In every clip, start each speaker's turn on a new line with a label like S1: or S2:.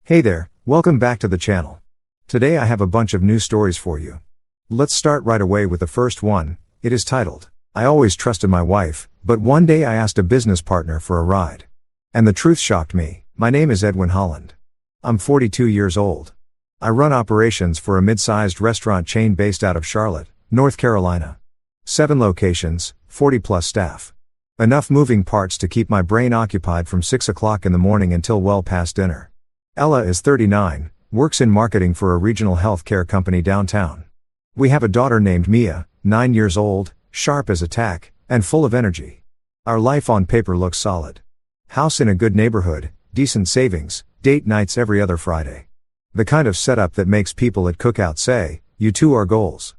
S1: Hey there, welcome back to the channel. Today I have a bunch of new stories for you. Let's start right away with the first one. It is titled, I always trusted my wife, but one day I asked a business partner for a ride. And the truth shocked me. My name is Edwin Holland. I'm 42 years old. I run operations for a mid-sized restaurant chain based out of Charlotte, North Carolina. 7 locations, 40+ staff. Enough moving parts to keep my brain occupied from 6 o'clock in the morning until well past dinner. Ella is 39, works in marketing for a regional healthcare company downtown. We have a daughter named Mia, 9 years old, sharp as a tack, and full of energy. Our life on paper looks solid. House in a good neighborhood, decent savings, date nights every other Friday. The kind of setup that makes people at cookout say, "You two are goals."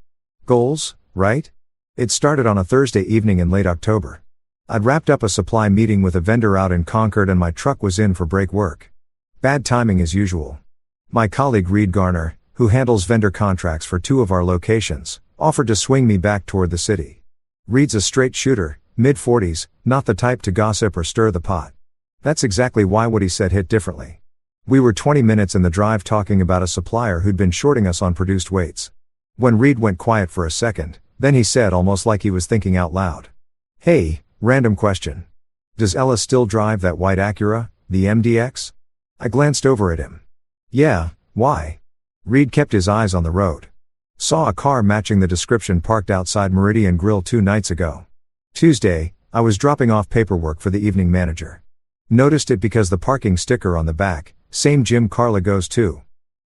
S1: Goals, right? It started on a Thursday evening in late October. I'd wrapped up a supply meeting with a vendor out in Concord and my truck was in for break work. Bad timing as usual. My colleague Reed Garner, who handles vendor contracts for 2 of our locations, offered to swing me back toward the city. Reed's a straight shooter, mid-40s, not the type to gossip or stir the pot. That's exactly why what he said hit differently. We were 20 minutes in the drive talking about a supplier who'd been shorting us on produced weights. When Reed went quiet for a second, then he said almost like he was thinking out loud. Hey, random question. Does Ella still drive that white Acura, the MDX? I glanced over at him. Yeah, why? Reed kept his eyes on the road. Saw a car matching the description parked outside Meridian Grill 2 nights ago. Tuesday, I was dropping off paperwork for the evening manager. Noticed it because the parking sticker on the back, same gym Carla goes to.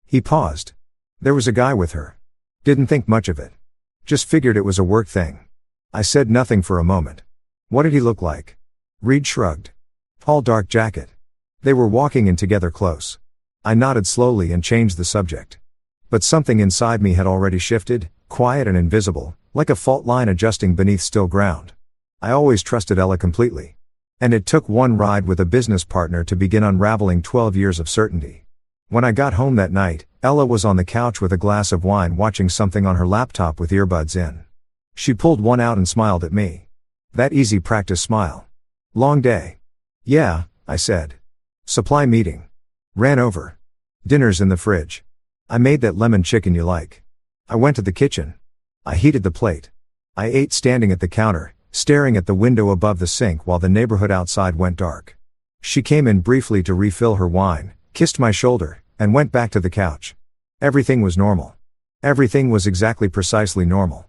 S1: He paused. There was a guy with her. Didn't think much of it. Just figured it was a work thing. I said nothing for a moment. What did he look like? Reed shrugged. All dark jacket. They were walking in together close. I nodded slowly and changed the subject. But something inside me had already shifted, quiet and invisible, like a fault line adjusting beneath still ground. I always trusted Ella completely. And it took one ride with a business partner to begin unraveling 12 years of certainty. When I got home that night, Ella was on the couch with a glass of wine watching something on her laptop with earbuds in. She pulled one out and smiled at me. That easy practice smile. Long day. Yeah, I said. Supply meeting. Ran over. Dinner's in the fridge. I made that lemon chicken you like. I went to the kitchen. I heated the plate. I ate standing at the counter, staring at the window above the sink while the neighborhood outside went dark. She came in briefly to refill her wine, kissed my shoulder, and went back to the couch. Everything was normal. Everything was exactly precisely normal.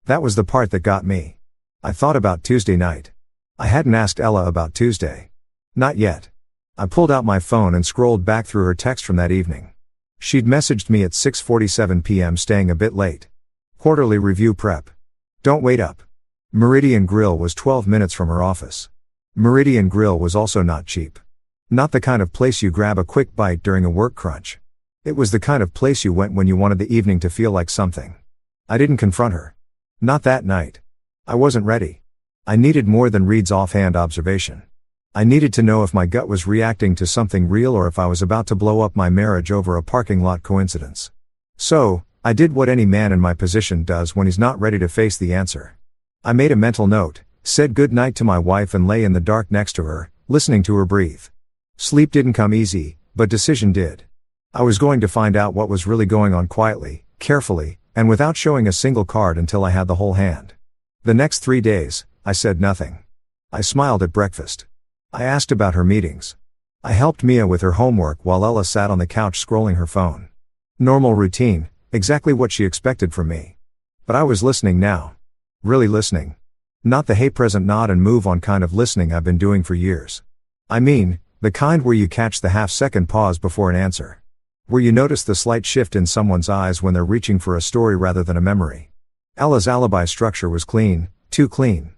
S1: That was the part that got me. I thought about Tuesday night. I hadn't asked Ella about Tuesday. Not yet. I pulled out my phone and scrolled back through her text from that evening. She'd messaged me at 6:47 p.m. staying a bit late. Quarterly review prep. Don't wait up. Meridian Grill was 12 minutes from her office. Meridian Grill was also not cheap. Not the kind of place you grab a quick bite during a work crunch. It was the kind of place you went when you wanted the evening to feel like something. I didn't confront her. Not that night. I wasn't ready. I needed more than Reed's offhand observation. I needed to know if my gut was reacting to something real or if I was about to blow up my marriage over a parking lot coincidence. So, I did what any man in my position does when he's not ready to face the answer. I made a mental note, said good night to my wife and lay in the dark next to her, listening to her breathe. Sleep didn't come easy, but decision did. I was going to find out what was really going on quietly, carefully, and without showing a single card until I had the whole hand. The next 3 days, I said nothing. I smiled at breakfast. I asked about her meetings. I helped Mia with her homework while Ella sat on the couch scrolling her phone. Normal routine, exactly what she expected from me. But I was listening now. Really listening. Not the hey present nod and move on kind of listening I've been doing for years. I mean, the kind where you catch the half-second pause before an answer. Where you notice the slight shift in someone's eyes when they're reaching for a story rather than a memory. Ella's alibi structure was clean, too clean.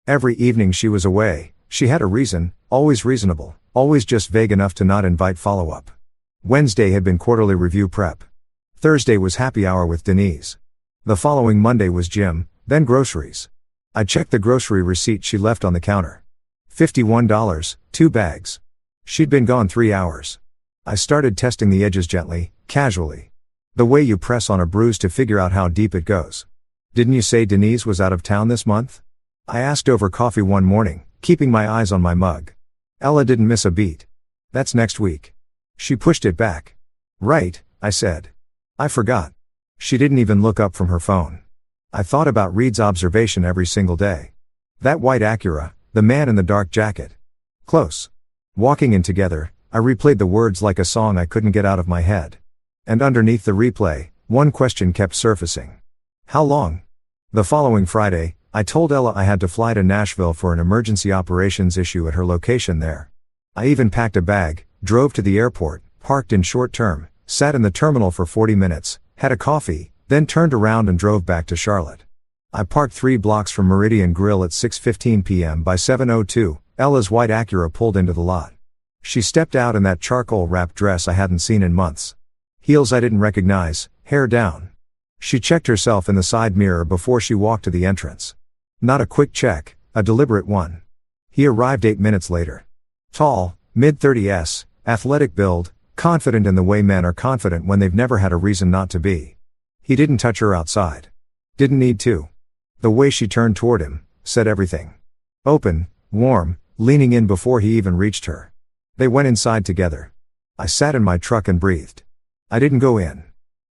S1: Every evening she was away, she had a reason, always reasonable, always just vague enough to not invite follow-up. Wednesday had been quarterly review prep. Thursday was happy hour with Denise. The following Monday was gym, then groceries. I checked the grocery receipt she left on the counter. $51, 2 bags. She'd been gone 3 hours. I started testing the edges gently, casually. The way you press on a bruise to figure out how deep it goes. Didn't you say Denise was out of town this month? I asked over coffee one morning, keeping my eyes on my mug. Ella didn't miss a beat. That's next week. She pushed it back. Right, I said. I forgot. She didn't even look up from her phone. I thought about Reed's observation every single day. That white Acura, the man in the dark jacket. Close. Walking in together, I replayed the words like a song I couldn't get out of my head. And underneath the replay, one question kept surfacing. How long? The following Friday, I told Ella I had to fly to Nashville for an emergency operations issue at her location there. I even packed a bag, drove to the airport, parked in short term, sat in the terminal for 40 minutes, had a coffee, then turned around and drove back to Charlotte. I parked 3 blocks from Meridian Grill at 6:15 p.m. By 7:02, Ella's white Acura pulled into the lot. She stepped out in that charcoal-wrapped dress I hadn't seen in months. Heels I didn't recognize, hair down. She checked herself in the side mirror before she walked to the entrance. Not a quick check, a deliberate one. He arrived 8 minutes later. Tall, mid-30s, athletic build, confident in the way men are confident when they've never had a reason not to be. He didn't touch her outside. Didn't need to. The way she turned toward him said everything. Open, warm, leaning in before he even reached her. They went inside together. I sat in my truck and breathed. I didn't go in.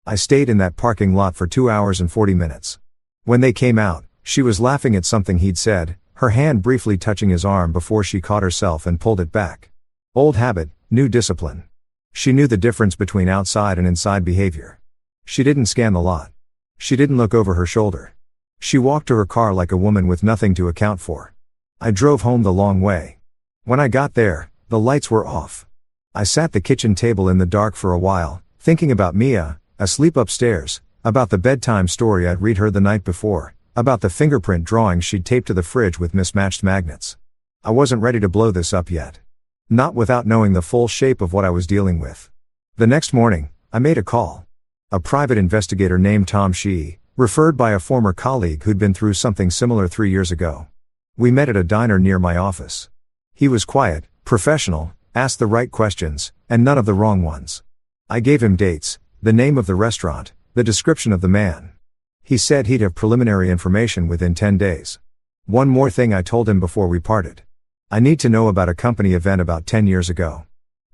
S1: I stayed in that parking lot for 2 hours and 40 minutes. When they came out, she was laughing at something he'd said, her hand briefly touching his arm before she caught herself and pulled it back. Old habit, new discipline. She knew the difference between outside and inside behavior. She didn't scan the lot. She didn't look over her shoulder. She walked to her car like a woman with nothing to account for. I drove home the long way. When I got there, the lights were off. I sat the kitchen table in the dark for a while, thinking about Mia, asleep upstairs, about the bedtime story I'd read her the night before, about the fingerprint drawings she'd taped to the fridge with mismatched magnets. I wasn't ready to blow this up yet. Not without knowing the full shape of what I was dealing with. The next morning, I made a call. A private investigator named Tom Shee, referred by a former colleague who'd been through something similar 3 years ago. We met at a diner near my office. He was quiet, professional, asked the right questions, and none of the wrong ones. I gave him dates, the name of the restaurant, the description of the man. He said he'd have preliminary information within 10 days. One more thing I told him before we parted. I need to know about a company event about 10 years ago.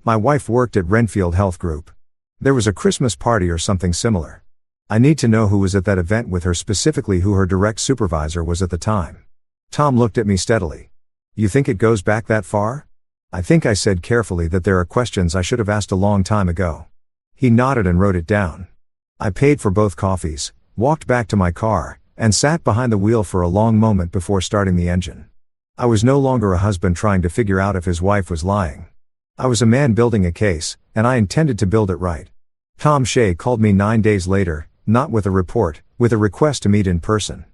S1: My wife worked at Renfield Health Group. There was a Christmas party or something similar. I need to know who was at that event with her, specifically who her direct supervisor was at the time. Tom looked at me steadily. You think it goes back that far? I think I said carefully that there are questions I should have asked a long time ago. He nodded and wrote it down. I paid for both coffees, walked back to my car, and sat behind the wheel for a long moment before starting the engine. I was no longer a husband trying to figure out if his wife was lying. I was a man building a case, and I intended to build it right. Tom Shea called me 9 days later, not with a report, with a request to meet in person.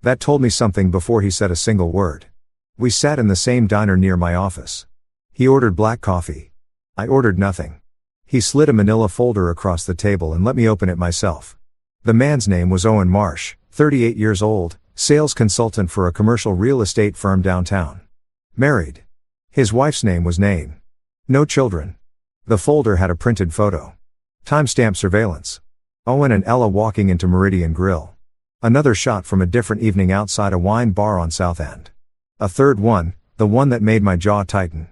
S1: That told me something before he said a single word. We sat in the same diner near my office. He ordered black coffee. I ordered nothing. He slid a manila folder across the table and let me open it myself. The man's name was Owen Marsh, 38 years old, sales consultant for a commercial real estate firm downtown. Married. His wife's name was Nain. No children. The folder had a printed photo. Timestamp surveillance. Owen and Ella walking into Meridian Grill. Another shot from a different evening outside a wine bar on South End. A third one, the one that made my jaw tighten.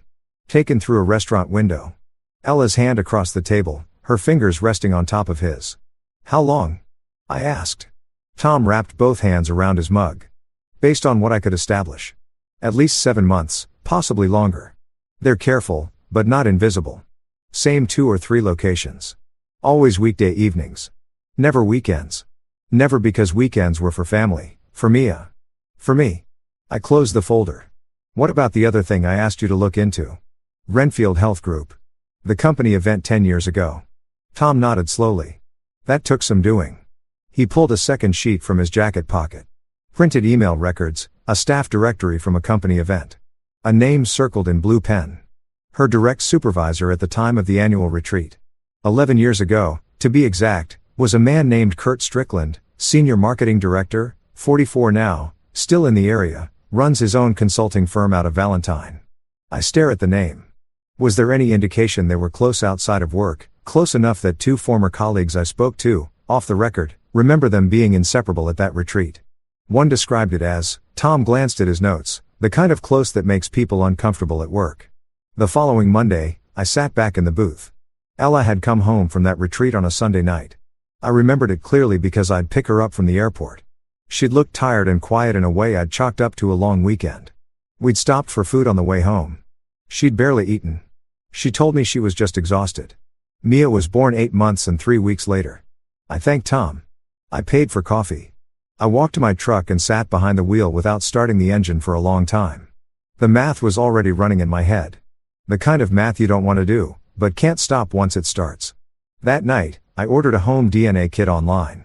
S1: Taken through a restaurant window. Ella's hand across the table, her fingers resting on top of his. How long? I asked. Tom wrapped both hands around his mug. Based on what I could establish. At least 7 months, possibly longer. They're careful, but not invisible. Same 2 or 3 locations. Always weekday evenings. Never weekends. Never, because weekends were for family, for Mia. For me. I closed the folder. What about the other thing I asked you to look into? Renfield Health Group. The company event 10 years ago. Tom nodded slowly. That took some doing. He pulled a second sheet from his jacket pocket. Printed email records, a staff directory from a company event. A name circled in blue pen. Her direct supervisor at the time of the annual retreat. 11 years ago, to be exact, was a man named Kurt Strickland, senior marketing director, 44 now, still in the area, runs his own consulting firm out of Valentine. I stare at the name. Was there any indication they were close outside of work, close enough that 2 former colleagues I spoke to, off the record, remember them being inseparable at that retreat? One described it as, Tom glanced at his notes, the kind of close that makes people uncomfortable at work. The following Monday, I sat back in the booth. Ella had come home from that retreat on a Sunday night. I remembered it clearly because I'd pick her up from the airport. She'd looked tired and quiet in a way I'd chalked up to a long weekend. We'd stopped for food on the way home. She'd barely eaten. She told me she was just exhausted. Mia was born 8 months and 3 weeks later. I thanked Tom. I paid for coffee. I walked to my truck and sat behind the wheel without starting the engine for a long time. The math was already running in my head. The kind of math you don't want to do, but can't stop once it starts. That night, I ordered a home DNA kit online.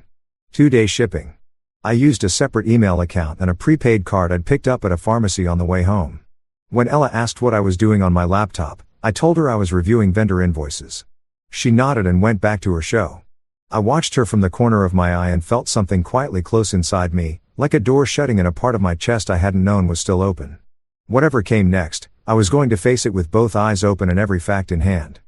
S1: 2-day shipping. I used a separate email account and a prepaid card I'd picked up at a pharmacy on the way home. When Ella asked what I was doing on my laptop, I told her I was reviewing vendor invoices. She nodded and went back to her show. I watched her from the corner of my eye and felt something quietly close inside me, like a door shutting in a part of my chest I hadn't known was still open. Whatever came next, I was going to face it with both eyes open and every fact in hand.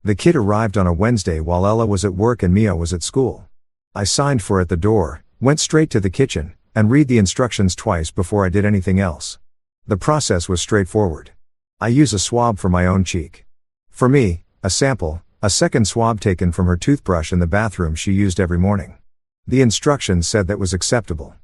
S1: The kit arrived on a Wednesday while Ella was at work and Mia was at school. I signed for it at the door, went straight to the kitchen, and read the instructions twice before I did anything else. The process was straightforward. I use a swab for my own cheek. For me, a sample, a second swab taken from her toothbrush in the bathroom she used every morning. The instructions said that was acceptable.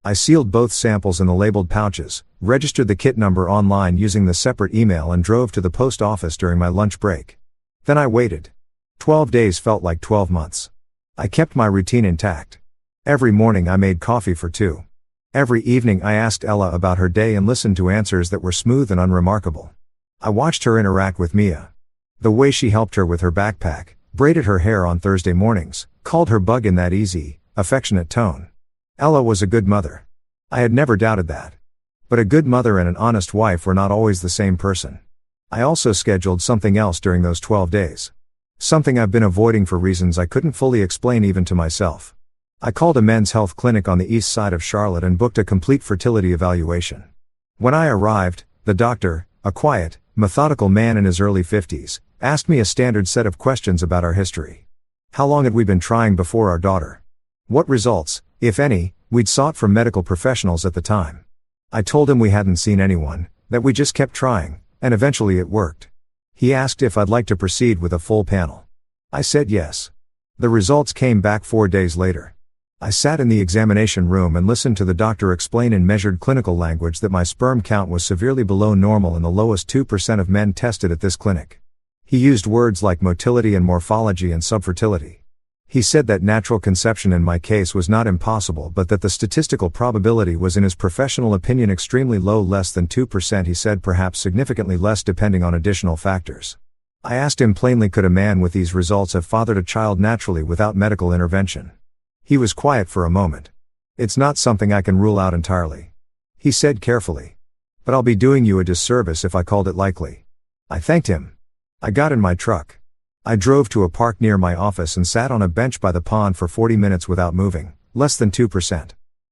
S1: I sealed both samples in the labeled pouches, registered the kit number online using the separate email and drove to the post office during my lunch break. Then I waited. 12 days felt like 12 months. I kept my routine intact. Every morning I made coffee for 2. Every evening I asked Ella about her day and listened to answers that were smooth and unremarkable. I watched her interact with Mia. The way she helped her with her backpack, braided her hair on Thursday mornings, called her bug in that easy, affectionate tone. Ella was a good mother. I had never doubted that. But a good mother and an honest wife were not always the same person. I also scheduled something else during those 12 days. Something I've been avoiding for reasons I couldn't fully explain even to myself. I called a men's health clinic on the east side of Charlotte and booked a complete fertility evaluation. When I arrived, the doctor, a quiet, methodical man in his early 50s, asked me a standard set of questions about our history. How long had we been trying before our daughter? What results, if any, we'd sought from medical professionals at the time. I told him we hadn't seen anyone, that we just kept trying, and eventually it worked. He asked if I'd like to proceed with a full panel. I said yes. The results came back 4 days later. I sat in the examination room and listened to the doctor explain in measured clinical language that my sperm count was severely below normal in the lowest 2% of men tested at this clinic. He used words like motility and morphology and subfertility. He said that natural conception in my case was not impossible but that the statistical probability was in his professional opinion extremely low, less than 2%. He said perhaps significantly less depending on additional factors. I asked him plainly, could a man with these results have fathered a child naturally without medical intervention? He was quiet for a moment. It's not something I can rule out entirely. He said carefully. But I'll be doing you a disservice if I called it likely. I thanked him. I got in my truck. I drove to a park near my office and sat on a bench by the pond for 40 minutes without moving, less than 2%.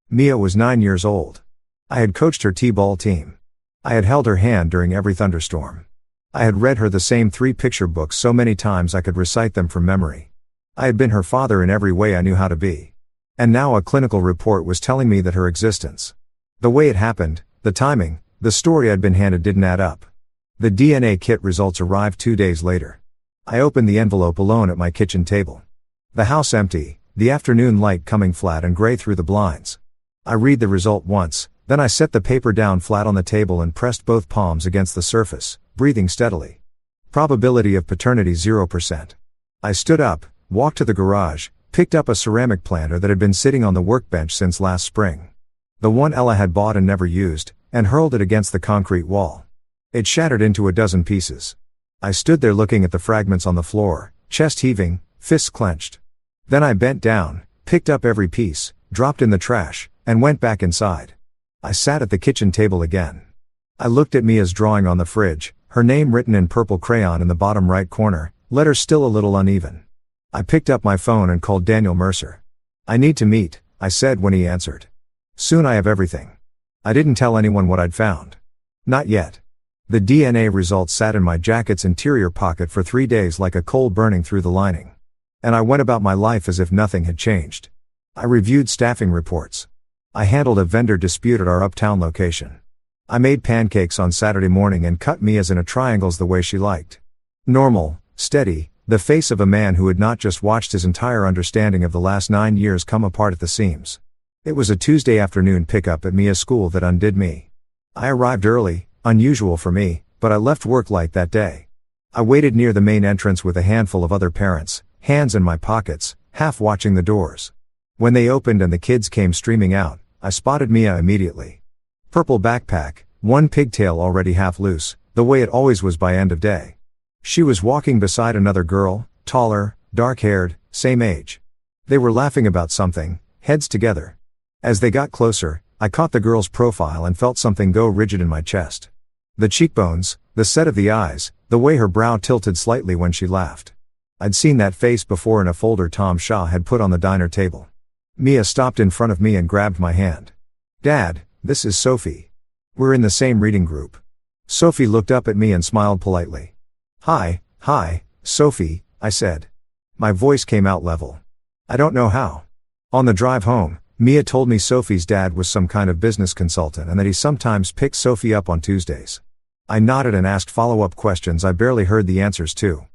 S1: Mia was 9 years old. I had coached her t-ball team. I had held her hand during every thunderstorm. I had read her the same 3 picture books so many times I could recite them from memory. I had been her father in every way I knew how to be. And now a clinical report was telling me that her existence, the way it happened, the timing, the story I'd been handed didn't add up. The DNA kit results arrived 2 days later. I opened the envelope alone at my kitchen table. The house empty, the afternoon light coming flat and gray through the blinds. I read the result once, then I set the paper down flat on the table and pressed both palms against the surface, breathing steadily. Probability of paternity 0%. I stood up, walked to the garage, picked up a ceramic planter that had been sitting on the workbench since last spring. The one Ella had bought and never used, and hurled it against the concrete wall. It shattered into a dozen pieces. I stood there looking at the fragments on the floor, chest heaving, fists clenched. Then I bent down, picked up every piece, dropped in the trash, and went back inside. I sat at the kitchen table again. I looked at Mia's drawing on the fridge, her name written in purple crayon in the bottom right corner, letters still a little uneven. I picked up my phone and called Daniel Mercer. I need to meet, I said when he answered. Soon I have everything. I didn't tell anyone what I'd found. Not yet. The DNA results sat in my jacket's interior pocket for 3 days like a coal burning through the lining. And I went about my life as if nothing had changed. I reviewed staffing reports. I handled a vendor dispute at our uptown location. I made pancakes on Saturday morning and cut Mia's in a triangles the way she liked. Normal, steady, The face of a man who had not just watched his entire understanding of the last 9 years come apart at the seams. It was a Tuesday afternoon pickup at Mia's school that undid me. I arrived early, unusual for me, but I left work late that day. I waited near the main entrance with a handful of other parents, hands in my pockets, half watching the doors. When they opened and the kids came streaming out, I spotted Mia immediately. Purple backpack, one pigtail already half loose, the way it always was by end of day. She was walking beside another girl, taller, dark-haired, same age. They were laughing about something, heads together. As they got closer, I caught the girl's profile and felt something go rigid in my chest. The cheekbones, the set of the eyes, the way her brow tilted slightly when she laughed. I'd seen that face before in a folder Tom Shaw had put on the diner table. Mia stopped in front of me and grabbed my hand. "Dad, this is Sophie. We're in the same reading group." Sophie looked up at me and smiled politely. Hi, Sophie," I said. My voice came out level. I don't know how. On the drive home, Mia told me Sophie's dad was some kind of business consultant and that he sometimes picked Sophie up on Tuesdays. I nodded and asked follow-up questions I barely heard the answers to.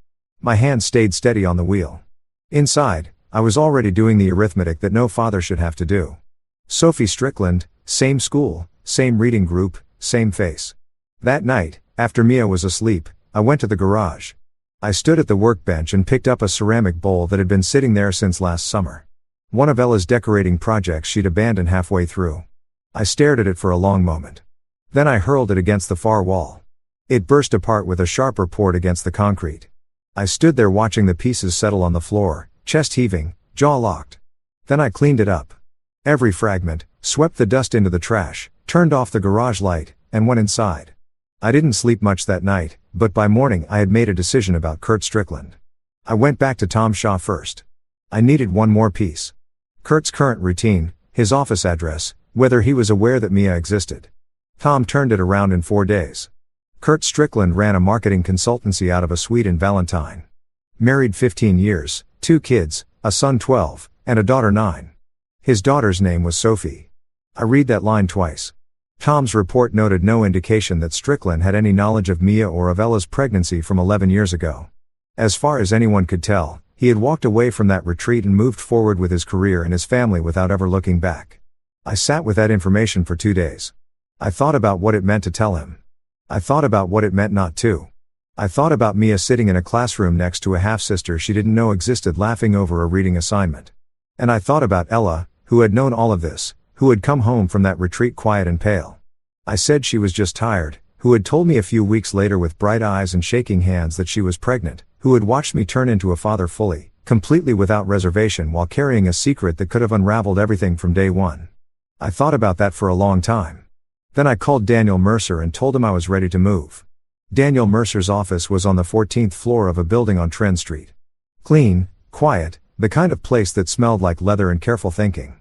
S1: My hand stayed steady on the wheel. Inside, I was already doing the arithmetic that no father should have to do. Sophie Strickland, same school, same reading group, same face. That night, after Mia was asleep, I went to the garage. I stood at the workbench and picked up a ceramic bowl that had been sitting there since last summer. One of Ella's decorating projects she'd abandoned halfway through. I stared at it for a long moment. Then I hurled it against the far wall. It burst apart with a sharp report against the concrete. I stood there watching the pieces settle on the floor, chest heaving, jaw locked. Then I cleaned it up. Every fragment, swept the dust into the trash, turned off the garage light, and went inside. I didn't sleep much that night, but by morning I had made a decision about Kurt Strickland. I went back to Tom Shaw first. I needed one more piece. Kurt's current routine, his office address, whether he was aware that Mia existed. Tom turned it around in 4 days. Kurt Strickland ran a marketing consultancy out of a suite in Valentine. Married 15 years, 2 kids, a son 12, and a daughter 9. His daughter's name was Sophie. I read that line twice. Tom's report noted no indication that Strickland had any knowledge of Mia or of Ella's pregnancy from 11 years ago. As far as anyone could tell, he had walked away from that retreat and moved forward with his career and his family without ever looking back. I sat with that information for 2 days. I thought about what it meant to tell him. I thought about what it meant not to. I thought about Mia sitting in a classroom next to a half-sister she didn't know existed laughing over a reading assignment. And I thought about Ella, who had known all of this, who had come home from that retreat quiet and pale. I said she was just tired, who had told me a few weeks later with bright eyes and shaking hands that she was pregnant, who had watched me turn into a father fully, completely without reservation while carrying a secret that could have unraveled everything from day one. I thought about that for a long time. Then I called Daniel Mercer and told him I was ready to move. Daniel Mercer's office was on the 14th floor of a building on Trent Street. Clean, quiet, the kind of place that smelled like leather and careful thinking.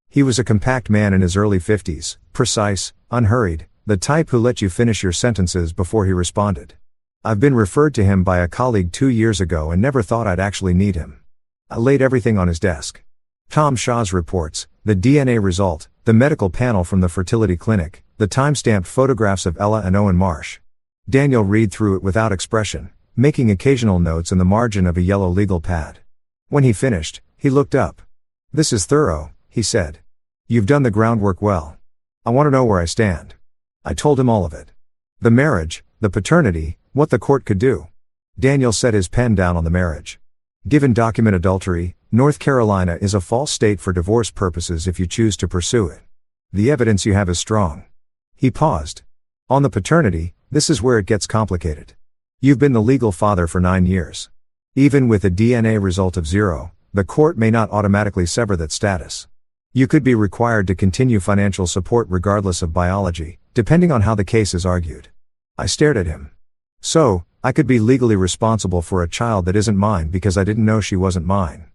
S1: He was a compact man in his early 50s, precise, unhurried, the type who let you finish your sentences before he responded. I've been referred to him by a colleague 2 years ago and never thought I'd actually need him. I laid everything on his desk. Tom Shaw's reports, the DNA result, the medical panel from the fertility clinic, the time-stamped photographs of Ella and Owen Marsh. Daniel read through it without expression, making occasional notes in the margin of a yellow legal pad. When he finished, he looked up. "This is thorough," he said. "You've done the groundwork well. I want to know where I stand." I told him all of it. The marriage, the paternity, what the court could do. Daniel set his pen down on the marriage. Given document adultery, North Carolina is a false state for divorce purposes if you choose to pursue it. The evidence you have is strong. He paused. On the paternity, this is where it gets complicated. You've been the legal father for 9 years. Even with a DNA result of 0, the court may not automatically sever that status. You could be required to continue financial support regardless of biology, depending on how the case is argued. I stared at him. So, I could be legally responsible for a child that isn't mine because I didn't know she wasn't mine.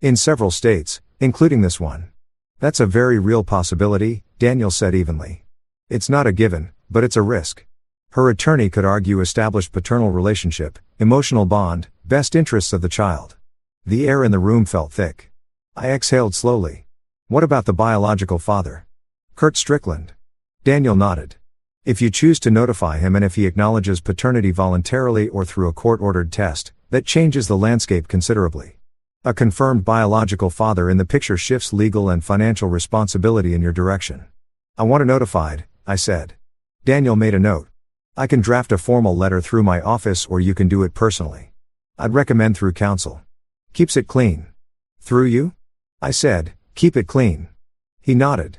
S1: In several states, including this one. That's a very real possibility, Daniel said evenly. It's not a given, but it's a risk. Her attorney could argue established paternal relationship, emotional bond, best interests of the child. The air in the room felt thick. I exhaled slowly. What about the biological father? Kurt Strickland. Daniel nodded. If you choose to notify him and if he acknowledges paternity voluntarily or through a court-ordered test, That changes the landscape considerably. A confirmed biological father in the picture shifts legal and financial responsibility in your direction. I want it notified, I said. Daniel made a note. I can draft a formal letter through my office or you can do it personally. I'd recommend through counsel. Keeps it clean. Through you? I said, keep it clean. He nodded.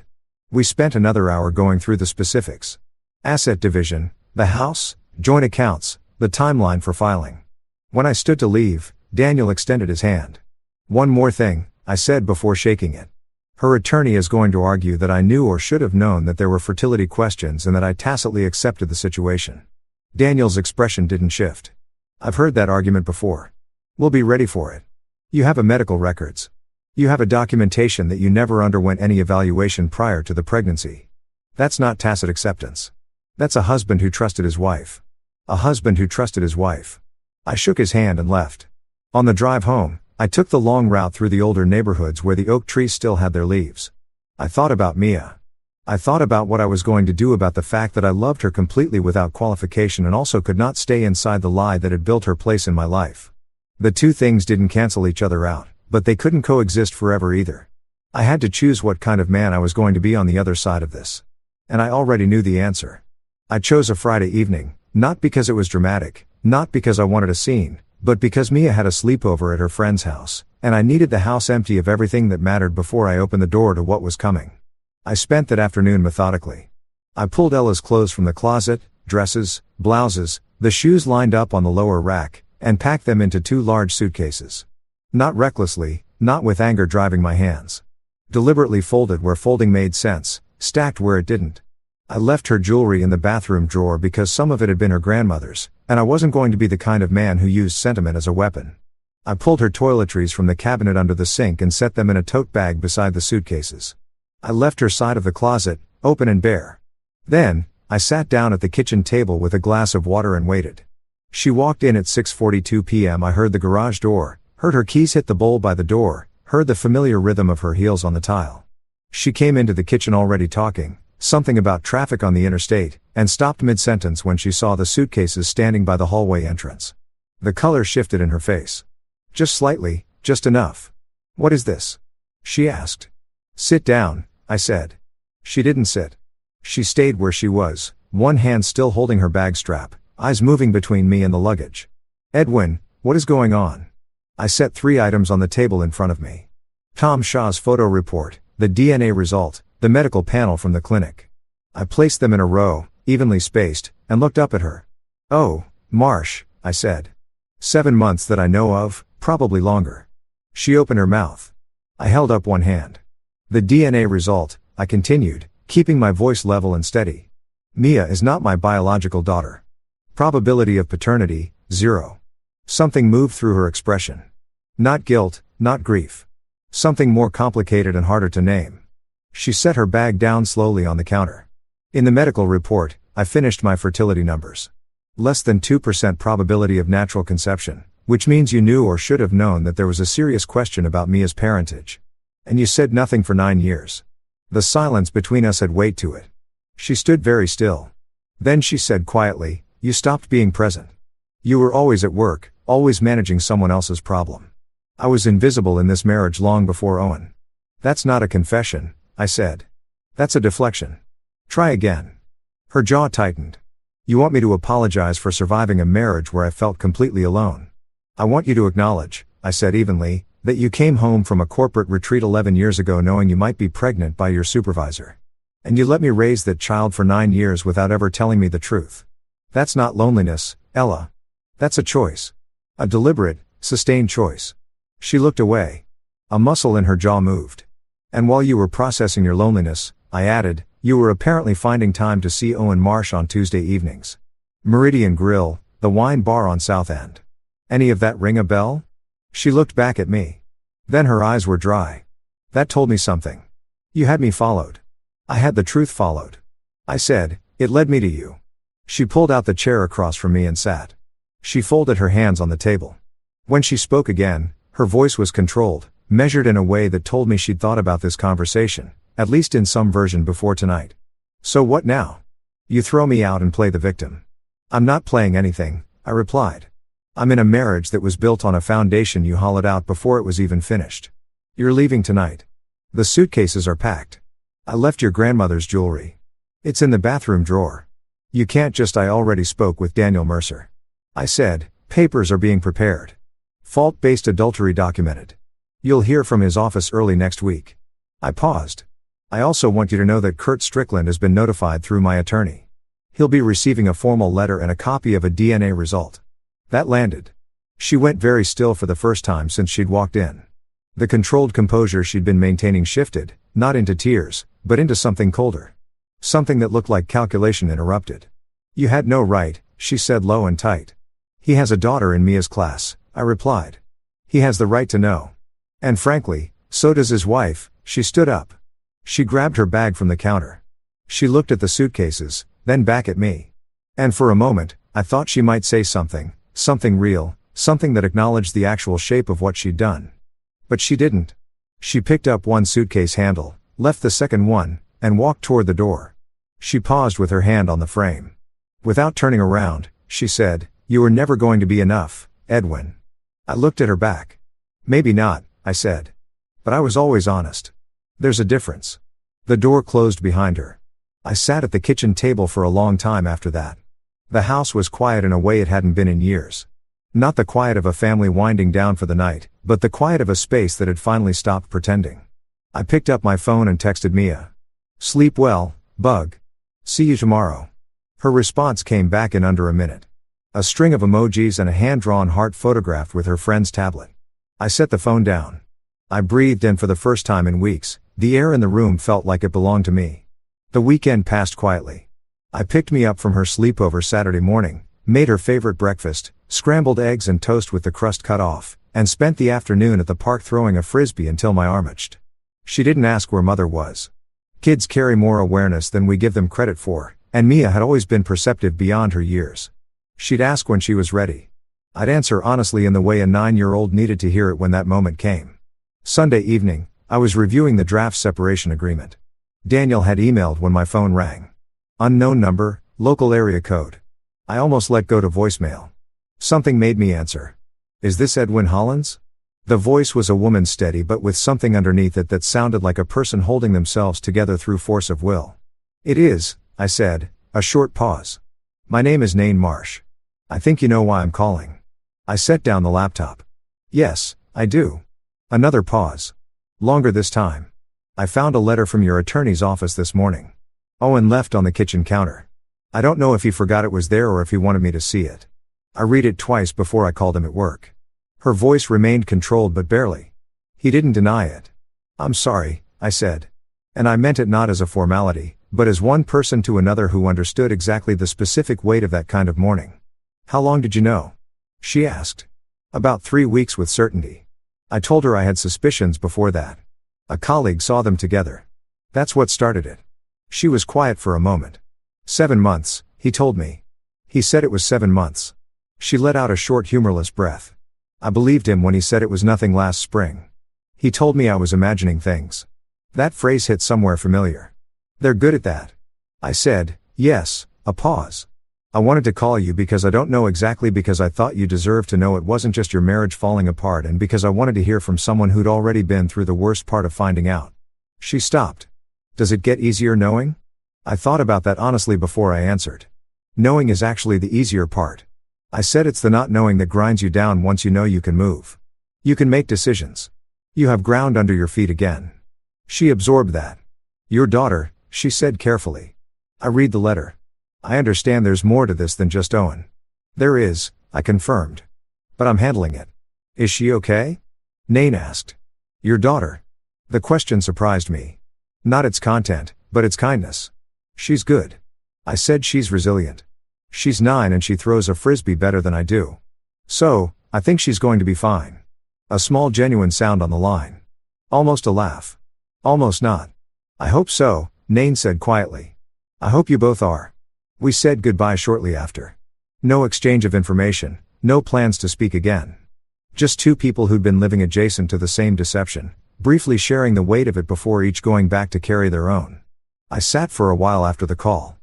S1: We spent another hour going through the specifics. Asset division, the house, joint accounts, the timeline for filing. When I stood to leave, Daniel extended his hand. One more thing, I said before shaking it. Her attorney is going to argue that I knew or should have known that there were fertility questions and that I tacitly accepted the situation. Daniel's expression didn't shift. I've heard that argument before. We'll be ready for it. You have a medical records. You have a documentation that you never underwent any evaluation prior to the pregnancy. That's not tacit acceptance. That's a husband who trusted his wife. A husband who trusted his wife. I shook his hand and left. On the drive home, I took the long route through the older neighborhoods where the oak trees still had their leaves. I thought about Mia. I thought about what I was going to do about the fact that I loved her completely without qualification and also could not stay inside the lie that had built her place in my life. The two things didn't cancel each other out, but they couldn't coexist forever either. I had to choose what kind of man I was going to be on the other side of this. And I already knew the answer. I chose a Friday evening, not because it was dramatic, not because I wanted a scene, but because Mia had a sleepover at her friend's house, and I needed the house empty of everything that mattered before I opened the door to what was coming. I spent that afternoon methodically. I pulled Ella's clothes from the closet, dresses, blouses, the shoes lined up on the lower rack, and packed them into 2 large suitcases. Not recklessly, not with anger driving my hands. Deliberately folded where folding made sense, stacked where it didn't. I left her jewelry in the bathroom drawer because some of it had been her grandmother's, and I wasn't going to be the kind of man who used sentiment as a weapon. I pulled her toiletries from the cabinet under the sink and set them in a tote bag beside the suitcases. I left her side of the closet, open and bare. Then, I sat down at the kitchen table with a glass of water and waited. She walked in at 6:42 p.m. I heard the garage door, heard her keys hit the bowl by the door, heard the familiar rhythm of her heels on the tile. She came into the kitchen already talking, something about traffic on the interstate, and stopped mid-sentence when she saw the suitcases standing by the hallway entrance. The color shifted in her face. Just slightly, just enough. What is this? She asked. Sit down, I said. She didn't sit. She stayed where she was, one hand still holding her bag strap, eyes moving between me and the luggage. Edwin, what is going on? I set 3 items on the table in front of me. Tom Shaw's photo report, the DNA result, the medical panel from the clinic. I placed them in a row, evenly spaced, and looked up at her. Oh, Marsh, I said. 7 months that I know of, probably longer. She opened her mouth. I held up one hand. The DNA result, I continued, keeping my voice level and steady. Mia is not my biological daughter. Probability of paternity, 0. Something moved through her expression. Not guilt, not grief. Something more complicated and harder to name. She set her bag down slowly on the counter. In the medical report, I finished my fertility numbers. Less than 2% probability of natural conception, which means you knew or should have known that there was a serious question about Mia's parentage. And you said nothing for 9 years. The silence between us had weight to it. She stood very still. Then she said quietly, you stopped being present. You were always at work, always managing someone else's problem. I was invisible in this marriage long before Owen. That's not a confession, I said. That's a deflection. Try again. Her jaw tightened. You want me to apologize for surviving a marriage where I felt completely alone. I want you to acknowledge, I said evenly, that you came home from a corporate retreat 11 years ago knowing you might be pregnant by your supervisor. And you let me raise that child for 9 years without ever telling me the truth. That's not loneliness, Ella. That's a choice. A deliberate, sustained choice. She looked away. A muscle in her jaw moved. And while you were processing your loneliness, I added, you were apparently finding time to see Owen Marsh on Tuesday evenings. Meridian Grill, the wine bar on South End. Any of that ring a bell? She looked back at me. Then her eyes were dry. That told me something. You had me followed. I had the truth followed. I said, it led me to you. She pulled out the chair across from me and sat. She folded her hands on the table. When she spoke again, her voice was controlled, measured in a way that told me she'd thought about this conversation, at least in some version before tonight. So what now? You throw me out and play the victim. I'm not playing anything, I replied. I'm in a marriage that was built on a foundation you hollowed out before it was even finished. You're leaving tonight. The suitcases are packed. I left your grandmother's jewelry. It's in the bathroom drawer. You can't just. I already spoke with Daniel Mercer. I said, papers are being prepared. Fault-based adultery documented. You'll hear from his office early next week. I paused. I also want you to know that Kurt Strickland has been notified through my attorney. He'll be receiving a formal letter and a copy of a DNA result. That landed. She went very still for the first time since she'd walked in. The controlled composure she'd been maintaining shifted, not into tears, but into something colder. Something that looked like calculation interrupted. You had no right, she said low and tight. He has a daughter in Mia's class, I replied. He has the right to know. And frankly, so does his wife. She stood up. She grabbed her bag from the counter. She looked at the suitcases, then back at me. And for a moment, I thought she might say something real, something that acknowledged the actual shape of what she'd done. But she didn't. She picked up one suitcase handle, left the second one, and walked toward the door. She paused with her hand on the frame. Without turning around, she said, "You were never going to be enough, Edwin." I looked at her back. "Maybe not," I said. "But I was always honest. There's a difference." The door closed behind her. I sat at the kitchen table for a long time after that. The house was quiet in a way it hadn't been in years. Not the quiet of a family winding down for the night, but the quiet of a space that had finally stopped pretending. I picked up my phone and texted Mia. "Sleep well, bug. See you tomorrow." Her response came back in under a minute. A string of emojis and a hand-drawn heart photographed with her friend's tablet. I set the phone down. I breathed in for the first time in weeks. The air in the room felt like it belonged to me. The weekend passed quietly. I picked Mia up from her sleepover Saturday morning, made her favorite breakfast, scrambled eggs and toast with the crust cut off, and spent the afternoon at the park throwing a frisbee until my arm itched. She didn't ask where Mother was. Kids carry more awareness than we give them credit for, and Mia had always been perceptive beyond her years. She'd ask when she was ready. I'd answer honestly in the way a 9-year-old needed to hear it when that moment came. Sunday evening, I was reviewing the draft separation agreement. Daniel had emailed when my phone rang. Unknown number, local area code. I almost let go to voicemail. Something made me answer. "Is this Edwin Hollins?" The voice was a woman, steady but with something underneath it that sounded like a person holding themselves together through force of will. "It is," I said, a short pause. "My name is Nain Marsh. I think you know why I'm calling." I set down the laptop. "Yes, I do." Another pause. Longer this time. "I found a letter from your attorney's office this morning." Owen left on the kitchen counter. I don't know if he forgot it was there or if he wanted me to see it. I read it twice before I called him at work. Her voice remained controlled but barely. He didn't deny it. "I'm sorry," I said. And I meant it not as a formality, but as one person to another who understood exactly the specific weight of that kind of morning. "How long did you know?" she asked. "About 3 weeks with certainty." I told her I had suspicions before that. A colleague saw them together. That's what started it. She was quiet for a moment. 7 months, he told me. He said it was 7 months. She let out a short humorless breath. I believed him when he said it was nothing last spring. He told me I was imagining things. That phrase hit somewhere familiar. "They're good at that." I said, "Yes," a pause. "I wanted to call you because I don't know exactly, because I thought you deserved to know it wasn't just your marriage falling apart, and because I wanted to hear from someone who'd already been through the worst part of finding out." She stopped. "Does it get easier knowing?" I thought about that honestly before I answered. "Knowing is actually the easier part." I said, "It's the not knowing that grinds you down. Once you know, you can move. You can make decisions. You have ground under your feet again." She absorbed that. "Your daughter," she said carefully. I read the letter. "I understand there's more to this than just Owen." "There is," I confirmed. "But I'm handling it." "Is she okay?" Nain asked. "Your daughter?" The question surprised me. Not its content, but its kindness. "She's good." I said. "She's resilient. She's 9 and she throws a frisbee better than I do. So, I think she's going to be fine." A small genuine sound on the line. Almost a laugh. "Almost not." "I hope so," Nain said quietly. "I hope you both are." We said goodbye shortly after. No exchange of information, no plans to speak again. Just two people who'd been living adjacent to the same deception, briefly sharing the weight of it before each going back to carry their own. I sat for a while after the call.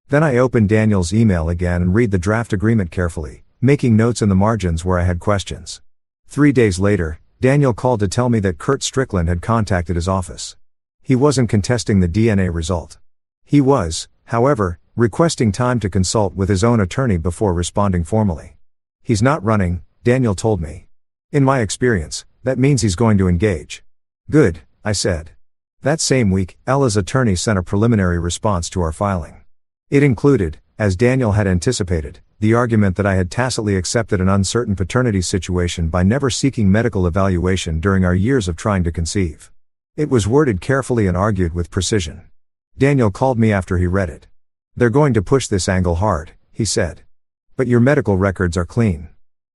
S1: Then I opened Daniel's email again and read the draft agreement carefully, making notes in the margins where I had questions. 3 days later, Daniel called to tell me that Kurt Strickland had contacted his office. He wasn't contesting the DNA result. He was, however, requesting time to consult with his own attorney before responding formally. He's not running, Daniel told me. In my experience, that means he's going to engage. Good, I said. That same week, Ella's attorney sent a preliminary response to our filing. It included, as Daniel had anticipated, the argument that I had tacitly accepted an uncertain paternity situation by never seeking medical evaluation during our years of trying to conceive. It was worded carefully and argued with precision. Daniel called me after he read it. They're going to push this angle hard, he said. But your medical records are clean.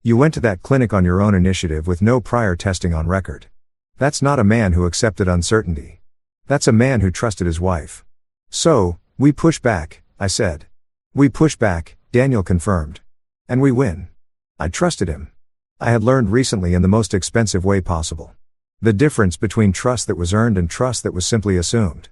S1: You went to that clinic on your own initiative with no prior testing on record. That's not a man who accepted uncertainty. That's a man who trusted his wife. So, we push back, I said. We push back, Daniel confirmed. And we win. I trusted him. I had learned recently in the most expensive way possible. The difference between trust that was earned and trust that was simply assumed.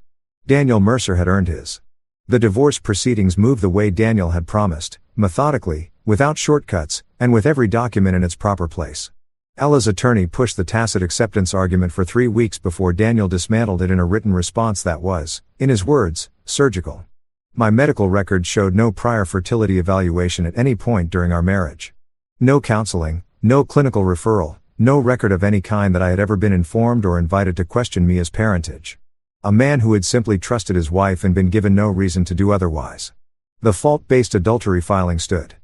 S1: Daniel Mercer had earned his. The divorce proceedings moved the way Daniel had promised, methodically, without shortcuts, and with every document in its proper place. Ella's attorney pushed the tacit acceptance argument for 3 weeks before Daniel dismantled it in a written response that was, in his words, surgical. My medical records showed no prior fertility evaluation at any point during our marriage. No counseling, no clinical referral, no record of any kind that I had ever been informed or invited to question me as parentage. A man who had simply trusted his wife and been given no reason to do otherwise. The fault-based adultery filing stood.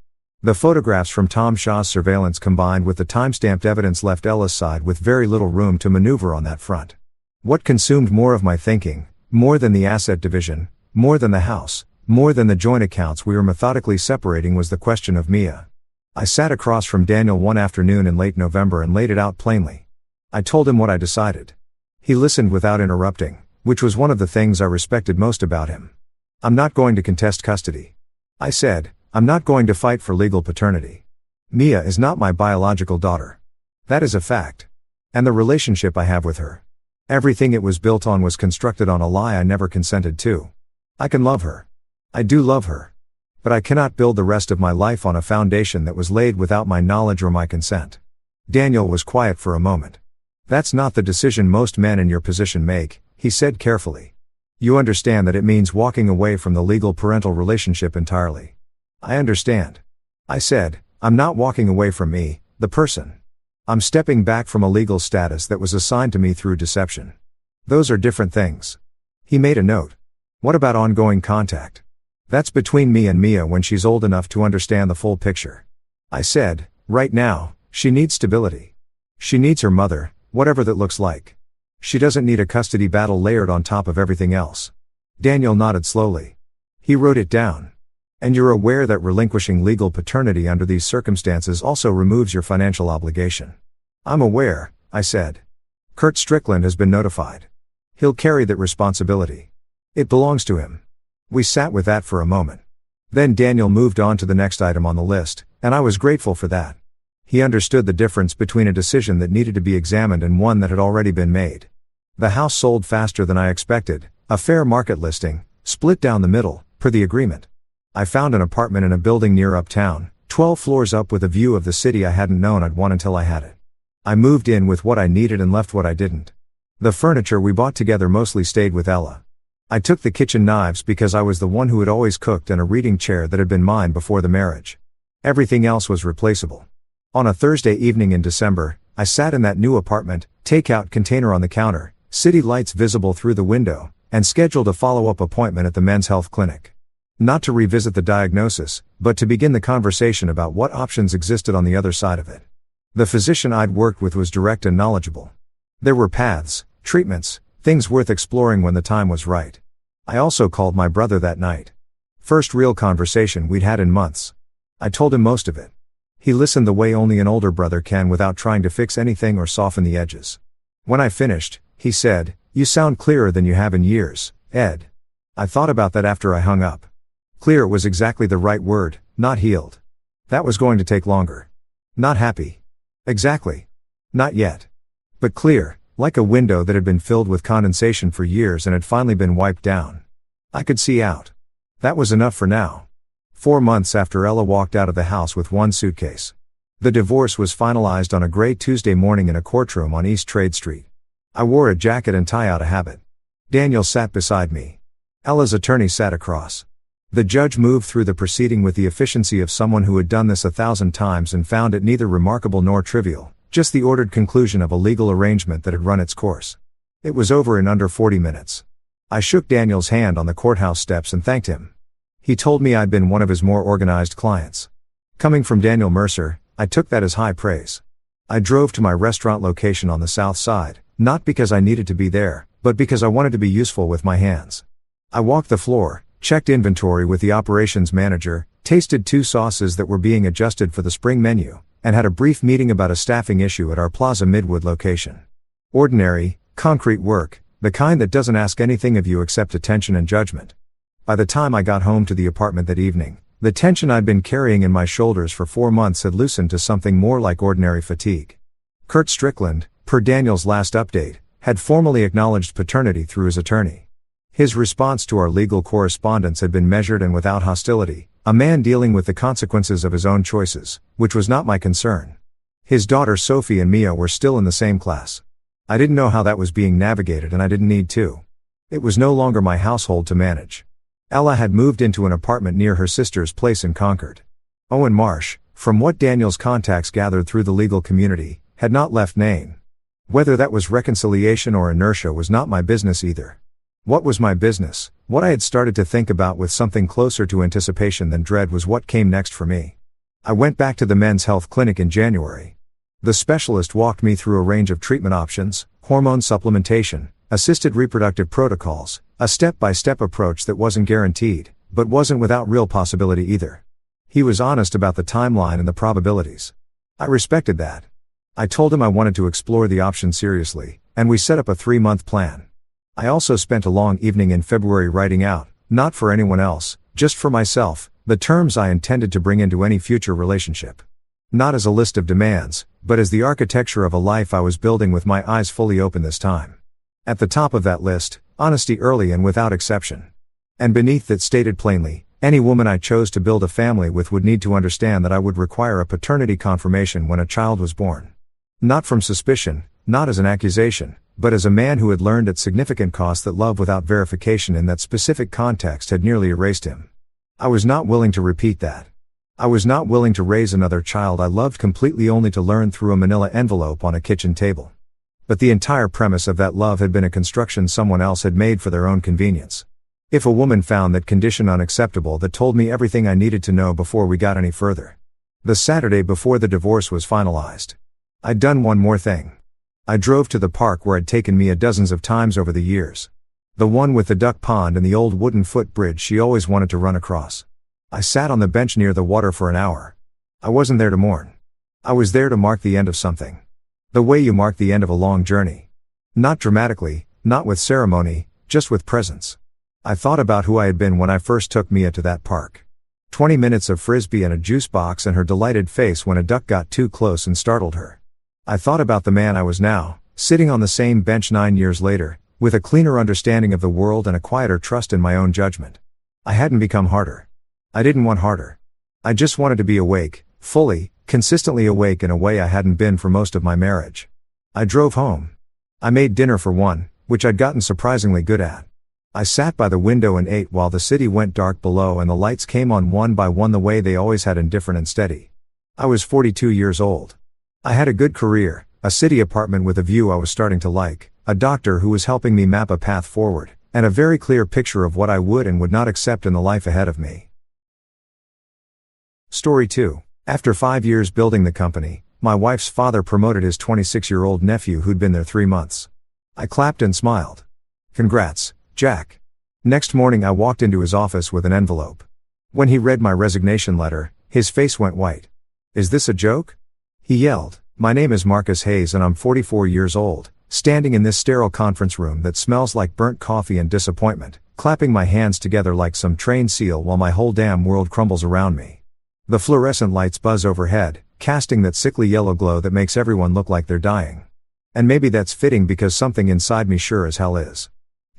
S1: The photographs from Tom Shaw's surveillance combined with the time-stamped evidence left Ella's side with very little room to maneuver on that front. What consumed more of my thinking, more than the asset division, more than the house, more than the joint accounts we were methodically separating was the question of Mia. I sat across from Daniel one afternoon in late November and laid it out plainly. I told him what I decided. He listened without interrupting, which was one of the things I respected most about him. I'm not going to contest custody. I said, I'm not going to fight for legal paternity. Mia is not my biological daughter. That is a fact. And the relationship I have with her. Everything it was built on was constructed on a lie I never consented to. I can love her. I do love her. But I cannot build the rest of my life on a foundation that was laid without my knowledge or my consent. Daniel was quiet for a moment. That's not the decision most men in your position make, he said carefully. You understand that it means walking away from the legal parental relationship entirely. I understand. I said, I'm not walking away from me, the person. I'm stepping back from a legal status that was assigned to me through deception. Those are different things. He made a note. What about ongoing contact? That's between me and Mia when she's old enough to understand the full picture. I said, right now, she needs stability. She needs her mother, whatever that looks like. She doesn't need a custody battle layered on top of everything else. Daniel nodded slowly. He wrote it down. And you're aware that relinquishing legal paternity under these circumstances also removes your financial obligation. I'm aware, I said. Kurt Strickland has been notified. He'll carry that responsibility. It belongs to him. We sat with that for a moment. Then Daniel moved on to the next item on the list, and I was grateful for that. He understood the difference between a decision that needed to be examined and one that had already been made. The house sold faster than I expected, a fair market listing, split down the middle, per the agreement. I found an apartment in a building near uptown, 12 floors up with a view of the city I hadn't known I'd want until I had it. I moved in with what I needed and left what I didn't. The furniture we bought together mostly stayed with Ella. I took the kitchen knives because I was the one who had always cooked and a reading chair that had been mine before the marriage. Everything else was replaceable. On a Thursday evening in December, I sat in that new apartment, takeout container on the counter, city lights visible through the window, and scheduled a follow-up appointment at the men's health clinic. Not to revisit the diagnosis, but to begin the conversation about what options existed on the other side of it. The physician I'd worked with was direct and knowledgeable. There were paths, treatments, things worth exploring when the time was right. I also called my brother that night. First real conversation we'd had in months. I told him most of it. He listened the way only an older brother can without trying to fix anything or soften the edges. When I finished, he said, "You sound clearer than you have in years, Ed." I thought about that after I hung up. Clear was exactly the right word, not healed. That was going to take longer. Not happy. Exactly. Not yet. But clear, like a window that had been filled with condensation for years and had finally been wiped down. I could see out. That was enough for now. 4 months after Ella walked out of the house with one suitcase. The divorce was finalized on a gray Tuesday morning in a courtroom on East Trade Street. I wore a jacket and tie out of habit. Daniel sat beside me. Ella's attorney sat across. The judge moved through the proceeding with the efficiency of someone who had done this 1,000 times and found it neither remarkable nor trivial, just the ordered conclusion of a legal arrangement that had run its course. It was over in under 40 minutes. I shook Daniel's hand on the courthouse steps and thanked him. He told me I'd been one of his more organized clients. Coming from Daniel Mercer, I took that as high praise. I drove to my restaurant location on the south side, not because I needed to be there, but because I wanted to be useful with my hands. I walked the floor, checked inventory with the operations manager, tasted 2 sauces that were being adjusted for the spring menu, and had a brief meeting about a staffing issue at our Plaza Midwood location. Ordinary, concrete work, the kind that doesn't ask anything of you except attention and judgment. By the time I got home to the apartment that evening, the tension I'd been carrying in my shoulders for 4 months had loosened to something more like ordinary fatigue. Kurt Strickland, per Daniel's last update, had formally acknowledged paternity through his attorney. His response to our legal correspondence had been measured and without hostility, a man dealing with the consequences of his own choices, which was not my concern. His daughter Sophie and Mia were still in the same class. I didn't know how that was being navigated and I didn't need to. It was no longer my household to manage. Ella had moved into an apartment near her sister's place in Concord. Owen Marsh, from what Daniel's contacts gathered through the legal community, had not left Nain. Whether that was reconciliation or inertia was not my business either. What was my business, what I had started to think about with something closer to anticipation than dread was what came next for me. I went back to the men's health clinic in January. The specialist walked me through a range of treatment options, hormone supplementation, assisted reproductive protocols, a step-by-step approach that wasn't guaranteed, but wasn't without real possibility either. He was honest about the timeline and the probabilities. I respected that. I told him I wanted to explore the option seriously, and we set up a 3-month plan. I also spent a long evening in February writing out, not for anyone else, just for myself, the terms I intended to bring into any future relationship. Not as a list of demands, but as the architecture of a life I was building with my eyes fully open this time. At the top of that list, honesty early and without exception. And beneath that stated plainly, any woman I chose to build a family with would need to understand that I would require a paternity confirmation when a child was born. Not from suspicion, not as an accusation, but as a man who had learned at significant cost that love without verification in that specific context had nearly erased him. I was not willing to repeat that. I was not willing to raise another child I loved completely only to learn through a manila envelope on a kitchen table. But the entire premise of that love had been a construction someone else had made for their own convenience. If a woman found that condition unacceptable, that told me everything I needed to know before we got any further. The Saturday before the divorce was finalized. I'd done one more thing. I drove to the park where I'd taken Mia dozens of times over the years. The one with the duck pond and the old wooden footbridge she always wanted to run across. I sat on the bench near the water for an hour. I wasn't there to mourn. I was there to mark the end of something. The way you mark the end of a long journey. Not dramatically, not with ceremony, just with presence. I thought about who I had been when I first took Mia to that park. 20 minutes of frisbee and a juice box and her delighted face when a duck got too close and startled her. I thought about the man I was now, sitting on the same bench 9 years later, with a cleaner understanding of the world and a quieter trust in my own judgment. I hadn't become harder. I didn't want harder. I just wanted to be awake, fully, consistently awake in a way I hadn't been for most of my marriage. I drove home. I made dinner for one, which I'd gotten surprisingly good at. I sat by the window and ate while the city went dark below and the lights came on one by one the way they always had, indifferent and steady. I was 42 years old. I had a good career, a city apartment with a view I was starting to like, a doctor who was helping me map a path forward, and a very clear picture of what I would and would not accept in the life ahead of me. Story 2. After 5 years building the company, my wife's father promoted his 26-year-old nephew who'd been there 3 months. I clapped and smiled. Congrats, Jack. Next morning I walked into his office with an envelope. When he read my resignation letter, his face went white. Is this a joke? He yelled, "My name is Marcus Hayes and I'm 44 years old, standing in this sterile conference room that smells like burnt coffee and disappointment, clapping my hands together like some trained seal while my whole damn world crumbles around me. The fluorescent lights buzz overhead, casting that sickly yellow glow that makes everyone look like they're dying. And maybe that's fitting because something inside me sure as hell is.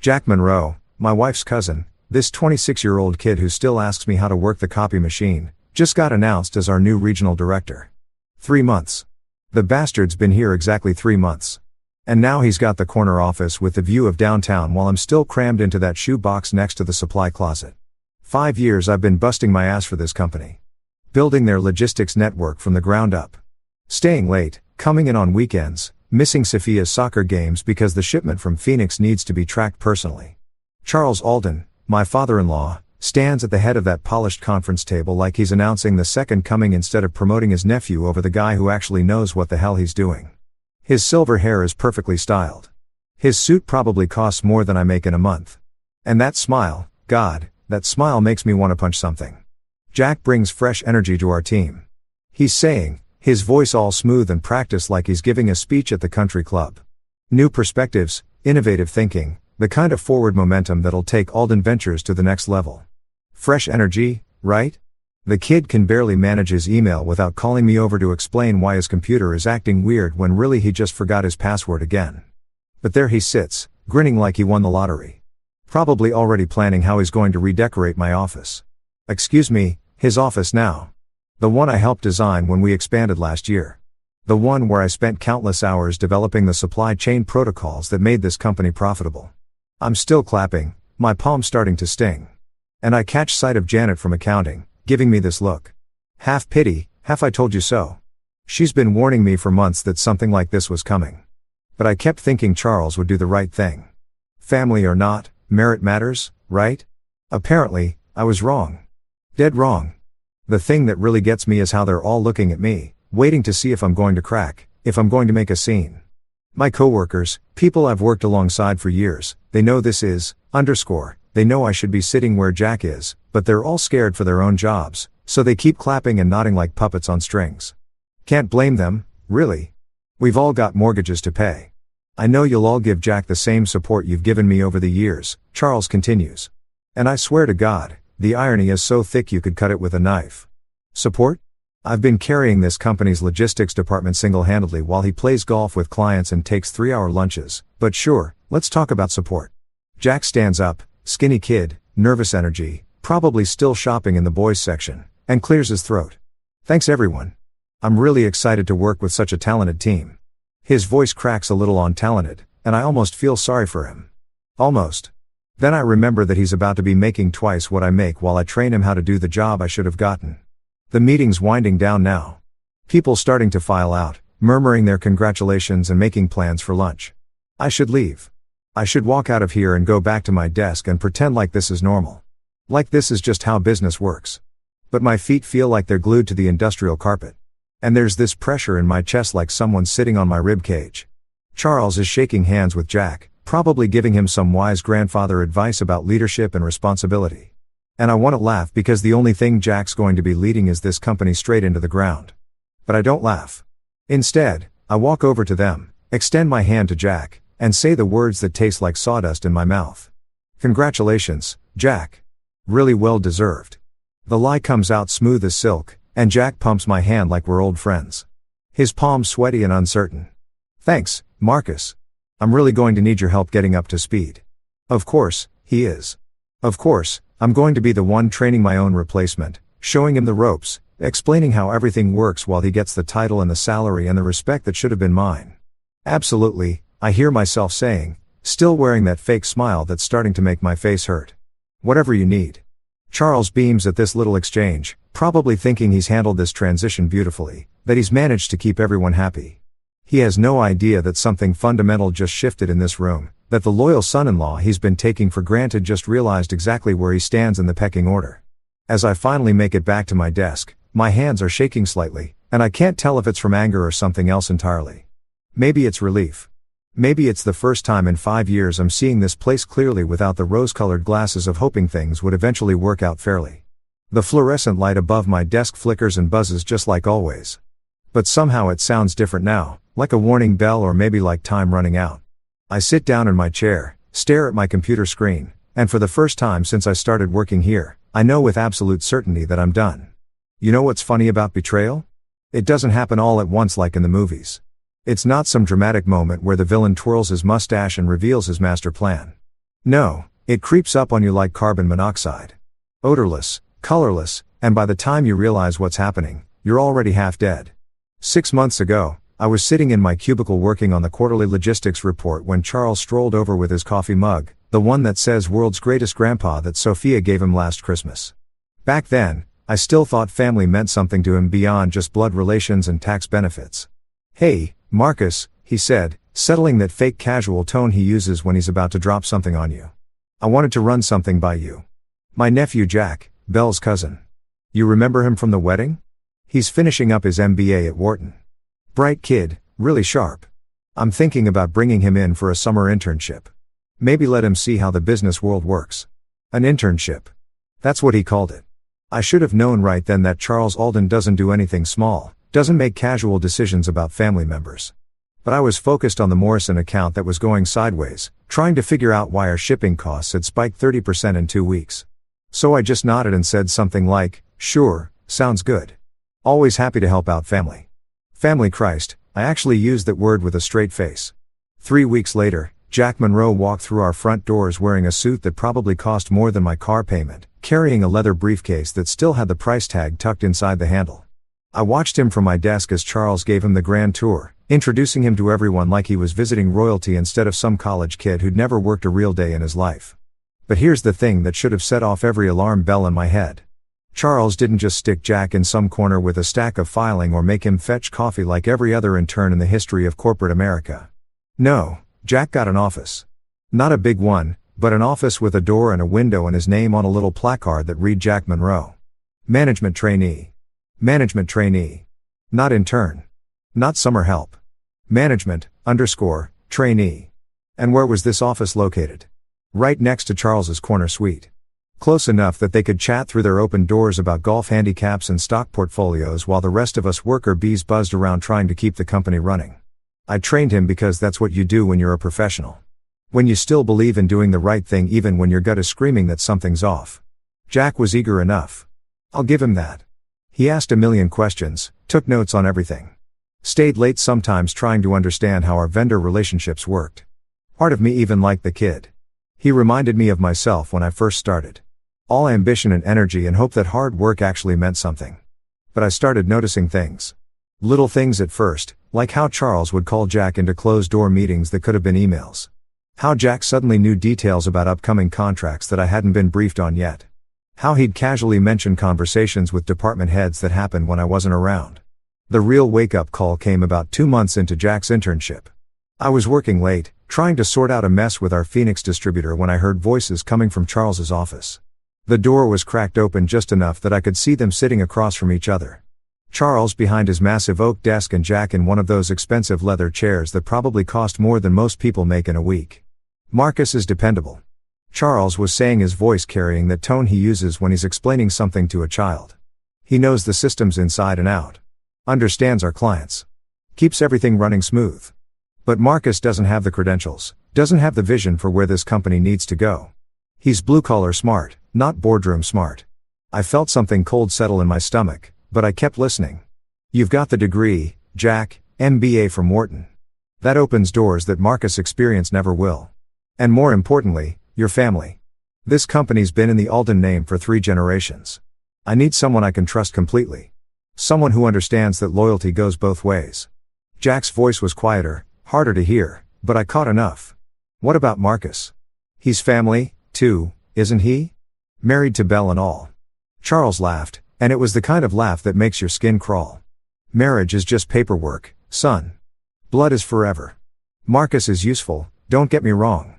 S1: Jack Monroe, my wife's cousin, This 26-year-old kid who still asks me how to work the copy machine, just got announced as our new regional director. 3 months. The bastard's been here exactly 3 months. And now he's got the corner office with the view of downtown while I'm still crammed into that shoe box next to the supply closet. 5 years I've been busting my ass for this company. Building their logistics network from the ground up. Staying late, coming in on weekends, missing Sophia's soccer games because the shipment from Phoenix needs to be tracked personally. Charles Alden, my father-in-law, stands at the head of that polished conference table like he's announcing the second coming instead of promoting his nephew over the guy who actually knows what the hell he's doing. His silver hair is perfectly styled. His suit probably costs more than I make in a month. And that smile, God, that smile makes me want to punch something. Jack brings fresh energy to our team. He's saying, his voice all smooth and practiced like he's giving a speech at the country club. New perspectives, innovative thinking, the kind of forward momentum that'll take Alden Ventures to the next level. Fresh energy, right? The kid can barely manage his email without calling me over to explain why his computer is acting weird when really he just forgot his password again. But there he sits, grinning like he won the lottery. Probably already planning how he's going to redecorate my office. Excuse me, his office now. The one I helped design when we expanded last year. The one where I spent countless hours developing the supply chain protocols that made this company profitable. I'm still clapping, my palm starting to sting. And I catch sight of Janet from accounting, giving me this look. Half pity, half I told you so. She's been warning me for months that something like this was coming. But I kept thinking Charles would do the right thing. Family or not, merit matters, right? Apparently, I was wrong. Dead wrong. The thing that really gets me is how they're all looking at me, waiting to see if I'm going to crack, if I'm going to make a scene. My coworkers, people I've worked alongside for years, they know this is, they know I should be sitting where Jack is, but they're all scared for their own jobs, so they keep clapping and nodding like puppets on strings. Can't blame them, really. We've all got mortgages to pay. I know you'll all give Jack the same support you've given me over the years, Charles continues. And I swear to God, the irony is so thick you could cut it with a knife. Support? I've been carrying this company's logistics department single-handedly while he plays golf with clients and takes 3-hour lunches, but sure, let's talk about support. Jack stands up, skinny kid, nervous energy, probably still shopping in the boys section, and clears his throat. Thanks everyone. I'm really excited to work with such a talented team. His voice cracks a little on talented, and I almost feel sorry for him. Almost. Then I remember that he's about to be making twice what I make while I train him how to do the job I should have gotten. The meeting's winding down now. People starting to file out, murmuring their congratulations and making plans for lunch. I should leave. I should walk out of here and go back to my desk and pretend like this is normal. Like this is just how business works. But my feet feel like they're glued to the industrial carpet. And there's this pressure in my chest like someone's sitting on my rib cage. Charles is shaking hands with Jack, probably giving him some wise grandfather advice about leadership and responsibility. And I want to laugh because the only thing Jack's going to be leading is this company straight into the ground. But I don't laugh. Instead, I walk over to them, extend my hand to Jack, and say the words that taste like sawdust in my mouth. Congratulations, Jack. Really well deserved. The lie comes out smooth as silk, and Jack pumps my hand like we're old friends. His palm sweaty and uncertain. Thanks, Marcus. I'm really going to need your help getting up to speed. Of course, he is. Of course, I'm going to be the one training my own replacement, showing him the ropes, explaining how everything works while he gets the title and the salary and the respect that should have been mine. Absolutely, I hear myself saying, still wearing that fake smile that's starting to make my face hurt. Whatever you need. Charles beams at this little exchange, probably thinking he's handled this transition beautifully, that he's managed to keep everyone happy. He has no idea that something fundamental just shifted in this room, that the loyal son-in-law he's been taking for granted just realized exactly where he stands in the pecking order. As I finally make it back to my desk, my hands are shaking slightly, and I can't tell if it's from anger or something else entirely. Maybe it's relief. Maybe it's the first time in 5 years I'm seeing this place clearly without the rose-colored glasses of hoping things would eventually work out fairly. The fluorescent light above my desk flickers and buzzes just like always. But somehow it sounds different now, like a warning bell or maybe like time running out. I sit down in my chair, stare at my computer screen, and for the first time since I started working here, I know with absolute certainty that I'm done. You know what's funny about betrayal? It doesn't happen all at once like in the movies. It's not some dramatic moment where the villain twirls his mustache and reveals his master plan. No, It creeps up on you like carbon monoxide. Odorless, colorless, and by the time you realize what's happening, you're already half dead. 6 months ago, I was sitting in my cubicle working on the quarterly logistics report when Charles strolled over with his coffee mug, the one that says "World's Greatest Grandpa" that Sophia gave him last Christmas. Back then, I still thought family meant something to him beyond just blood relations and tax benefits. "Hey, Marcus," he said, settling that fake casual tone he uses when he's about to drop something on you. "I wanted to run something by you. My nephew Jack, Belle's cousin. You remember him from the wedding? He's finishing up his MBA at Wharton. Bright kid, really sharp. I'm thinking about bringing him in for a summer internship. Maybe let him see how the business world works." An internship. That's what he called it. I should have known right then that Charles Alden doesn't do anything small, doesn't make casual decisions about family members. But I was focused on the Morrison account that was going sideways, trying to figure out why our shipping costs had spiked 30% in 2 weeks. So I just nodded and said something like, "Sure, sounds good. Always happy to help out family." Family Christ, I actually used that word with a straight face. 3 weeks later, Jack Monroe walked through our front doors wearing a suit that probably cost more than my car payment, carrying a leather briefcase that still had the price tag tucked inside the handle. I watched him from my desk as Charles gave him the grand tour, introducing him to everyone like he was visiting royalty instead of some college kid who'd never worked a real day in his life. But here's the thing that should have set off every alarm bell in my head. Charles didn't just stick Jack in some corner with a stack of filing or make him fetch coffee like every other intern in the history of corporate America. No, Jack got an office. Not a big one, but an office with a door and a window and his name on a little placard that read Jack Monroe. Management trainee. Management trainee. Not intern. Not summer help. Management_trainee. And where was this office located? Right next to Charles's corner suite. Close enough that they could chat through their open doors about golf handicaps and stock portfolios while the rest of us worker bees buzzed around trying to keep the company running. I trained him because that's what you do when you're a professional. When you still believe in doing the right thing even when your gut is screaming that something's off. Jack was eager enough. I'll give him that. He asked a million questions, took notes on everything. Stayed late sometimes trying to understand how our vendor relationships worked. Part of me even liked the kid. He reminded me of myself when I first started. All ambition and energy and hope that hard work actually meant something. But I started noticing things. Little things at first, like how Charles would call Jack into closed-door meetings that could have been emails. How Jack suddenly knew details about upcoming contracts that I hadn't been briefed on yet. How he'd casually mention conversations with department heads that happened when I wasn't around. The real wake-up call came about 2 months into Jack's internship. I was working late, trying to sort out a mess with our Phoenix distributor when I heard voices coming from Charles's office. The door was cracked open just enough that I could see them sitting across from each other. Charles behind his massive oak desk and Jack in one of those expensive leather chairs that probably cost more than most people make in a week. "Marcus is dependable," Charles was saying, his voice carrying that tone he uses when he's explaining something to a child. "He knows the systems inside and out. Understands our clients. Keeps everything running smooth. But Marcus doesn't have the credentials, doesn't have the vision for where this company needs to go. He's blue-collar smart, not boardroom smart." I felt something cold settle in my stomach, but I kept listening. "You've got the degree, Jack, MBA from Wharton. That opens doors that Marcus' experience never will. And more importantly, your family. This company's been in the Alden name for 3 generations. I need someone I can trust completely. Someone who understands that loyalty goes both ways." Jack's voice was quieter, harder to hear, but I caught enough. "What about Marcus? He's family, too, isn't he? Married to Belle and all." Charles laughed, and it was the kind of laugh that makes your skin crawl. "Marriage is just paperwork, son. Blood is forever. Marcus is useful, don't get me wrong.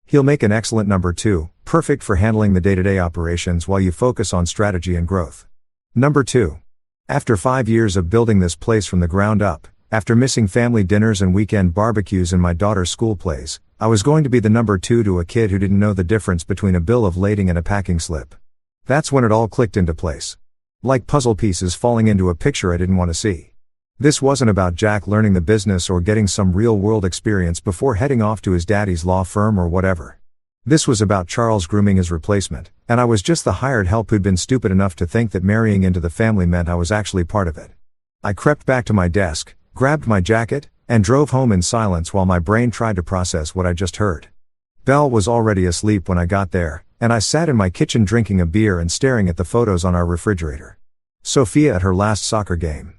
S1: He'll make an excellent number 2, perfect for handling the day-to-day operations while you focus on strategy and growth. Number 2. After 5 years of building this place from the ground up, after missing family dinners and weekend barbecues and my daughter's school plays, I was going to be the number 2 to a kid who didn't know the difference between a bill of lading and a packing slip. That's when it all clicked into place. Like puzzle pieces falling into a picture I didn't want to see. This wasn't about Jack learning the business or getting some real-world experience before heading off to his daddy's law firm or whatever. This was about Charles grooming his replacement, and I was just the hired help who'd been stupid enough to think that marrying into the family meant I was actually part of it. I crept back to my desk, grabbed my jacket, and drove home in silence while my brain tried to process what I just heard. Belle was already asleep when I got there, and I sat in my kitchen drinking a beer and staring at the photos on our refrigerator. Sophia at her last soccer game.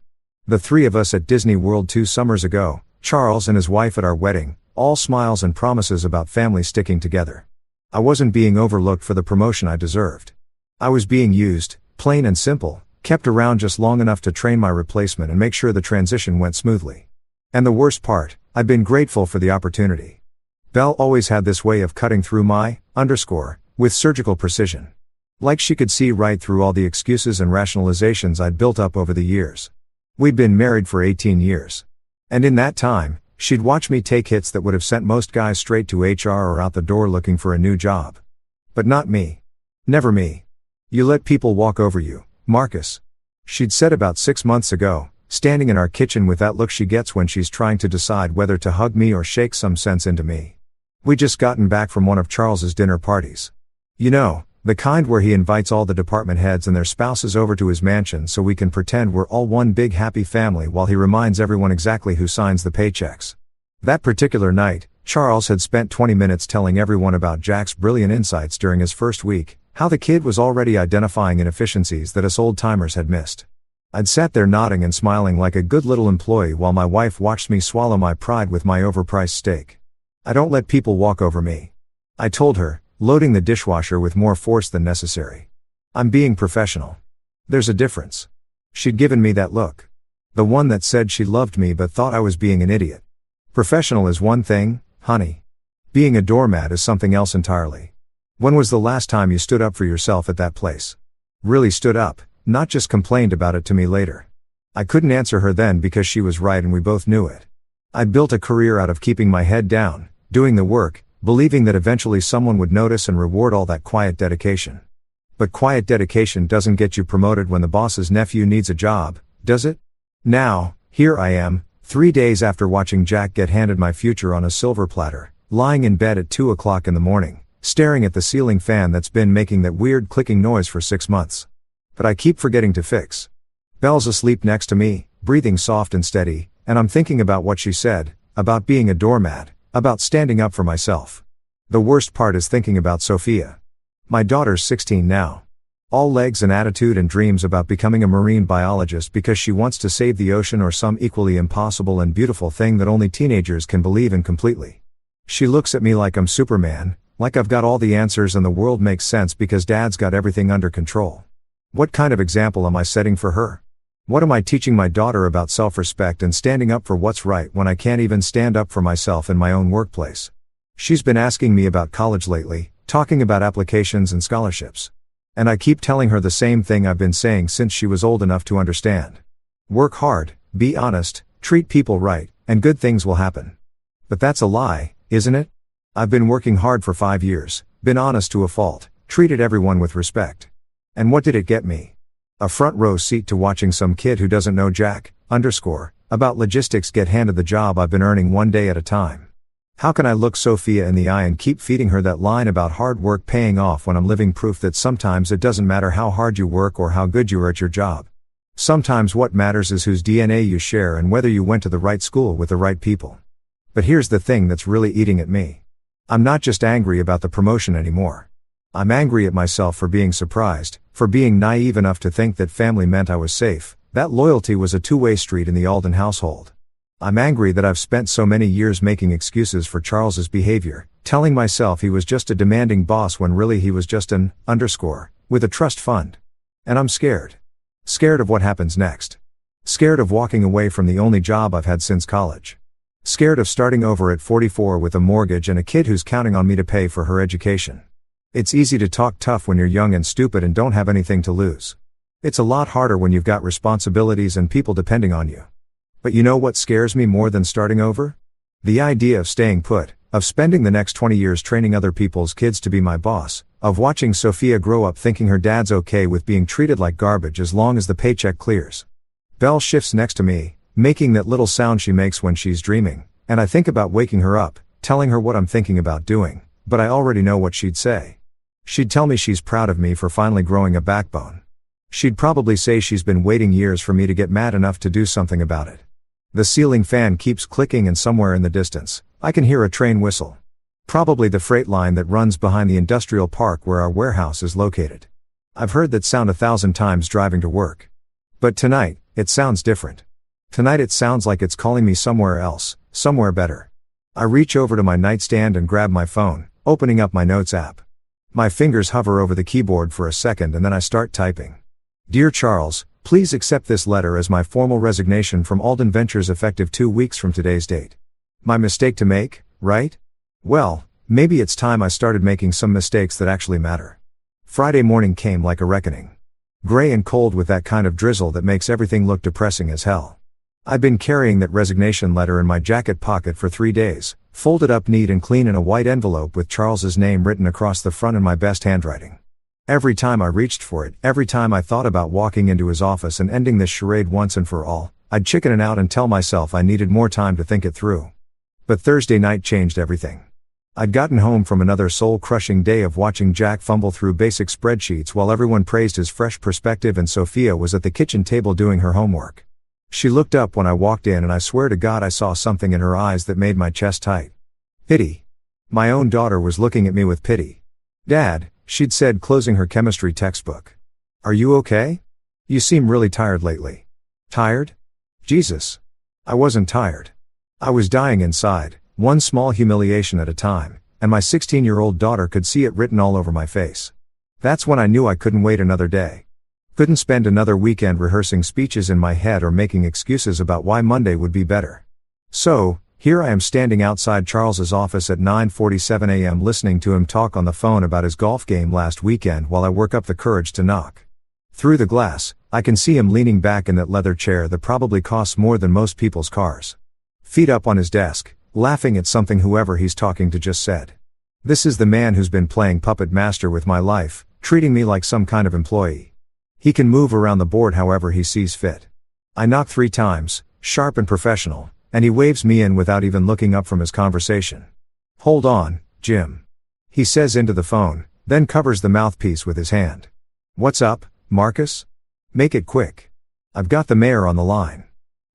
S1: The three of us at Disney World 2 summers ago, Charles and his wife at our wedding, all smiles and promises about family sticking together. I wasn't being overlooked for the promotion I deserved. I was being used, plain and simple, kept around just long enough to train my replacement and make sure the transition went smoothly. And the worst part, I'd been grateful for the opportunity. Belle always had this way of cutting through with surgical precision. Like she could see right through all the excuses and rationalizations I'd built up over the years. We'd been married for 18 years. And in that time, she'd watch me take hits that would have sent most guys straight to HR or out the door looking for a new job. But not me. Never me. You let people walk over you, Marcus. She'd said about 6 months ago, standing in our kitchen with that look she gets when she's trying to decide whether to hug me or shake some sense into me. We'd just gotten back from one of Charles's dinner parties. You know, the kind where he invites all the department heads and their spouses over to his mansion so we can pretend we're all one big happy family while he reminds everyone exactly who signs the paychecks. That particular night, Charles had spent 20 minutes telling everyone about Jack's brilliant insights during his first week, how the kid was already identifying inefficiencies that us old-timers had missed. I'd sat there nodding and smiling like a good little employee while my wife watched me swallow my pride with my overpriced steak. I don't let people walk over me. I told her, loading the dishwasher with more force than necessary. I'm being professional. There's a difference. She'd given me that look. The one that said she loved me but thought I was being an idiot. Professional is one thing, honey. Being a doormat is something else entirely. When was the last time you stood up for yourself at that place? Really stood up, not just complained about it to me later. I couldn't answer her then because she was right and we both knew it. I'd built a career out of keeping my head down, doing the work, believing that eventually someone would notice and reward all that quiet dedication. But quiet dedication doesn't get you promoted when the boss's nephew needs a job, does it? Now, here I am, 3 days after watching Jack get handed my future on a silver platter, lying in bed at 2 o'clock in the morning, staring at the ceiling fan that's been making that weird clicking noise for 6 months. But I keep forgetting to fix. Belle's asleep next to me, breathing soft and steady, and I'm thinking about what she said, about being a doormat, about standing up for myself. The worst part is thinking about Sophia. My daughter's 16 now. All legs and attitude and dreams about becoming a marine biologist because she wants to save the ocean or some equally impossible and beautiful thing that only teenagers can believe in completely. She looks at me like I'm Superman, like I've got all the answers and the world makes sense because Dad's got everything under control. What kind of example am I setting for her? What am I teaching my daughter about self-respect and standing up for what's right when I can't even stand up for myself in my own workplace? She's been asking me about college lately, talking about applications and scholarships. And I keep telling her the same thing I've been saying since she was old enough to understand. Work hard, be honest, treat people right, and good things will happen. But that's a lie, isn't it? I've been working hard for 5 years, been honest to a fault, treated everyone with respect. And what did it get me? A front row seat to watching some kid who doesn't know about logistics get handed the job I've been earning one day at a time. How can I look Sophia in the eye and keep feeding her that line about hard work paying off when I'm living proof that sometimes it doesn't matter how hard you work or how good you are at your job. Sometimes what matters is whose DNA you share and whether you went to the right school with the right people. But here's the thing that's really eating at me. I'm not just angry about the promotion anymore. I'm angry at myself for being surprised, for being naive enough to think that family meant I was safe, that loyalty was a two-way street in the Alden household. I'm angry that I've spent so many years making excuses for Charles's behavior, telling myself he was just a demanding boss when really he was just an with a trust fund. And I'm scared. Scared of what happens next. Scared of walking away from the only job I've had since college. Scared of starting over at 44 with a mortgage and a kid who's counting on me to pay for her education. It's easy to talk tough when you're young and stupid and don't have anything to lose. It's a lot harder when you've got responsibilities and people depending on you. But you know what scares me more than starting over? The idea of staying put, of spending the next 20 years training other people's kids to be my boss, of watching Sophia grow up thinking her dad's okay with being treated like garbage as long as the paycheck clears. Belle shifts next to me, making that little sound she makes when she's dreaming, and I think about waking her up, telling her what I'm thinking about doing, but I already know what she'd say. She'd tell me she's proud of me for finally growing a backbone. She'd probably say she's been waiting years for me to get mad enough to do something about it. The ceiling fan keeps clicking and somewhere in the distance, I can hear a train whistle. Probably the freight line that runs behind the industrial park where our warehouse is located. I've heard that sound 1,000 times driving to work. But tonight, it sounds different. Tonight it sounds like it's calling me somewhere else, somewhere better. I reach over to my nightstand and grab my phone, opening up my notes app. My fingers hover over the keyboard for a second and then I start typing. Dear Charles, please accept this letter as my formal resignation from Alden Ventures effective 2 weeks from today's date. My mistake to make, right? Well, maybe it's time I started making some mistakes that actually matter. Friday morning came like a reckoning. Gray and cold with that kind of drizzle that makes everything look depressing as hell. I'd been carrying that resignation letter in my jacket pocket for 3 days, folded up neat and clean in a white envelope with Charles's name written across the front in my best handwriting. Every time I reached for it, every time I thought about walking into his office and ending this charade once and for all, I'd chicken out and tell myself I needed more time to think it through. But Thursday night changed everything. I'd gotten home from another soul-crushing day of watching Jack fumble through basic spreadsheets while everyone praised his fresh perspective and Sophia was at the kitchen table doing her homework. She looked up when I walked in and I swear to God I saw something in her eyes that made my chest tight. Pity. My own daughter was looking at me with pity. Dad, she'd said closing her chemistry textbook. Are you okay? You seem really tired lately. Tired? Jesus. I wasn't tired. I was dying inside, one small humiliation at a time, and my 16-year-old daughter could see it written all over my face. That's when I knew I couldn't wait another day. Couldn't spend another weekend rehearsing speeches in my head or making excuses about why Monday would be better. So, here I am standing outside Charles's office at 9:47 a.m. listening to him talk on the phone about his golf game last weekend while I work up the courage to knock. Through the glass, I can see him leaning back in that leather chair that probably costs more than most people's cars. Feet up on his desk, laughing at something whoever he's talking to just said. This is the man who's been playing puppet master with my life, treating me like some kind of employee. He can move around the board however he sees fit. I knock 3 times, sharp and professional, and he waves me in without even looking up from his conversation. Hold on, Jim. He says into the phone, then covers the mouthpiece with his hand. What's up, Marcus? Make it quick. I've got the mayor on the line.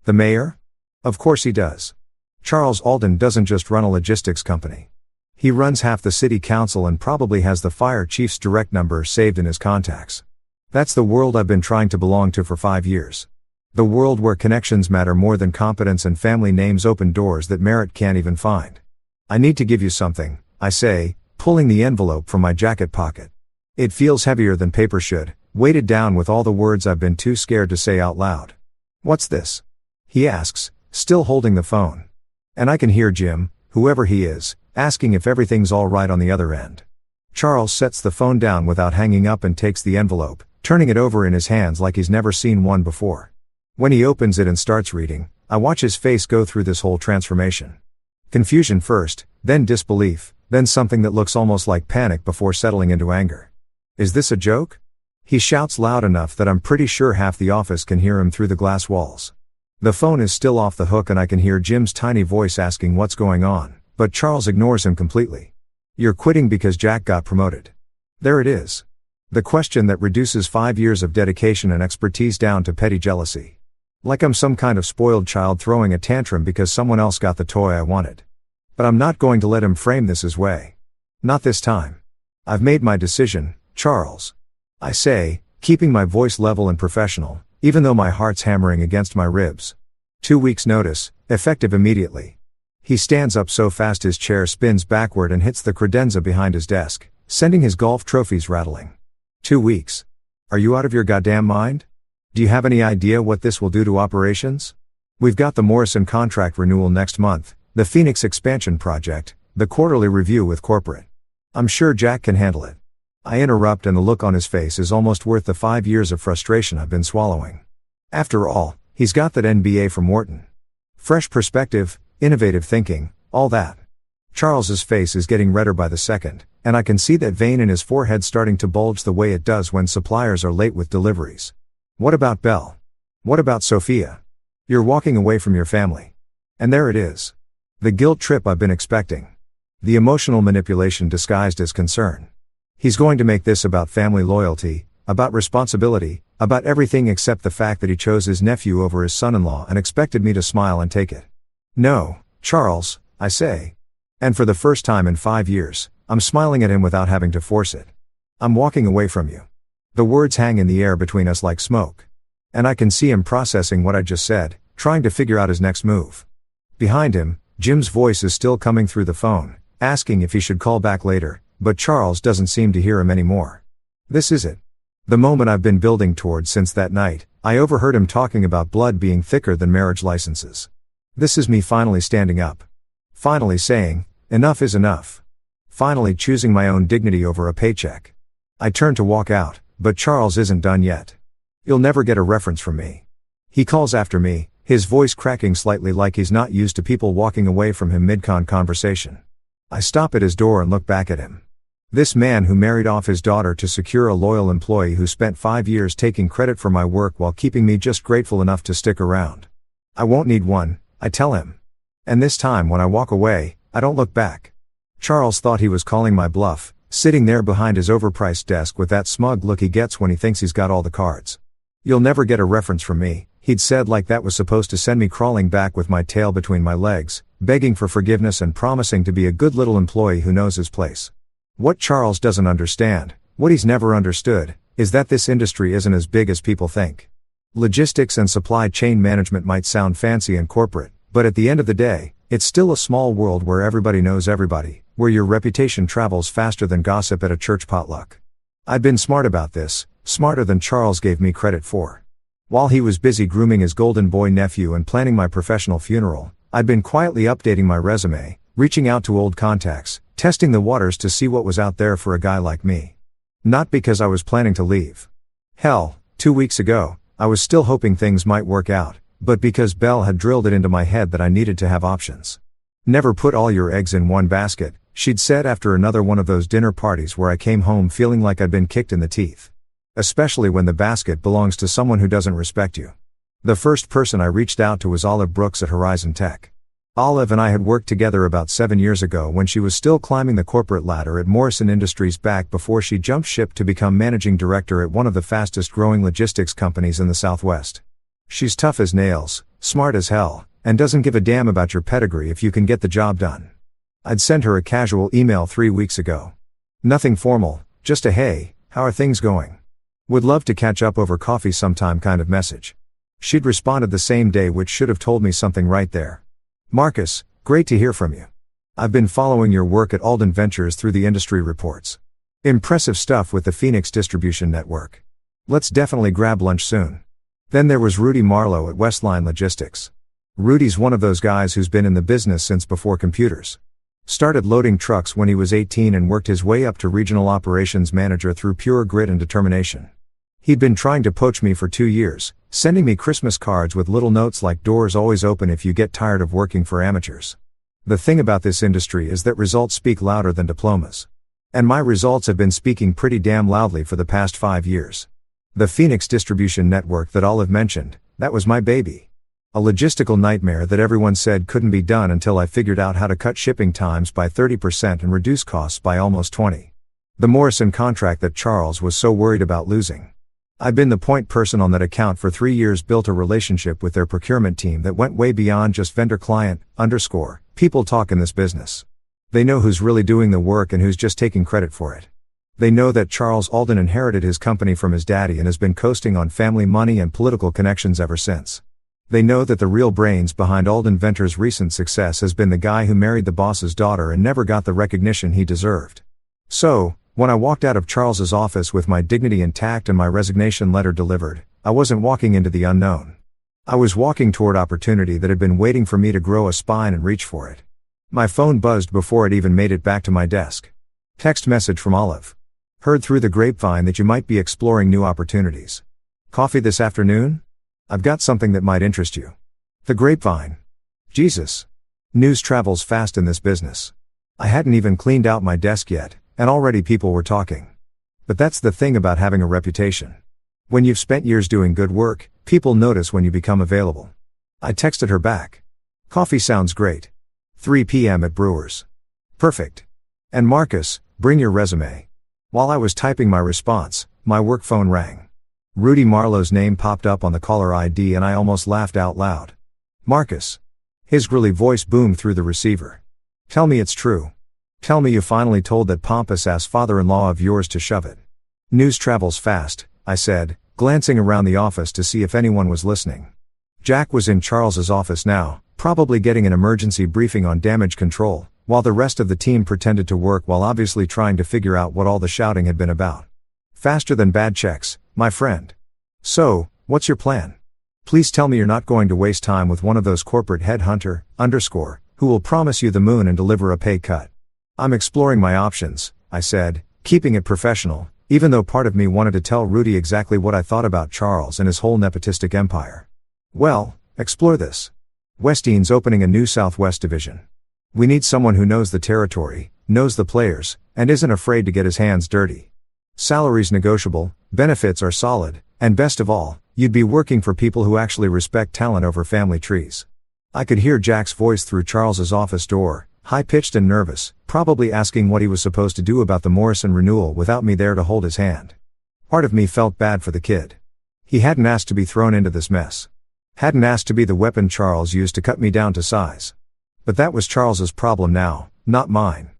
S1: The mayor? Of course he does. Charles Alden doesn't just run a logistics company. He runs half the city council and probably has the fire chief's direct number saved in his contacts. That's the world I've been trying to belong to for 5 years. The world where connections matter more than competence and family names open doors that merit can't even find. I need to give you something, I say, pulling the envelope from my jacket pocket. It feels heavier than paper should, weighted down with all the words I've been too scared to say out loud. What's this? He asks, still holding the phone. And I can hear Jim, whoever he is, asking if everything's all right on the other end. Charles sets the phone down without hanging up and takes the envelope, turning it over in his hands like he's never seen one before. When he opens it and starts reading, I watch his face go through this whole transformation. Confusion first, then disbelief, then something that looks almost like panic before settling into anger. Is this a joke? He shouts loud enough that I'm pretty sure half the office can hear him through the glass walls. The phone is still off the hook and I can hear Jim's tiny voice asking what's going on, but Charles ignores him completely. You're quitting because Jack got promoted. There it is. The question that reduces 5 years of dedication and expertise down to petty jealousy. Like I'm some kind of spoiled child throwing a tantrum because someone else got the toy I wanted. But I'm not going to let him frame this his way. Not this time. I've made my decision, Charles. I say, keeping my voice level and professional, even though my heart's hammering against my ribs. 2 weeks notice, effective immediately. He stands up so fast his chair spins backward and hits the credenza behind his desk, sending his golf trophies rattling. 2 weeks. Are you out of your goddamn mind? Do you have any idea what this will do to operations? We've got the Morrison contract renewal next month, the Phoenix expansion project, the quarterly review with corporate. I'm sure Jack can handle it. I interrupt and the look on his face is almost worth the 5 years of frustration I've been swallowing. After all, he's got that MBA from Wharton. Fresh perspective, innovative thinking, all that. Charles's face is getting redder by the second, and I can see that vein in his forehead starting to bulge the way it does when suppliers are late with deliveries. What about Belle? What about Sophia? You're walking away from your family. And there it is. The guilt trip I've been expecting. The emotional manipulation disguised as concern. He's going to make this about family loyalty, about responsibility, about everything except the fact that he chose his nephew over his son-in-law and expected me to smile and take it. No, Charles, I say. And for the first time in 5 years, I'm smiling at him without having to force it. I'm walking away from you. The words hang in the air between us like smoke. And I can see him processing what I just said, trying to figure out his next move. Behind him, Jim's voice is still coming through the phone, asking if he should call back later, but Charles doesn't seem to hear him anymore. This is it. The moment I've been building towards since that night. I overheard him talking about blood being thicker than marriage licenses. This is me finally standing up. Finally saying, enough is enough. Finally choosing my own dignity over a paycheck. I turn to walk out, but Charles isn't done yet. You'll never get a reference from me. He calls after me, his voice cracking slightly like he's not used to people walking away from him mid-con conversation. I stop at his door and look back at him. This man who married off his daughter to secure a loyal employee who spent 5 years taking credit for my work while keeping me just grateful enough to stick around. I won't need one, I tell him. And this time when I walk away, I don't look back. Charles thought he was calling my bluff, sitting there behind his overpriced desk with that smug look he gets when he thinks he's got all the cards. You'll never get a reference from me, he'd said like that was supposed to send me crawling back with my tail between my legs, begging for forgiveness and promising to be a good little employee who knows his place. What Charles doesn't understand, what he's never understood, is that this industry isn't as big as people think. Logistics and supply chain management might sound fancy and corporate, but at the end of the day, it's still a small world where everybody knows everybody, where your reputation travels faster than gossip at a church potluck. I'd been smart about this, smarter than Charles gave me credit for. While he was busy grooming his golden boy nephew and planning my professional funeral, I'd been quietly updating my resume, reaching out to old contacts, testing the waters to see what was out there for a guy like me. Not because I was planning to leave. Hell, 2 weeks ago, I was still hoping things might work out, but because Belle had drilled it into my head that I needed to have options. Never put all your eggs in one basket, she'd said after another one of those dinner parties where I came home feeling like I'd been kicked in the teeth. Especially when the basket belongs to someone who doesn't respect you. The first person I reached out to was Olive Brooks at Horizon Tech. Olive and I had worked together about 7 years ago when she was still climbing the corporate ladder at Morrison Industries back before she jumped ship to become managing director at one of the fastest growing logistics companies in the Southwest. She's tough as nails, smart as hell, and doesn't give a damn about your pedigree if you can get the job done. I'd sent her a casual email 3 weeks ago. Nothing formal, just a hey, how are things going? Would love to catch up over coffee sometime kind of message. She'd responded the same day, which should have told me something right there. Marcus, great to hear from you. I've been following your work at Alden Ventures through the industry reports. Impressive stuff with the Phoenix distribution network. Let's definitely grab lunch soon. Then there was Rudy Marlowe at Westline Logistics. Rudy's one of those guys who's been in the business since before computers. Started loading trucks when he was 18 and worked his way up to regional operations manager through pure grit and determination. He'd been trying to poach me for 2 years, sending me Christmas cards with little notes like doors always open if you get tired of working for amateurs. The thing about this industry is that results speak louder than diplomas. And my results have been speaking pretty damn loudly for the past 5 years. The Phoenix distribution network that Olive mentioned, that was my baby. A logistical nightmare that everyone said couldn't be done until I figured out how to cut shipping times by 30% and reduce costs by almost 20%. The Morrison contract that Charles was so worried about losing. I've been the point person on that account for 3 years, built a relationship with their procurement team that went way beyond just vendor-client, people talk in this business. They know who's really doing the work and who's just taking credit for it. They know that Charles Alden inherited his company from his daddy and has been coasting on family money and political connections ever since. They know that the real brains behind Alden Ventures' recent success has been the guy who married the boss's daughter and never got the recognition he deserved. So, when I walked out of Charles's office with my dignity intact and my resignation letter delivered, I wasn't walking into the unknown. I was walking toward opportunity that had been waiting for me to grow a spine and reach for it. My phone buzzed before it even made it back to my desk. Text message from Olive. Heard through the grapevine that you might be exploring new opportunities. Coffee this afternoon? I've got something that might interest you. The grapevine. Jesus. News travels fast in this business. I hadn't even cleaned out my desk yet, and already people were talking. But that's the thing about having a reputation. When you've spent years doing good work, people notice when you become available. I texted her back. Coffee sounds great. 3 p.m. at Brewers. Perfect. And Marcus, bring your resume. While I was typing my response, my work phone rang. Rudy Marlowe's name popped up on the caller ID and I almost laughed out loud. Marcus. His grilly voice boomed through the receiver. Tell me it's true. Tell me you finally told that pompous-ass father-in-law of yours to shove it. News travels fast, I said, glancing around the office to see if anyone was listening. Jack was in Charles's office now, probably getting an emergency briefing on damage control, while the rest of the team pretended to work while obviously trying to figure out what all the shouting had been about. Faster than bad checks, my friend. So, what's your plan? Please tell me you're not going to waste time with one of those corporate headhunter, who will promise you the moon and deliver a pay cut. I'm exploring my options, I said, keeping it professional, even though part of me wanted to tell Rudy exactly what I thought about Charles and his whole nepotistic empire. Well, explore this. Westeen's opening a new Southwest division. We need someone who knows the territory, knows the players, and isn't afraid to get his hands dirty. Salary's negotiable, benefits are solid, and best of all, you'd be working for people who actually respect talent over family trees. I could hear Jack's voice through Charles's office door, high-pitched and nervous, probably asking what he was supposed to do about the Morrison renewal without me there to hold his hand. Part of me felt bad for the kid. He hadn't asked to be thrown into this mess. Hadn't asked to be the weapon Charles used to cut me down to size. But that was Charles's problem now, not mine.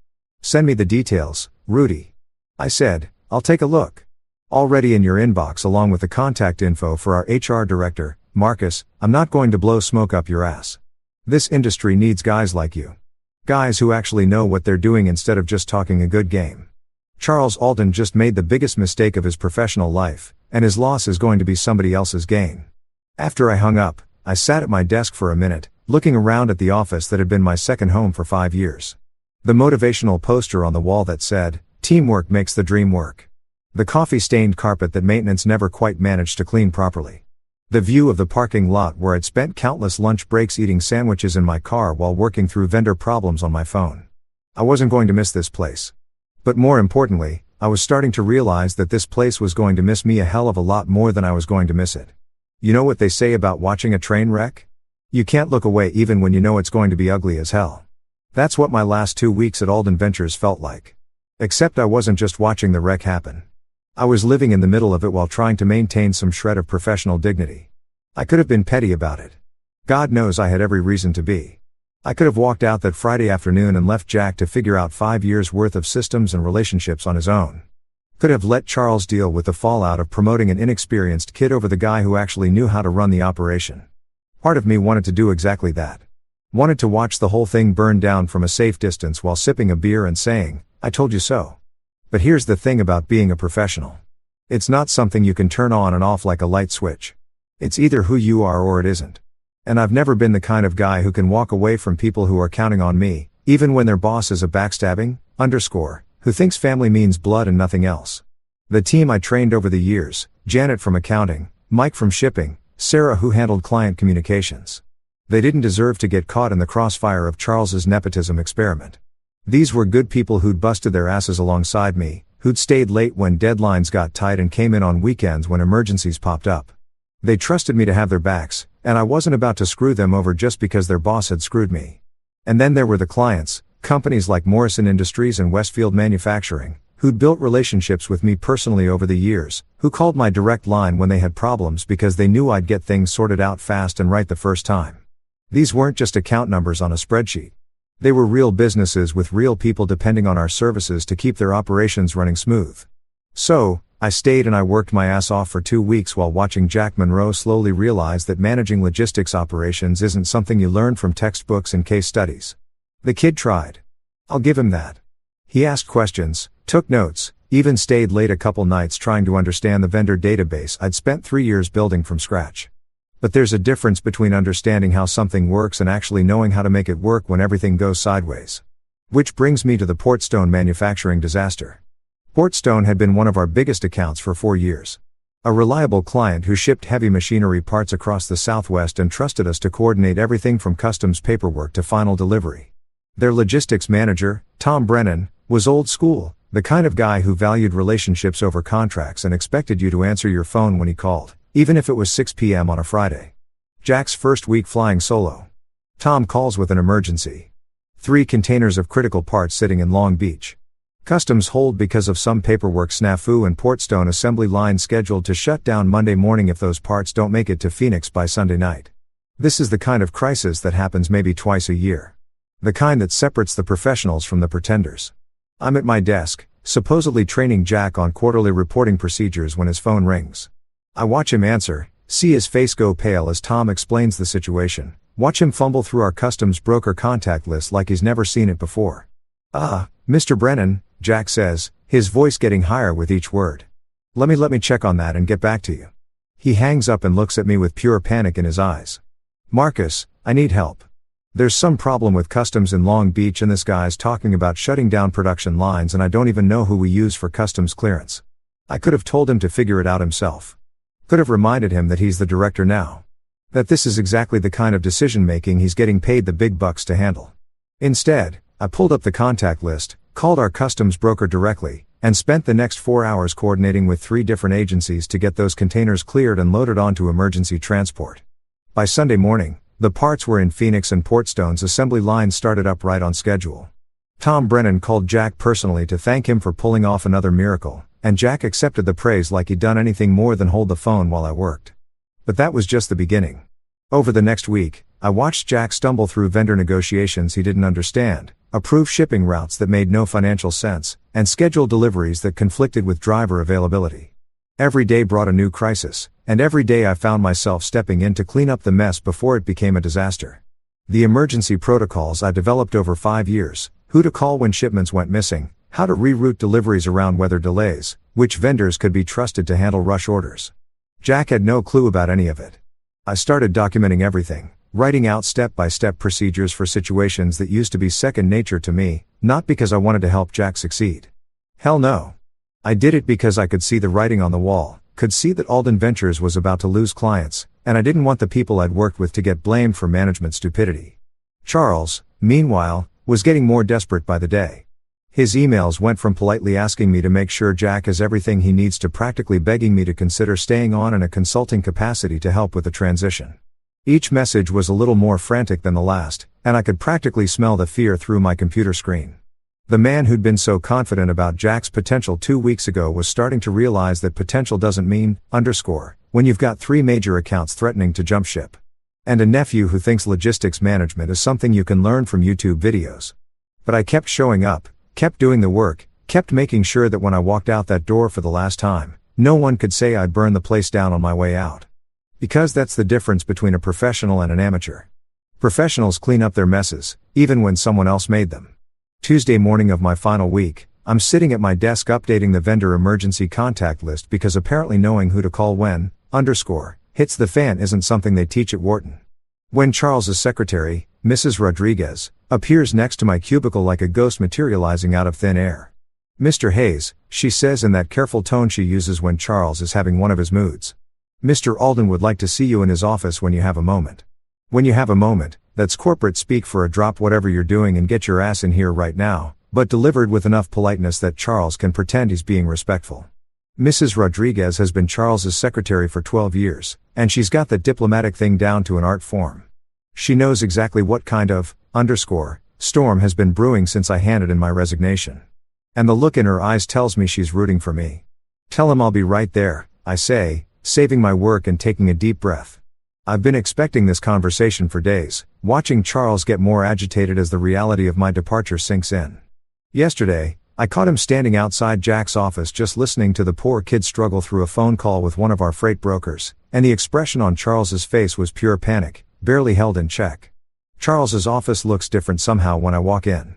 S1: Send me the details, Rudy. I said, I'll take a look. Already in your inbox along with the contact info for our HR director, Marcus. I'm not going to blow smoke up your ass. This industry needs guys like you. Guys who actually know what they're doing instead of just talking a good game. Charles Alden just made the biggest mistake of his professional life, and his loss is going to be somebody else's gain. After I hung up, I sat at my desk for a minute, looking around at the office that had been my second home for 5 years. The motivational poster on the wall that said, "Teamwork makes the dream work." The coffee-stained carpet that maintenance never quite managed to clean properly. The view of the parking lot where I'd spent countless lunch breaks eating sandwiches in my car while working through vendor problems on my phone. I wasn't going to miss this place. But more importantly, I was starting to realize that this place was going to miss me a hell of a lot more than I was going to miss it. You know what they say about watching a train wreck? You can't look away even when you know it's going to be ugly as hell. That's what my last 2 weeks at Alden Ventures felt like. Except I wasn't just watching the wreck happen. I was living in the middle of it while trying to maintain some shred of professional dignity. I could have been petty about it. God knows I had every reason to be. I could have walked out that Friday afternoon and left Jack to figure out 5 years' worth of systems and relationships on his own. Could have let Charles deal with the fallout of promoting an inexperienced kid over the guy who actually knew how to run the operation. Part of me wanted to do exactly that. Wanted to watch the whole thing burn down from a safe distance while sipping a beer and saying, "I told you so." But here's the thing about being a professional. It's not something you can turn on and off like a light switch. It's either who you are or it isn't. And I've never been the kind of guy who can walk away from people who are counting on me, even when their boss is a backstabbing, who thinks family means blood and nothing else. The team I trained over the years, Janet from accounting, Mike from shipping, Sarah who handled client communications. They didn't deserve to get caught in the crossfire of Charles's nepotism experiment. These were good people who'd busted their asses alongside me, who'd stayed late when deadlines got tight and came in on weekends when emergencies popped up. They trusted me to have their backs, and I wasn't about to screw them over just because their boss had screwed me. And then there were the clients, companies like Morrison Industries and Westfield Manufacturing, who'd built relationships with me personally over the years, who called my direct line when they had problems because they knew I'd get things sorted out fast and right the first time. These weren't just account numbers on a spreadsheet. They were real businesses with real people depending on our services to keep their operations running smooth. So, I stayed and I worked my ass off for 2 weeks while watching Jack Monroe slowly realize that managing logistics operations isn't something you learn from textbooks and case studies. The kid tried. I'll give him that. He asked questions, took notes, even stayed late a couple nights trying to understand the vendor database I'd spent 3 years building from scratch. But there's a difference between understanding how something works and actually knowing how to make it work when everything goes sideways. Which brings me to the Portstone manufacturing disaster. Portstone had been one of our biggest accounts for 4 years. A reliable client who shipped heavy machinery parts across the Southwest and trusted us to coordinate everything from customs paperwork to final delivery. Their logistics manager, Tom Brennan, was old school, the kind of guy who valued relationships over contracts and expected you to answer your phone when he called, even if it was 6 p.m. on a Friday. Jack's first week flying solo. Tom calls with an emergency. 3 containers of critical parts sitting in Long Beach. Customs hold because of some paperwork snafu and Portstone assembly line scheduled to shut down Monday morning if those parts don't make it to Phoenix by Sunday night. This is the kind of crisis that happens maybe twice a year. The kind that separates the professionals from the pretenders. I'm at my desk, supposedly training Jack on quarterly reporting procedures when his phone rings. I watch him answer, see his face go pale as Tom explains the situation, watch him fumble through our customs broker contact list like he's never seen it before. Mr. Brennan, Jack says, his voice getting higher with each word. Let me check on that and get back to you. He hangs up and looks at me with pure panic in his eyes. Marcus, I need help. There's some problem with customs in Long Beach and this guy's talking about shutting down production lines and I don't even know who we use for customs clearance. I could have told him to figure it out himself. Could have reminded him that he's the director now. That this is exactly the kind of decision making he's getting paid the big bucks to handle. Instead, I pulled up the contact list, called our customs broker directly, and spent the next 4 hours coordinating with 3 different agencies to get those containers cleared and loaded onto emergency transport. By Sunday morning, the parts were in Phoenix and Portstone's assembly lines started up right on schedule. Tom Brennan called Jack personally to thank him for pulling off another miracle, and Jack accepted the praise like he'd done anything more than hold the phone while I worked. But that was just the beginning. Over the next week, I watched Jack stumble through vendor negotiations he didn't understand, approve shipping routes that made no financial sense, and schedule deliveries that conflicted with driver availability. Every day brought a new crisis, and every day I found myself stepping in to clean up the mess before it became a disaster. The emergency protocols I developed over 5 years, who to call when shipments went missing, how to reroute deliveries around weather delays, which vendors could be trusted to handle rush orders. Jack had no clue about any of it. I started documenting everything, writing out step-by-step procedures for situations that used to be second nature to me, not because I wanted to help Jack succeed. Hell no. I did it because I could see the writing on the wall, could see that Alden Ventures was about to lose clients, and I didn't want the people I'd worked with to get blamed for management stupidity. Charles, meanwhile, was getting more desperate by the day. His emails went from politely asking me to make sure Jack has everything he needs to practically begging me to consider staying on in a consulting capacity to help with the transition. Each message was a little more frantic than the last, and I could practically smell the fear through my computer screen. The man who'd been so confident about Jack's potential 2 weeks ago was starting to realize that potential doesn't mean, when you've got 3 major accounts threatening to jump ship. And a nephew who thinks logistics management is something you can learn from YouTube videos. But I kept showing up, kept doing the work, kept making sure that when I walked out that door for the last time, no one could say I'd burned the place down on my way out. Because that's the difference between a professional and an amateur. Professionals clean up their messes, even when someone else made them. Tuesday morning of my final week, I'm sitting at my desk updating the vendor emergency contact list because apparently knowing who to call when, hits the fan isn't something they teach at Wharton. When Charles's secretary, Mrs. Rodriguez, appears next to my cubicle like a ghost materializing out of thin air. Mr. Hayes, she says in that careful tone she uses when Charles is having one of his moods. Mr. Alden would like to see you in his office when you have a moment. When you have a moment, that's corporate speak for a drop whatever you're doing and get your ass in here right now, but delivered with enough politeness that Charles can pretend he's being respectful. Mrs. Rodriguez has been Charles's secretary for 12 years, and she's got the diplomatic thing down to an art form. She knows exactly what kind of, storm has been brewing since I handed in my resignation. And the look in her eyes tells me she's rooting for me. Tell him I'll be right there, I say, saving my work and taking a deep breath. I've been expecting this conversation for days, watching Charles get more agitated as the reality of my departure sinks in. Yesterday, I caught him standing outside Jack's office just listening to the poor kid struggle through a phone call with one of our freight brokers, and the expression on Charles's face was pure panic, barely held in check. Charles's office looks different somehow when I walk in.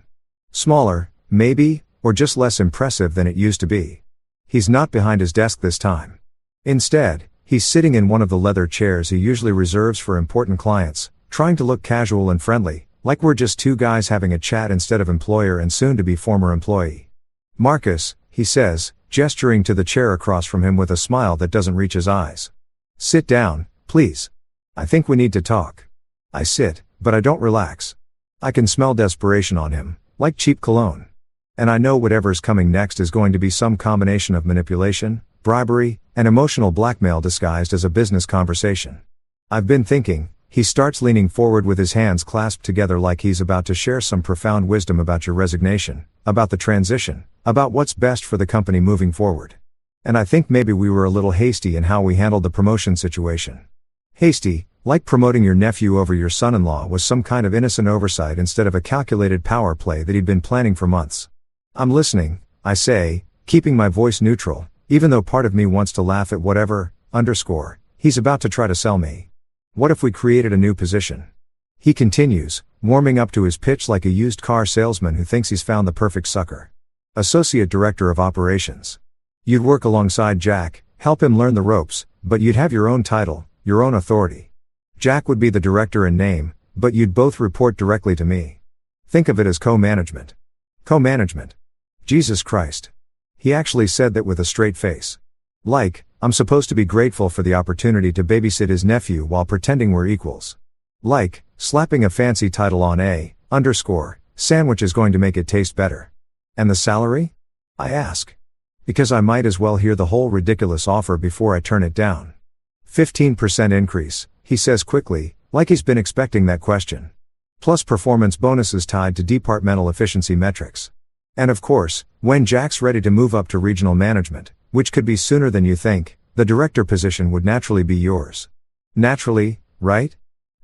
S1: Smaller, maybe, or just less impressive than it used to be. He's not behind his desk this time. Instead, he's sitting in one of the leather chairs he usually reserves for important clients, trying to look casual and friendly, like we're just 2 guys having a chat instead of employer and soon-to-be former employee. Marcus, he says, gesturing to the chair across from him with a smile that doesn't reach his eyes. Sit down, please. I think we need to talk. I sit, but I don't relax. I can smell desperation on him, like cheap cologne. And I know whatever's coming next is going to be some combination of manipulation, bribery, and emotional blackmail disguised as a business conversation. I've been thinking, he starts leaning forward with his hands clasped together like he's about to share some profound wisdom about your resignation, about the transition, about what's best for the company moving forward. And I think maybe we were a little hasty in how we handled the promotion situation. Hasty, like promoting your nephew over your son-in-law was some kind of innocent oversight instead of a calculated power play that he'd been planning for months. I'm listening, I say, keeping my voice neutral, even though part of me wants to laugh at whatever, he's about to try to sell me. What if we created a new position? He continues, warming up to his pitch like a used car salesman who thinks he's found the perfect sucker. Associate Director of Operations. You'd work alongside Jack, help him learn the ropes, but you'd have your own title, your own authority. Jack would be the director in name, but you'd both report directly to me. Think of it as co-management. Co-management. Jesus Christ. He actually said that with a straight face. Like, I'm supposed to be grateful for the opportunity to babysit his nephew while pretending we're equals. Like, slapping a fancy title on sandwich is going to make it taste better. And the salary? I ask. Because I might as well hear the whole ridiculous offer before I turn it down. 15% increase, he says quickly, like he's been expecting that question. Plus performance bonuses tied to departmental efficiency metrics. And of course, when Jack's ready to move up to regional management, which could be sooner than you think, the director position would naturally be yours. Naturally, right?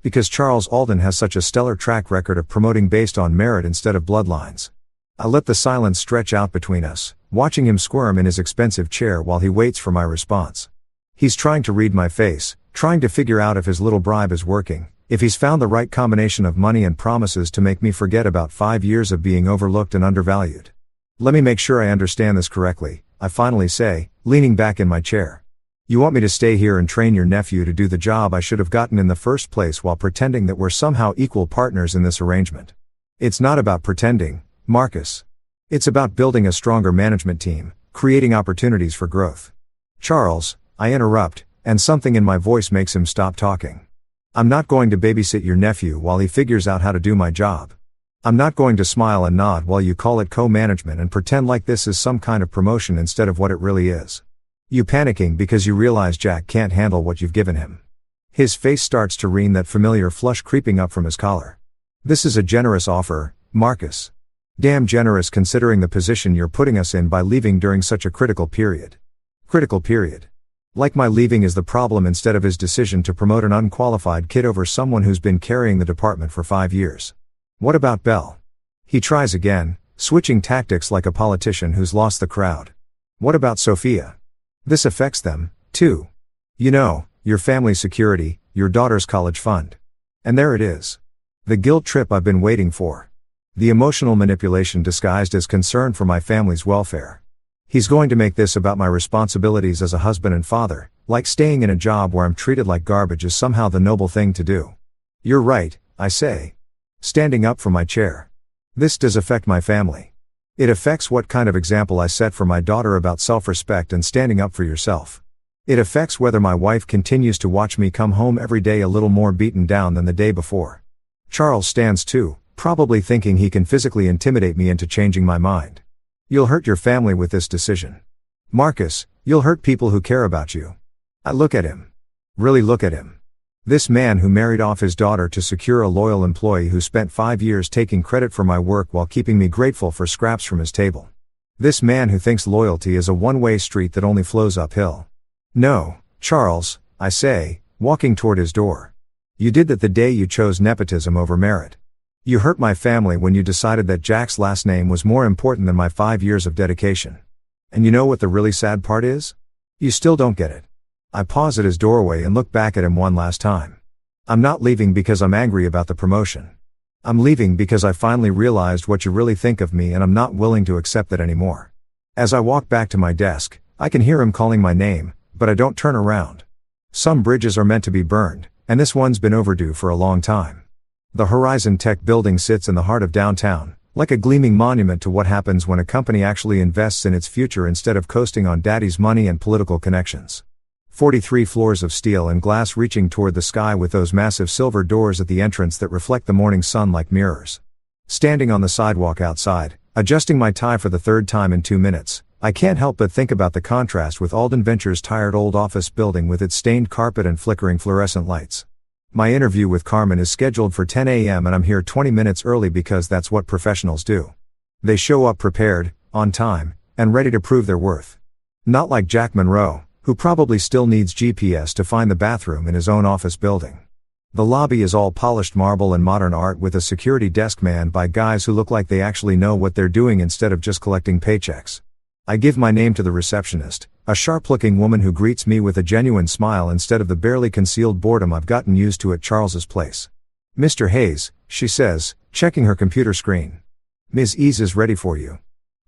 S1: Because Charles Alden has such a stellar track record of promoting based on merit instead of bloodlines. I let the silence stretch out between us, watching him squirm in his expensive chair while he waits for my response. He's trying to read my face, trying to figure out if his little bribe is working, if he's found the right combination of money and promises to make me forget about 5 years of being overlooked and undervalued. Let me make sure I understand this correctly, I finally say, leaning back in my chair. You want me to stay here and train your nephew to do the job I should have gotten in the first place while pretending that we're somehow equal partners in this arrangement? It's not about pretending, Marcus. It's about building a stronger management team, creating opportunities for growth. Charles, I interrupt, and something in my voice makes him stop talking. I'm not going to babysit your nephew while he figures out how to do my job. I'm not going to smile and nod while you call it co-management and pretend like this is some kind of promotion instead of what it really is. You panicking because you realize Jack can't handle what you've given him. His face starts to rein, that familiar flush creeping up from his collar. This is a generous offer, Marcus. Damn generous considering the position you're putting us in by leaving during such a critical period. Critical period. Like my leaving is the problem instead of his decision to promote an unqualified kid over someone who's been carrying the department for 5 years. What about Belle? He tries again, switching tactics like a politician who's lost the crowd. What about Sophia? This affects them, too. You know, your family's security, your daughter's college fund. And there it is. The guilt trip I've been waiting for. The emotional manipulation disguised as concern for my family's welfare. He's going to make this about my responsibilities as a husband and father, like staying in a job where I'm treated like garbage is somehow the noble thing to do. You're right, I say. Standing up from my chair. This does affect my family. It affects what kind of example I set for my daughter about self-respect and standing up for yourself. It affects whether my wife continues to watch me come home every day a little more beaten down than the day before. Charles stands too, probably thinking he can physically intimidate me into changing my mind. You'll hurt your family with this decision. Marcus, you'll hurt people who care about you. I look at him. Really look at him. This man who married off his daughter to secure a loyal employee who spent 5 years taking credit for my work while keeping me grateful for scraps from his table. This man who thinks loyalty is a one-way street that only flows uphill. No, Charles, I say, walking toward his door. You did that the day you chose nepotism over merit. You hurt my family when you decided that Jack's last name was more important than my 5 years of dedication. And you know what the really sad part is? You still don't get it. I pause at his doorway and look back at him one last time. I'm not leaving because I'm angry about the promotion. I'm leaving because I finally realized what you really think of me and I'm not willing to accept that anymore. As I walk back to my desk, I can hear him calling my name, but I don't turn around. Some bridges are meant to be burned, and this one's been overdue for a long time. The Horizon Tech building sits in the heart of downtown, like a gleaming monument to what happens when a company actually invests in its future instead of coasting on daddy's money and political connections. 43 floors of steel and glass reaching toward the sky with those massive silver doors at the entrance that reflect the morning sun like mirrors. Standing on the sidewalk outside, adjusting my tie for the 3rd time in 2 minutes, I can't help but think about the contrast with Alden Venture's tired old office building with its stained carpet and flickering fluorescent lights. My interview with Carmen is scheduled for 10 a.m. and I'm here 20 minutes early because that's what professionals do. They show up prepared, on time, and ready to prove their worth. Not like Jack Monroe, who probably still needs GPS to find the bathroom in his own office building. The lobby is all polished marble and modern art with a security desk manned by guys who look like they actually know what they're doing instead of just collecting paychecks. I give my name to the receptionist, a sharp-looking woman who greets me with a genuine smile instead of the barely concealed boredom I've gotten used to at Charles's place. "Mr. Hayes," she says, checking her computer screen. "Ms. Ease is ready for you.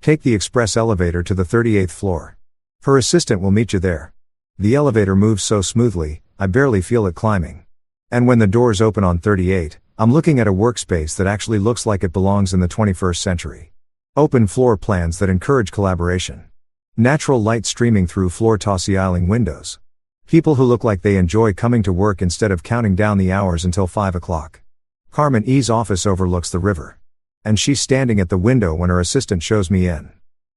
S1: Take the express elevator to the 38th floor. Her assistant will meet you there." The elevator moves so smoothly, I barely feel it climbing. And when the doors open on 38, I'm looking at a workspace that actually looks like it belongs in the 21st century. Open floor plans that encourage collaboration. Natural light streaming through floor-to-ceiling windows. People who look like they enjoy coming to work instead of counting down the hours until 5 o'clock. Carmen E's office overlooks the river. And she's standing at the window when her assistant shows me in.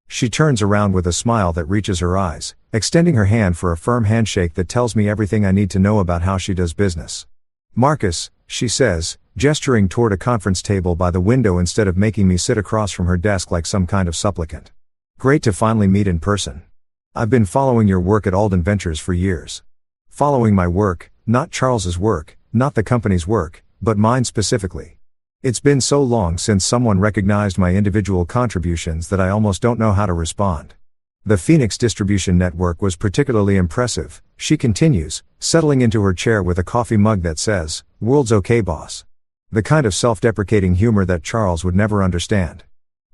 S1: She turns around with a smile that reaches her eyes, extending her hand for a firm handshake that tells me everything I need to know about how she does business. "Marcus," she says, gesturing toward a conference table by the window instead of making me sit across from her desk like some kind of supplicant. "Great to finally meet in person. I've been following your work at Alden Ventures for years. Following my work, not Charles's work, not the company's work, but mine specifically. It's been so long since someone recognized my individual contributions that I almost don't know how to respond. The Phoenix distribution network was particularly impressive," she continues, settling into her chair with a coffee mug that says, "World's okay, boss." The kind of self-deprecating humor that Charles would never understand.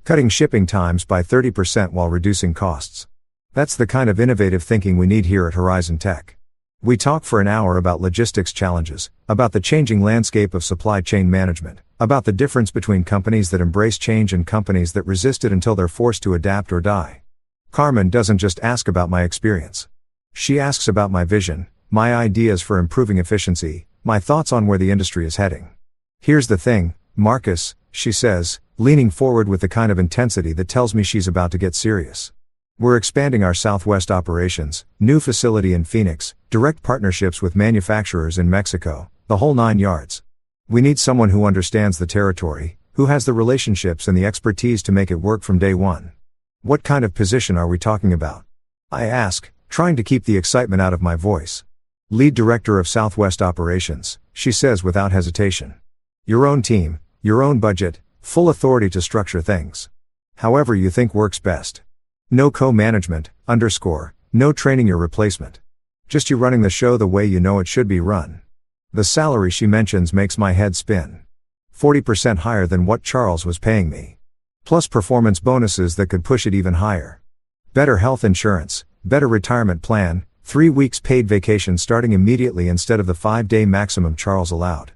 S1: Cutting shipping times by 30% while reducing costs. That's the kind of innovative thinking we need here at Horizon Tech. We talk for an hour about logistics challenges, about the changing landscape of supply chain management, about the difference between companies that embrace change and companies that resist it until they're forced to adapt or die. Carmen doesn't just ask about my experience. She asks about my vision, my ideas for improving efficiency, my thoughts on where the industry is heading. "Here's the thing, Marcus," she says, leaning forward with the kind of intensity that tells me she's about to get serious. "We're expanding our Southwest operations, new facility in Phoenix, direct partnerships with manufacturers in Mexico, the whole 9 yards. We need someone who understands the territory, who has the relationships and the expertise to make it work from day one." "What kind of position are we talking about?" I ask, trying to keep the excitement out of my voice. "Lead Director of Southwest Operations," she says without hesitation. "Your own team, your own budget, full authority to structure things however you think works best. No co-management, no training your replacement. Just you running the show the way you know it should be run." The salary she mentions makes my head spin. 40% higher than what Charles was paying me. Plus performance bonuses that could push it even higher. Better health insurance, better retirement plan, 3 weeks paid vacation starting immediately instead of the 5-day maximum Charles allowed.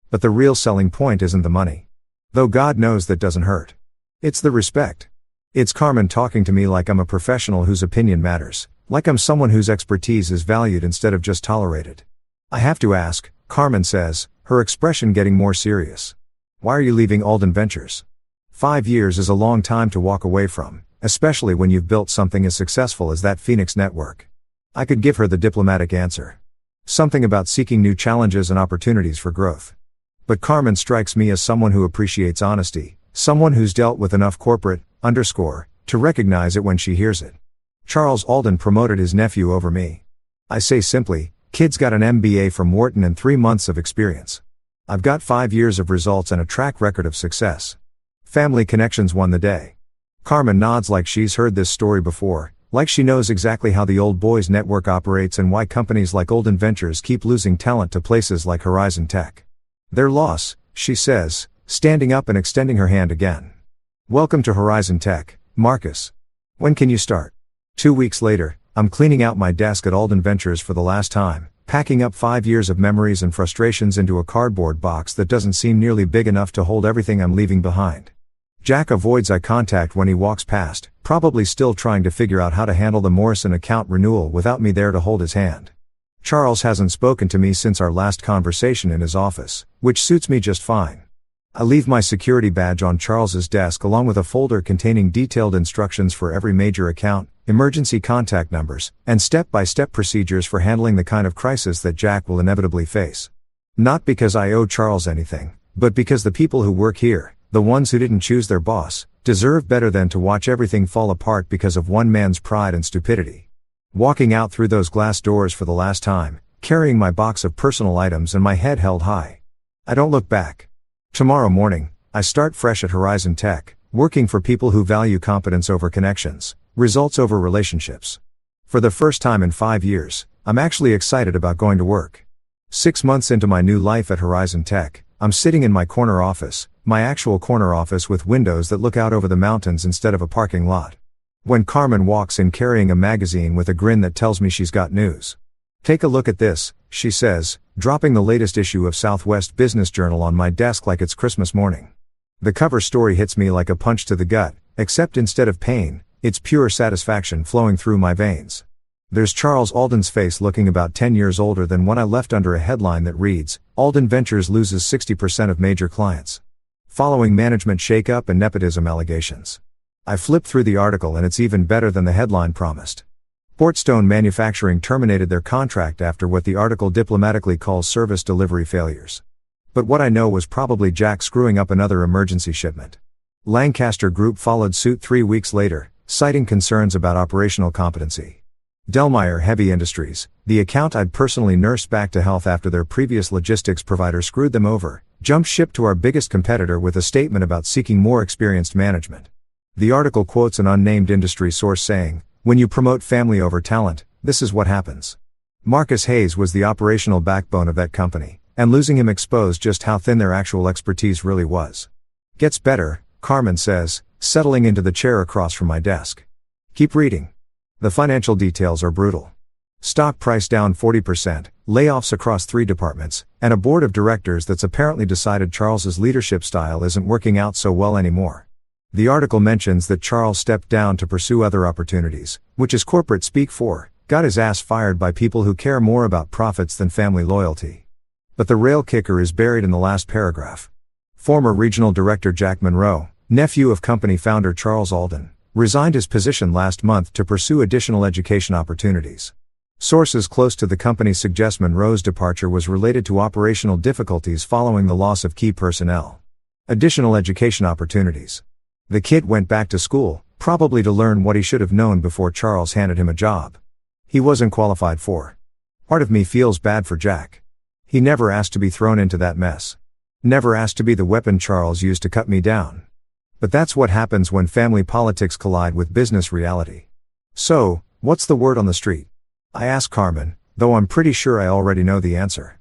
S1: But the real selling point isn't the money. Though God knows that doesn't hurt. It's the respect. It's Carmen talking to me like I'm a professional whose opinion matters, like I'm someone whose expertise is valued instead of just tolerated. "I have to ask," Carmen says, her expression getting more serious. "Why are you leaving Alden Ventures? 5 years is a long time to walk away from, especially when you've built something as successful as that Phoenix network." I could give her the diplomatic answer. Something about seeking new challenges and opportunities for growth. But Carmen strikes me as someone who appreciates honesty, someone who's dealt with enough to recognize it when she hears it. "Charles Alden promoted his nephew over me." I say simply, "Kid's got an MBA from Wharton and 3 months of experience. I've got 5 years of results and a track record of success. Family connections won the day." Carmen nods like she's heard this story before, like she knows exactly how the Old Boys network operates and why companies like Alden Ventures keep losing talent to places like Horizon Tech. "Their loss," she says, standing up and extending her hand again. "Welcome to Horizon Tech, Marcus. When can you start?" 2 weeks later, I'm cleaning out my desk at Alden Ventures for the last time, packing up 5 years of memories and frustrations into a cardboard box that doesn't seem nearly big enough to hold everything I'm leaving behind. Jack avoids eye contact when he walks past, probably still trying to figure out how to handle the Morrison account renewal without me there to hold his hand. Charles hasn't spoken to me since our last conversation in his office, which suits me just fine. I leave my security badge on Charles's desk along with a folder containing detailed instructions for every major account, emergency contact numbers, and step-by-step procedures for handling the kind of crisis that Jack will inevitably face. Not because I owe Charles anything, but because the people who work here, the ones who didn't choose their boss, deserve better than to watch everything fall apart because of one man's pride and stupidity. Walking out through those glass doors for the last time, carrying my box of personal items and my head held high. I don't look back. Tomorrow morning, I start fresh at Horizon Tech, working for people who value competence over connections, results over relationships. For the first time in 5 years, I'm actually excited about going to work. 6 months into my new life at Horizon Tech, I'm sitting in my corner office, my actual corner office with windows that look out over the mountains instead of a parking lot. When Carmen walks in carrying a magazine with a grin that tells me she's got news. "Take a look at this," she says, dropping the latest issue of Southwest Business Journal on my desk like it's Christmas morning. The cover story hits me like a punch to the gut, except instead of pain, it's pure satisfaction flowing through my veins. There's Charles Alden's face looking about 10 years older than when I left under a headline that reads, "Alden Ventures loses 60% of major clients. Following management shakeup and nepotism allegations." I flip through the article and it's even better than the headline promised. Portstone Manufacturing terminated their contract after what the article diplomatically calls service delivery failures. But what I know was probably Jack screwing up another emergency shipment. Lancaster Group followed suit 3 weeks later, citing concerns about operational competency. Delmeyer Heavy Industries, the account I'd personally nursed back to health after their previous logistics provider screwed them over, jumped ship to our biggest competitor with a statement about seeking more experienced management. The article quotes an unnamed industry source saying, "When you promote family over talent, this is what happens." Marcus Hayes was the operational backbone of that company, and losing him exposed just how thin their actual expertise really was. "Gets better," Carmen says, settling into the chair across from my desk. Keep reading. The financial details are brutal. Stock price down 40%, layoffs across 3 departments, and a board of directors that's apparently decided Charles's leadership style isn't working out so well anymore. The article mentions that Charles stepped down to pursue other opportunities, which is corporate speak for, got his ass fired by people who care more about profits than family loyalty. But the rail kicker is buried in the last paragraph. Former regional director Jack Monroe, nephew of company founder Charles Alden, resigned his position last month to pursue additional education opportunities. Sources close to the company suggest Monroe's departure was related to operational difficulties following the loss of key personnel. Additional education opportunities. The kid went back to school, probably to learn what he should have known before Charles handed him a job he wasn't qualified for. Part of me feels bad for Jack. He never asked to be thrown into that mess. Never asked to be the weapon Charles used to cut me down. But that's what happens when family politics collide with business reality. "So, what's the word on the street?" I ask Carmen, though I'm pretty sure I already know the answer.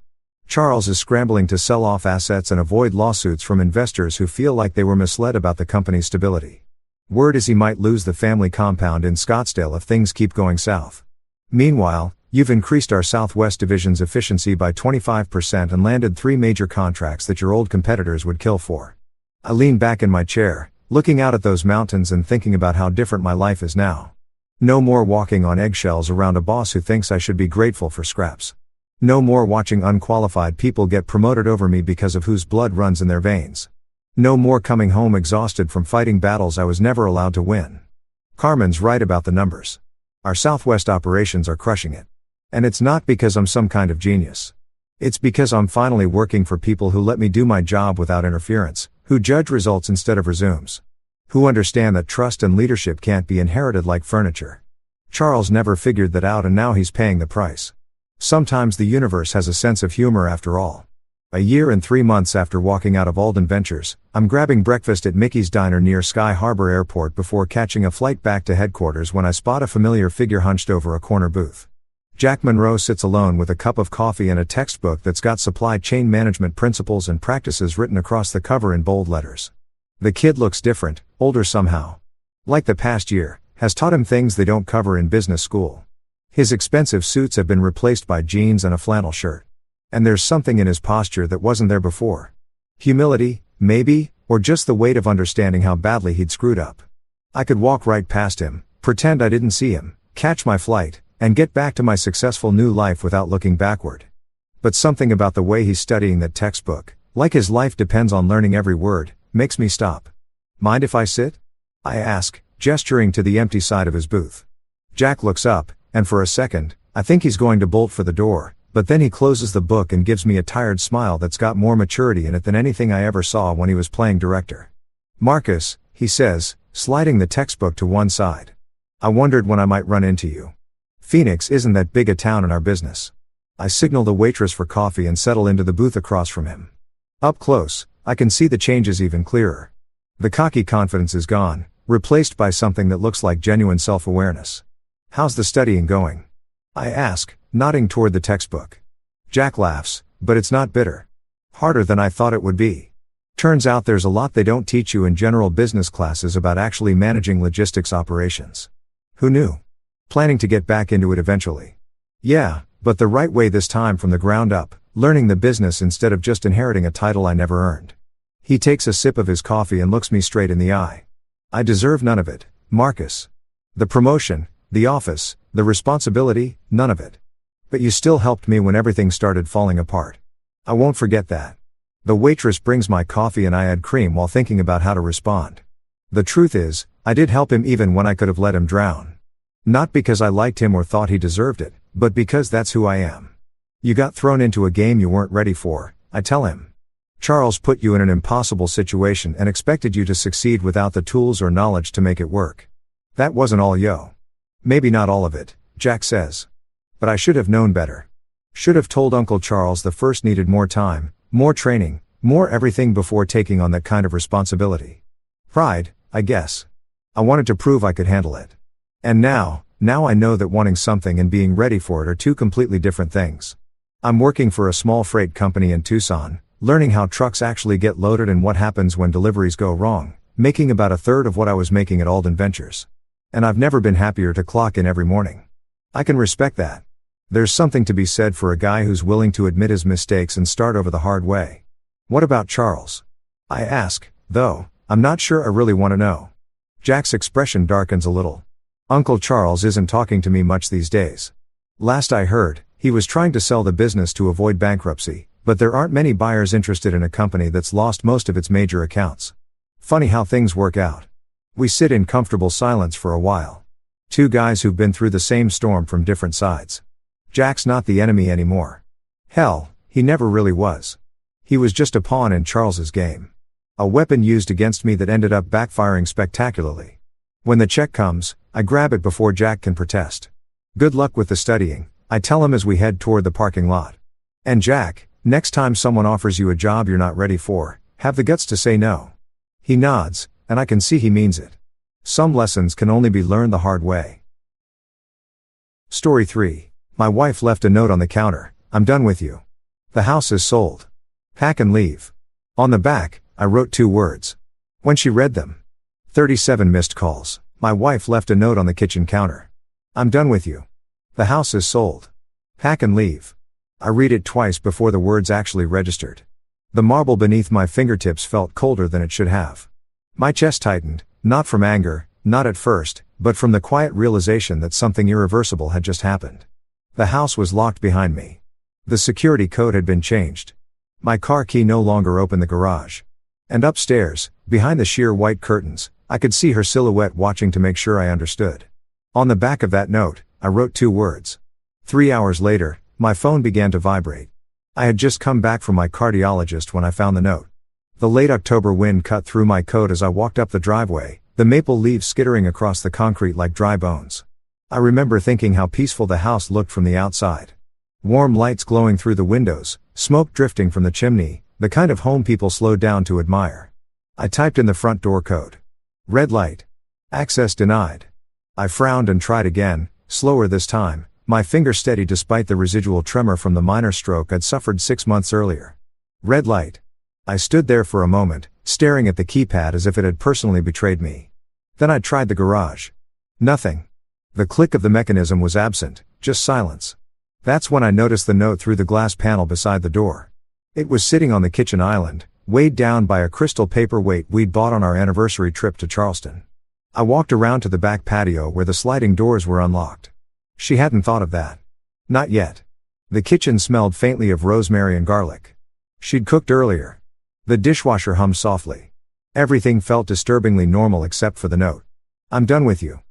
S1: Charles is scrambling to sell off assets and avoid lawsuits from investors who feel like they were misled about the company's stability. Word is he might lose the family compound in Scottsdale if things keep going south. Meanwhile, you've increased our Southwest Division's efficiency by 25% and landed 3 major contracts that your old competitors would kill for. I lean back in my chair, looking out at those mountains and thinking about how different my life is now. No more walking on eggshells around a boss who thinks I should be grateful for scraps. No more watching unqualified people get promoted over me because of whose blood runs in their veins. No more coming home exhausted from fighting battles I was never allowed to win. Carmen's right about the numbers. Our Southwest operations are crushing it. And it's not because I'm some kind of genius. It's because I'm finally working for people who let me do my job without interference, who judge results instead of resumes. Who understand that trust and leadership can't be inherited like furniture. Charles never figured that out and now he's paying the price. Sometimes the universe has a sense of humor after all. A year and 3 months after walking out of Alden Ventures, I'm grabbing breakfast at Mickey's Diner near Sky Harbor Airport before catching a flight back to headquarters when I spot a familiar figure hunched over a corner booth. Jack Monroe sits alone with a cup of coffee and a textbook that's got supply chain management principles and practices written across the cover in bold letters. The kid looks different, older somehow. Like the past year, has taught him things they don't cover in business school. His expensive suits have been replaced by jeans and a flannel shirt. And there's something in his posture that wasn't there before. Humility, maybe, or just the weight of understanding how badly he'd screwed up. I could walk right past him, pretend I didn't see him, catch my flight, and get back to my successful new life without looking backward. But something about the way he's studying that textbook, like his life depends on learning every word, makes me stop. "Mind if I sit?" I ask, gesturing to the empty side of his booth. Jack looks up, and for a second, I think he's going to bolt for the door, but then he closes the book and gives me a tired smile that's got more maturity in it than anything I ever saw when he was playing director. "Marcus," he says, sliding the textbook to one side. "I wondered when I might run into you. Phoenix isn't that big a town in our business. I signal the waitress for coffee and settle into the booth across from him. Up close, I can see the changes even clearer. The cocky confidence is gone, replaced by something that looks like genuine self-awareness. How's the studying going? I ask, nodding toward the textbook. Jack laughs, but it's not bitter. Harder than I thought it would be. Turns out there's a lot they don't teach you in general business classes about actually managing logistics operations. Who knew? Planning to get back into it eventually. Yeah, but the right way this time from the ground up, learning the business instead of just inheriting a title I never earned. He takes a sip of his coffee and looks me straight in the eye. I deserve none of it, Marcus. The promotion, the office, the responsibility, none of it. But you still helped me when everything started falling apart. I won't forget that. The waitress brings my coffee and I add cream while thinking about how to respond. The truth is, I did help him even when I could have let him drown. Not because I liked him or thought he deserved it, but because that's who I am. You got thrown into a game you weren't ready for, I tell him. Charles put you in an impossible situation and expected you to succeed without the tools or knowledge to make it work. That wasn't all yo. Maybe not all of it, Jack says. But I should have known better. Should have told Uncle Charles the first needed more time, more training, more everything before taking on that kind of responsibility. Pride, I guess. I wanted to prove I could handle it. And now I know that wanting something and being ready for it are two completely different things. I'm working for a small freight company in Tucson, learning how trucks actually get loaded and what happens when deliveries go wrong, making about a third of what I was making at Alden Ventures. And I've never been happier to clock in every morning. I can respect that. There's something to be said for a guy who's willing to admit his mistakes and start over the hard way. What about Charles? I ask, though, I'm not sure I really want to know. Jack's expression darkens a little. Uncle Charles isn't talking to me much these days. Last I heard, he was trying to sell the business to avoid bankruptcy, but there aren't many buyers interested in a company that's lost most of its major accounts. Funny how things work out. We sit in comfortable silence for a while. Two guys who've been through the same storm from different sides. Jack's not the enemy anymore. Hell, he never really was. He was just a pawn in Charles's game. A weapon used against me that ended up backfiring spectacularly. When the check comes, I grab it before Jack can protest. Good luck with the studying, I tell him as we head toward the parking lot. And Jack, next time someone offers you a job you're not ready for, have the guts to say no. He nods, and I can see he means it. Some lessons can only be learned the hard way. Story 3. My wife left a note on the counter, I'm done with you. The house is sold. Pack and leave. On the back, I wrote 2 words. When she read them. 37 missed calls. My wife left a note on the kitchen counter. I'm done with you. The house is sold. Pack and leave. I read it twice before the words actually registered. The marble beneath my fingertips felt colder than it should have. My chest tightened, not from anger, not at first, but from the quiet realization that something irreversible had just happened. The house was locked behind me. The security code had been changed. My car key no longer opened the garage. And upstairs, behind the sheer white curtains, I could see her silhouette watching to make sure I understood. On the back of that note, I wrote 2 words. 3 hours later, my phone began to vibrate. I had just come back from my cardiologist when I found the note. The late October wind cut through my coat as I walked up the driveway, the maple leaves skittering across the concrete like dry bones. I remember thinking how peaceful the house looked from the outside. Warm lights glowing through the windows, smoke drifting from the chimney, the kind of home people slowed down to admire. I typed in the front door code. Red light. Access denied. I frowned and tried again, slower this time, my finger steady despite the residual tremor from the minor stroke I'd suffered 6 months earlier. Red light. I stood there for a moment, staring at the keypad as if it had personally betrayed me. Then I tried the garage. Nothing. The click of the mechanism was absent, just silence. That's when I noticed the note through the glass panel beside the door. It was sitting on the kitchen island, weighed down by a crystal paperweight we'd bought on our anniversary trip to Charleston. I walked around to the back patio where the sliding doors were unlocked. She hadn't thought of that. Not yet. The kitchen smelled faintly of rosemary and garlic. She'd cooked earlier. The dishwasher hummed softly. Everything felt disturbingly normal except for the note. I'm done with you.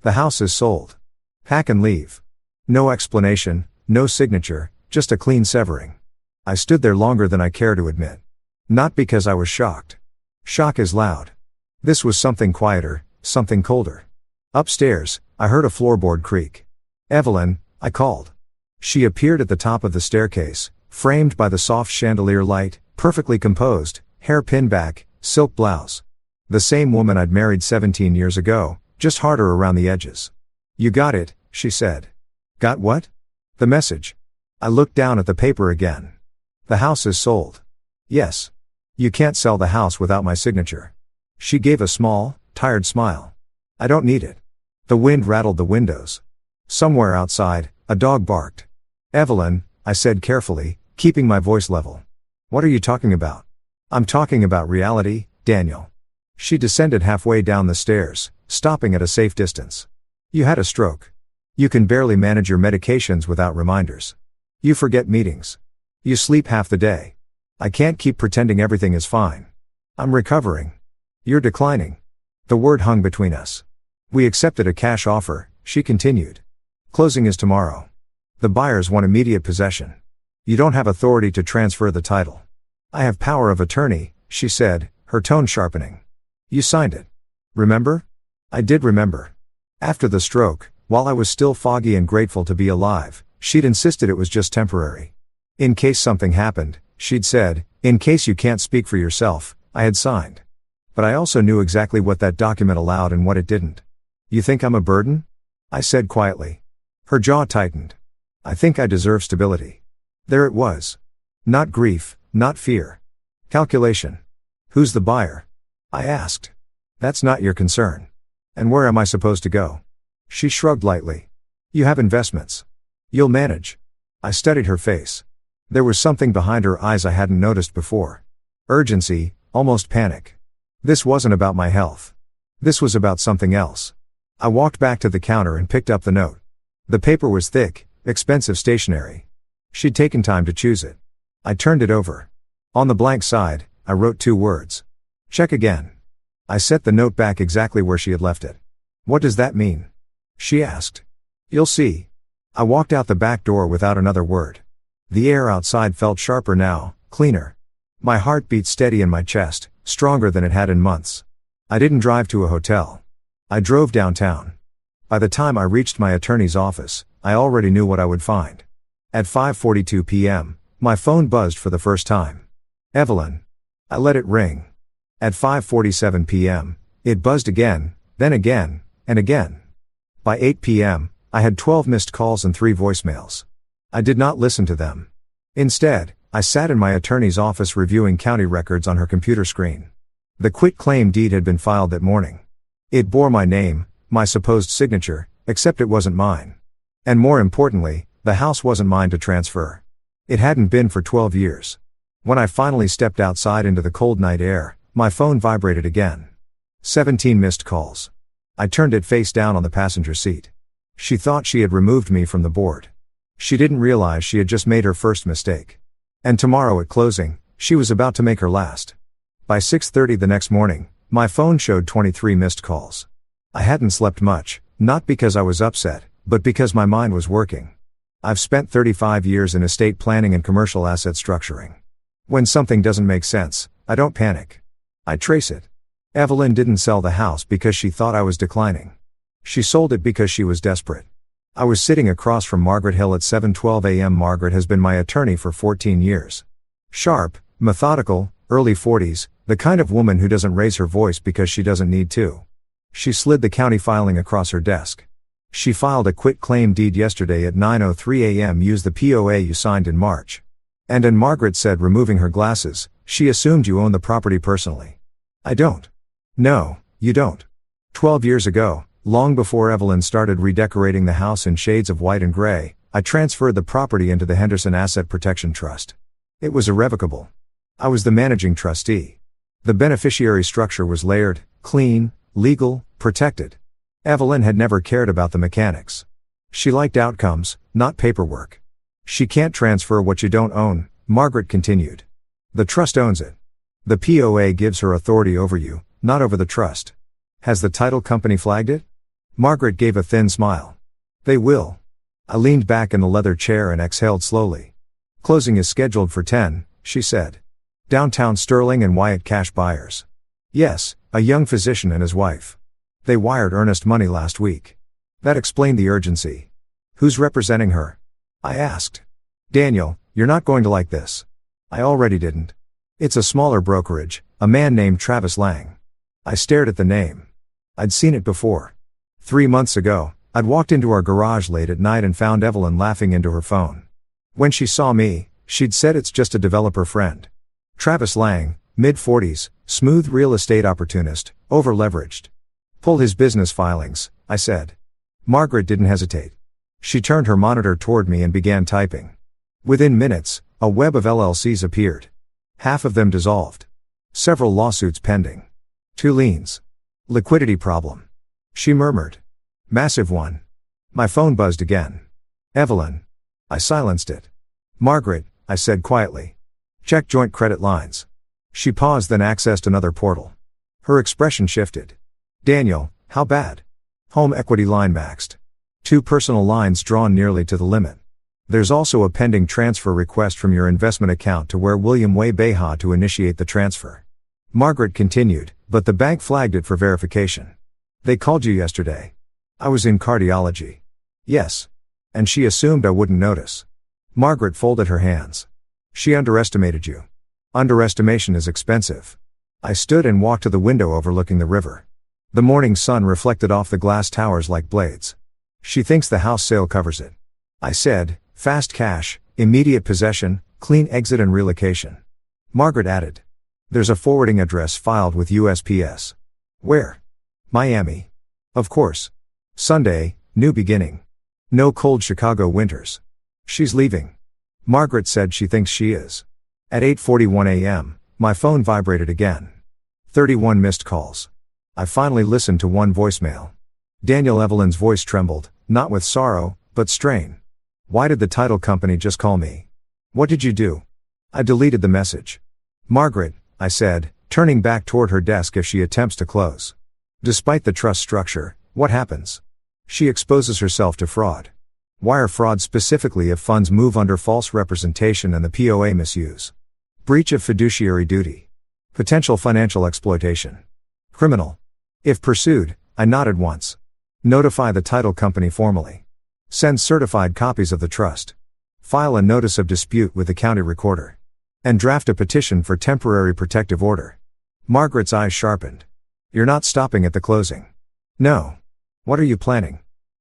S1: The house is sold. Pack and leave. No explanation, no signature, just a clean severing. I stood there longer than I care to admit. Not because I was shocked. Shock is loud. This was something quieter, something colder. Upstairs, I heard a floorboard creak. Evelyn, I called. She appeared at the top of the staircase, framed by the soft chandelier light, perfectly composed, hair pinned back, silk blouse. The same woman I'd married 17 years ago, just harder around the edges. You got it, she said. Got what? The message. I looked down at the paper again. The house is sold. Yes. You can't sell the house without my signature. She gave a small, tired smile. I don't need it. The wind rattled the windows. Somewhere outside, a dog barked. Evelyn, I said carefully, keeping my voice level. What are you talking about? I'm talking about reality, Daniel. She descended halfway down the stairs, stopping at a safe distance. You had a stroke. You can barely manage your medications without reminders. You forget meetings. You sleep half the day. I can't keep pretending everything is fine. I'm recovering. You're declining. The word hung between us. We accepted a cash offer, she continued. Closing is tomorrow. The buyers want immediate possession. You don't have authority to transfer the title. I have power of attorney, she said, her tone sharpening. You signed it. Remember? I did remember. After the stroke, while I was still foggy and grateful to be alive, she'd insisted it was just temporary. In case something happened, she'd said, in case you can't speak for yourself, I had signed. But I also knew exactly what that document allowed and what it didn't. You think I'm a burden? I said quietly. Her jaw tightened. I think I deserve stability. There it was. Not grief, not fear. Calculation. Who's the buyer? I asked. That's not your concern. And where am I supposed to go? She shrugged lightly. You have investments. You'll manage. I studied her face. There was something behind her eyes I hadn't noticed before. Urgency, almost panic. This wasn't about my health. This was about something else. I walked back to the counter and picked up the note. The paper was thick, expensive stationery. She'd taken time to choose it. I turned it over. On the blank side, I wrote 2 words. Check again. I set the note back exactly where she had left it. What does that mean? She asked. You'll see. I walked out the back door without another word. The air outside felt sharper now, cleaner. My heart beat steady in my chest, stronger than it had in months. I didn't drive to a hotel. I drove downtown. By the time I reached my attorney's office, I already knew what I would find. At 5:42 p.m., my phone buzzed for the first time. Evelyn. I let it ring. At 5:47 p.m., it buzzed again, then again, and again. By 8 p.m., I had 12 missed calls and 3 voicemails. I did not listen to them. Instead, I sat in my attorney's office reviewing county records on her computer screen. The quitclaim deed had been filed that morning. It bore my name, my supposed signature, except it wasn't mine. And more importantly, the house wasn't mine to transfer. It hadn't been for 12 years. When I finally stepped outside into the cold night air, my phone vibrated again. 17 missed calls. I turned it face down on the passenger seat. She thought she had removed me from the board. She didn't realize she had just made her first mistake. And tomorrow at closing, she was about to make her last. By 6:30 the next morning, my phone showed 23 missed calls. I hadn't slept much, not because I was upset, but because my mind was working. I've spent 35 years in estate planning and commercial asset structuring. When something doesn't make sense, I don't panic. I trace it. Evelyn didn't sell the house because she thought I was declining. She sold it because she was desperate. I was sitting across from Margaret Hill at 7:12 a.m. Margaret has been my attorney for 14 years. Sharp, methodical, early 40s, the kind of woman who doesn't raise her voice because she doesn't need to. She slid the county filing across her desk. She filed a quitclaim deed yesterday at 9:03 a.m. Use the POA you signed in March. And Margaret said, removing her glasses, she assumed you own the property personally. I don't. No, you don't. 12 years ago, long before Evelyn started redecorating the house in shades of white and gray, I transferred the property into the Henderson Asset Protection Trust. It was irrevocable. I was the managing trustee. The beneficiary structure was layered, clean, legal, protected. Evelyn had never cared about the mechanics. She liked outcomes, not paperwork. She can't transfer what you don't own, Margaret continued. The trust owns it. The POA gives her authority over you, not over the trust. Has the title company flagged it? Margaret gave a thin smile. They will. I leaned back in the leather chair and exhaled slowly. Closing is scheduled for 10, she said. Downtown Sterling and Wyatt cash buyers. Yes, a young physician and his wife. They wired earnest money last week. That explained the urgency. Who's representing her? I asked. Daniel, you're not going to like this. I already didn't. It's a smaller brokerage, a man named Travis Lang. I stared at the name. I'd seen it before. 3 months ago, I'd walked into our garage late at night and found Evelyn laughing into her phone. When she saw me, she'd said it's just a developer friend. Travis Lang, mid-40s, smooth real estate opportunist, over-leveraged. Pull his business filings, I said. Margaret didn't hesitate. She turned her monitor toward me and began typing. Within minutes, a web of LLCs appeared. Half of them dissolved. Several lawsuits pending. 2 liens. Liquidity problem. She murmured. Massive one. My phone buzzed again. Evelyn. I silenced it. Margaret, I said quietly. Check joint credit lines. She paused, then accessed another portal. Her expression shifted. Daniel, how bad? Home equity line maxed. 2 personal lines drawn nearly to the limit. There's also a pending transfer request from your investment account to where William Way Beha to initiate the transfer. Margaret continued, but the bank flagged it for verification. They called you yesterday. I was in cardiology. Yes. And she assumed I wouldn't notice. Margaret folded her hands. She underestimated you. Underestimation is expensive. I stood and walked to the window overlooking the river. The morning sun reflected off the glass towers like blades. She thinks the house sale covers it. I said, fast cash, immediate possession, clean exit and relocation. Margaret added. There's a forwarding address filed with USPS. Where? Miami. Of course. Sunday, new beginning. No cold Chicago winters. She's leaving. Margaret said she thinks she is. At 8:41 a.m., my phone vibrated again. 31 missed calls. I finally listened to one voicemail. Daniel. Evelyn's voice trembled, not with sorrow, but strain. Why did the title company just call me? What did you do? I deleted the message. Margaret, I said, turning back toward her desk if she attempts to close. Despite the trust structure, what happens? She exposes herself to fraud. Wire fraud, specifically if funds move under false representation and the POA misuse. Breach of fiduciary duty. Potential financial exploitation. Criminal. If pursued, I nodded once. Notify the title company formally. Send certified copies of the trust. File a notice of dispute with the county recorder. And draft a petition for temporary protective order. Margaret's eyes sharpened. You're not stopping at the closing. No. What are you planning?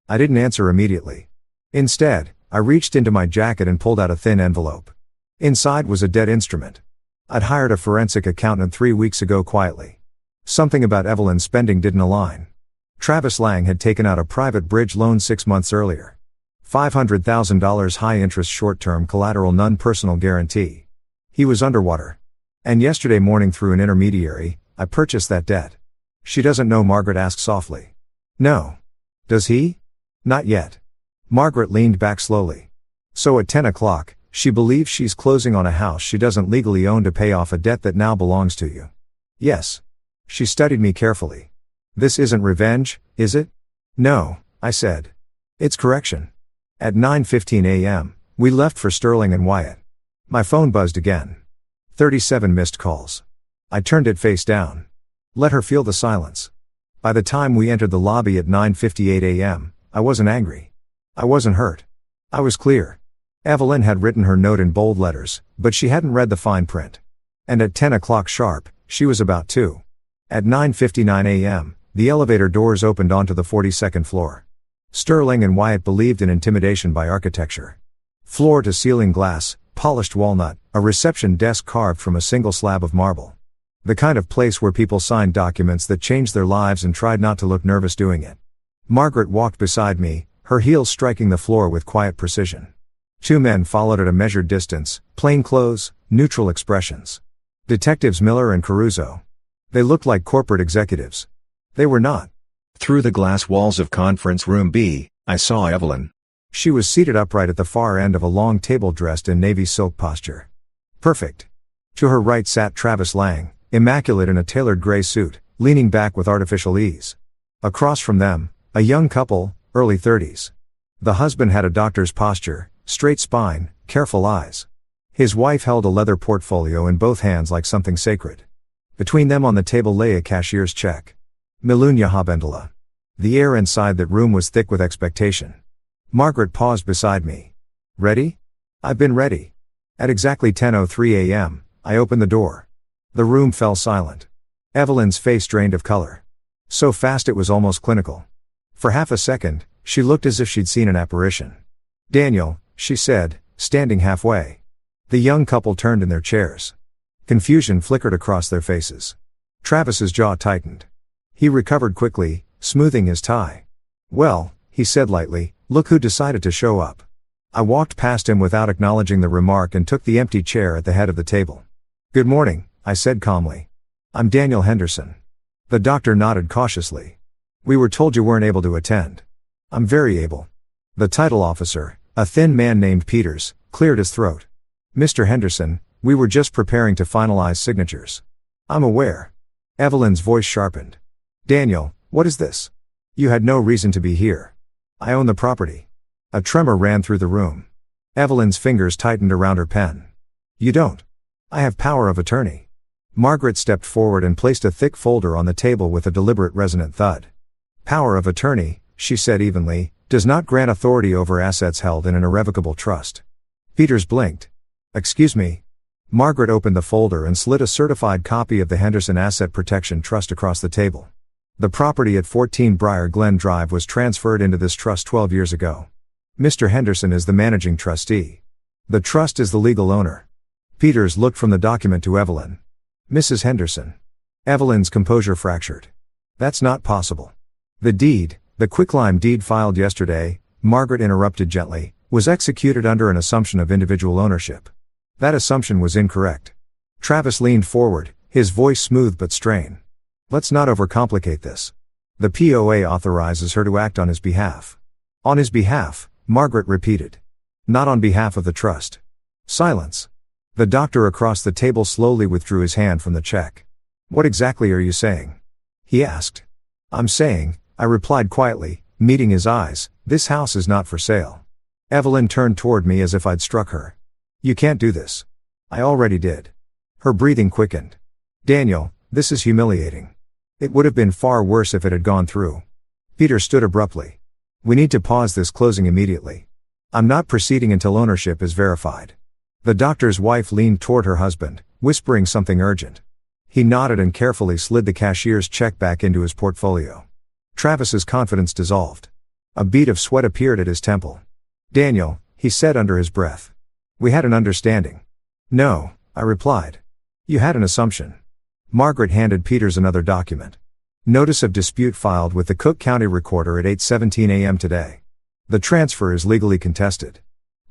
S1: I didn't answer immediately. Instead, I reached into my jacket and pulled out a thin envelope. Inside was a dead instrument. I'd hired a forensic accountant 3 weeks ago quietly. Something about Evelyn's spending didn't align. Travis Lang had taken out a private bridge loan 6 months earlier. $500,000 high-interest short-term collateral, non-personal guarantee. He was underwater. And yesterday morning through an intermediary, I purchased that debt. She doesn't know, Margaret asked softly. No. Does he? Not yet. Margaret leaned back slowly. So at 10 o'clock, she believes she's closing on a house she doesn't legally own to pay off a debt that now belongs to you. Yes. She studied me carefully. This isn't revenge, is it? No, I said. It's correction. At 9:15 a.m., we left for Sterling and Wyatt. My phone buzzed again. 37 missed calls. I turned it face down. Let her feel the silence. By the time we entered the lobby at 9:58 a.m., I wasn't angry. I wasn't hurt. I was clear. Evelyn had written her note in bold letters, but she hadn't read the fine print. And at 10 o'clock sharp, she was about to. At 9:59 a.m., the elevator doors opened onto the 42nd floor. Sterling and Wyatt believed in intimidation by architecture. Floor-to-ceiling glass, polished walnut, a reception desk carved from a single slab of marble. The kind of place where people signed documents that changed their lives and tried not to look nervous doing it. Margaret walked beside me, her heels striking the floor with quiet precision. 2 men followed at a measured distance, plain clothes, neutral expressions. Detectives Miller and Caruso. They looked like corporate executives. They were not. Through the glass walls of Conference Room B, I saw Evelyn. She was seated upright at the far end of a long table dressed in navy silk posture. Perfect. To her right sat Travis Lang, immaculate in a tailored gray suit, leaning back with artificial ease. Across from them, a young couple, early 30s. The husband had a doctor's posture, straight spine, careful eyes. His wife held a leather portfolio in both hands like something sacred. Between them on the table lay a cashier's check. Milunya Habendala. The air inside that room was thick with expectation. Margaret paused beside me. Ready? I've been ready. At exactly 10:03 a.m., I opened the door. The room fell silent. Evelyn's face drained of color. So fast it was almost clinical. For half a second, she looked as if she'd seen an apparition. Daniel, she said, standing halfway. The young couple turned in their chairs. Confusion flickered across their faces. Travis's jaw tightened. He recovered quickly, smoothing his tie. Well, he said lightly, look who decided to show up. I walked past him without acknowledging the remark and took the empty chair at the head of the table. Good morning, I said calmly. I'm Daniel Henderson. The doctor nodded cautiously. We were told you weren't able to attend. I'm very able. The title officer, a thin man named Peters, cleared his throat. Mr. Henderson, we were just preparing to finalize signatures. I'm aware. Evelyn's voice sharpened. Daniel, what is this? You had no reason to be here. I own the property. A tremor ran through the room. Evelyn's fingers tightened around her pen. You don't. I have power of attorney. Margaret stepped forward and placed a thick folder on the table with a deliberate resonant thud. Power of attorney, she said evenly, does not grant authority over assets held in an irrevocable trust. Peters blinked. Excuse me. Margaret opened the folder and slid a certified copy of the Henderson Asset Protection Trust across the table. The property at 14 Briar Glen Drive was transferred into this trust 12 years ago. Mr. Henderson is the managing trustee. The trust is the legal owner. Peters looked from the document to Evelyn. Mrs. Henderson. Evelyn's composure fractured. That's not possible. The deed, the quicklime deed filed yesterday, Margaret interrupted gently, was executed under an assumption of individual ownership. That assumption was incorrect. Travis leaned forward, his voice smooth but strained. Let's not overcomplicate this. The POA authorizes her to act on his behalf. On his behalf, Margaret repeated. Not on behalf of the trust. Silence. The doctor across the table slowly withdrew his hand from the check. What exactly are you saying? He asked. I'm saying, I replied quietly, meeting his eyes, this house is not for sale. Evelyn turned toward me as if I'd struck her. You can't do this. I already did. Her breathing quickened. Daniel, this is humiliating. It would have been far worse if it had gone through. Peter stood abruptly. We need to pause this closing immediately. I'm not proceeding until ownership is verified. The doctor's wife leaned toward her husband, whispering something urgent. He nodded and carefully slid the cashier's check back into his portfolio. Travis's confidence dissolved. A bead of sweat appeared at his temple. Daniel, he said under his breath. We had an understanding. No, I replied. You had an assumption. Margaret handed Peters another document. Notice of dispute filed with the Cook County Recorder at 8:17 a.m. today. The transfer is legally contested.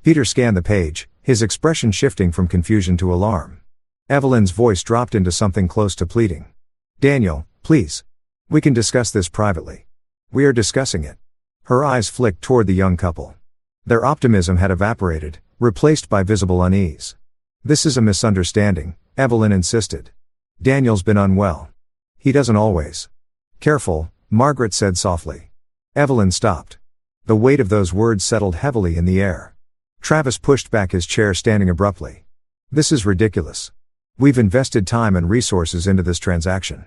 S1: Peter scanned the page, his expression shifting from confusion to alarm. Evelyn's voice dropped into something close to pleading. Daniel, please. We can discuss this privately. We are discussing it. Her eyes flicked toward the young couple. Their optimism had evaporated, replaced by visible unease. This is a misunderstanding, Evelyn insisted. Daniel's been unwell. He doesn't always. Careful, Margaret said softly. Evelyn stopped. The weight of those words settled heavily in the air. Travis pushed back his chair, standing abruptly. This is ridiculous. We've invested time and resources into this transaction.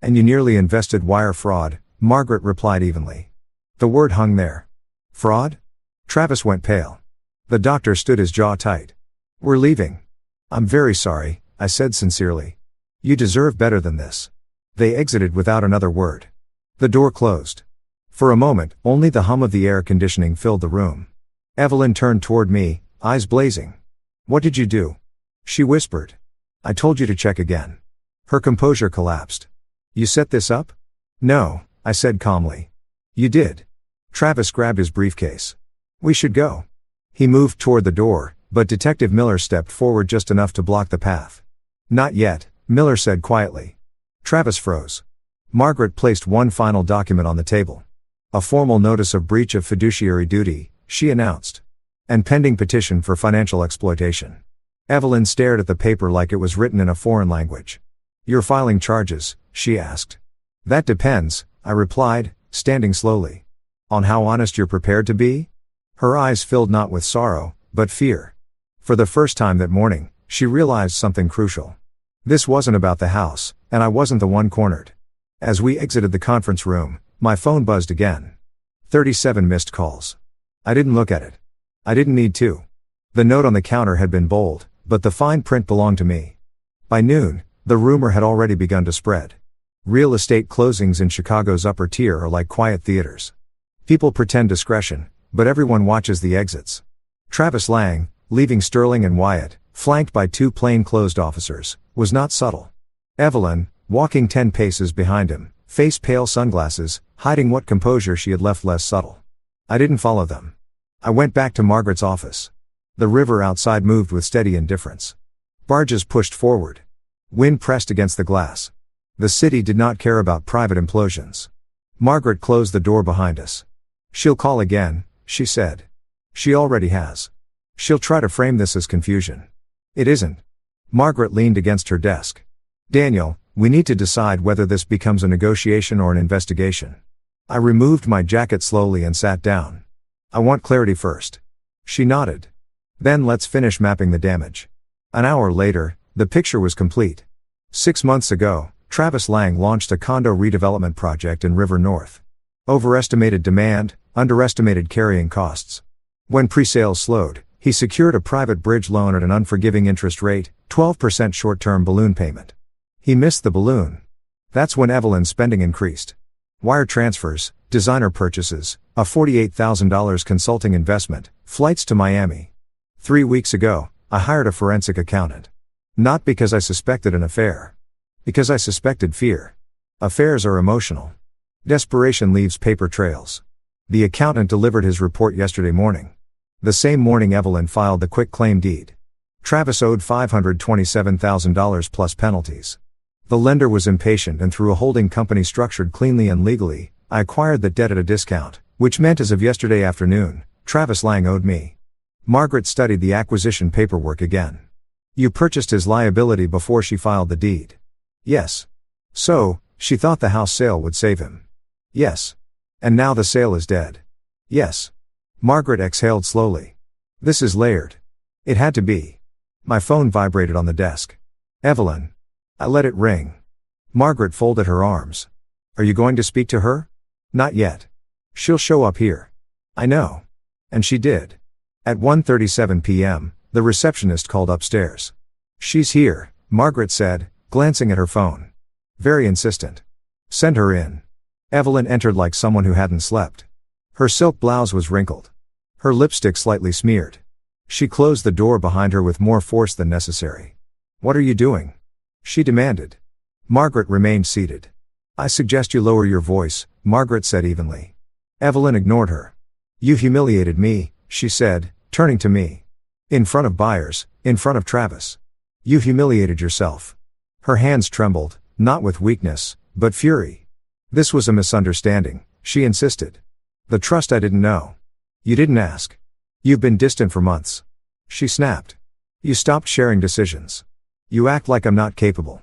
S1: And you nearly invested wire fraud, Margaret replied evenly. The word hung there. Fraud? Travis went pale. The doctor stood his jaw tight. We're leaving. I'm very sorry, I said sincerely. You deserve better than this. They exited without another word. The door closed. For a moment, only the hum of the air conditioning filled the room. Evelyn turned toward me, eyes blazing. What did you do? She whispered. I told you to check again. Her composure collapsed. You set this up? No, I said calmly. You did. Travis grabbed his briefcase. We should go. He moved toward the door, but Detective Miller stepped forward just enough to block the path. Not yet, Miller said quietly. Travis froze. Margaret placed one final document on the table. A formal notice of breach of fiduciary duty, she announced. And pending petition for financial exploitation. Evelyn stared at the paper like it was written in a foreign language. You're filing charges, she asked. That depends, I replied, standing slowly. On how honest you're prepared to be? Her eyes filled not with sorrow, but fear. For the first time that morning, she realized something crucial. This wasn't about the house, and I wasn't the one cornered. As we exited the conference room, my phone buzzed again. 37 missed calls. I didn't look at it. I didn't need to. The note on the counter had been bold, but the fine print belonged to me. By noon, the rumor had already begun to spread. Real estate closings in Chicago's upper tier are like quiet theaters. People pretend discretion, but everyone watches the exits. Travis Lang, leaving Sterling and Wyatt, flanked by 2 plainclothes officers, was not subtle. Evelyn, walking 10 paces behind him, face pale sunglasses, hiding what composure she had left less subtle. I didn't follow them. I went back to Margaret's office. The river outside moved with steady indifference. Barges pushed forward. Wind pressed against the glass. The city did not care about private implosions. Margaret closed the door behind us. "She'll call again," she said. "She already has. She'll try to frame this as confusion. It isn't." Margaret leaned against her desk. "Daniel, we need to decide whether this becomes a negotiation or an investigation." I removed my jacket slowly and sat down. "I want clarity first." She nodded. "Then let's finish mapping the damage." An hour later, the picture was complete. 6 months ago, Travis Lang launched a condo redevelopment project in River North. Overestimated demand, underestimated carrying costs. When pre-sales slowed, he secured a private bridge loan at an unforgiving interest rate, 12% short-term balloon payment. He missed the balloon. That's when Evelyn's spending increased. Wire transfers, designer purchases, a $48,000 consulting investment, flights to Miami. 3 weeks ago, I hired a forensic accountant. Not because I suspected an affair. Because I suspected fear. Affairs are emotional. Desperation leaves paper trails. The accountant delivered his report yesterday morning. The same morning Evelyn filed the quitclaim deed. Travis owed $527,000 plus penalties. The lender was impatient, and through a holding company structured cleanly and legally, I acquired that debt at a discount, which meant as of yesterday afternoon, Travis Lang owed me. Margaret studied the acquisition paperwork again. "You purchased his liability before she filed the deed." "Yes." "So, she thought the house sale would save him." "Yes." "And now the sale is dead." "Yes." Margaret exhaled slowly. "This is layered." It had to be. My phone vibrated on the desk. "Evelyn." I let it ring. Margaret folded her arms. "Are you going to speak to her?" "Not yet. She'll show up here." "I know." And she did. At 1:37 p.m., the receptionist called upstairs. "She's here," Margaret said, glancing at her phone. "Very insistent." "Send her in." Evelyn entered like someone who hadn't slept. Her silk blouse was wrinkled. Her lipstick slightly smeared. She closed the door behind her with more force than necessary. "What are you doing?" she demanded. Margaret remained seated. "I suggest you lower your voice," Margaret said evenly. Evelyn ignored her. "You humiliated me," she said, turning to me. "In front of buyers, in front of Travis. You humiliated yourself." Her hands trembled, not with weakness, but fury. "This was a misunderstanding," she insisted. "The trust I didn't know. You didn't ask. You've been distant for months." She snapped. "You stopped sharing decisions. You act like I'm not capable."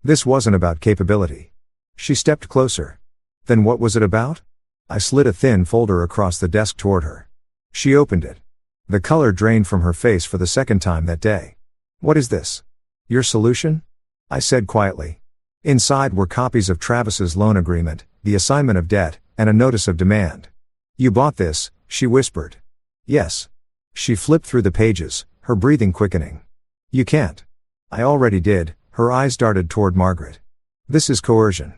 S1: "This wasn't about capability." She stepped closer. "Then what was it about?" I slid a thin folder across the desk toward her. She opened it. The color drained from her face for the second time that day. "What is this?" "Your solution?" I said quietly. Inside were copies of Travis's loan agreement, the assignment of debt, and a notice of demand. "You bought this," she whispered. "Yes." She flipped through the pages, her breathing quickening. "You can't." "I already did." Her eyes darted toward Margaret. "This is coercion."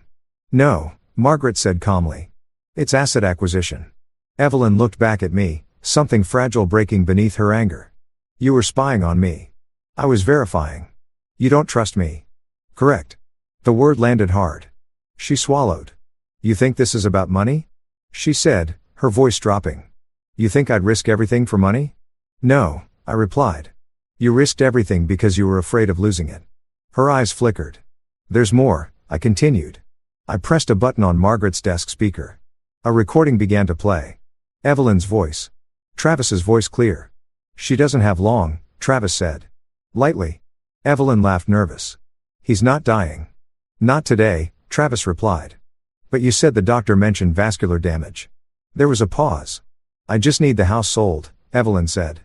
S1: "No," Margaret said calmly. "It's asset acquisition." Evelyn looked back at me, something fragile breaking beneath her anger. "You were spying on me." "I was verifying." "You don't trust me." "Correct." The word landed hard. She swallowed. "You think this is about money?" she said, her voice dropping. "You think I'd risk everything for money?" "No," I replied. "You risked everything because you were afraid of losing it." Her eyes flickered. "There's more," I continued. I pressed a button on Margaret's desk speaker. A recording began to play. Evelyn's voice. Travis's voice clear. "She doesn't have long," Travis said. Lightly. Evelyn laughed nervous. "He's not dying." "Not today," Travis replied. "But you said the doctor mentioned vascular damage." There was a pause. "I just need the house sold," Evelyn said.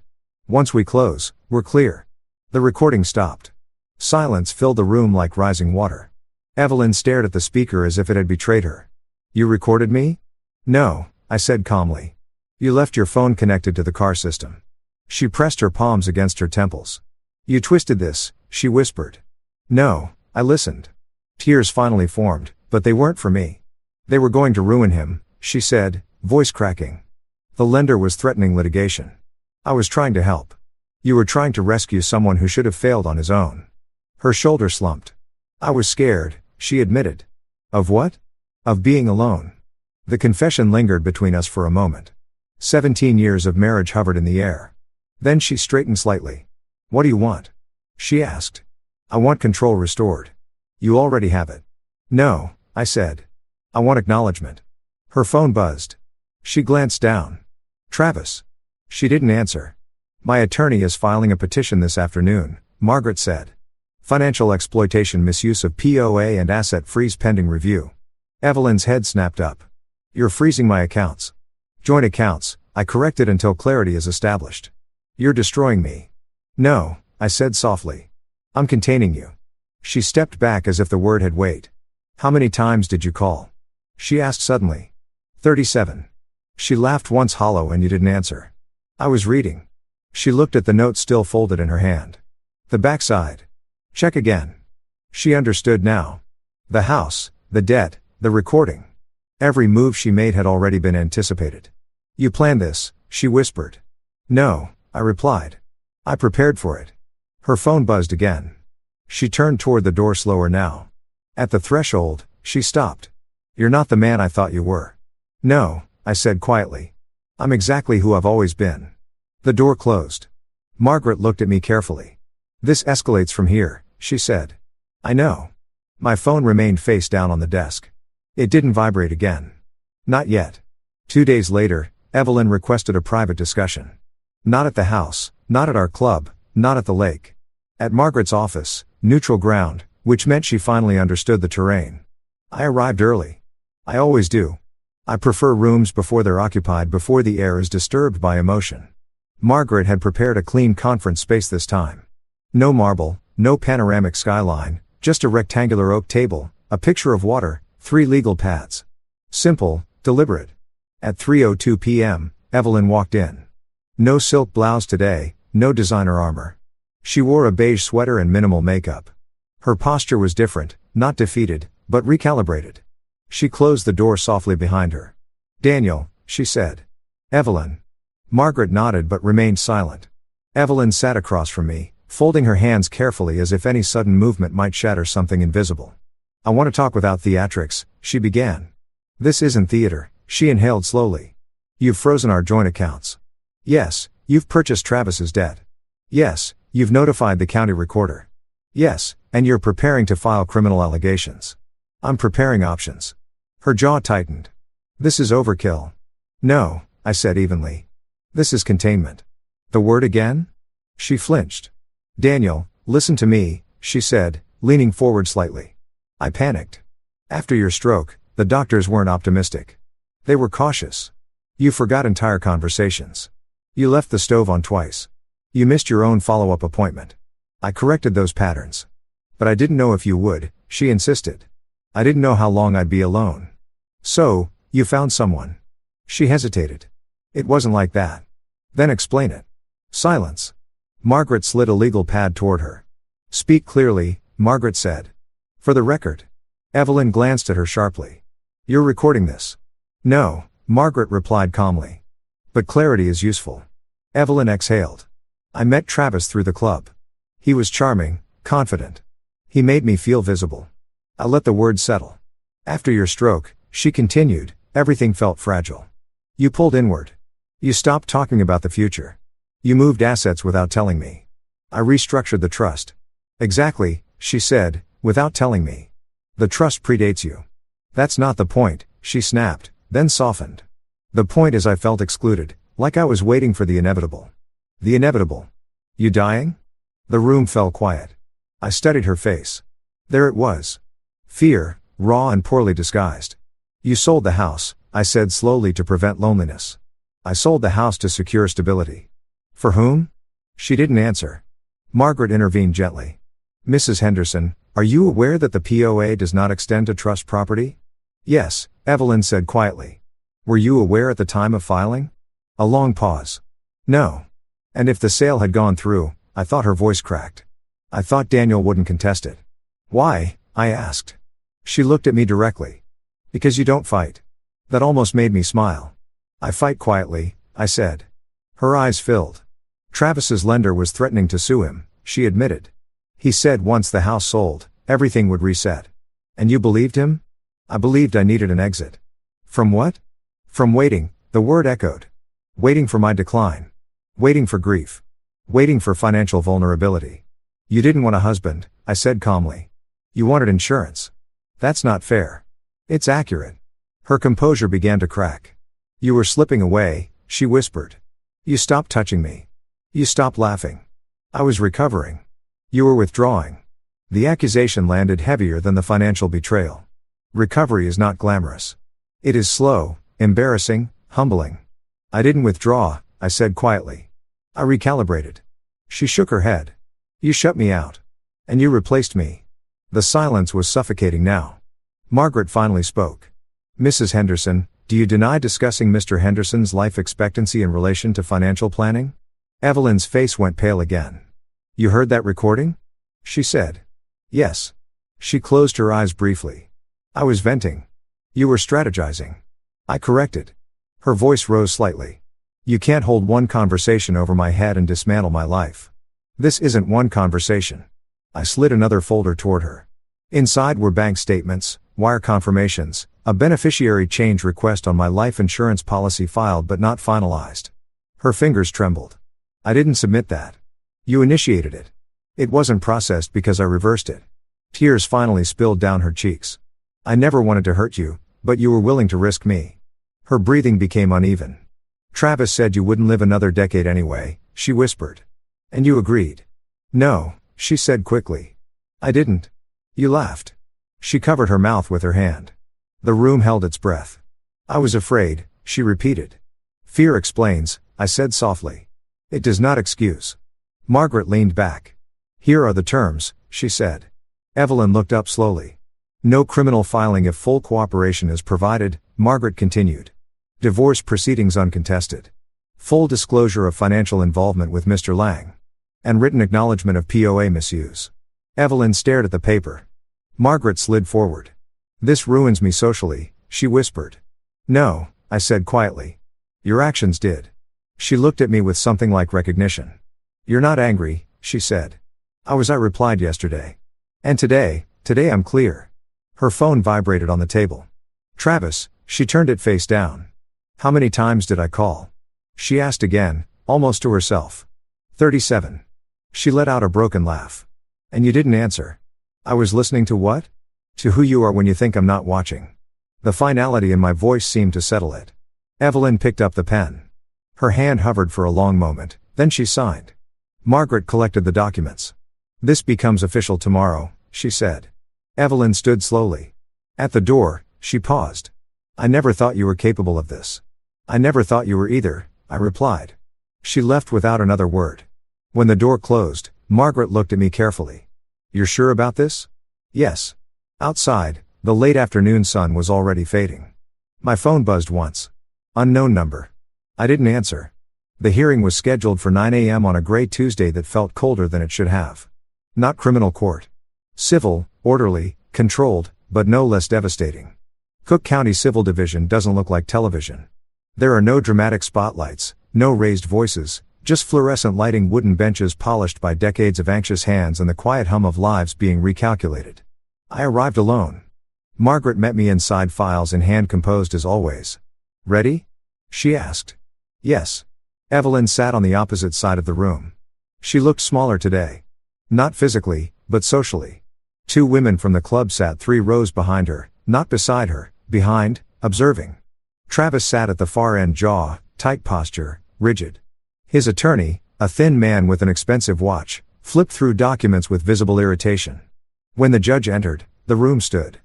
S1: "Once we close, we're clear." The recording stopped. Silence filled the room like rising water. Evelyn stared at the speaker as if it had betrayed her. "You recorded me?" "No," I said calmly. You left your phone connected to the car system. She pressed her palms against her temples. You twisted this, she whispered. No, I listened. Tears finally formed, but they weren't for me. They were going to ruin him, she said, voice cracking. The lender was threatening litigation. I was trying to help. You were trying to rescue someone who should have failed on his own. Her shoulder slumped. I was scared, she admitted. Of what? Of being alone. The confession lingered between us for a moment. 17 years of marriage hovered in the air. Then she straightened slightly. What do you want? She asked. I want control restored. You already have it. No, I said. I want acknowledgement. Her phone buzzed. She glanced down. Travis. She didn't answer. My attorney is filing a petition this afternoon, Margaret said. Financial exploitation, misuse of POA and asset freeze pending review. Evelyn's head snapped up. You're freezing my accounts. Joint accounts, I corrected until clarity is established. You're destroying me. No, I said softly. I'm containing you. She stepped back as if the word had weight. How many times did you call? She asked suddenly. 37. She laughed once hollow and you didn't answer. I was reading. She looked at the note still folded in her hand. The backside. Check again. She understood now. The house, the debt, the recording. Every move she made had already been anticipated. You planned this, she whispered. No, I replied. I prepared for it. Her phone buzzed again. She turned toward the door slower now. At the threshold, she stopped. You're not the man I thought you were. No, I said quietly. I'm exactly who I've always been. The door closed. Margaret looked at me carefully. This escalates from here, she said. I know. My phone remained face down on the desk. It didn't vibrate again. Not yet. 2 days later, Evelyn requested a private discussion. Not at the house, not at our club, not at the lake. At Margaret's office, neutral ground, which meant she finally understood the terrain. I arrived early. I always do. I prefer rooms before they're occupied, before the air is disturbed by emotion. Margaret had prepared a clean conference space this time. No marble, no panoramic skyline, just a rectangular oak table, a picture of water, 3 legal pads. Simple, deliberate. At 3:02 p.m., Evelyn walked in. No silk blouse today, no designer armor. She wore a beige sweater and minimal makeup. Her posture was different, not defeated, but recalibrated. She closed the door softly behind her. Daniel, she said. Evelyn. Margaret nodded but remained silent. Evelyn sat across from me, folding her hands carefully as if any sudden movement might shatter something invisible. I want to talk without theatrics, she began. This isn't theater, she inhaled slowly. You've frozen our joint accounts. Yes, you've purchased Travis's debt. Yes, you've notified the county recorder. Yes, and you're preparing to file criminal allegations. I'm preparing options. Her jaw tightened. This is overkill. No, I said evenly. This is containment. The word again? She flinched. Daniel, listen to me, she said, leaning forward slightly. I panicked. After your stroke, the doctors weren't optimistic. They were cautious. You forgot entire conversations. You left the stove on twice. You missed your own follow-up appointment. I corrected those patterns. But I didn't know if you would, she insisted. I didn't know how long I'd be alone. So, you found someone. She hesitated. It wasn't like that. Then explain it. Silence. Margaret slid a legal pad toward her. Speak clearly, Margaret said. For the record. Evelyn glanced at her sharply. You're recording this. No, Margaret replied calmly. But clarity is useful. Evelyn exhaled. I met Travis through the club. He was charming, confident. He made me feel visible. I let the words settle. After your stroke, she continued, everything felt fragile. You pulled inward. You stopped talking about the future. You moved assets without telling me. I restructured the trust. Exactly, she said, without telling me. The trust predates you. That's not the point, she snapped, then softened. The point is I felt excluded, like I was waiting for the inevitable. The inevitable. You dying? The room fell quiet. I studied her face. There it was. Fear, raw and poorly disguised. You sold the house, I said slowly, to prevent loneliness. I sold the house to secure stability. For whom? She didn't answer. Margaret intervened gently. Mrs. Henderson, are you aware that the POA does not extend to trust property? Yes, Evelyn said quietly. Were you aware at the time of filing? A long pause. No. And if the sale had gone through, I thought her voice cracked. I thought Daniel wouldn't contest it. Why? I asked. She looked at me directly. Because you don't fight. That almost made me smile. I fight quietly, I said. Her eyes filled. Travis's lender was threatening to sue him, she admitted. He said once the house sold, everything would reset. And you believed him? I believed I needed an exit. From what? From waiting, the word echoed. Waiting for my decline. Waiting for grief. Waiting for financial vulnerability. You didn't want a husband, I said calmly. You wanted insurance. That's not fair. It's accurate. Her composure began to crack. You were slipping away, she whispered. You stopped touching me. You stopped laughing. I was recovering. You were withdrawing. The accusation landed heavier than the financial betrayal. Recovery is not glamorous. It is slow, embarrassing, humbling. I didn't withdraw, I said quietly. I recalibrated. She shook her head. You shut me out. And you replaced me. The silence was suffocating now. Margaret finally spoke. Mrs. Henderson, do you deny discussing Mr. Henderson's life expectancy in relation to financial planning? Evelyn's face went pale again. You heard that recording? She said. Yes. She closed her eyes briefly. I was venting. You were strategizing. I corrected. Her voice rose slightly. You can't hold one conversation over my head and dismantle my life. This isn't one conversation. I slid another folder toward her. Inside were bank statements, wire confirmations, a beneficiary change request on my life insurance policy filed but not finalized. Her fingers trembled. I didn't submit that. You initiated it. It wasn't processed because I reversed it. Tears finally spilled down her cheeks. I never wanted to hurt you, but you were willing to risk me. Her breathing became uneven. Travis said you wouldn't live another decade anyway, she whispered. And you agreed. No, she said quickly. I didn't. You laughed. She covered her mouth with her hand. The room held its breath. I was afraid, she repeated. Fear explains, I said softly. It does not excuse. Margaret leaned back. Here are the terms, she said. Evelyn looked up slowly. No criminal filing if full cooperation is provided, Margaret continued. Divorce proceedings uncontested. Full disclosure of financial involvement with Mr. Lang. And written acknowledgement of POA misuse. Evelyn stared at the paper. Margaret slid forward. This ruins me socially, she whispered. No, I said quietly. Your actions did. She looked at me with something like recognition. You're not angry, she said. I replied yesterday. And today I'm clear. Her phone vibrated on the table. Travis, she turned it face down. How many times did I call? She asked again, almost to herself. 37. She let out a broken laugh. And you didn't answer. I was listening to what? To who you are when you think I'm not watching. The finality in my voice seemed to settle it. Evelyn picked up the pen. Her hand hovered for a long moment, then she signed. Margaret collected the documents. This becomes official tomorrow, she said. Evelyn stood slowly. At the door, she paused. I never thought you were capable of this. I never thought you were either, I replied. She left without another word. When the door closed, Margaret looked at me carefully. You're sure about this? Yes. Outside, the late afternoon sun was already fading. My phone buzzed once. Unknown number. I didn't answer. The hearing was scheduled for 9 a.m. on a gray Tuesday that felt colder than it should have. Not criminal court. Civil, orderly, controlled, but no less devastating. Cook County Civil Division doesn't look like television. There are no dramatic spotlights, no raised voices, just fluorescent lighting, wooden benches polished by decades of anxious hands, and the quiet hum of lives being recalculated. I arrived alone. Margaret met me inside, files in hand, composed as always. Ready? She asked. Yes. Evelyn sat on the opposite side of the room. She looked smaller today. Not physically, but socially. 2 women from the club sat 3 rows behind her, not beside her, behind, observing. Travis sat at the far end, jaw, tight posture, rigid. His attorney, a thin man with an expensive watch, flipped through documents with visible irritation. When the judge entered, the room stood.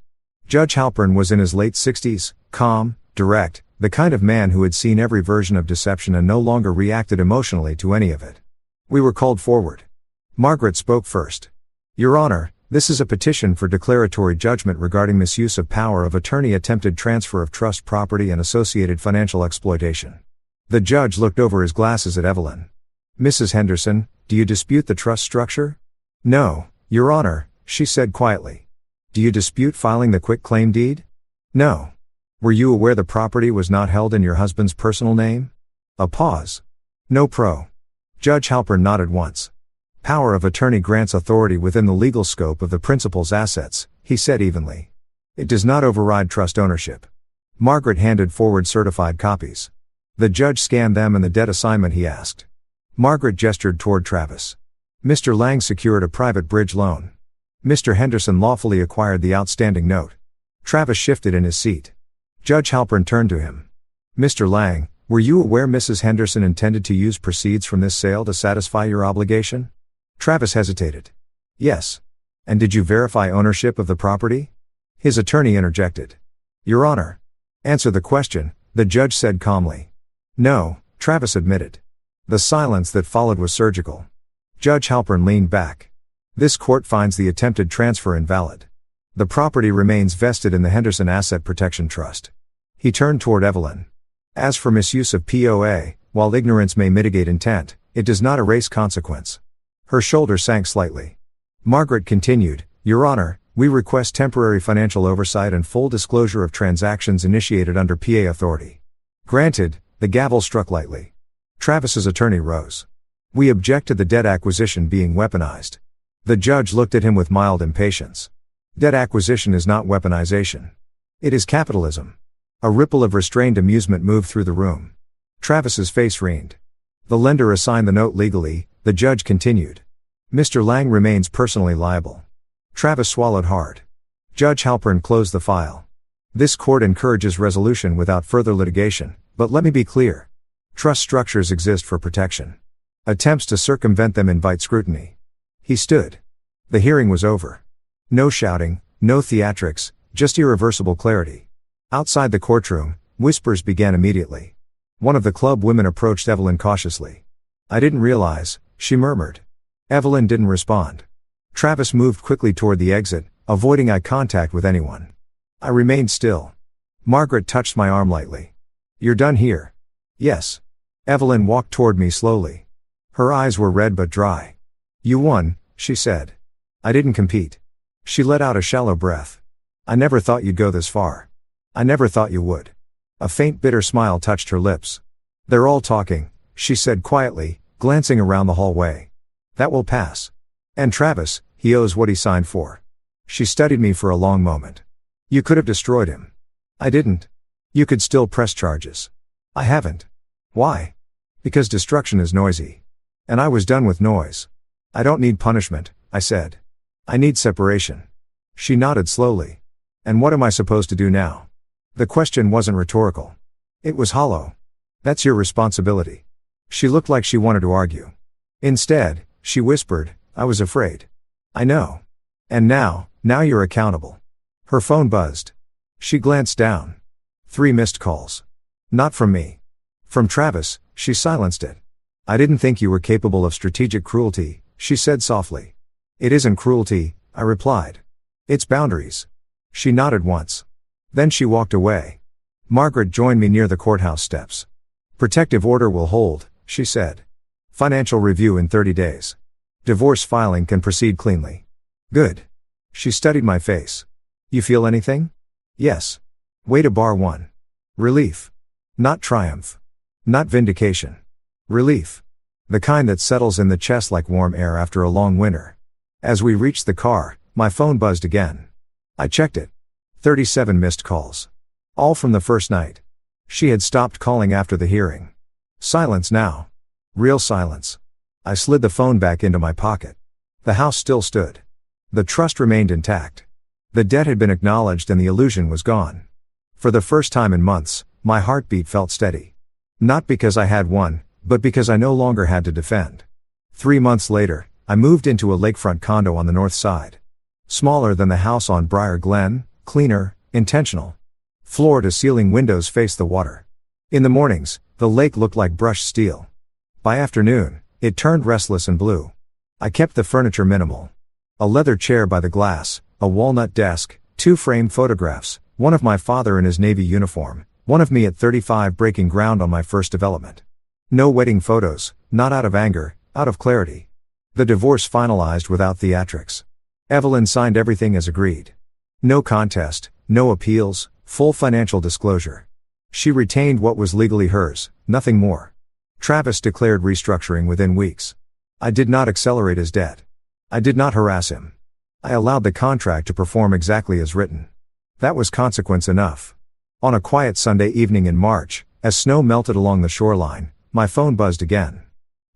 S1: Judge Halpern was in his late 60s, calm, direct, the kind of man who had seen every version of deception and no longer reacted emotionally to any of it. We were called forward. Margaret spoke first. Your Honor, this is a petition for declaratory judgment regarding misuse of power of attorney, attempted transfer of trust property, and associated financial exploitation. The judge looked over his glasses at Evelyn. Mrs. Henderson, do you dispute the trust structure? No, Your Honor, she said quietly. Do you dispute filing the quitclaim deed? No. Were you aware the property was not held in your husband's personal name? A pause. No pro. Judge Halpern nodded once. Power of attorney grants authority within the legal scope of the principal's assets, he said evenly. It does not override trust ownership. Margaret handed forward certified copies. The judge scanned them and the debt assignment he asked. Margaret gestured toward Travis. Mr. Lang secured a private bridge loan. Mr. Henderson lawfully acquired the outstanding note. Travis shifted in his seat. Judge Halpern turned to him. Mr. Lang, were you aware Mrs. Henderson intended to use proceeds from this sale to satisfy your obligation? Travis hesitated. Yes. And did you verify ownership of the property? His attorney interjected. Your Honor. Answer the question, the judge said calmly. No, Travis admitted. The silence that followed was surgical. Judge Halpern leaned back. This court finds the attempted transfer invalid. The property remains vested in the Henderson Asset Protection Trust. He turned toward Evelyn. As for misuse of POA, while ignorance may mitigate intent, it does not erase consequence. Her shoulders sank slightly. Margaret continued, Your Honor, we request temporary financial oversight and full disclosure of transactions initiated under PA authority. Granted, the gavel struck lightly. Travis's attorney rose. We object to the debt acquisition being weaponized. The judge looked at him with mild impatience. Debt acquisition is not weaponization. It is capitalism. A ripple of restrained amusement moved through the room. Travis's face wrined. The lender assigned the note legally, the judge continued. Mr. Lang remains personally liable. Travis swallowed hard. Judge Halpern closed the file. This court encourages resolution without further litigation, but let me be clear. Trust structures exist for protection. Attempts to circumvent them invite scrutiny. He stood. The hearing was over. No shouting, no theatrics, just irreversible clarity. Outside the courtroom, whispers began immediately. One of the club women approached Evelyn cautiously. I didn't realize, she murmured. Evelyn didn't respond. Travis moved quickly toward the exit, avoiding eye contact with anyone. I remained still. Margaret touched my arm lightly. You're done here? Yes. Evelyn walked toward me slowly. Her eyes were red but dry. You won, she said. I didn't compete. She let out a shallow breath. I never thought you'd go this far. I never thought you would. A faint bitter smile touched her lips. They're all talking, she said quietly, glancing around the hallway. That will pass. And Travis, he owes what he signed for. She studied me for a long moment. You could have destroyed him. I didn't. You could still press charges. I haven't. Why? Because destruction is noisy. And I was done with noise. I don't need punishment, I said. I need separation. She nodded slowly. And what am I supposed to do now? The question wasn't rhetorical. It was hollow. That's your responsibility. She looked like she wanted to argue. Instead, she whispered, I was afraid. I know. And now you're accountable. Her phone buzzed. She glanced down. 3 missed calls. Not from me. From Travis, she silenced it. I didn't think you were capable of strategic cruelty, she said softly. It isn't cruelty, I replied. It's boundaries. She nodded once. Then she walked away. Margaret joined me near the courthouse steps. Protective order will hold, she said. Financial review in 30 days. Divorce filing can proceed cleanly. Good. She studied my face. You feel anything? Yes. Way to bar 1. Relief. Not triumph. Not vindication. Relief. The kind that settles in the chest like warm air after a long winter. As we reached the car, my phone buzzed again. I checked it. 37 missed calls. All from the first night. She had stopped calling after the hearing. Silence now. Real silence. I slid the phone back into my pocket. The house still stood. The trust remained intact. The debt had been acknowledged and the illusion was gone. For the first time in months, my heartbeat felt steady. Not because I had won, but because I no longer had to defend. 3 months later, I moved into a lakefront condo on the north side. Smaller than the house on Briar Glen, cleaner, intentional. Floor-to-ceiling windows faced the water. In the mornings, the lake looked like brushed steel. By afternoon, it turned restless and blue. I kept the furniture minimal. A leather chair by the glass, a walnut desk, 2 framed photographs, one of my father in his Navy uniform, One of me at 35 breaking ground on my first development. No wedding photos, not out of anger, out of clarity. The divorce finalized without theatrics. Evelyn signed everything as agreed. No contest, no appeals, full financial disclosure. She retained what was legally hers, nothing more. Travis declared restructuring within weeks. I did not accelerate his debt. I did not harass him. I allowed the contract to perform exactly as written. That was consequence enough. On a quiet Sunday evening in March, as snow melted along the shoreline, my phone buzzed again.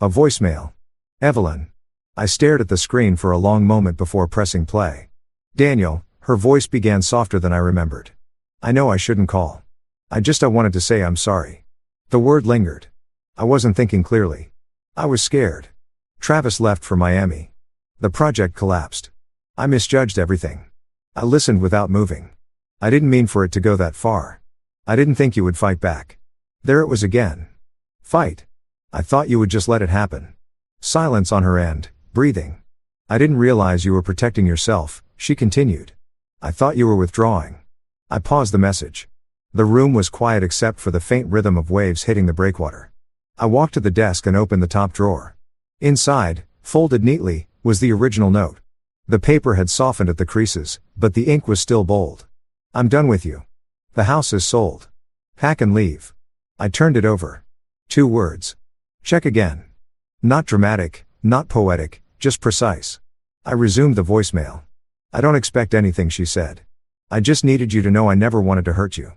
S1: A voicemail. Evelyn. I stared at the screen for a long moment before pressing play. Daniel, her voice began softer than I remembered. I know I shouldn't call. I wanted to say I'm sorry. The word lingered. I wasn't thinking clearly. I was scared. Travis left for Miami. The project collapsed. I misjudged everything. I listened without moving. I didn't mean for it to go that far. I didn't think you would fight back. There it was again. Fight. I thought you would just let it happen. Silence on her end, breathing. I didn't realize you were protecting yourself, she continued. I thought you were withdrawing. I paused the message. The room was quiet except for the faint rhythm of waves hitting the breakwater. I walked to the desk and opened the top drawer. Inside, folded neatly, was the original note. The paper had softened at the creases, but the ink was still bold. I'm done with you. The house is sold. Pack and leave. I turned it over. 2 words. Check again. Not dramatic, not poetic, just precise. I resumed the voicemail. I don't expect anything, she said. I just needed you to know I never wanted to hurt you.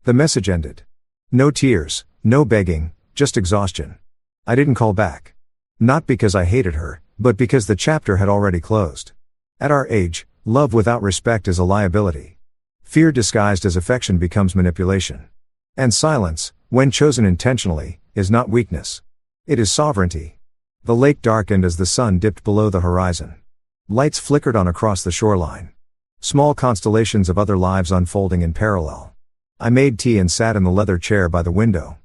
S1: The message ended. No tears, no begging, just exhaustion. I didn't call back. Not because I hated her, but because the chapter had already closed. At our age, love without respect is a liability. Fear disguised as affection becomes manipulation. And silence, when chosen intentionally, is not weakness. It is sovereignty. The lake darkened as the sun dipped below the horizon. Lights flickered on across the shoreline. Small constellations of other lives unfolding in parallel. I made tea and sat in the leather chair by the window.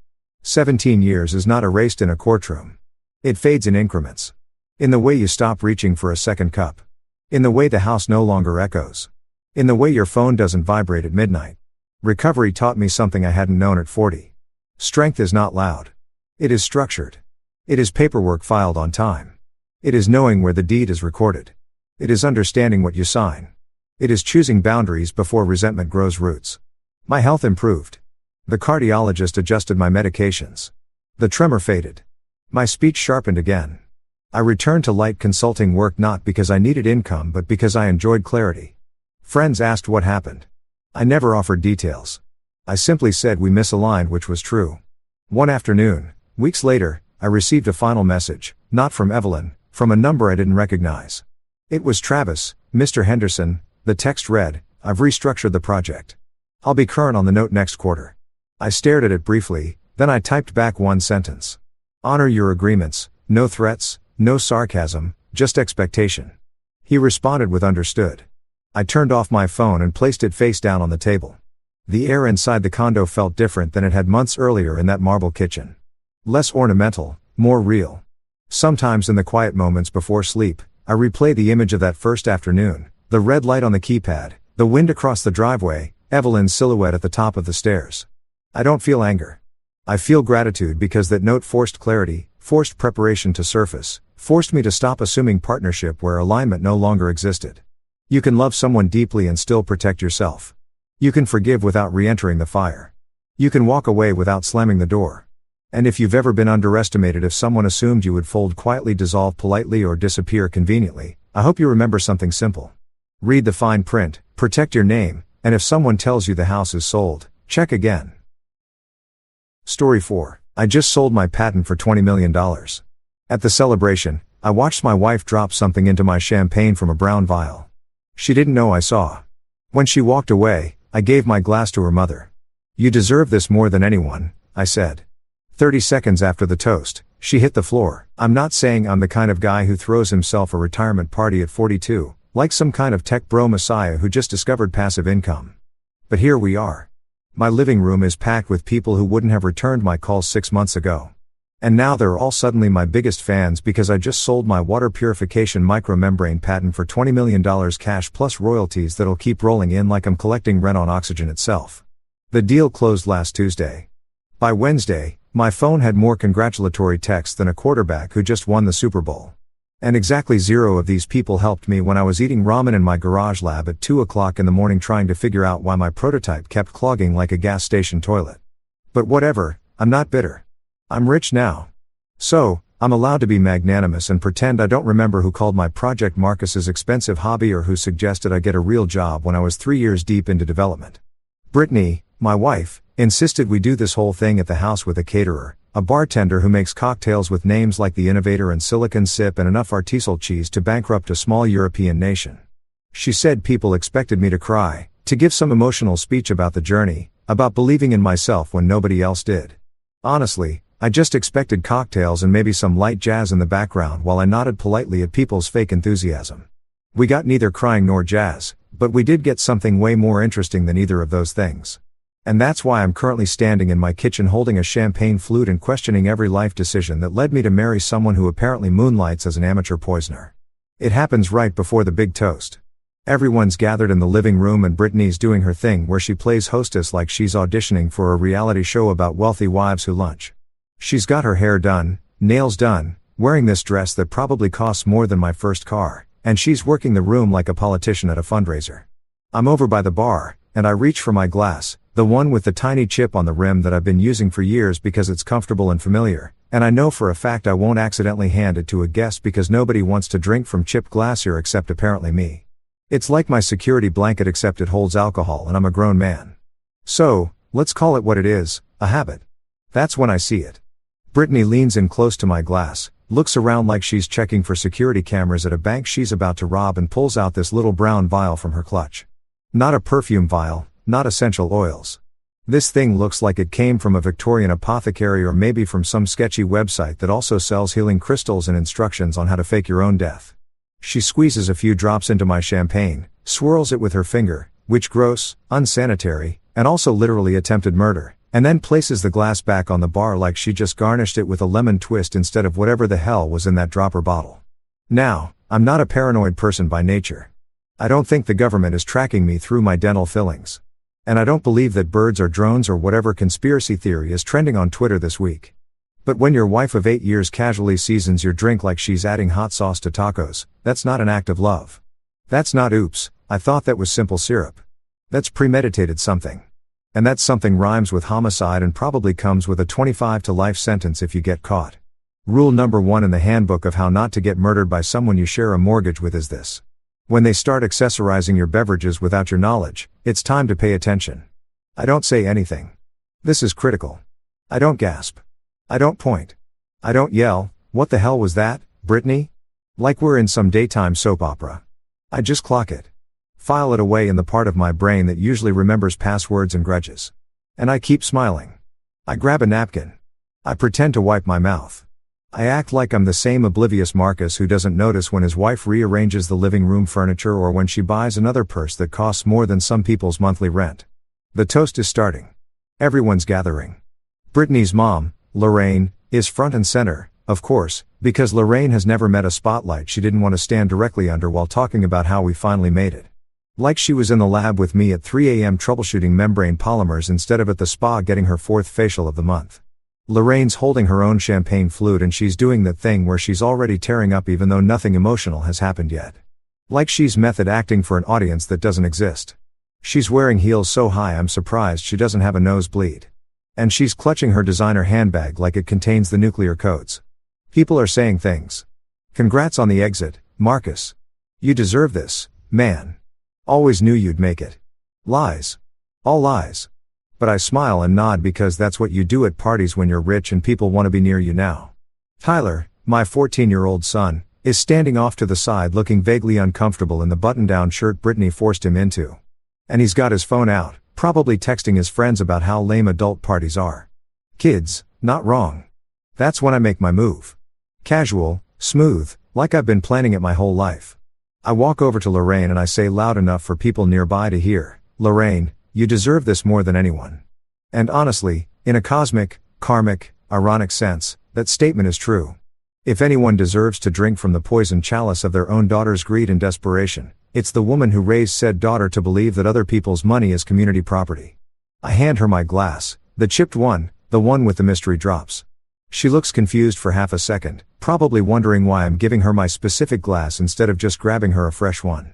S1: 17 years is not erased in a courtroom. It fades in increments. In the way you stop reaching for a second cup. In the way the house no longer echoes. In the way your phone doesn't vibrate at midnight. Recovery taught me something I hadn't known at 40. Strength is not loud. It is structured. It is paperwork filed on time. It is knowing where the deed is recorded. It is understanding what you sign. It is choosing boundaries before resentment grows roots. My health improved. The cardiologist adjusted my medications. The tremor faded. My speech sharpened again. I returned to light consulting work not because I needed income but because I enjoyed clarity. Friends asked what happened. I never offered details. I simply said we misaligned, which was true. One afternoon, weeks later, I received a final message, not from Evelyn, from a number I didn't recognize. It was Travis, Mr. Henderson. The text read, I've restructured the project. I'll be current on the note next quarter. I stared at it briefly, then I typed back one sentence. Honor your agreements, no threats, no sarcasm, just expectation. He responded with understood. I turned off my phone and placed it face down on the table. The air inside the condo felt different than it had months earlier in that marble kitchen. Less ornamental, more real. Sometimes in the quiet moments before sleep, I replay the image of that first afternoon, the red light on the keypad, the wind across the driveway, Evelyn's silhouette at the top of the stairs. I don't feel anger. I feel gratitude because that note forced clarity, forced preparation to surface, forced me to stop assuming partnership where alignment no longer existed. You can love someone deeply and still protect yourself. You can forgive without re-entering the fire. You can walk away without slamming the door. And if you've ever been underestimated, if someone assumed you would fold quietly, dissolve politely, or disappear conveniently, I hope you remember something simple. Read the fine print, protect your name, and if someone tells you the house is sold, check again. Story 4. I just sold my patent for $20 million. At the celebration, I watched my wife drop something into my champagne from a brown vial. She didn't know I saw. When she walked away, I gave my glass to her mother. You deserve this more than anyone, I said. 30 seconds after the toast, she hit the floor. I'm not saying I'm the kind of guy who throws himself a retirement party at 42, like some kind of tech bro messiah who just discovered passive income. But here we are. My living room is packed with people who wouldn't have returned my calls 6 months ago. And now they're all suddenly my biggest fans because I just sold my water purification micromembrane patent for $20 million cash plus royalties that'll keep rolling in like I'm collecting rent on oxygen itself. The deal closed last Tuesday. By Wednesday, my phone had more congratulatory texts than a quarterback who just won the Super Bowl. And exactly 0 of these people helped me when I was eating ramen in my garage lab at 2 o'clock in the morning trying to figure out why my prototype kept clogging like a gas station toilet. But whatever, I'm not bitter. I'm rich now. So, I'm allowed to be magnanimous and pretend I don't remember who called my project Marcus's expensive hobby or who suggested I get a real job when I was 3 years deep into development. Brittany, my wife, insisted we do this whole thing at the house with a caterer, a bartender who makes cocktails with names like the Innovator and Silicon Sip and enough artisanal cheese to bankrupt a small European nation. She said people expected me to cry, to give some emotional speech about the journey, about believing in myself when nobody else did. Honestly, I just expected cocktails and maybe some light jazz in the background while I nodded politely at people's fake enthusiasm. We got neither crying nor jazz, but we did get something way more interesting than either of those things. And that's why I'm currently standing in my kitchen holding a champagne flute and questioning every life decision that led me to marry someone who apparently moonlights as an amateur poisoner. It happens right before the big toast. Everyone's gathered in the living room and Brittany's doing her thing where she plays hostess like she's auditioning for a reality show about wealthy wives who lunch. She's got her hair done, nails done, wearing this dress that probably costs more than my first car, and she's working the room like a politician at a fundraiser. I'm over by the bar, and I reach for my glass, the one with the tiny chip on the rim that I've been using for years because it's comfortable and familiar, and I know for a fact I won't accidentally hand it to a guest because nobody wants to drink from chipped glass here except apparently me. It's like my security blanket except it holds alcohol and I'm a grown man. So, let's call it what it is, a habit. That's when I see it. Brittany leans in close to my glass, looks around like she's checking for security cameras at a bank she's about to rob and pulls out this little brown vial from her clutch. Not a perfume vial, not essential oils. This thing looks like it came from a Victorian apothecary or maybe from some sketchy website that also sells healing crystals and instructions on how to fake your own death. She squeezes a few drops into my champagne, swirls it with her finger, which gross, unsanitary, and also literally attempted murder, and then places the glass back on the bar like she just garnished it with a lemon twist instead of whatever the hell was in that dropper bottle. Now, I'm not a paranoid person by nature. I don't think the government is tracking me through my dental fillings. And I don't believe that birds are drones or whatever conspiracy theory is trending on Twitter this week. But when your wife of 8 years casually seasons your drink like she's adding hot sauce to tacos, that's not an act of love. That's not oops, I thought that was simple syrup. That's premeditated something. And that something rhymes with homicide and probably comes with a 25 to life sentence if you get caught. Rule number 1 in the handbook of how not to get murdered by someone you share a mortgage with is this. When they start accessorizing your beverages without your knowledge, it's time to pay attention. I don't say anything. This is critical. I don't gasp. I don't point. I don't yell, "What the hell was that, Brittany?" Like we're in some daytime soap opera. I just clock it. File it away in the part of my brain that usually remembers passwords and grudges. And I keep smiling. I grab a napkin. I pretend to wipe my mouth. I act like I'm the same oblivious Marcus who doesn't notice when his wife rearranges the living room furniture or when she buys another purse that costs more than some people's monthly rent. The toast is starting. Everyone's gathering. Brittany's mom, Lorraine, is front and center, of course, because Lorraine has never met a spotlight she didn't want to stand directly under while talking about how we finally made it. Like she was in the lab with me at 3 a.m. troubleshooting membrane polymers instead of at the spa getting her 4th facial of the month. Lorraine's holding her own champagne flute and she's doing that thing where she's already tearing up even though nothing emotional has happened yet. Like she's method acting for an audience that doesn't exist. She's wearing heels so high I'm surprised she doesn't have a nosebleed. And she's clutching her designer handbag like it contains the nuclear codes. People are saying things. Congrats on the exit, Marcus. You deserve this, man. Always knew you'd make it. Lies. All lies. But I smile and nod because that's what you do at parties when you're rich and people want to be near you now. Tyler, my 14-year-old son, is standing off to the side looking vaguely uncomfortable in the button-down shirt Brittany forced him into. And he's got his phone out, probably texting his friends about how lame adult parties are. Kids, not wrong. That's when I make my move. Casual, smooth, like I've been planning it my whole life. I walk over to Lorraine and I say loud enough for people nearby to hear, "Lorraine, you deserve this more than anyone." And honestly, in a cosmic, karmic, ironic sense, that statement is true. If anyone deserves to drink from the poisoned chalice of their own daughter's greed and desperation, it's the woman who raised said daughter to believe that other people's money is community property. I hand her my glass, the chipped one, the one with the mystery drops. She looks confused for half a second, probably wondering why I'm giving her my specific glass instead of just grabbing her a fresh one.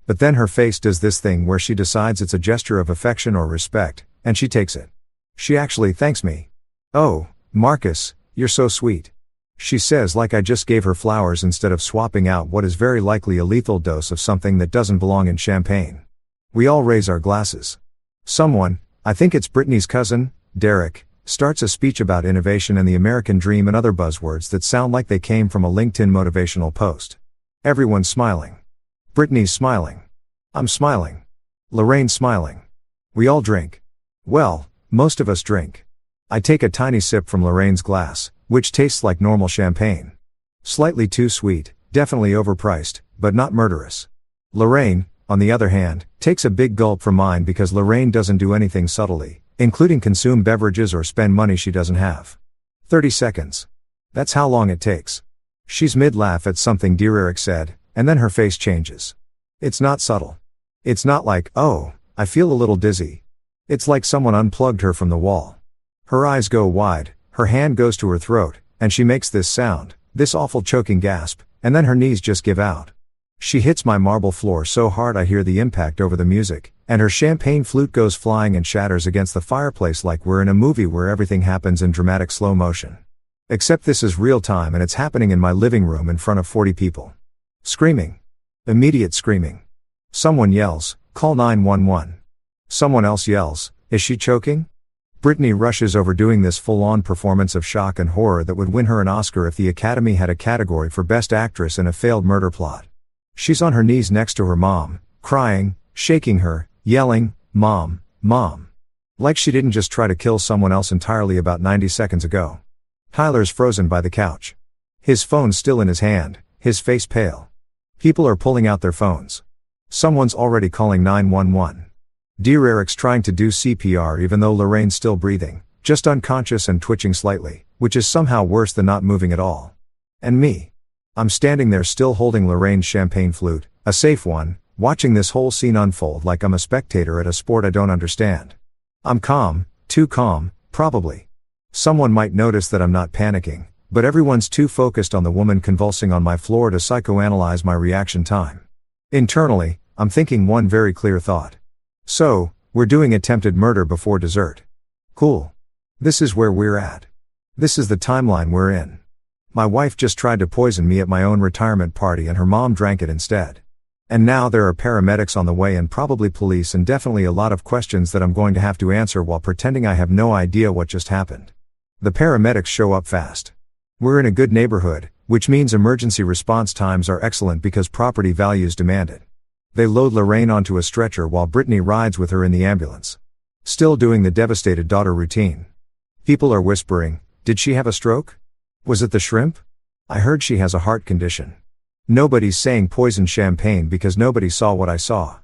S1: But then her face does this thing where she decides it's a gesture of affection or respect, and she takes it. She actually thanks me. "Oh, Marcus, you're so sweet," she says, like I just gave her flowers instead of swapping out what is very likely a lethal dose of something that doesn't belong in champagne. We all raise our glasses. Someone, I think it's Brittany's cousin, Derek, starts a speech about innovation and the American dream and other buzzwords that sound like they came from a LinkedIn motivational post. Everyone's smiling. Brittany's smiling. I'm smiling. Lorraine's smiling. We all drink. Well, most of us drink. I take a tiny sip from Lorraine's glass, which tastes like normal champagne. Slightly too sweet, definitely overpriced, but not murderous. Lorraine, on the other hand, takes a big gulp from mine because Lorraine doesn't do anything subtly, including consume beverages or spend money she doesn't have. 30 seconds. That's how long it takes. She's mid-laugh at something dear Eric said, and then her face changes. It's not subtle. It's not like, "Oh, I feel a little dizzy." It's like someone unplugged her from the wall. Her eyes go wide, her hand goes to her throat, and she makes this sound, this awful choking gasp, and then her knees just give out. She hits my marble floor so hard I hear the impact over the music, and her champagne flute goes flying and shatters against the fireplace like we're in a movie where everything happens in dramatic slow motion. Except this is real time and it's happening in my living room in front of 40 people. Screaming. Immediate screaming. Someone yells, "Call 911." Someone else yells, "Is she choking?" Brittany rushes over doing this full-on performance of shock and horror that would win her an Oscar if the Academy had a category for Best Actress in a failed murder plot. She's on her knees next to her mom, crying, shaking her, yelling, "Mom, Mom." Like she didn't just try to kill someone else entirely about 90 seconds ago. Tyler's frozen by the couch. His phone's still in his hand, his face pale. People are pulling out their phones. Someone's already calling 911. Dear Eric's trying to do CPR even though Lorraine's still breathing, just unconscious and twitching slightly, which is somehow worse than not moving at all. And me. I'm standing there still holding Lorraine's champagne flute, a safe one, watching this whole scene unfold like I'm a spectator at a sport I don't understand. I'm calm, too calm, probably. Someone might notice that I'm not panicking, but everyone's too focused on the woman convulsing on my floor to psychoanalyze my reaction time. Internally, I'm thinking one very clear thought. So, we're doing attempted murder before dessert. Cool. This is where we're at. This is the timeline we're in. My wife just tried to poison me at my own retirement party and her mom drank it instead. And now there are paramedics on the way and probably police and definitely a lot of questions that I'm going to have to answer while pretending I have no idea what just happened. The paramedics show up fast. We're in a good neighborhood, which means emergency response times are excellent because property values demand it. They load Lorraine onto a stretcher while Brittany rides with her in the ambulance. Still doing the devastated daughter routine. People are whispering, "Did she have a stroke? Was it the shrimp? I heard she has a heart condition." Nobody's saying poison champagne because nobody saw what I saw.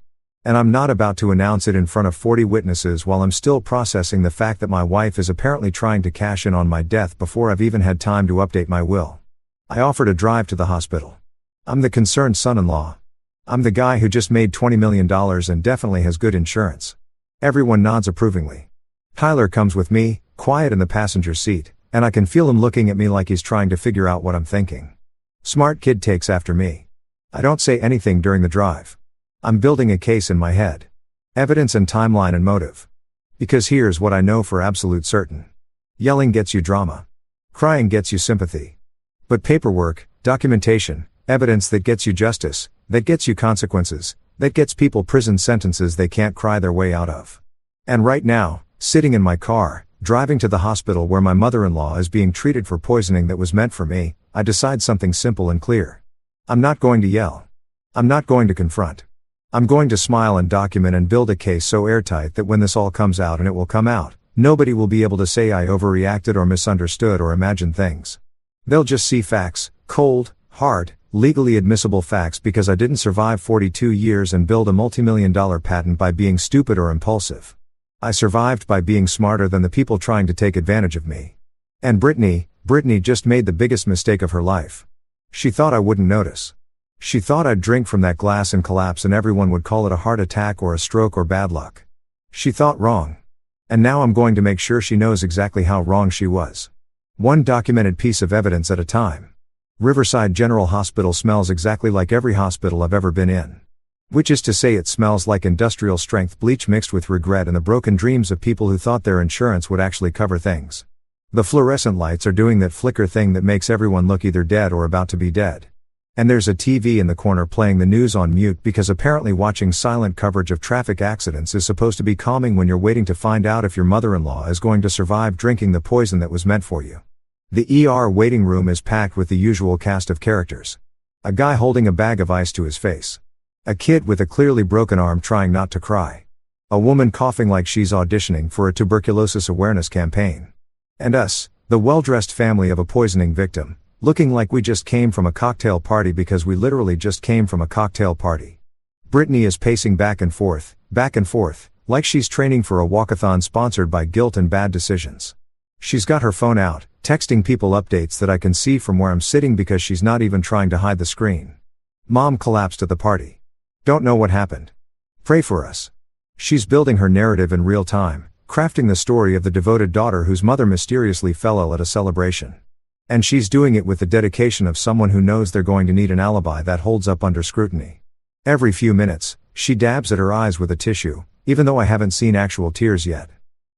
S1: And I'm not about to announce it in front of 40 witnesses while I'm still processing the fact that my wife is apparently trying to cash in on my death before I've even had time to update my will. I offer to drive to the hospital. I'm the concerned son-in-law. I'm the guy who just made $20 million and definitely has good insurance. Everyone nods approvingly. Tyler comes with me, quiet in the passenger seat, and I can feel him looking at me like he's trying to figure out what I'm thinking. Smart kid takes after me. I don't say anything during the drive. I'm building a case in my head. Evidence and timeline and motive. Because here's what I know for absolute certain. Yelling gets you drama. Crying gets you sympathy. But paperwork, documentation, evidence that gets you justice, that gets you consequences, that gets people prison sentences they can't cry their way out of. And right now, sitting in my car, driving to the hospital where my mother-in-law is being treated for poisoning that was meant for me, I decide something simple and clear. I'm not going to yell. I'm not going to confront. I'm going to smile and document and build a case so airtight that when this all comes out, and it will come out, nobody will be able to say I overreacted or misunderstood or imagined things. They'll just see facts, cold, hard, legally admissible facts because I didn't survive 42 years and build a multi-million-dollar patent by being stupid or impulsive. I survived by being smarter than the people trying to take advantage of me. And Brittany just made the biggest mistake of her life. She thought I wouldn't notice. She thought I'd drink from that glass and collapse and everyone would call it a heart attack or a stroke or bad luck. She thought wrong. And now I'm going to make sure she knows exactly how wrong she was. One documented piece of evidence at a time. Riverside General Hospital smells exactly like every hospital I've ever been in. Which is to say, it smells like industrial strength bleach mixed with regret and the broken dreams of people who thought their insurance would actually cover things. The fluorescent lights are doing that flicker thing that makes everyone look either dead or about to be dead. And there's a TV in the corner playing the news on mute because apparently watching silent coverage of traffic accidents is supposed to be calming when you're waiting to find out if your mother-in-law is going to survive drinking the poison that was meant for you. The ER waiting room is packed with the usual cast of characters. A guy holding a bag of ice to his face. A kid with a clearly broken arm trying not to cry. A woman coughing like she's auditioning for a tuberculosis awareness campaign. And us, the well-dressed family of a poisoning victim, looking like we just came from a cocktail party because we literally just came from a cocktail party. Brittany is pacing back and forth, like she's training for a walkathon sponsored by guilt and bad decisions. She's got her phone out, texting people updates that I can see from where I'm sitting because she's not even trying to hide the screen. Mom collapsed at the party. Don't know what happened. Pray for us. She's building her narrative in real time, crafting the story of the devoted daughter whose mother mysteriously fell ill at a celebration. And she's doing it with the dedication of someone who knows they're going to need an alibi that holds up under scrutiny. Every few minutes, she dabs at her eyes with a tissue, even though I haven't seen actual tears yet.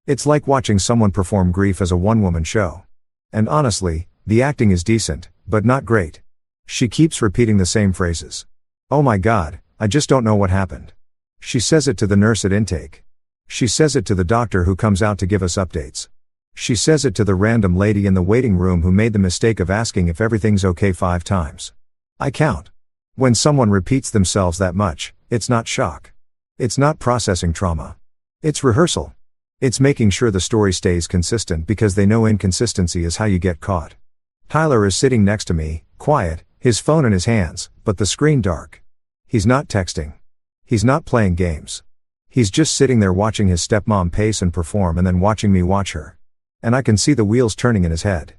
S1: It's like watching someone perform grief as a one-woman show. And honestly, the acting is decent, but not great. She keeps repeating the same phrases. Oh my God, I just don't know what happened. She says it to the nurse at intake. She says it to the doctor who comes out to give us updates. She says it to the random lady in the waiting room who made the mistake of asking if everything's okay 5 times. I count. When someone repeats themselves that much, it's not shock. It's not processing trauma. It's rehearsal. It's making sure the story stays consistent because they know inconsistency is how you get caught. Tyler is sitting next to me, quiet, his phone in his hands, but the screen dark. He's not texting. He's not playing games. He's just sitting there watching his stepmom pace and perform and then watching me watch her. And I can see the wheels turning in his head.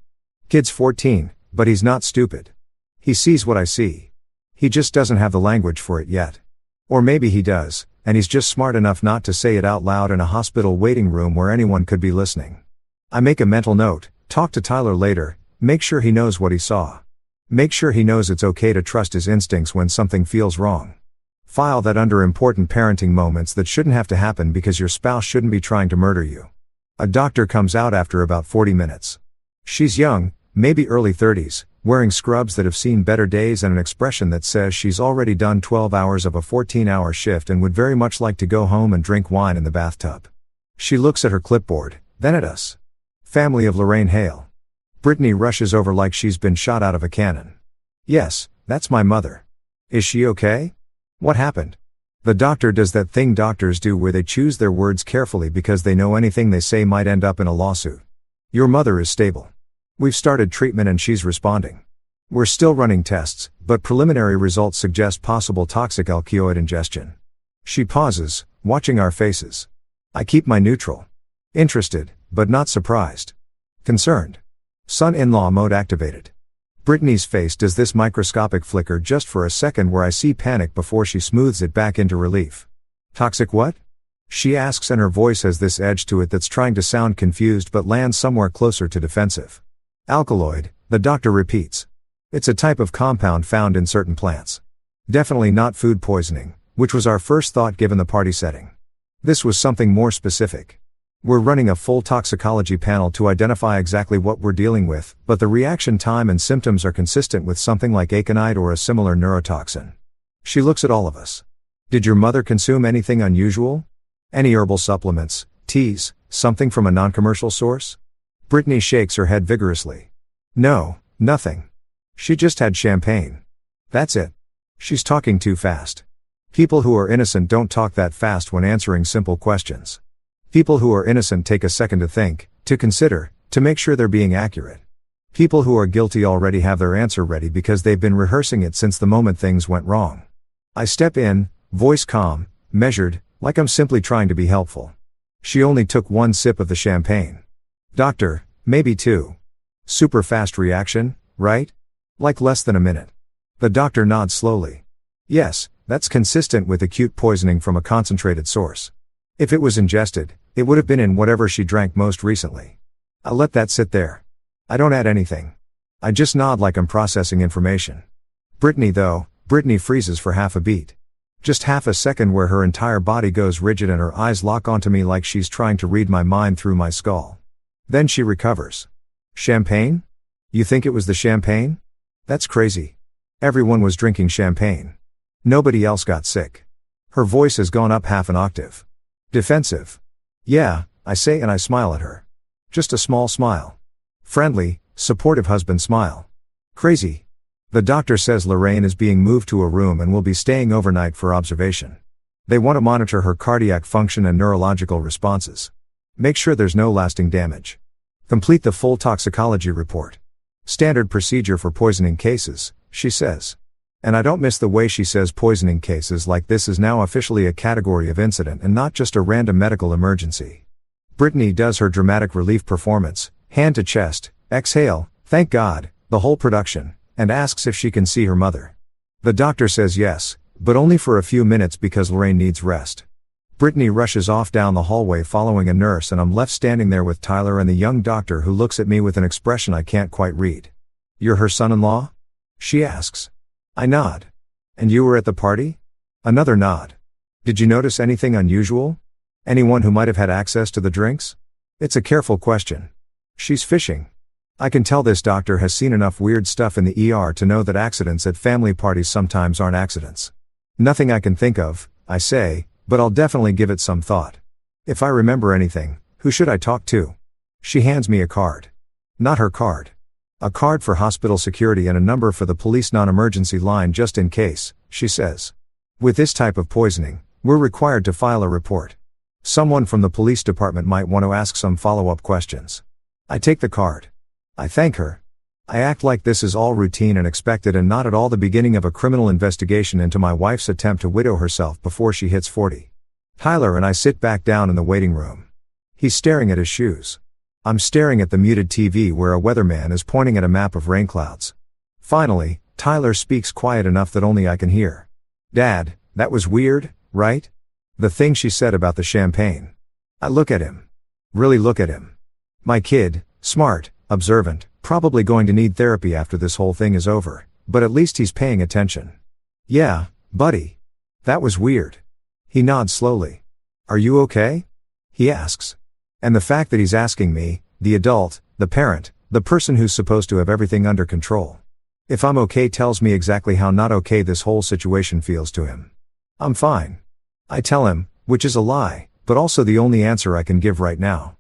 S1: Kid's 14, but he's not stupid. He sees what I see. He just doesn't have the language for it yet. Or maybe he does, and he's just smart enough not to say it out loud in a hospital waiting room where anyone could be listening. I make a mental note, talk to Tyler later, make sure he knows what he saw. Make sure he knows it's okay to trust his instincts when something feels wrong. File that under important parenting moments that shouldn't have to happen because your spouse shouldn't be trying to murder you. A doctor comes out after about 40 minutes. She's young, maybe early 30s, wearing scrubs that have seen better days and an expression that says she's already done 12 hours of a 14-hour shift and would very much like to go home and drink wine in the bathtub. She looks at her clipboard, then at us. Family of Lorraine Hale. Brittany rushes over like she's been shot out of a cannon. Yes, that's my mother. Is she okay? What happened? The doctor does that thing doctors do where they choose their words carefully because they know anything they say might end up in a lawsuit. Your mother is stable. We've started treatment and she's responding. We're still running tests, but preliminary results suggest possible toxic opioid ingestion. She pauses, watching our faces. I keep my neutral. Interested, but not surprised. Concerned. Son-in-law mode activated. Brittany's face does this microscopic flicker just for a second where I see panic before she smooths it back into relief. Toxic what? She asks and her voice has this edge to it that's trying to sound confused but lands somewhere closer to defensive. Alkaloid, the doctor repeats. It's a type of compound found in certain plants. Definitely not food poisoning, which was our first thought given the party setting. This was something more specific. We're running a full toxicology panel to identify exactly what we're dealing with, but the reaction time and symptoms are consistent with something like aconite or a similar neurotoxin. She looks at all of us. Did your mother consume anything unusual? Any herbal supplements, teas, something from a non-commercial source? Brittany shakes her head vigorously. No, nothing. She just had champagne. That's it. She's talking too fast. People who are innocent don't talk that fast when answering simple questions. People who are innocent take a second to think, to consider, to make sure they're being accurate. People who are guilty already have their answer ready because they've been rehearsing it since the moment things went wrong. I step in, voice calm, measured, like I'm simply trying to be helpful. She only took 1 sip of the champagne. Doctor, maybe 2. Super fast reaction, right? Like less than a minute. The doctor nods slowly. Yes, that's consistent with acute poisoning from a concentrated source. If it was ingested, It would have been in whatever she drank most recently. I let that sit there. I don't add anything. I just nod like I'm processing information. Brittany freezes for half a beat. Just half a second where her entire body goes rigid and her eyes lock onto me like she's trying to read my mind through my skull. Then she recovers. Champagne? You think it was the champagne? That's crazy. Everyone was drinking champagne. Nobody else got sick. Her voice has gone up half an octave. Defensive. Yeah, I say and I smile at her. Just a small smile. Friendly, supportive husband smile. Crazy. The doctor says Lorraine is being moved to a room and will be staying overnight for observation. They want to monitor her cardiac function and neurological responses. Make sure there's no lasting damage. Complete the full toxicology report. Standard procedure for poisoning cases, she says. And I don't miss the way she says poisoning cases like this is now officially a category of incident and not just a random medical emergency. Brittany does her dramatic relief performance, hand to chest, exhale, thank God, the whole production, and asks if she can see her mother. The doctor says yes, but only for a few minutes because Lorraine needs rest. Brittany rushes off down the hallway following a nurse and I'm left standing there with Tyler and the young doctor who looks at me with an expression I can't quite read. You're her son-in-law? She asks. I nod. And you were at the party? Another nod. Did you notice anything unusual? Anyone who might have had access to the drinks? It's a careful question. She's fishing. I can tell this doctor has seen enough weird stuff in the ER to know that accidents at family parties sometimes aren't accidents. Nothing I can think of, I say, but I'll definitely give it some thought. If I remember anything, who should I talk to? She hands me a card. Not her card. A card for hospital security and a number for the police non-emergency line just in case, she says. With this type of poisoning, we're required to file a report. Someone from the police department might want to ask some follow-up questions. I take the card. I thank her. I act like this is all routine and expected and not at all the beginning of a criminal investigation into my wife's attempt to widow herself before she hits 40. Tyler and I sit back down in the waiting room. He's staring at his shoes. I'm staring at the muted TV where a weatherman is pointing at a map of rain clouds. Finally, Tyler speaks quiet enough that only I can hear. Dad, that was weird, right? The thing she said about the champagne. I look at him. Really look at him. My kid, smart, observant, probably going to need therapy after this whole thing is over, but at least he's paying attention. Yeah, buddy. That was weird. He nods slowly. Are you okay? He asks. And the fact that he's asking me, the adult, the parent, the person who's supposed to have everything under control. If I'm okay tells me exactly how not okay this whole situation feels to him. I'm fine. I tell him, which is a lie, but also the only answer I can give right now.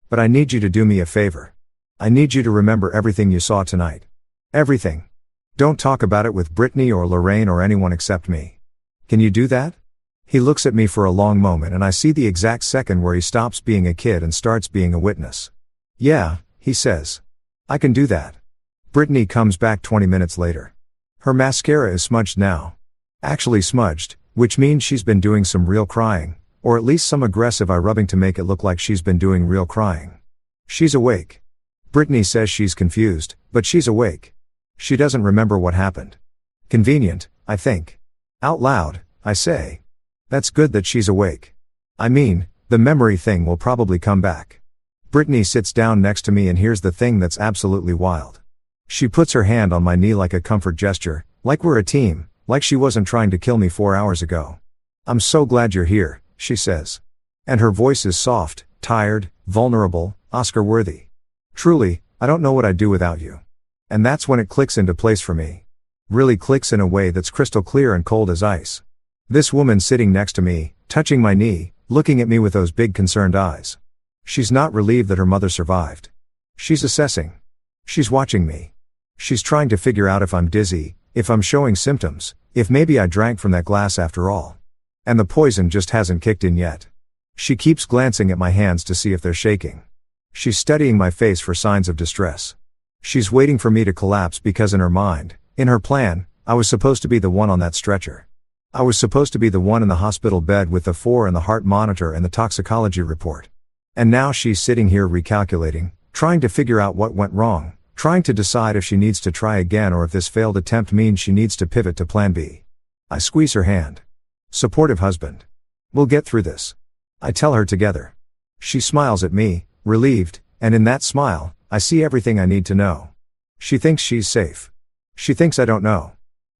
S1: But I need you to do me a favor. I need you to remember everything you saw tonight. Everything. Don't talk about it with Brittany or Lorraine or anyone except me. Can you do that? He looks at me for a long moment and I see the exact second where he stops being a kid and starts being a witness. Yeah, he says. I can do that. Brittany comes back 20 minutes later. Her mascara is smudged now. Actually smudged, which means she's been doing some real crying, or at least some aggressive eye rubbing to make it look like she's been doing real crying. She's awake. Brittany says she's confused, but she's awake. She doesn't remember what happened. Convenient, I think. Out loud, I say. That's good that she's awake. I mean, the memory thing will probably come back. Brittany sits down next to me and here's the thing that's absolutely wild. She puts her hand on my knee like a comfort gesture, like we're a team, like she wasn't trying to kill me 4 hours ago. I'm so glad you're here, she says. And her voice is soft, tired, vulnerable, Oscar-worthy. Truly, I don't know what I'd do without you. And that's when it clicks into place for me. Really clicks in a way that's crystal clear and cold as ice. This woman sitting next to me, touching my knee, looking at me with those big concerned eyes. She's not relieved that her mother survived. She's assessing. She's watching me. She's trying to figure out if I'm dizzy, if I'm showing symptoms, if maybe I drank from that glass after all. And the poison just hasn't kicked in yet. She keeps glancing at my hands to see if they're shaking. She's studying my face for signs of distress. She's waiting for me to collapse because in her mind, in her plan, I was supposed to be the one on that stretcher. I was supposed to be the one in the hospital bed with the 4 and the heart monitor and the toxicology report. And now she's sitting here recalculating, trying to figure out what went wrong, trying to decide if she needs to try again or if this failed attempt means she needs to pivot to plan B. I squeeze her hand. Supportive husband. We'll get through this. I tell her together. She smiles at me, relieved, and in that smile, I see everything I need to know. She thinks she's safe. She thinks I don't know.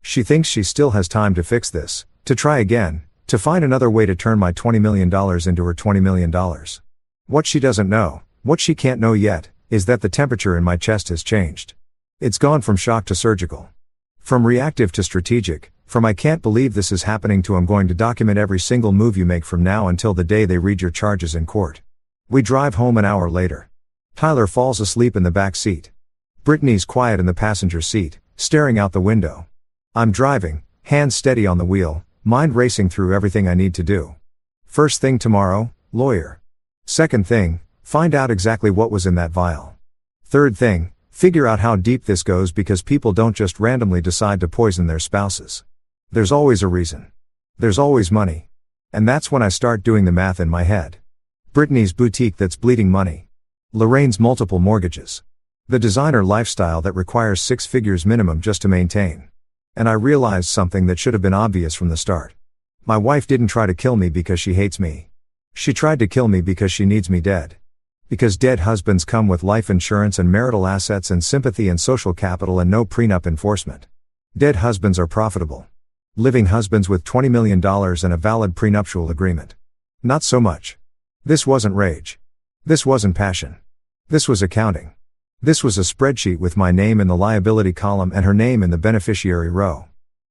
S1: She thinks she still has time to fix this, to try again, to find another way to turn my $20 million into her $20 million. What she doesn't know, what she can't know yet, is that the temperature in my chest has changed. It's gone from shock to surgical. From reactive to strategic, from I can't believe this is happening to I'm going to document every single move you make from now until the day they read your charges in court. We drive home an hour later. Tyler falls asleep in the back seat. Brittany's quiet in the passenger seat, staring out the window. I'm driving, hands steady on the wheel, mind racing through everything I need to do. First thing tomorrow, lawyer. Second thing, find out exactly what was in that vial. Third thing, figure out how deep this goes because people don't just randomly decide to poison their spouses. There's always a reason. There's always money. And that's when I start doing the math in my head. Brittany's boutique that's bleeding money. Lorraine's multiple mortgages. The designer lifestyle that requires 6 figures minimum just to maintain. And I realized something that should have been obvious from the start. My wife didn't try to kill me because she hates me. She tried to kill me because she needs me dead. Because dead husbands come with life insurance and marital assets and sympathy and social capital and no prenup enforcement. Dead husbands are profitable. Living husbands with $20 million and a valid prenuptial agreement. Not so much. This wasn't rage. This wasn't passion. This was accounting. This was a spreadsheet with my name in the liability column and her name in the beneficiary row.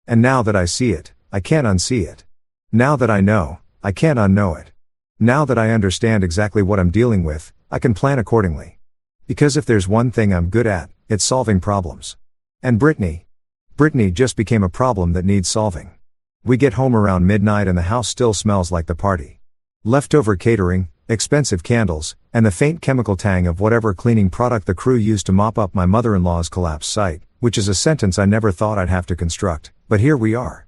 S1: And now that I see it, I can't unsee it. Now that I know, I can't unknow it. Now that I understand exactly what I'm dealing with, I can plan accordingly. Because if there's one thing I'm good at, it's solving problems. And Brittany just became a problem that needs solving. We get home around midnight and the house still smells like the party. Leftover catering, expensive candles, and the faint chemical tang of whatever cleaning product the crew used to mop up my mother-in-law's collapsed site, which is a sentence I never thought I'd have to construct, but here we are.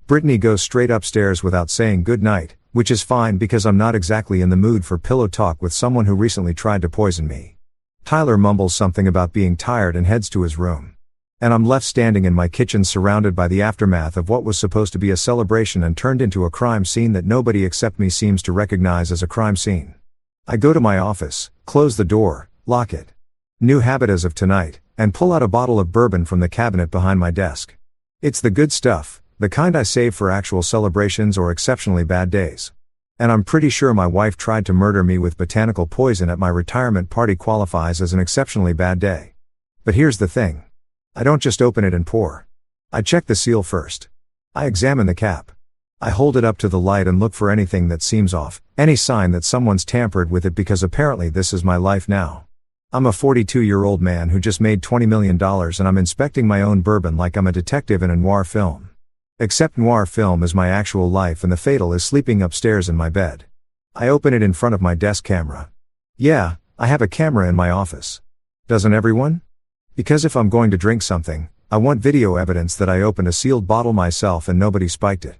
S1: Brittany goes straight upstairs without saying good night, which is fine because I'm not exactly in the mood for pillow talk with someone who recently tried to poison me. Tyler mumbles something about being tired and heads to his room. And I'm left standing in my kitchen surrounded by the aftermath of what was supposed to be a celebration and turned into a crime scene that nobody except me seems to recognize as a crime scene. I go to my office, close the door, lock it. New habit as of tonight, and pull out a bottle of bourbon from the cabinet behind my desk. It's the good stuff, the kind I save for actual celebrations or exceptionally bad days. And I'm pretty sure my wife tried to murder me with botanical poison at my retirement party qualifies as an exceptionally bad day. But here's the thing. I don't just open it and pour. I check the seal first. I examine the cap. I hold it up to the light and look for anything that seems off, any sign that someone's tampered with it because apparently this is my life now. I'm a 42-year-old man who just made $20 million and I'm inspecting my own bourbon like I'm a detective in a noir film. Except noir film is my actual life and the fatal is sleeping upstairs in my bed. I open it in front of my desk camera. Yeah, I have a camera in my office. Doesn't everyone? Because if I'm going to drink something, I want video evidence that I opened a sealed bottle myself and nobody spiked it.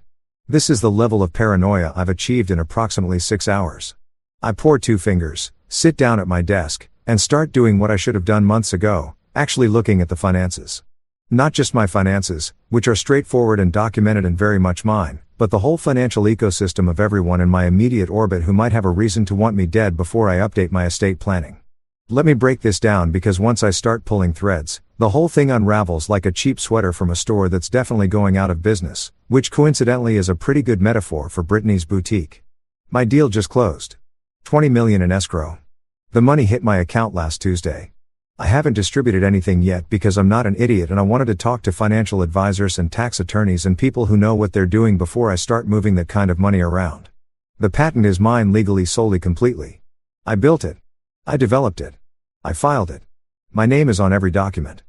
S1: This is the level of paranoia I've achieved in approximately 6 hours. I pour 2 fingers, sit down at my desk, and start doing what I should have done months ago, actually looking at the finances. Not just my finances, which are straightforward and documented and very much mine, but the whole financial ecosystem of everyone in my immediate orbit who might have a reason to want me dead before I update my estate planning. Let me break this down because once I start pulling threads, the whole thing unravels like a cheap sweater from a store that's definitely going out of business, which coincidentally is a pretty good metaphor for Brittany's boutique. My deal just closed. $20 million in escrow. The money hit my account last Tuesday. I haven't distributed anything yet because I'm not an idiot and I wanted to talk to financial advisors and tax attorneys and people who know what they're doing before I start moving that kind of money around. The patent is mine legally solely completely. I built it. I developed it. I filed it. My name is on every document.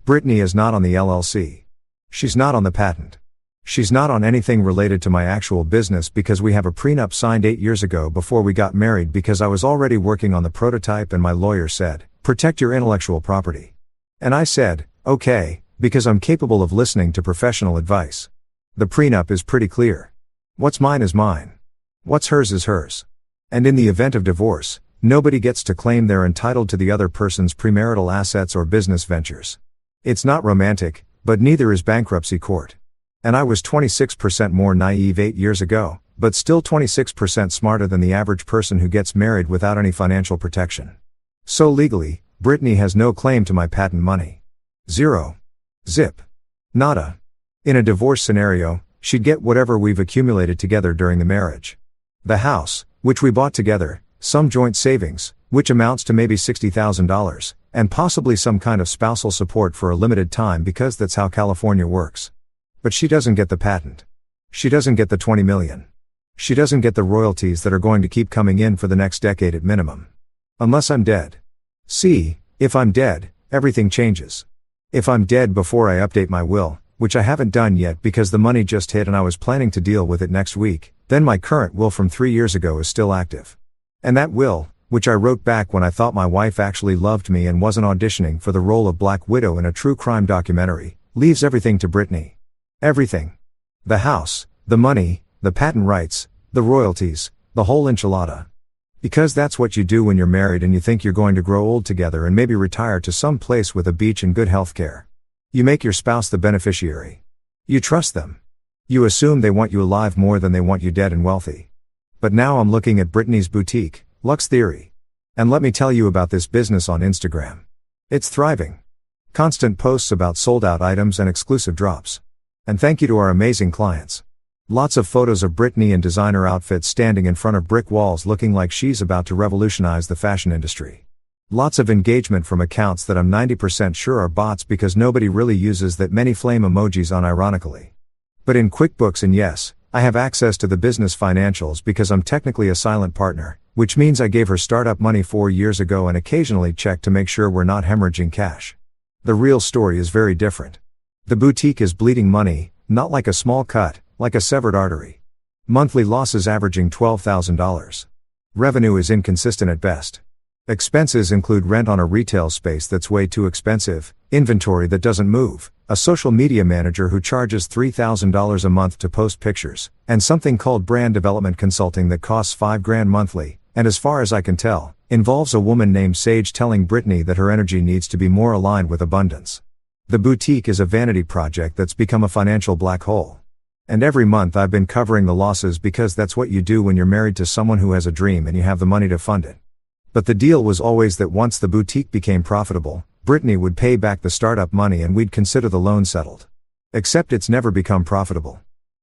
S1: Brittany is not on the LLC. She's not on the patent. She's not on anything related to my actual business because we have a prenup signed 8 years ago before we got married because I was already working on the prototype and my lawyer said, "Protect your intellectual property." And I said, "Okay," because I'm capable of listening to professional advice. The prenup is pretty clear. What's mine is mine. What's hers is hers. And in the event of divorce, nobody gets to claim they're entitled to the other person's premarital assets or business ventures. It's not romantic, but neither is bankruptcy court. And I was 26% more naive 8 years ago, but still 26% smarter than the average person who gets married without any financial protection. So legally, Brittany has no claim to my patent money. Zero. Zip. Nada. In a divorce scenario, she'd get whatever we've accumulated together during the marriage. The house, which we bought together, some joint savings, which amounts to maybe $60,000, and possibly some kind of spousal support for a limited time because that's how California works. But she doesn't get the patent. She doesn't get the 20 million. She doesn't get the royalties that are going to keep coming in for the next decade at minimum. Unless I'm dead. See, if I'm dead, everything changes. If I'm dead before I update my will, which I haven't done yet because the money just hit and I was planning to deal with it next week, then my current will from 3 years ago is still active. And that will, which I wrote back when I thought my wife actually loved me and wasn't auditioning for the role of Black Widow in a true crime documentary, leaves everything to Brittany. Everything. The house, the money, the patent rights, the royalties, the whole enchilada. Because that's what you do when you're married and you think you're going to grow old together and maybe retire to some place with a beach and good health care. You make your spouse the beneficiary. You trust them. You assume they want you alive more than they want you dead and wealthy. But now I'm looking at Brittany's boutique, Lux Theory. And let me tell you about this business on Instagram. It's thriving. Constant posts about sold out items and exclusive drops. And thank you to our amazing clients. Lots of photos of Brittany in designer outfits standing in front of brick walls looking like she's about to revolutionize the fashion industry. Lots of engagement from accounts that I'm 90% sure are bots because nobody really uses that many flame emojis unironically. But in QuickBooks, and yes, I have access to the business financials because I'm technically a silent partner, which means I gave her startup money 4 years ago and occasionally check to make sure we're not hemorrhaging cash. The real story is very different. The boutique is bleeding money, not like a small cut, like a severed artery. Monthly losses averaging $12,000. Revenue is inconsistent at best. Expenses include rent on a retail space that's way too expensive, inventory that doesn't move, a social media manager who charges $3,000 a month to post pictures, and something called brand development consulting that costs $5,000 monthly, and as far as I can tell, involves a woman named Sage telling Brittany that her energy needs to be more aligned with abundance. The boutique is a vanity project that's become a financial black hole. And every month I've been covering the losses because that's what you do when you're married to someone who has a dream and you have the money to fund it. But the deal was always that once the boutique became profitable, Brittany would pay back the startup money and we'd consider the loan settled. Except it's never become profitable.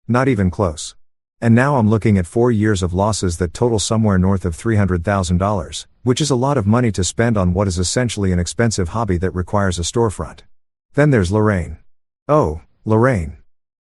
S1: Not even close. And now I'm looking at 4 years of losses that total somewhere north of $300,000, which is a lot of money to spend on what is essentially an expensive hobby that requires a storefront. Then there's Lorraine. Oh, Lorraine.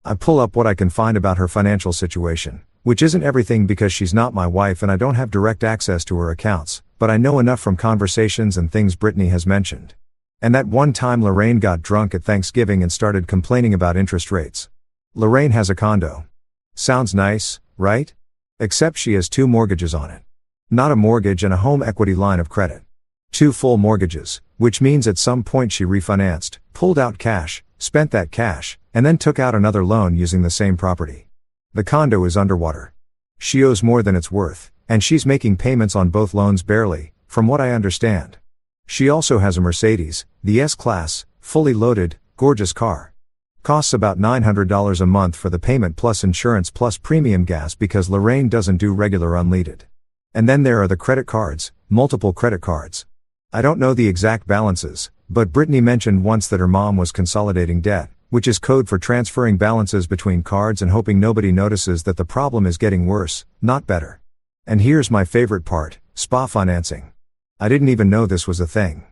S1: I pull up what I can find about her financial situation, which isn't everything because she's not my wife and I don't have direct access to her accounts, but I know enough from conversations and things Brittany has mentioned. And that one time Lorraine got drunk at Thanksgiving and started complaining about interest rates. Lorraine has a condo. Sounds nice, right? Except she has 2 mortgages on it. Not a mortgage and a home equity line of credit. 2 full mortgages, which means at some point she refinanced, pulled out cash, spent that cash, and then took out another loan using the same property. The condo is underwater. She owes more than it's worth, and she's making payments on both loans barely, from what I understand. She also has a Mercedes, the S-Class, fully loaded, gorgeous car. Costs about $900 a month for the payment plus insurance plus premium gas because Lorraine doesn't do regular unleaded. And then there are the credit cards, multiple credit cards. I don't know the exact balances, but Brittany mentioned once that her mom was consolidating debt, which is code for transferring balances between cards and hoping nobody notices that the problem is getting worse, not better. And here's my favorite part, spa financing. I didn't even know this was a thing.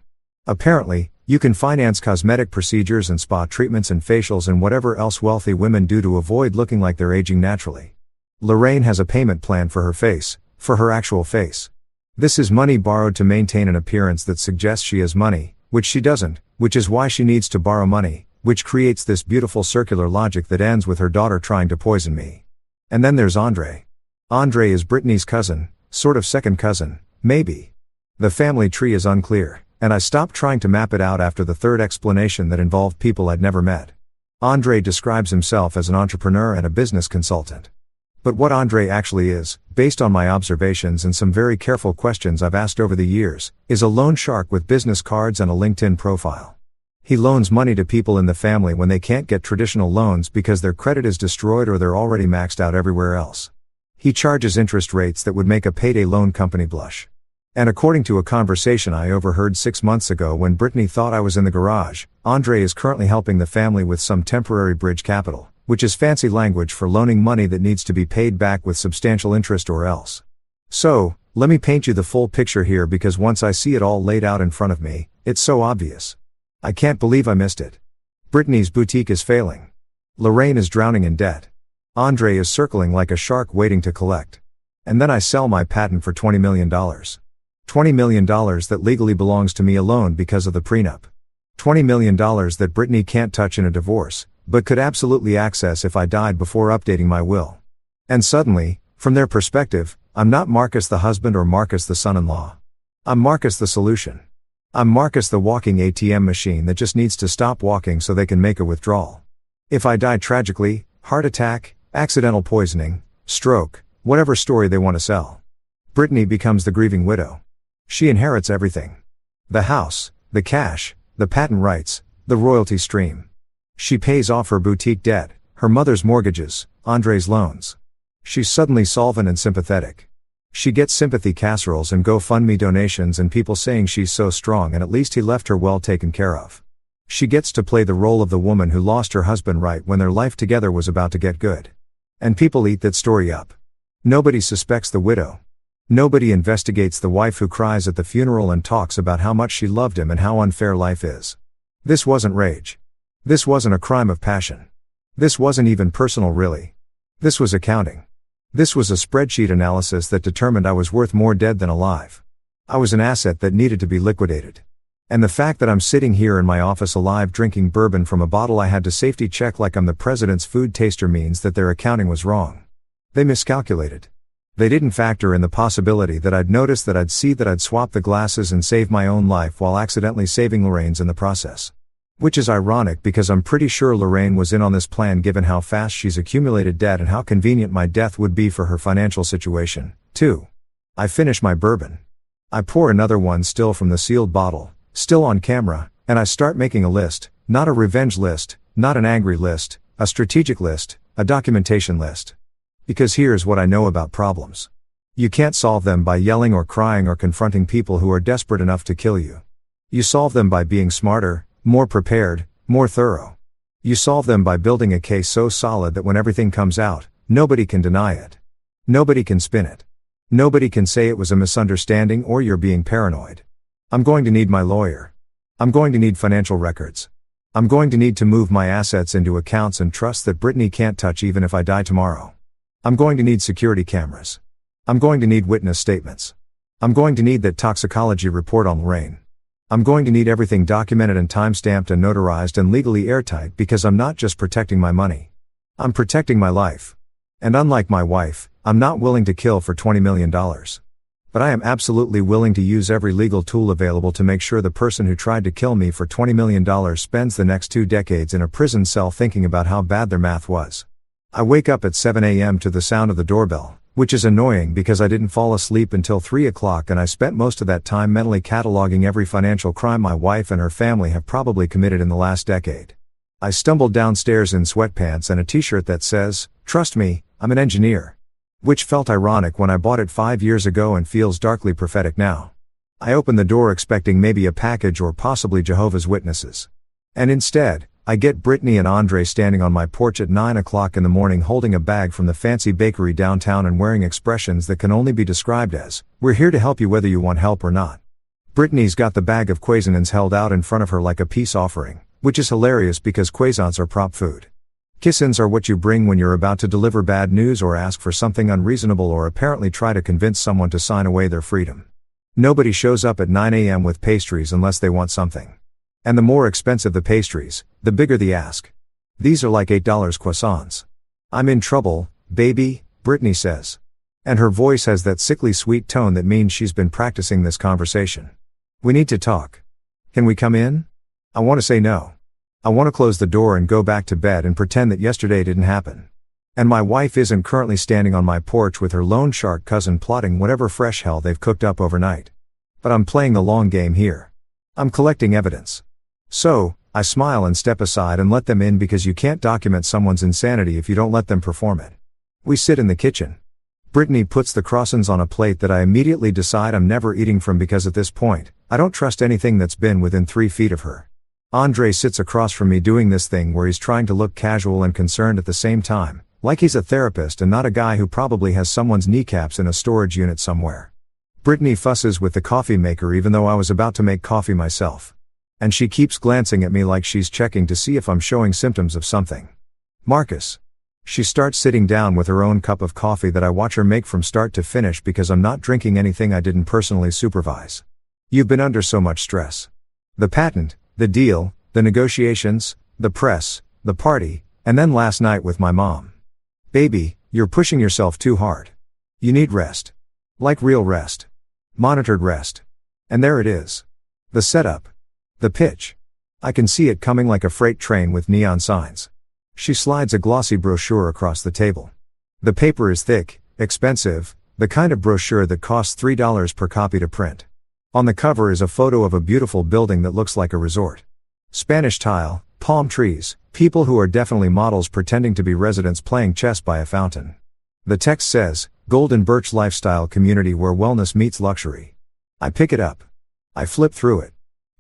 S1: Apparently, you can finance cosmetic procedures and spa treatments and facials and whatever else wealthy women do to avoid looking like they're aging naturally. Lorraine has a payment plan for her face, for her actual face. This is money borrowed to maintain an appearance that suggests she has money, which she doesn't, which is why she needs to borrow money, which creates this beautiful circular logic that ends with her daughter trying to poison me. And then there's Andre. Andre is Brittany's cousin, sort of second cousin, maybe. The family tree is unclear, and I stopped trying to map it out after the third explanation that involved people I'd never met. Andre describes himself as an entrepreneur and a business consultant. But what Andre actually is, based on my observations and some very careful questions I've asked over the years, is a loan shark with business cards and a LinkedIn profile. He loans money to people in the family when they can't get traditional loans because their credit is destroyed or they're already maxed out everywhere else. He charges interest rates that would make a payday loan company blush. And according to a conversation I overheard 6 months ago when Brittany thought I was in the garage, Andre is currently helping the family with some temporary bridge capital, which is fancy language for loaning money that needs to be paid back with substantial interest or else. So, let me paint you the full picture here because once I see it all laid out in front of me, it's so obvious. I can't believe I missed it. Brittany's boutique is failing. Lorraine is drowning in debt. Andre is circling like a shark waiting to collect. And then I sell my patent for $20 million. $20 million that legally belongs to me alone because of the prenup. $20 million that Brittany can't touch in a divorce, but could absolutely access if I died before updating my will. And suddenly, from their perspective, I'm not Marcus the husband or Marcus the son-in-law. I'm Marcus the solution. I'm Marcus the walking ATM machine that just needs to stop walking so they can make a withdrawal. If I die tragically, heart attack, accidental poisoning, stroke, whatever story they want to sell, Brittany becomes the grieving widow. She inherits everything. The house, the cash, the patent rights, the royalty stream. She pays off her boutique debt, her mother's mortgages, Andre's loans. She's suddenly solvent and sympathetic. She gets sympathy casseroles and GoFundMe donations and people saying she's so strong and at least he left her well taken care of. She gets to play the role of the woman who lost her husband right when their life together was about to get good. And people eat that story up. Nobody suspects the widow. Nobody investigates the wife who cries at the funeral and talks about how much she loved him and how unfair life is. This wasn't rage. This wasn't a crime of passion. This wasn't even personal really. This was accounting. This was a spreadsheet analysis that determined I was worth more dead than alive. I was an asset that needed to be liquidated. And the fact that I'm sitting here in my office alive drinking bourbon from a bottle I had to safety check like I'm the president's food taster means that their accounting was wrong. They miscalculated. They didn't factor in the possibility that I'd notice that I'd see that I'd swap the glasses and save my own life while accidentally saving Lorraine's in the process. Which is ironic because I'm pretty sure Lorraine was in on this plan given how fast she's accumulated debt and how convenient my death would be for her financial situation, too. I finish my bourbon. I pour another one still from the sealed bottle, still on camera, and I start making a list, not a revenge list, not an angry list, a strategic list, a documentation list. Because here's what I know about problems. You can't solve them by yelling or crying or confronting people who are desperate enough to kill you. You solve them by being smarter, more prepared, more thorough. You solve them by building a case so solid that when everything comes out, nobody can deny it. Nobody can spin it. Nobody can say it was a misunderstanding or you're being paranoid. I'm going to need my lawyer. I'm going to need financial records. I'm going to need to move my assets into accounts and trust that Brittany can't touch even if I die tomorrow. I'm going to need security cameras. I'm going to need witness statements. I'm going to need that toxicology report on Lorraine. I'm going to need everything documented and time-stamped and notarized and legally airtight because I'm not just protecting my money. I'm protecting my life. And unlike my wife, I'm not willing to kill for $20 million. But I am absolutely willing to use every legal tool available to make sure the person who tried to kill me for $20 million spends the next 2 decades in a prison cell thinking about how bad their math was. I wake up at 7 a.m. to the sound of the doorbell, which is annoying because I didn't fall asleep until 3 o'clock and I spent most of that time mentally cataloging every financial crime my wife and her family have probably committed in the last decade. I stumbled downstairs in sweatpants and a t-shirt that says, "Trust me, I'm an engineer." Which felt ironic when I bought it 5 years ago and feels darkly prophetic now. I opened the door expecting maybe a package or possibly Jehovah's Witnesses. And instead, I get Brittany and Andre standing on my porch at 9 o'clock in the morning holding a bag from the fancy bakery downtown and wearing expressions that can only be described as, "We're here to help you whether you want help or not." Brittany's got the bag of Quaisonans held out in front of her like a peace offering, which is hilarious because Quaisons are prop food. Kissins are what you bring when you're about to deliver bad news or ask for something unreasonable or apparently try to convince someone to sign away their freedom. Nobody shows up at 9 a.m. with pastries unless they want something. And the more expensive the pastries, the bigger the ask. These are like $8 croissants. "I'm in trouble, baby," Brittany says. And her voice has that sickly sweet tone that means she's been practicing this conversation. "We need to talk. Can we come in?" I want to say no. I want to close the door and go back to bed and pretend that yesterday didn't happen. And my wife isn't currently standing on my porch with her loan shark cousin plotting whatever fresh hell they've cooked up overnight. But I'm playing the long game here. I'm collecting evidence. So, I smile and step aside and let them in because you can't document someone's insanity if you don't let them perform it. We sit in the kitchen. Brittany puts the croissants on a plate that I immediately decide I'm never eating from because at this point, I don't trust anything that's been within 3 feet of her. Andre sits across from me doing this thing where he's trying to look casual and concerned at the same time, like he's a therapist and not a guy who probably has someone's kneecaps in a storage unit somewhere. Brittany fusses with the coffee maker even though I was about to make coffee myself. And she keeps glancing at me like she's checking to see if I'm showing symptoms of something. Marcus. She starts sitting down with her own cup of coffee that I watch her make from start to finish because I'm not drinking anything I didn't personally supervise. You've been under so much stress. The patent, the deal, the negotiations, the press, the party, and then last night with my mom. Baby, you're pushing yourself too hard. You need rest. Like real rest. Monitored rest. And there it is. The setup. The pitch. I can see it coming like a freight train with neon signs. She slides a glossy brochure across the table. The paper is thick, expensive, the kind of brochure that costs $3 per copy to print. On the cover is a photo of a beautiful building that looks like a resort. Spanish tile, palm trees, people who are definitely models pretending to be residents playing chess by a fountain. The text says, Golden Birch Lifestyle Community where wellness meets luxury. I pick it up. I flip through it.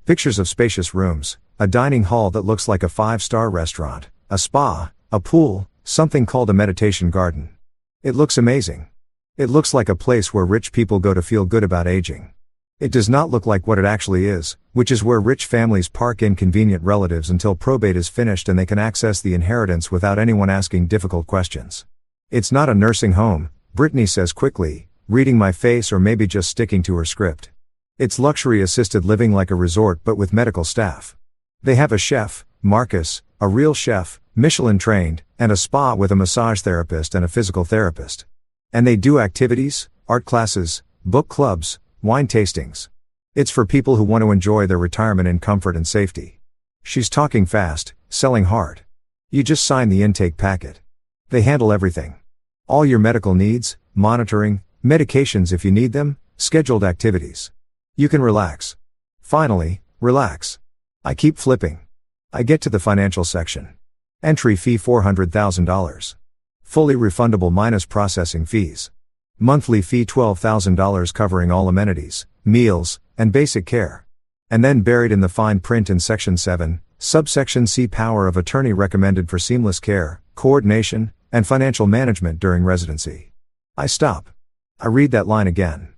S1: Pictures of spacious rooms, a dining hall that looks like a 5-star restaurant, a spa, a pool, something called a meditation garden. It looks amazing. It looks like a place where rich people go to feel good about aging. It does not look like what it actually is, which is where rich families park inconvenient relatives until probate is finished and they can access the inheritance without anyone asking difficult questions. It's not a nursing home, Brittany says quickly, reading my face or maybe just sticking to her script. It's luxury assisted living like a resort but with medical staff. They have a chef, Marcus, a real chef, Michelin trained, and a spa with a massage therapist and a physical therapist. And they do activities, art classes, book clubs, wine tastings. It's for people who want to enjoy their retirement in comfort and safety. She's talking fast, selling hard. You just sign the intake packet. They handle everything. All your medical needs, monitoring, medications if you need them, scheduled activities. You can relax. Finally, relax. I keep flipping. I get to the financial section. Entry fee $400,000. Fully refundable minus processing fees. Monthly fee $12,000 covering all amenities, meals, and basic care. And then buried in the fine print in Section 7, Subsection C power of attorney recommended for seamless care, coordination, and financial management during residency. I stop. I read that line again.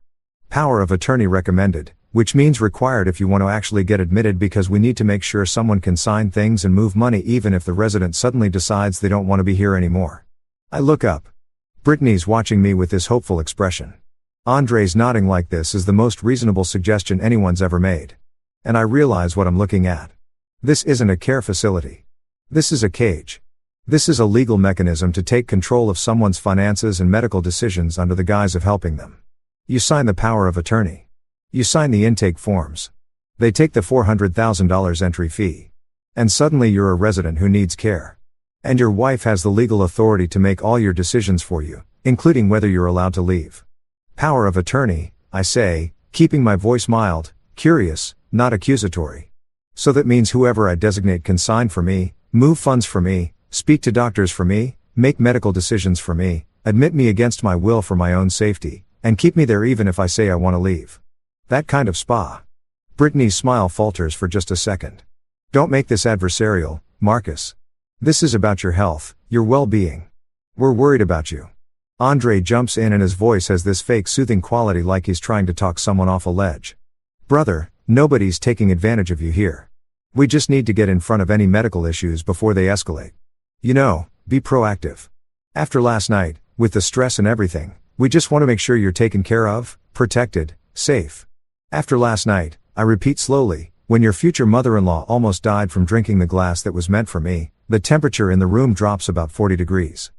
S1: Power of attorney recommended, which means required if you want to actually get admitted because we need to make sure someone can sign things and move money even if the resident suddenly decides they don't want to be here anymore. I look up. Brittany's watching me with this hopeful expression. Andre's nodding like this is the most reasonable suggestion anyone's ever made. And I realize what I'm looking at. This isn't a care facility. This is a cage. This is a legal mechanism to take control of someone's finances and medical decisions under the guise of helping them. You sign the power of attorney. You sign the intake forms. They take the $400,000 entry fee. And suddenly you're a resident who needs care. And your wife has the legal authority to make all your decisions for you, including whether you're allowed to leave. Power of attorney, I say, keeping my voice mild, curious, not accusatory. So that means whoever I designate can sign for me, move funds for me, speak to doctors for me, make medical decisions for me, admit me against my will for my own safety, and keep me there even if I say I want to leave. That kind of spa. Brittany's smile falters for just a second. Don't make this adversarial, Marcus. This is about your health, your well-being. We're worried about you. Andre jumps in and his voice has this fake soothing quality like he's trying to talk someone off a ledge. Brother, nobody's taking advantage of you here. We just need to get in front of any medical issues before they escalate. You know, be proactive. After last night, with the stress and everything, we just want to make sure you're taken care of, protected, safe. After last night, I repeat slowly, when your future mother-in-law almost died from drinking the glass that was meant for me, the temperature in the room drops about 40 degrees.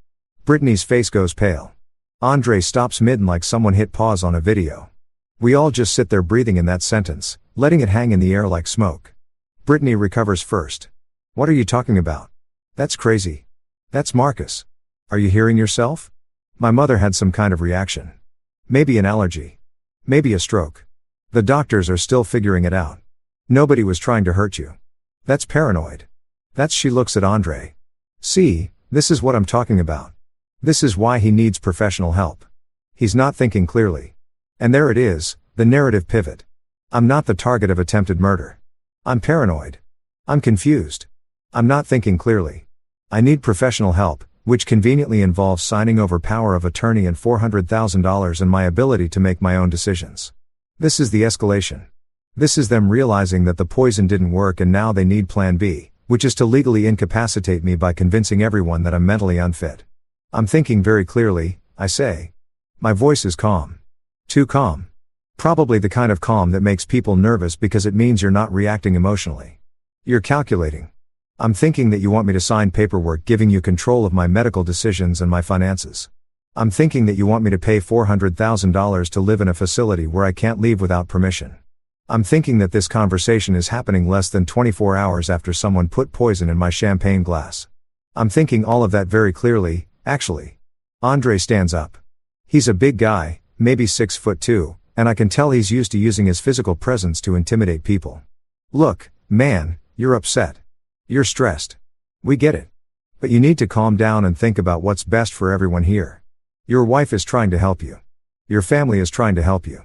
S1: Brittany's face goes pale. Andre stops mid like someone hit pause on a video. We all just sit there breathing in that sentence, letting it hang in the air like smoke. Brittany recovers first. What are you talking about? That's crazy. That's Marcus. Are you hearing yourself? My mother had some kind of reaction. Maybe an allergy. Maybe a stroke. The doctors are still figuring it out. Nobody was trying to hurt you. That's paranoid. She looks at Andre. See, this is what I'm talking about. This is why he needs professional help. He's not thinking clearly. And there it is, the narrative pivot. I'm not the target of attempted murder. I'm paranoid. I'm confused. I'm not thinking clearly. I need professional help, which conveniently involves signing over power of attorney and $400,000 and my ability to make my own decisions. This is the escalation. This is them realizing that the poison didn't work and now they need plan B, which is to legally incapacitate me by convincing everyone that I'm mentally unfit. I'm thinking very clearly, I say. My voice is calm. Too calm. Probably the kind of calm that makes people nervous because it means you're not reacting emotionally. You're calculating. I'm thinking that you want me to sign paperwork giving you control of my medical decisions and my finances. I'm thinking that you want me to pay $400,000 to live in a facility where I can't leave without permission. I'm thinking that this conversation is happening less than 24 hours after someone put poison in my champagne glass. I'm thinking all of that very clearly, actually. Andre stands up. He's a big guy, maybe 6'2", and I can tell he's used to using his physical presence to intimidate people. Look, man, you're upset. You're stressed. We get it. But you need to calm down and think about what's best for everyone here. Your wife is trying to help you. Your family is trying to help you.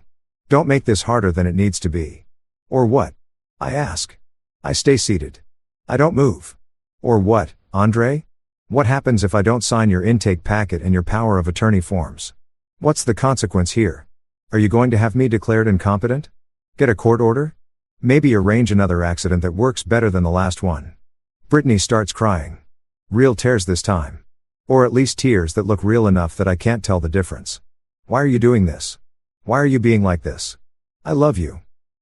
S1: Don't make this harder than it needs to be. Or what? I ask. I stay seated. I don't move. Or what, Andre? What happens if I don't sign your intake packet and your power of attorney forms? What's the consequence here? Are you going to have me declared incompetent? Get a court order? Maybe arrange another accident that works better than the last one. Brittany starts crying. Real tears this time. Or at least tears that look real enough that I can't tell the difference. Why are you doing this? Why are you being like this? I love you.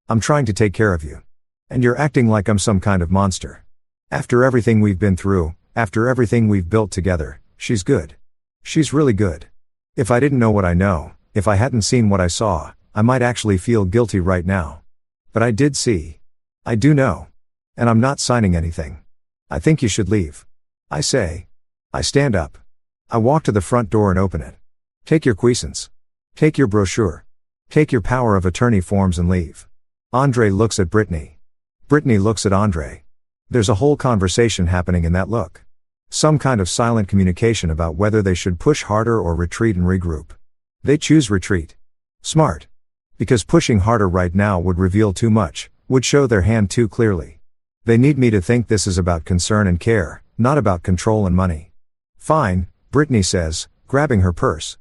S1: I'm trying to take care of you. And you're acting like I'm some kind of monster. After everything we've been through, after everything we've built together, she's good. She's really good. If I didn't know what I know, if I hadn't seen what I saw, I might actually feel guilty right now. But I did see. I do know. And I'm not signing anything. I think you should leave. I say. I stand up. I walk to the front door and open it. Take your quiescence. Take your brochure. Take your power of attorney forms and leave. Andre looks at Brittany. Brittany looks at Andre. There's a whole conversation happening in that look. Some kind of silent communication about whether they should push harder or retreat and regroup. They choose retreat. Smart. Because pushing harder right now would reveal too much, would show their hand too clearly. They need me to think this is about concern and care, not about control and money. Fine, Brittany says, grabbing her purse.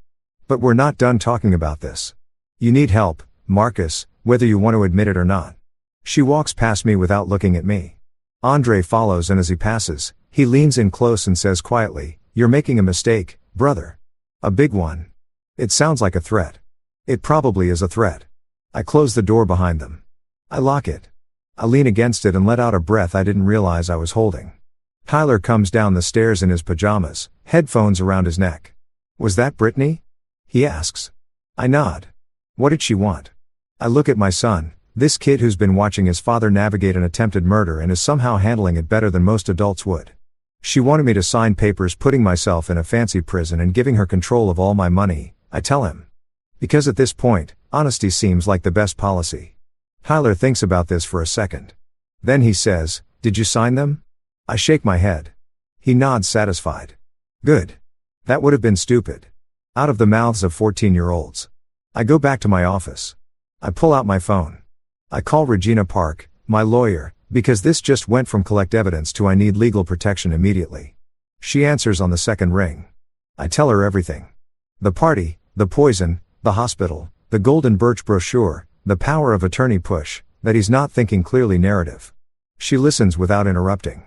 S1: But we're not done talking about this. You need help, Marcus, whether you want to admit it or not. She walks past me without looking at me. Andre follows, and as he passes, he leans in close and says quietly, "You're making a mistake, brother. A big one." It sounds like a threat. It probably is a threat. I close the door behind them. I lock it. I lean against it and let out a breath I didn't realize I was holding. Tyler comes down the stairs in his pajamas, headphones around his neck. "Was that Brittany?" he asks. I nod. What did she want? I look at my son, this kid who's been watching his father navigate an attempted murder and is somehow handling it better than most adults would. She wanted me to sign papers putting myself in a fancy prison and giving her control of all my money, I tell him. Because at this point, honesty seems like the best policy. Tyler thinks about this for a second. Then he says, "Did you sign them?" I shake my head. He nods satisfied. Good. That would have been stupid. Out of the mouths of 14-year-olds. I go back to my office. I pull out my phone. I call Regina Park, my lawyer, because this just went from collect evidence to I need legal protection immediately. She answers on the second ring. I tell her everything. The party, the poison, the hospital, the Golden Birch brochure, the power of attorney push, that he's not thinking clearly narrative. She listens without interrupting.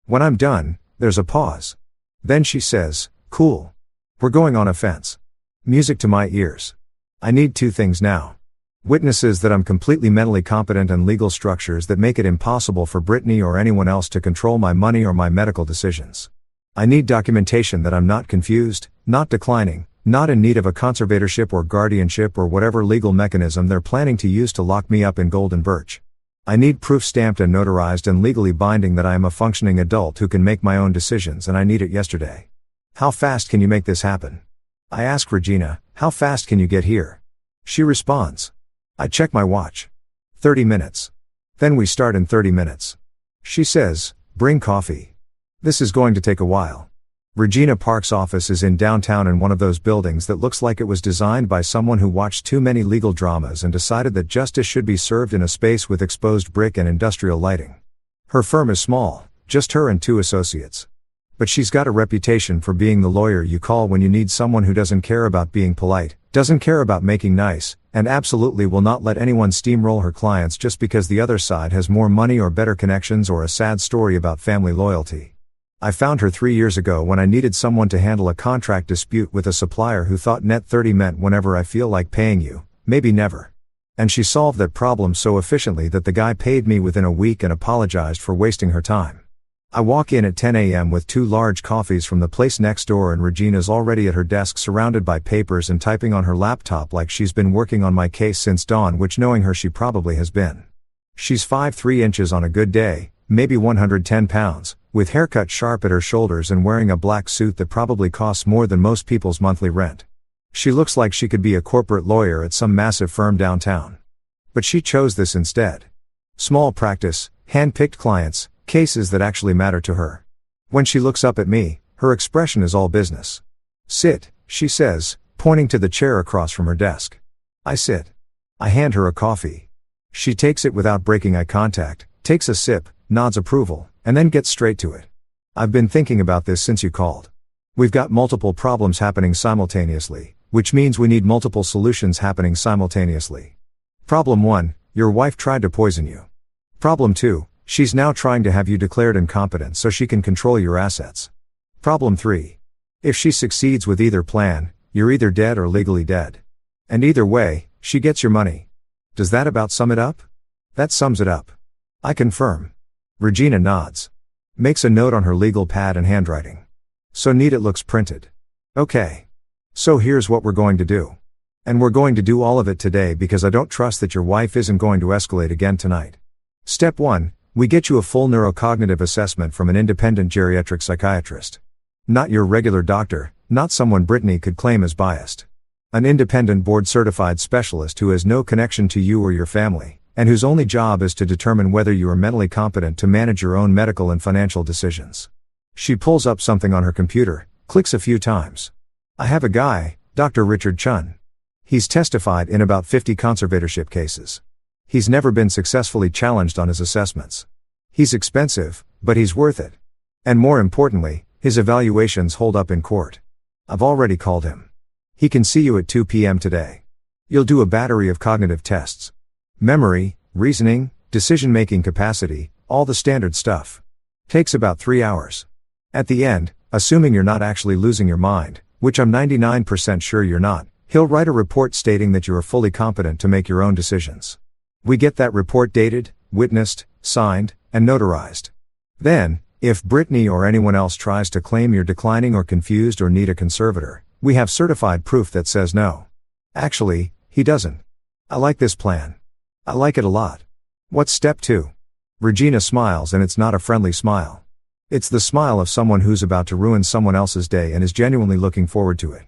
S1: When I'm done, there's a pause. Then she says, "Cool. We're going on offense." Music to my ears. I need two things now. Witnesses that I'm completely mentally competent and legal structures that make it impossible for Brittany or anyone else to control my money or my medical decisions. I need documentation that I'm not confused, not declining, not in need of a conservatorship or guardianship or whatever legal mechanism they're planning to use to lock me up in Golden Birch. I need proof stamped and notarized and legally binding that I am a functioning adult who can make my own decisions, and I need it yesterday. How fast can you make this happen? I ask Regina, how fast can you get here? She responds. I check my watch. 30 minutes. Then we start in 30 minutes. She says, bring coffee. This is going to take a while. Regina Park's office is in downtown in one of those buildings that looks like it was designed by someone who watched too many legal dramas and decided that justice should be served in a space with exposed brick and industrial lighting. Her firm is small, just her and 2 associates. But she's got a reputation for being the lawyer you call when you need someone who doesn't care about being polite, doesn't care about making nice, and absolutely will not let anyone steamroll her clients just because the other side has more money or better connections or a sad story about family loyalty. I found her 3 years ago when I needed someone to handle a contract dispute with a supplier who thought net 30 meant whenever I feel like paying you, maybe never. And she solved that problem so efficiently that the guy paid me within a week and apologized for wasting her time. I walk in at 10 a.m. with 2 large coffees from the place next door and Regina's already at her desk surrounded by papers and typing on her laptop like she's been working on my case since dawn, which knowing her she probably has been. She's 5'3" on a good day, maybe 110 pounds, with haircut sharp at her shoulders and wearing a black suit that probably costs more than most people's monthly rent. She looks like she could be a corporate lawyer at some massive firm downtown. But she chose this instead. Small practice, hand-picked clients, cases that actually matter to her. When she looks up at me, her expression is all business. "Sit," she says, pointing to the chair across from her desk. I sit. I hand her a coffee. She takes it without breaking eye contact, takes a sip, nods approval, and then gets straight to it. "I've been thinking about this since you called. We've got multiple problems happening simultaneously, which means we need multiple solutions happening simultaneously. Problem 1, your wife tried to poison you. Problem 2, she's now trying to have you declared incompetent so she can control your assets. Problem 3. If she succeeds with either plan, you're either dead or legally dead. And either way, she gets your money. Does that about sum it up?" "That sums it up." I confirm. Regina nods. Makes a note on her legal pad and handwriting. "So neat it looks printed. Okay. So here's what we're going to do. And we're going to do all of it today because I don't trust that your wife isn't going to escalate again tonight. Step 1, we get you a full neurocognitive assessment from an independent geriatric psychiatrist. Not your regular doctor, not someone Brittany could claim as biased. An independent board-certified specialist who has no connection to you or your family, and whose only job is to determine whether you are mentally competent to manage your own medical and financial decisions." She pulls up something on her computer, clicks a few times. "I have a guy, Dr. Richard Chun. He's testified in about 50 conservatorship cases. He's never been successfully challenged on his assessments. He's expensive, but he's worth it. And more importantly, his evaluations hold up in court. I've already called him. He can see you at 2 p.m. today. You'll do a battery of cognitive tests. Memory, reasoning, decision-making capacity, all the standard stuff. Takes about 3 hours. At the end, assuming you're not actually losing your mind, which I'm 99% sure you're not, he'll write a report stating that you are fully competent to make your own decisions. We get that report dated, witnessed, signed, and notarized. Then, if Brittany or anyone else tries to claim you're declining or confused or need a conservator, we have certified proof that says no. Actually, he doesn't. I like this plan. I like it a lot. What's step 2? Regina smiles, and it's not a friendly smile. It's the smile of someone who's about to ruin someone else's day and is genuinely looking forward to it.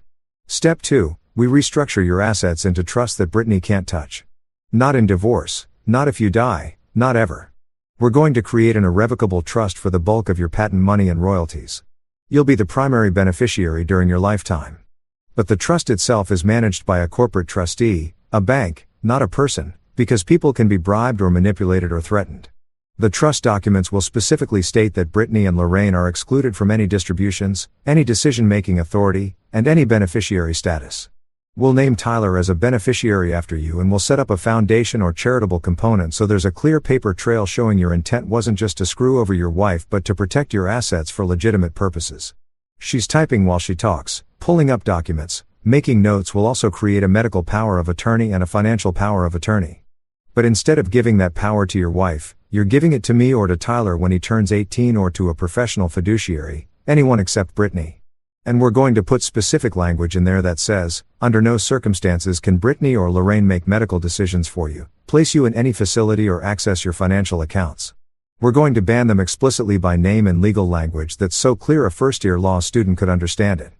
S1: Step 2, we restructure your assets into trust that Brittany can't touch. Not in divorce, not if you die, not ever. We're going to create an irrevocable trust for the bulk of your patent money and royalties. You'll be the primary beneficiary during your lifetime. But the trust itself is managed by a corporate trustee, a bank, not a person, because people can be bribed or manipulated or threatened. The trust documents will specifically state that Brittany and Lorraine are excluded from any distributions, any decision-making authority, and any beneficiary status. We'll name Tyler as a beneficiary after you, and we'll set up a foundation or charitable component so there's a clear paper trail showing your intent wasn't just to screw over your wife but to protect your assets for legitimate purposes. She's typing while she talks, pulling up documents, making notes. Will also create a medical power of attorney and a financial power of attorney. But instead of giving that power to your wife, you're giving it to me or to Tyler when he turns 18, or to a professional fiduciary, anyone except Brittany. And we're going to put specific language in there that says, under no circumstances can Brittany or Lorraine make medical decisions for you, place you in any facility, or access your financial accounts. We're going to ban them explicitly by name in legal language that's so clear a first-year law student could understand it.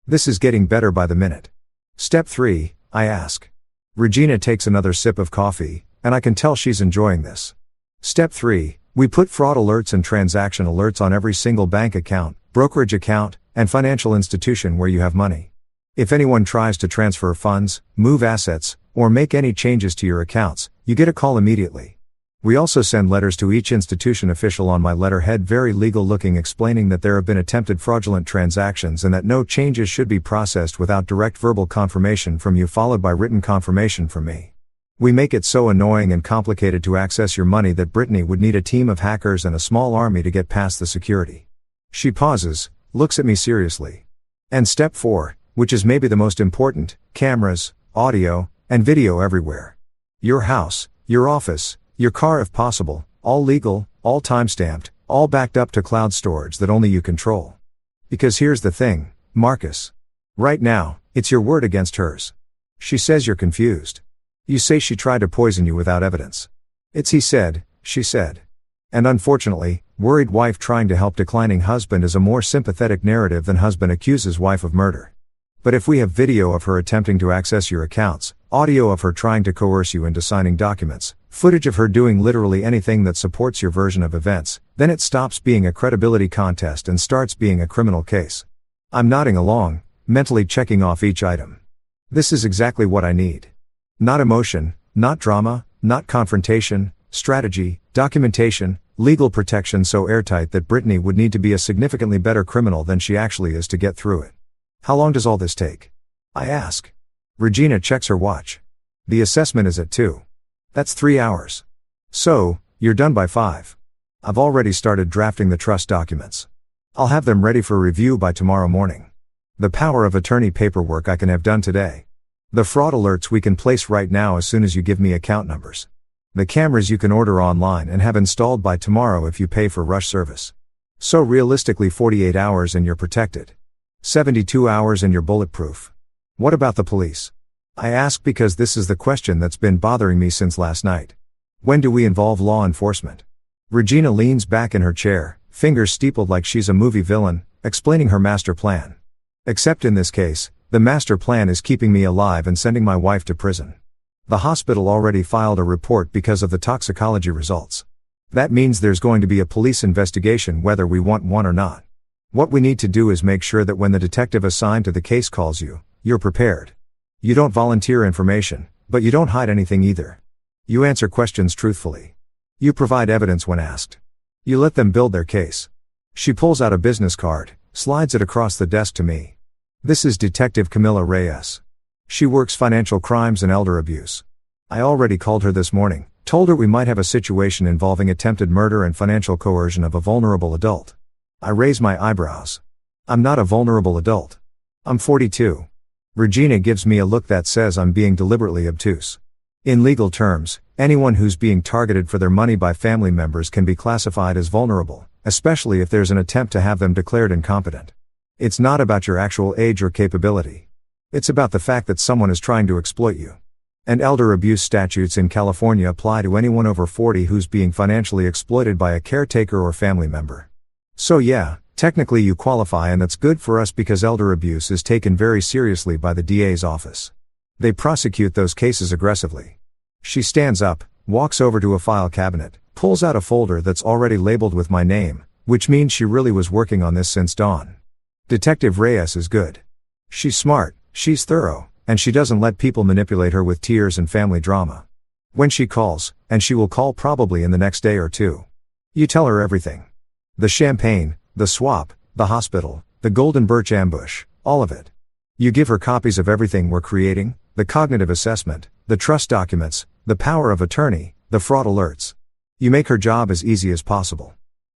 S1: This is getting better by the minute. Step 3, I ask. Regina takes another sip of coffee, and I can tell she's enjoying this. Step 3, we put fraud alerts and transaction alerts on every single bank account, brokerage account, and financial institution where you have money. If anyone tries to transfer funds, move assets, or make any changes to your accounts, you get a call immediately. We also send letters to each institution official on my letterhead, very legal looking, explaining that there have been attempted fraudulent transactions and that no changes should be processed without direct verbal confirmation from you followed by written confirmation from me. We make it so annoying and complicated to access your money that Brittany would need a team of hackers and a small army to get past the security. She pauses, looks at me seriously. And step 4, which is maybe the most important, cameras, audio, and video everywhere. Your house, your office, your car if possible, all legal, all timestamped, all backed up to cloud storage that only you control. Because here's the thing, Marcus. Right now, it's your word against hers. She says you're confused. You say she tried to poison you without evidence. It's he said, she said. And unfortunately, worried wife trying to help declining husband is a more sympathetic narrative than husband accuses wife of murder. But if we have video of her attempting to access your accounts, audio of her trying to coerce you into signing documents, footage of her doing literally anything that supports your version of events, then it stops being a credibility contest and starts being a criminal case. I'm nodding along, mentally checking off each item. This is exactly what I need. Not emotion, not drama, not confrontation, strategy, documentation, legal protection so airtight that Brittany would need to be a significantly better criminal than she actually is to get through it. How long does all this take? I ask. Regina checks her watch. The assessment is at 2. That's 3 hours. So, you're done by 5. I've already started drafting the trust documents. I'll have them ready for review by tomorrow morning. The power of attorney paperwork I can have done today. The fraud alerts we can place right now as soon as you give me account numbers. The cameras you can order online and have installed by tomorrow if you pay for rush service. So realistically 48 hours and you're protected. 72 hours and you're bulletproof. What about the police? I ask because this is the question that's been bothering me since last night. When do we involve law enforcement? Regina leans back in her chair, fingers steepled like she's a movie villain, explaining her master plan. Except in this case, the master plan is keeping me alive and sending my wife to prison. The hospital already filed a report because of the toxicology results. That means there's going to be a police investigation whether we want one or not. What we need to do is make sure that when the detective assigned to the case calls you, you're prepared. You don't volunteer information, but you don't hide anything either. You answer questions truthfully. You provide evidence when asked. You let them build their case. She pulls out a business card, slides it across the desk to me. This is Detective Camilla Reyes. She works financial crimes and elder abuse. I already called her this morning, told her we might have a situation involving attempted murder and financial coercion of a vulnerable adult. I raise my eyebrows. I'm not a vulnerable adult. I'm 42. Regina gives me a look that says I'm being deliberately obtuse. In legal terms, anyone who's being targeted for their money by family members can be classified as vulnerable, especially if there's an attempt to have them declared incompetent. It's not about your actual age or capability. It's about the fact that someone is trying to exploit you. And elder abuse statutes in California apply to anyone over 40 who's being financially exploited by a caretaker or family member. So yeah, technically you qualify, and that's good for us because elder abuse is taken very seriously by the DA's office. They prosecute those cases aggressively. She stands up, walks over to a file cabinet, pulls out a folder that's already labeled with my name, which means she really was working on this since dawn. Detective Reyes is good. She's smart, she's thorough, and she doesn't let people manipulate her with tears and family drama. When she calls, and she will call probably in the next day or two, you tell her everything. The champagne, the swap, the hospital, the golden birch ambush, all of it. You give her copies of everything we're creating, the cognitive assessment, the trust documents, the power of attorney, the fraud alerts. You make her job as easy as possible.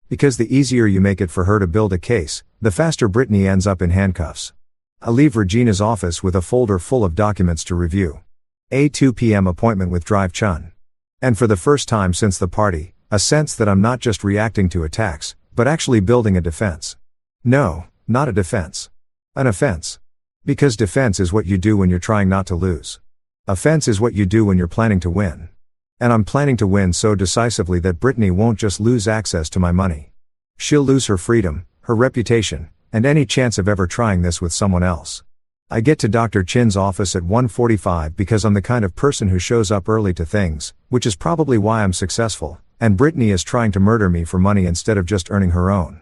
S1: Because the easier you make it for her to build a case, the faster Brittany ends up in handcuffs. I leave Regina's office with a folder full of documents to review. A 2 p.m. appointment with Drive Chun. And for the first time since the party, a sense that I'm not just reacting to attacks, but actually building a defense. No, not a defense. An offense. Because defense is what you do when you're trying not to lose. Offense is what you do when you're planning to win. And I'm planning to win so decisively that Brittany won't just lose access to my money. She'll lose her freedom, her reputation, and any chance of ever trying this with someone else. I get to Dr. Chin's office at 1:45 because I'm the kind of person who shows up early to things, which is probably why I'm successful, and Brittany is trying to murder me for money instead of just earning her own.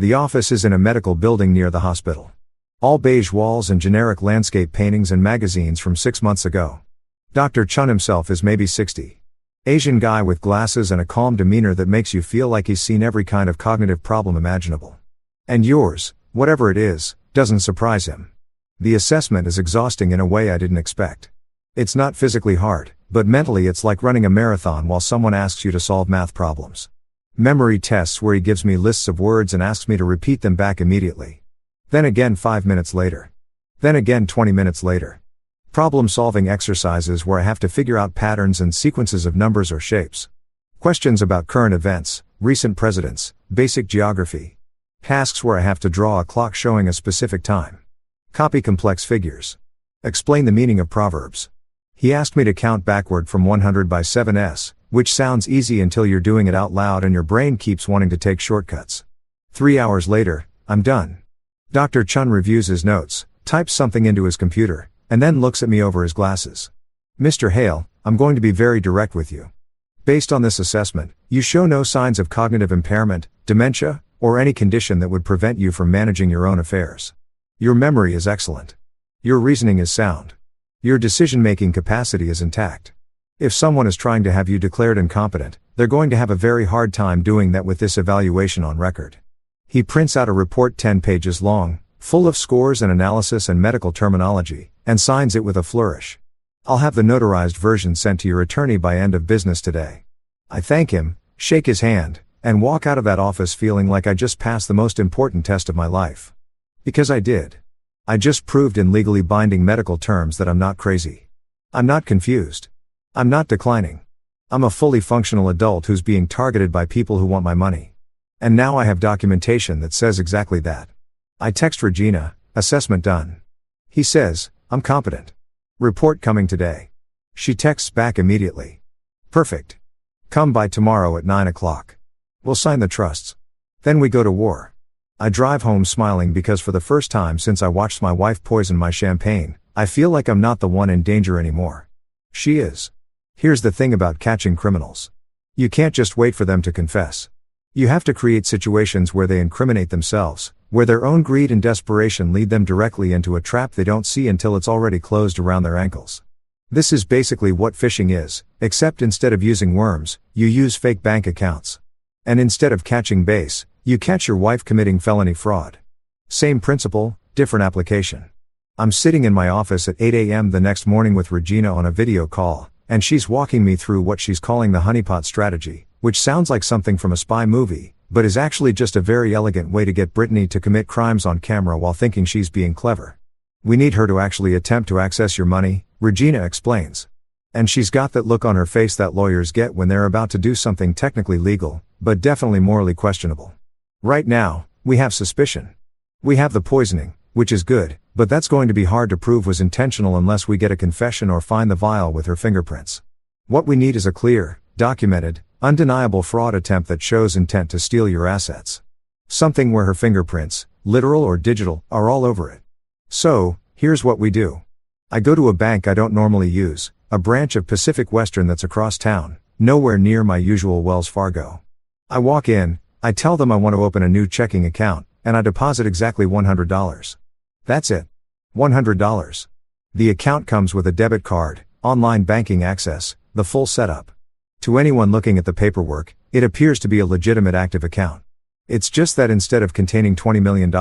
S1: The office is in a medical building near the hospital. All beige walls and generic landscape paintings and magazines from 6 months ago. Dr. Chun himself is maybe 60. Asian guy with glasses and a calm demeanor that makes you feel like he's seen every kind of cognitive problem imaginable. And yours, whatever it is, doesn't surprise him. The assessment is exhausting in a way I didn't expect. It's not physically hard, but mentally it's like running a marathon while someone asks you to solve math problems. Memory tests where he gives me lists of words and asks me to repeat them back immediately. Then again 5 minutes later. Then again 20 minutes later. Problem-solving exercises where I have to figure out patterns and sequences of numbers or shapes. Questions about current events, recent presidents, basic geography. Tasks where I have to draw a clock showing a specific time. Copy complex figures. Explain the meaning of proverbs. He asked me to count backward from 100 by 7s, which sounds easy until you're doing it out loud and your brain keeps wanting to take shortcuts. 3 hours later, I'm done. Dr. Chun reviews his notes, types something into his computer, and then looks at me over his glasses. Mr. Hale, I'm going to be very direct with you. Based on this assessment, you show no signs of cognitive impairment, dementia, or any condition that would prevent you from managing your own affairs. Your memory is excellent. Your reasoning is sound. Your decision-making capacity is intact. If someone is trying to have you declared incompetent, they're going to have a very hard time doing that with this evaluation on record. He prints out a report 10 pages long, full of scores and analysis and medical terminology, and signs it with a flourish. I'll have the notarized version sent to your attorney by end of business today. I thank him, shake his hand, and walk out of that office feeling like I just passed the most important test of my life. Because I did. I just proved in legally binding medical terms that I'm not crazy. I'm not confused. I'm not declining. I'm a fully functional adult who's being targeted by people who want my money. And now I have documentation that says exactly that. I text Regina, assessment done. He says, I'm competent. Report coming today. She texts back immediately. Perfect. Come by tomorrow at 9 o'clock. We'll sign the trusts. Then we go to war. I drive home smiling because for the first time since I watched my wife poison my champagne, I feel like I'm not the one in danger anymore. She is. Here's the thing about catching criminals. You can't just wait for them to confess. You have to create situations where they incriminate themselves, where their own greed and desperation lead them directly into a trap they don't see until it's already closed around their ankles. This is basically what phishing is, except instead of using worms, you use fake bank accounts. And instead of catching base, you catch your wife committing felony fraud. Same principle, different application. I'm sitting in my office at 8 a.m. the next morning with Regina on a video call, and she's walking me through what she's calling the honeypot strategy, which sounds like something from a spy movie, but is actually just a very elegant way to get Brittany to commit crimes on camera while thinking she's being clever. We need her to actually attempt to access your money, Regina explains. And she's got that look on her face that lawyers get when they're about to do something technically legal, but definitely morally questionable. Right now, we have suspicion. We have the poisoning, which is good, but that's going to be hard to prove was intentional unless we get a confession or find the vial with her fingerprints. What we need is a clear, documented, undeniable fraud attempt that shows intent to steal your assets. Something where her fingerprints, literal or digital, are all over it. So, here's what we do. I go to a bank I don't normally use, a branch of Pacific Western that's across town, nowhere near my usual Wells Fargo. I walk in, I tell them I want to open a new checking account, and I deposit exactly $100. That's it. $100. The account comes with a debit card, online banking access, the full setup. To anyone looking at the paperwork, it appears to be a legitimate active account. It's just that instead of containing $20 million,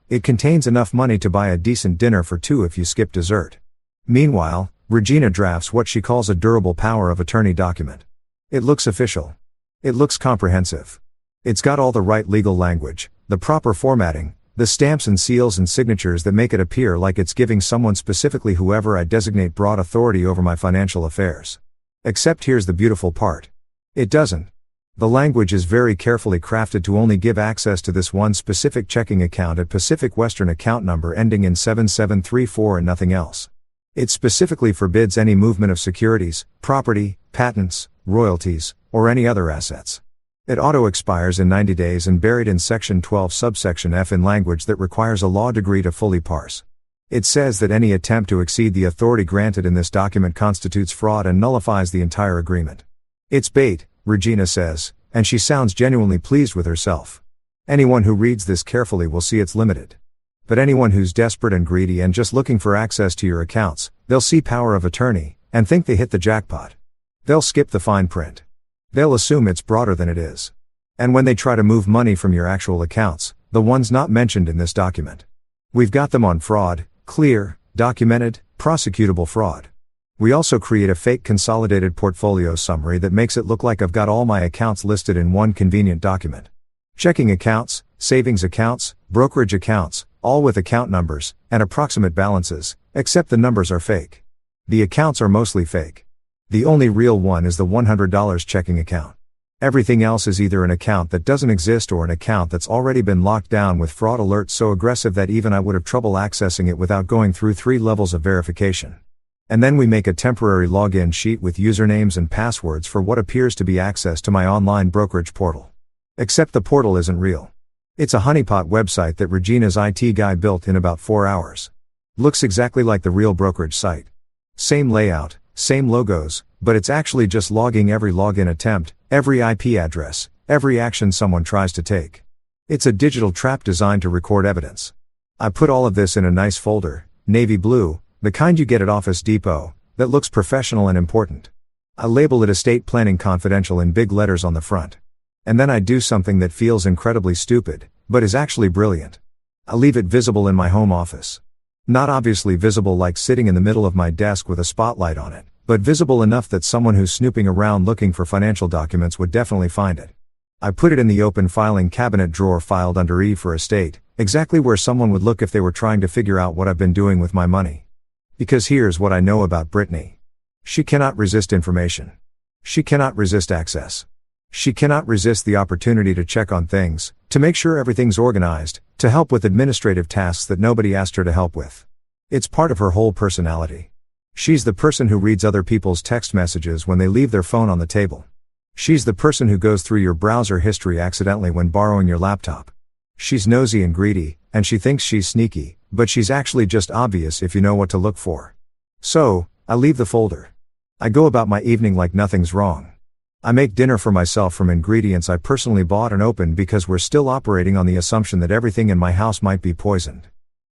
S1: it contains enough money to buy a decent dinner for two if you skip dessert. Meanwhile, Regina drafts what she calls a durable power of attorney document. It looks official. It looks comprehensive. It's got all the right legal language, the proper formatting, the stamps and seals and signatures that make it appear like it's giving someone specifically whoever I designate broad authority over my financial affairs. Except here's the beautiful part. It doesn't. The language is very carefully crafted to only give access to this one specific checking account at Pacific Western account number ending in 7734 and nothing else. It specifically forbids any movement of securities, property, patents, royalties, or any other assets. It auto-expires in 90 days and buried in Section 12 subsection F in language that requires a law degree to fully parse. It says that any attempt to exceed the authority granted in this document constitutes fraud and nullifies the entire agreement. It's bait, Regina says, and she sounds genuinely pleased with herself. Anyone who reads this carefully will see it's limited. But anyone who's desperate and greedy and just looking for access to your accounts, they'll see power of attorney, and think they hit the jackpot. They'll skip the fine print. They'll assume it's broader than it is. And when they try to move money from your actual accounts, the ones not mentioned in this document, we've got them on fraud, clear, documented, prosecutable fraud. We also create a fake consolidated portfolio summary that makes it look like I've got all my accounts listed in one convenient document. Checking accounts, savings accounts, brokerage accounts, all with account numbers, and approximate balances, except the numbers are fake. The accounts are mostly fake. The only real one is the $100 checking account. Everything else is either an account that doesn't exist or an account that's already been locked down with fraud alerts so aggressive that even I would have trouble accessing it without going through 3 levels of verification. And then we make a temporary login sheet with usernames and passwords for what appears to be access to my online brokerage portal. Except the portal isn't real. It's a honeypot website that Regina's IT guy built in about 4 hours. Looks exactly like the real brokerage site. Same layout, same logos, but it's actually just logging every login attempt, every IP address, every action someone tries to take. It's a digital trap designed to record evidence. I put all of this in a nice folder, navy blue, the kind you get at Office Depot, that looks professional and important. I label it Estate Planning Confidential in big letters on the front. And then I do something that feels incredibly stupid, but is actually brilliant. I leave it visible in my home office. Not obviously visible like sitting in the middle of my desk with a spotlight on it, but visible enough that someone who's snooping around looking for financial documents would definitely find it. I put it in the open filing cabinet drawer filed under E for estate, exactly where someone would look if they were trying to figure out what I've been doing with my money. Because here's what I know about Brittany. She cannot resist information. She cannot resist access. She cannot resist the opportunity to check on things, to make sure everything's organized, to help with administrative tasks that nobody asked her to help with. It's part of her whole personality. She's the person who reads other people's text messages when they leave their phone on the table. She's the person who goes through your browser history accidentally when borrowing your laptop. She's nosy and greedy, and she thinks she's sneaky, but she's actually just obvious if you know what to look for. So, I leave the folder. I go about my evening like nothing's wrong. I make dinner for myself from ingredients I personally bought and opened because we're still operating on the assumption that everything in my house might be poisoned.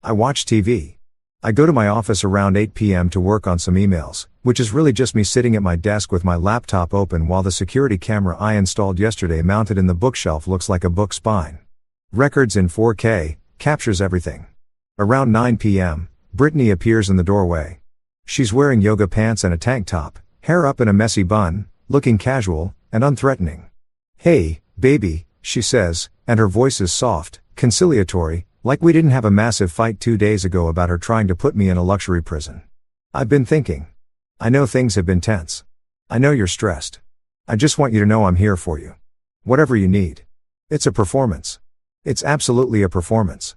S1: I watch TV. I go to my office around 8 p.m. to work on some emails, which is really just me sitting at my desk with my laptop open while the security camera I installed yesterday mounted in the bookshelf looks like a book spine. Records in 4K, captures everything. Around 9 p.m., Brittany appears in the doorway. She's wearing yoga pants and a tank top, hair up in a messy bun, looking casual and unthreatening. "Hey, baby," she says, and her voice is soft, conciliatory, like we didn't have a massive fight 2 days ago about her trying to put me in a luxury prison. "I've been thinking. I know things have been tense. I know you're stressed. I just want you to know I'm here for you. Whatever you need. It's a performance. It's absolutely a performance.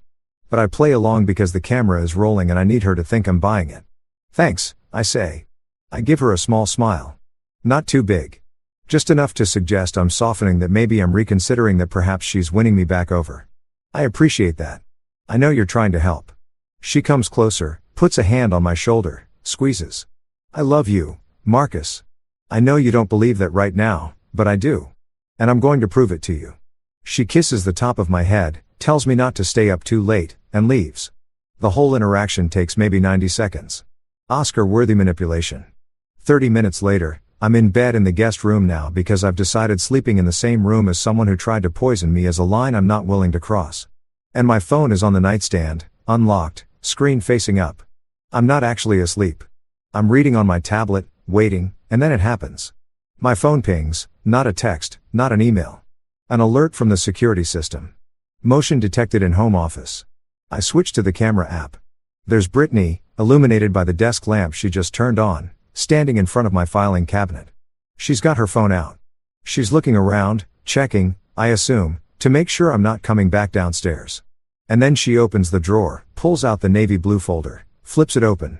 S1: But I play along because the camera is rolling and I need her to think I'm buying it." "Thanks," I say. I give her a small smile. Not too big. Just enough to suggest I'm softening, that maybe I'm reconsidering, that perhaps she's winning me back over. "I appreciate that. I know you're trying to help." She comes closer, puts a hand on my shoulder, squeezes. "I love you, Marcus. I know you don't believe that right now, but I do. And I'm going to prove it to you." She kisses the top of my head, tells me not to stay up too late, and leaves. The whole interaction takes maybe 90 seconds. Oscar-worthy manipulation. 30 minutes later, I'm in bed in the guest room now because I've decided sleeping in the same room as someone who tried to poison me is a line I'm not willing to cross. And my phone is on the nightstand, unlocked, screen facing up. I'm not actually asleep. I'm reading on my tablet, waiting, and then it happens. My phone pings, not a text, not an email. An alert from the security system. Motion detected in home office. I switch to the camera app. There's Brittany, illuminated by the desk lamp she just turned on, standing in front of my filing cabinet. She's got her phone out. She's looking around, checking, I assume, to make sure I'm not coming back downstairs. And then she opens the drawer, pulls out the navy blue folder, flips it open.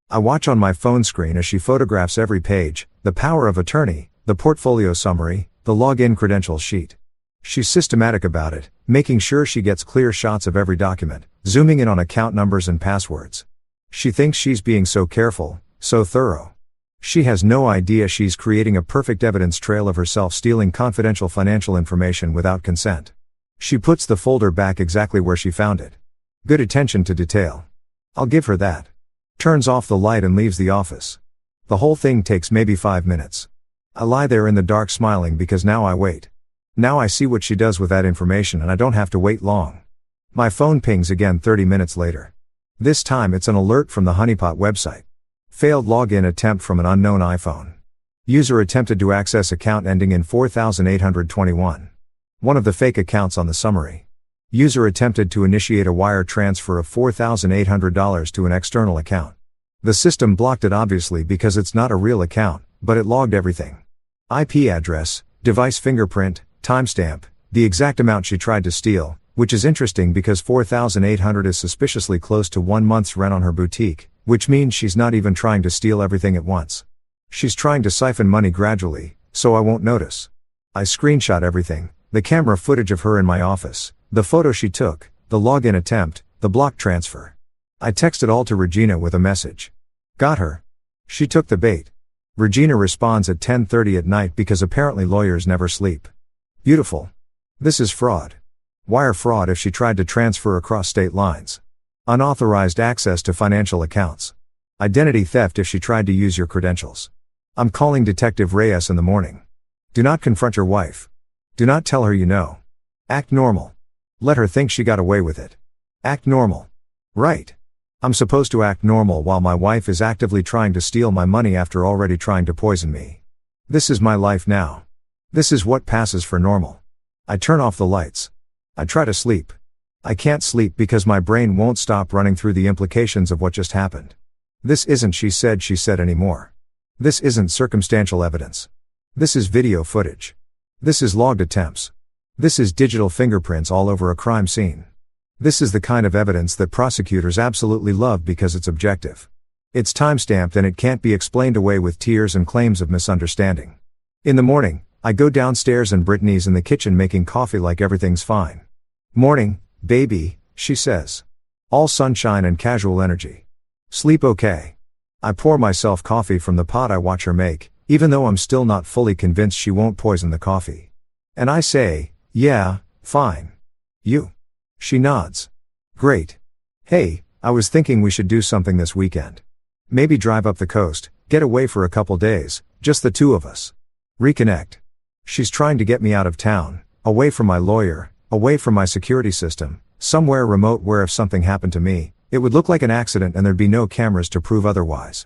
S1: I watch on my phone screen as she photographs every page, the power of attorney, the portfolio summary, the login credentials sheet. She's systematic about it, making sure she gets clear shots of every document, zooming in on account numbers and passwords. She thinks she's being so careful, so thorough. She has no idea she's creating a perfect evidence trail of herself stealing confidential financial information without consent. She puts the folder back exactly where she found it. Good attention to detail. I'll give her that. Turns off the light and leaves the office. The whole thing takes maybe 5 minutes. I lie there in the dark smiling because now I wait. Now I see what she does with that information and I don't have to wait long. My phone pings again 30 minutes later. This time it's an alert from the Honeypot website. Failed login attempt from an unknown iPhone. User attempted to access account ending in 4821. One of the fake accounts on the summary. User attempted to initiate a wire transfer of $4,800 to an external account. The system blocked it obviously because it's not a real account, but it logged everything. IP address, device fingerprint, timestamp, the exact amount she tried to steal, which is interesting because $4,800 is suspiciously close to 1 month's rent on her boutique, which means she's not even trying to steal everything at once. She's trying to siphon money gradually, so I won't notice. I screenshot everything, the camera footage of her in my office, the photo she took, the login attempt, the block transfer. I texted all to Regina with a message. Got her. She took the bait. Regina responds at 10:30 at night because apparently lawyers never sleep. Beautiful. This is fraud. Wire fraud if she tried to transfer across state lines. Unauthorized access to financial accounts. Identity theft if she tried to use your credentials. I'm calling Detective Reyes in the morning. Do not confront your wife. Do not tell her you know. Act normal. Let her think she got away with it. Act normal. Right. I'm supposed to act normal while my wife is actively trying to steal my money after already trying to poison me. This is my life now. This is what passes for normal. I turn off the lights. I try to sleep. I can't sleep because my brain won't stop running through the implications of what just happened. This isn't she said anymore. This isn't circumstantial evidence. This is video footage. This is logged attempts. This is digital fingerprints all over a crime scene. This is the kind of evidence that prosecutors absolutely love because it's objective. It's timestamped and it can't be explained away with tears and claims of misunderstanding. In the morning, I go downstairs and Brittany's in the kitchen making coffee like everything's fine. Morning, baby, she says. All sunshine and casual energy. Sleep okay. I pour myself coffee from the pot I watch her make, even though I'm still not fully convinced she won't poison the coffee. And I say, yeah, fine. You? She nods. Great. Hey, I was thinking we should do something this weekend. Maybe drive up the coast, get away for a couple days, just the two of us. Reconnect. She's trying to get me out of town, away from my lawyer, away from my security system, somewhere remote where if something happened to me, it would look like an accident and there'd be no cameras to prove otherwise.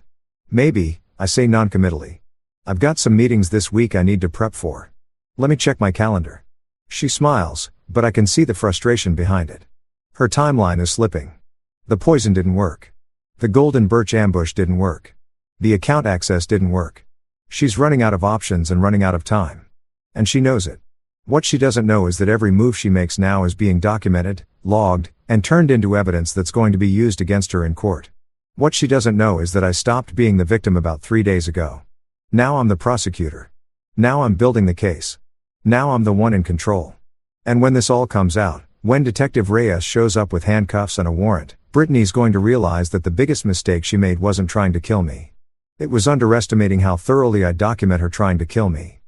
S1: Maybe, I say non-committally. I've got some meetings this week I need to prep for. Let me check my calendar. She smiles, but I can see the frustration behind it. Her timeline is slipping. The poison didn't work. The golden birch ambush didn't work. The account access didn't work. She's running out of options and running out of time. And she knows it. What she doesn't know is that every move she makes now is being documented, logged, and turned into evidence that's going to be used against her in court. What she doesn't know is that I stopped being the victim about 3 days ago. Now I'm the prosecutor. Now I'm building the case. Now I'm the one in control. And when this all comes out, when Detective Reyes shows up with handcuffs and a warrant, Brittany's going to realize that the biggest mistake she made wasn't trying to kill me. It was underestimating how thoroughly I document her trying to kill me.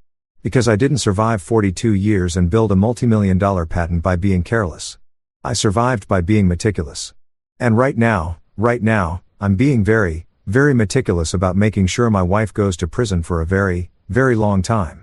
S1: Because I didn't survive 42 years and build a multi-million-dollar patent by being careless. I survived by being meticulous. And right now, I'm being very, very meticulous about making sure my wife goes to prison for a very, very long time.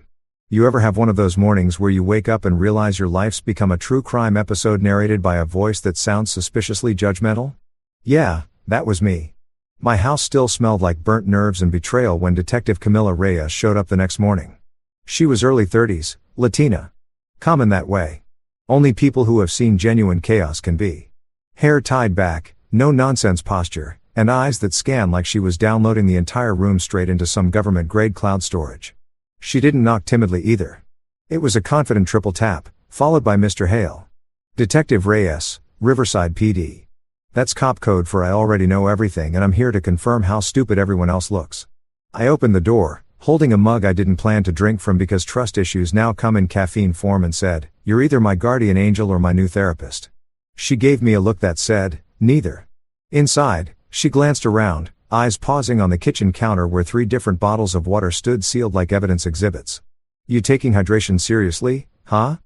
S1: You ever have one of those mornings where you wake up and realize your life's become a true crime episode narrated by a voice that sounds suspiciously judgmental? Yeah, that was me. My house still smelled like burnt nerves and betrayal when Detective Camila Reyes showed up the next morning. She was early 30s, Latina. Common that way. Only people who have seen genuine chaos can be. Hair tied back, no nonsense posture, and eyes that scan like she was downloading the entire room straight into some government-grade cloud storage. She didn't knock timidly either. It was a confident triple tap, followed by Mr. Hale. Detective Reyes, Riverside PD. That's cop code for I already know everything and I'm here to confirm how stupid everyone else looks. I opened the door, holding a mug I didn't plan to drink from because trust issues now come in caffeine form and said, "You're either my guardian angel or my new therapist." She gave me a look that said, "Neither." Inside, she glanced around, eyes pausing on the kitchen counter where 3 different bottles of water stood sealed like evidence exhibits. "You taking hydration seriously, huh?"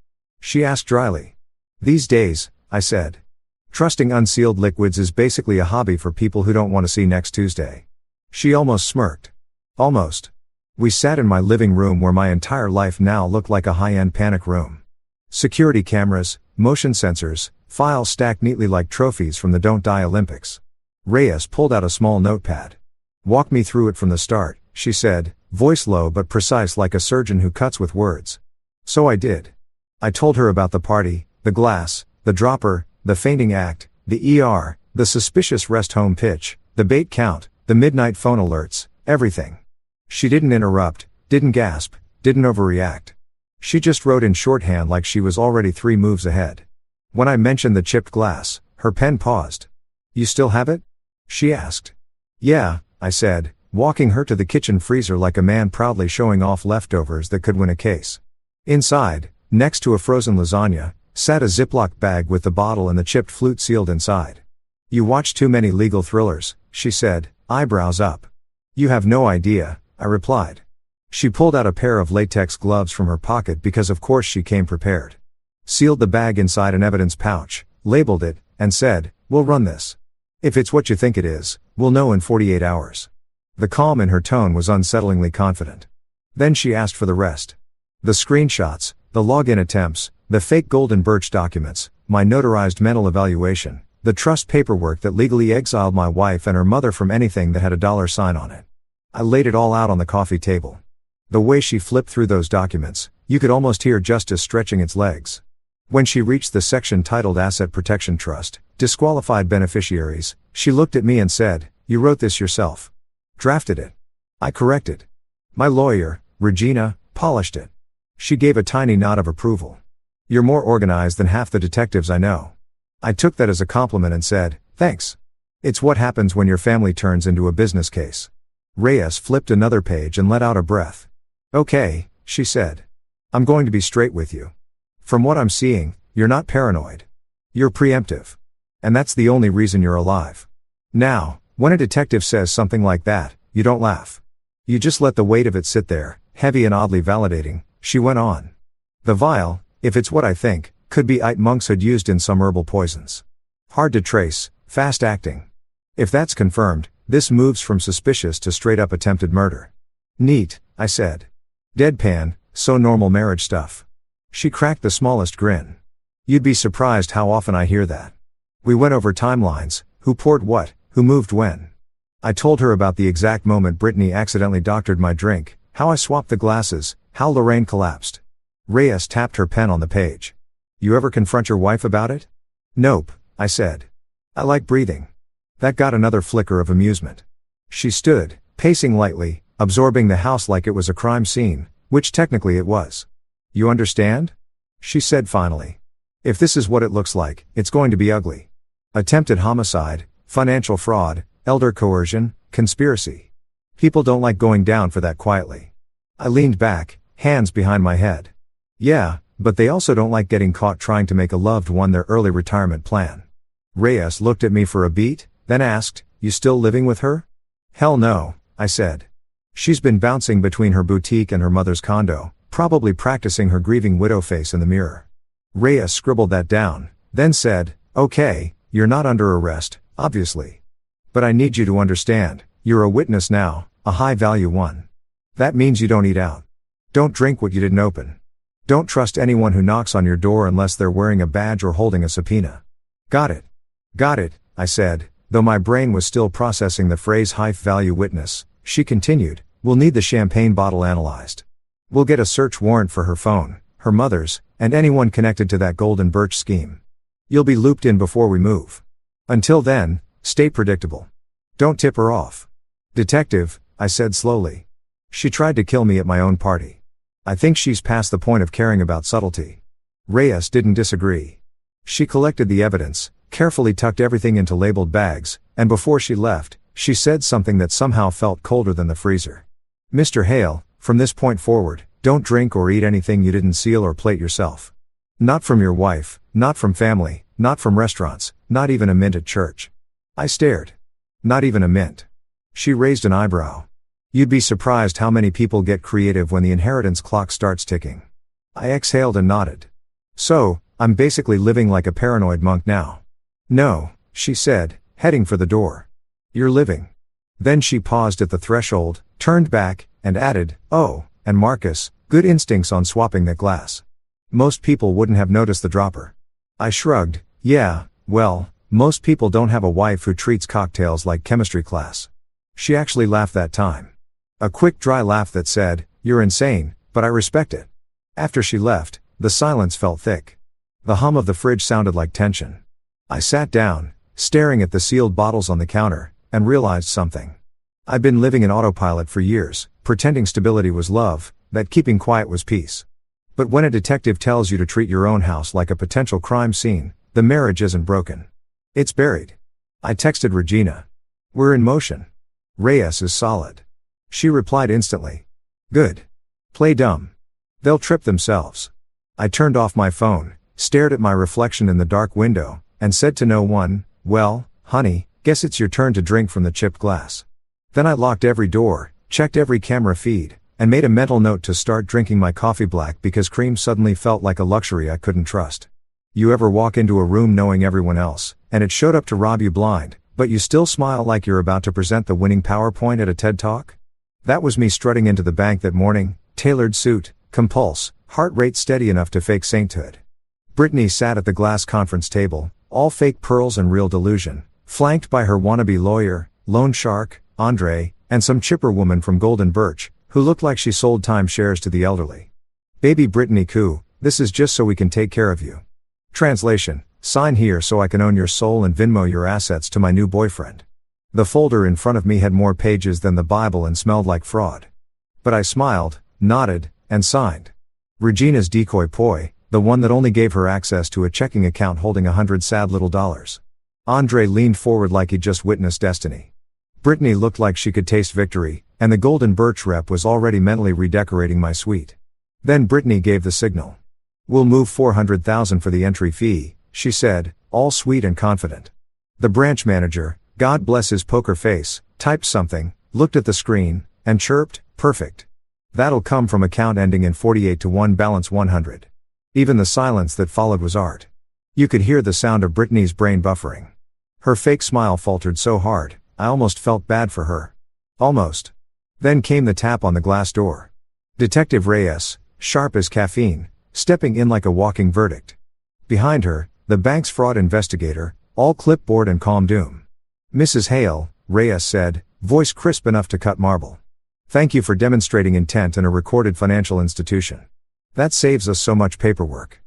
S1: she asked dryly. These days, I said. Trusting unsealed liquids is basically a hobby for people who don't want to see next Tuesday. She almost smirked. Almost. We sat in my living room where my entire life now looked like a high-end panic room. Security cameras, motion sensors, files stacked neatly like trophies from the Don't Die Olympics. Reyes pulled out a small notepad. Walk me through it from the start, she said, voice low but precise like a surgeon who cuts with words. So I did. I told her about the party, the glass, the dropper, the fainting act, the ER, the suspicious rest home pitch, the bait count, the midnight phone alerts, everything. She didn't interrupt, didn't gasp, didn't overreact. She just wrote in shorthand like she was already 3 moves ahead. When I mentioned the chipped glass, her pen paused. You still have it? She asked. Yeah, I said, walking her to the kitchen freezer like a man proudly showing off leftovers that could win a case. Inside, next to a frozen lasagna, sat a Ziploc bag with the bottle and the chipped flute sealed inside. You watch too many legal thrillers, she said, eyebrows up. You have no idea, I replied. She pulled out a pair of latex gloves from her pocket because of course she came prepared. Sealed the bag inside an evidence pouch, labeled it, and said, we'll run this. If it's what you think it is, we'll know in 48 hours. The calm in her tone was unsettlingly confident. Then she asked for the rest. The screenshots, the login attempts, the fake Golden Birch documents, my notarized mental evaluation, the trust paperwork that legally exiled my wife and her mother from anything that had a $sign on it. I laid it all out on the coffee table. The way she flipped through those documents, you could almost hear justice stretching its legs. When she reached the section titled Asset Protection Trust, Disqualified Beneficiaries, she looked at me and said, you wrote this yourself. Drafted it. I corrected. My lawyer, Regina, polished it. She gave a tiny nod of approval. You're more organized than half the detectives I know. I took that as a compliment and said, thanks. It's what happens when your family turns into a business case. Reyes flipped another page and let out a breath. Okay, she said. I'm going to be straight with you. From what I'm seeing, you're not paranoid. You're preemptive. And that's the only reason you're alive. Now, when a detective says something like that, you don't laugh. You just let the weight of it sit there, heavy and oddly validating, she went on. The vial, if it's what I think, could be AITA monkshood used in some herbal poisons. Hard to trace, fast acting. If that's confirmed, this moves from suspicious to straight up attempted murder. Neat, I said. Deadpan, so normal marriage stuff. She cracked the smallest grin. You'd be surprised how often I hear that. We went over timelines, who poured what, who moved when. I told her about the exact moment Brittany accidentally doctored my drink, how I swapped the glasses, how Lorraine collapsed. Reyes tapped her pen on the page. You ever confront your wife about it? Nope, I said. I like breathing. That got another flicker of amusement. She stood, pacing lightly, absorbing the house like it was a crime scene, which technically it was. You understand? She said finally. If this is what it looks like, it's going to be ugly. Attempted homicide, financial fraud, elder coercion, conspiracy. People don't like going down for that quietly. I leaned back, hands behind my head. Yeah, but they also don't like getting caught trying to make a loved one their early retirement plan. Reyes looked at me for a beat, then asked, you still living with her? Hell no, I said. She's been bouncing between her boutique and her mother's condo, probably practicing her grieving widow face in the mirror. Reyes scribbled that down, then said, okay, you're not under arrest, obviously. But I need you to understand, you're a witness now, a high-value one. That means you don't eat out. Don't drink what you didn't open. Don't trust anyone who knocks on your door unless they're wearing a badge or holding a subpoena. Got it. Got it, I said, though my brain was still processing the phrase high-value witness. She continued, we'll need the champagne bottle analyzed. We'll get a search warrant for her phone, her mother's, and anyone connected to that Golden Birch scheme. You'll be looped in before we move. Until then, stay predictable. Don't tip her off. Detective, I said slowly. She tried to kill me at my own party. I think she's past the point of caring about subtlety. Reyes didn't disagree. She collected the evidence, carefully tucked everything into labeled bags, and before she left, she said something that somehow felt colder than the freezer. Mr. Hale, from this point forward, don't drink or eat anything you didn't seal or plate yourself. Not from your wife, not from family, not from restaurants, not even a mint at church. I stared. Not even a mint. She raised an eyebrow. You'd be surprised how many people get creative when the inheritance clock starts ticking. I exhaled and nodded. So, I'm basically living like a paranoid monk now. No, she said, heading for the door. You're living. Then she paused at the threshold, turned back, and added, oh, and Marcus, good instincts on swapping that glass. Most people wouldn't have noticed the dropper. I shrugged, yeah, well, most people don't have a wife who treats cocktails like chemistry class. She actually laughed that time. A quick dry laugh that said, you're insane, but I respect it. After she left, the silence felt thick. The hum of the fridge sounded like tension. I sat down, staring at the sealed bottles on the counter, and realized something. I'd been living in autopilot for years, pretending stability was love, that keeping quiet was peace. But when a detective tells you to treat your own house like a potential crime scene, the marriage isn't broken. It's buried. I texted Regina. We're in motion. Reyes is solid. She replied instantly. Good. Play dumb. They'll trip themselves. I turned off my phone, stared at my reflection in the dark window, and said to no one, well, honey, guess it's your turn to drink from the chipped glass. Then I locked every door, checked every camera feed, and made a mental note to start drinking my coffee black because cream suddenly felt like a luxury I couldn't trust. You ever walk into a room knowing everyone else, and it showed up to rob you blind, but you still smile like you're about to present the winning PowerPoint at a TED Talk? That was me strutting into the bank that morning, tailored suit, compulse, heart rate steady enough to fake sainthood. Brittany sat at the glass conference table, all fake pearls and real delusion, flanked by her wannabe lawyer, loan shark, Andre, and some chipper woman from Golden Birch, who looked like she sold timeshares to the elderly. Baby Brittany Koo, this is just so we can take care of you. Translation, sign here so I can own your soul and Venmo your assets to my new boyfriend. The folder in front of me had more pages than the Bible and smelled like fraud. But I smiled, nodded, and signed. Regina's decoy poi, the one that only gave her access to a checking account holding $100 sad little dollars. Andre leaned forward like he'd just witnessed destiny. Brittany looked like she could taste victory, and the Golden Birch rep was already mentally redecorating my suite. Then Brittany gave the signal. We'll move $400,000 for the entry fee, she said, all sweet and confident. The branch manager, God bless his poker face, typed something, looked at the screen, and chirped, perfect. That'll come from account ending in 48-1 balance 100. Even the silence that followed was art. You could hear the sound of Brittany's brain buffering. Her fake smile faltered so hard, I almost felt bad for her. Almost. Then came the tap on the glass door. Detective Reyes, sharp as caffeine, stepping in like a walking verdict. Behind her, the bank's fraud investigator, all clipboard and calm doom. Mrs. Hale, Reyes said, voice crisp enough to cut marble. Thank you for demonstrating intent in a recorded financial institution. That saves us so much paperwork.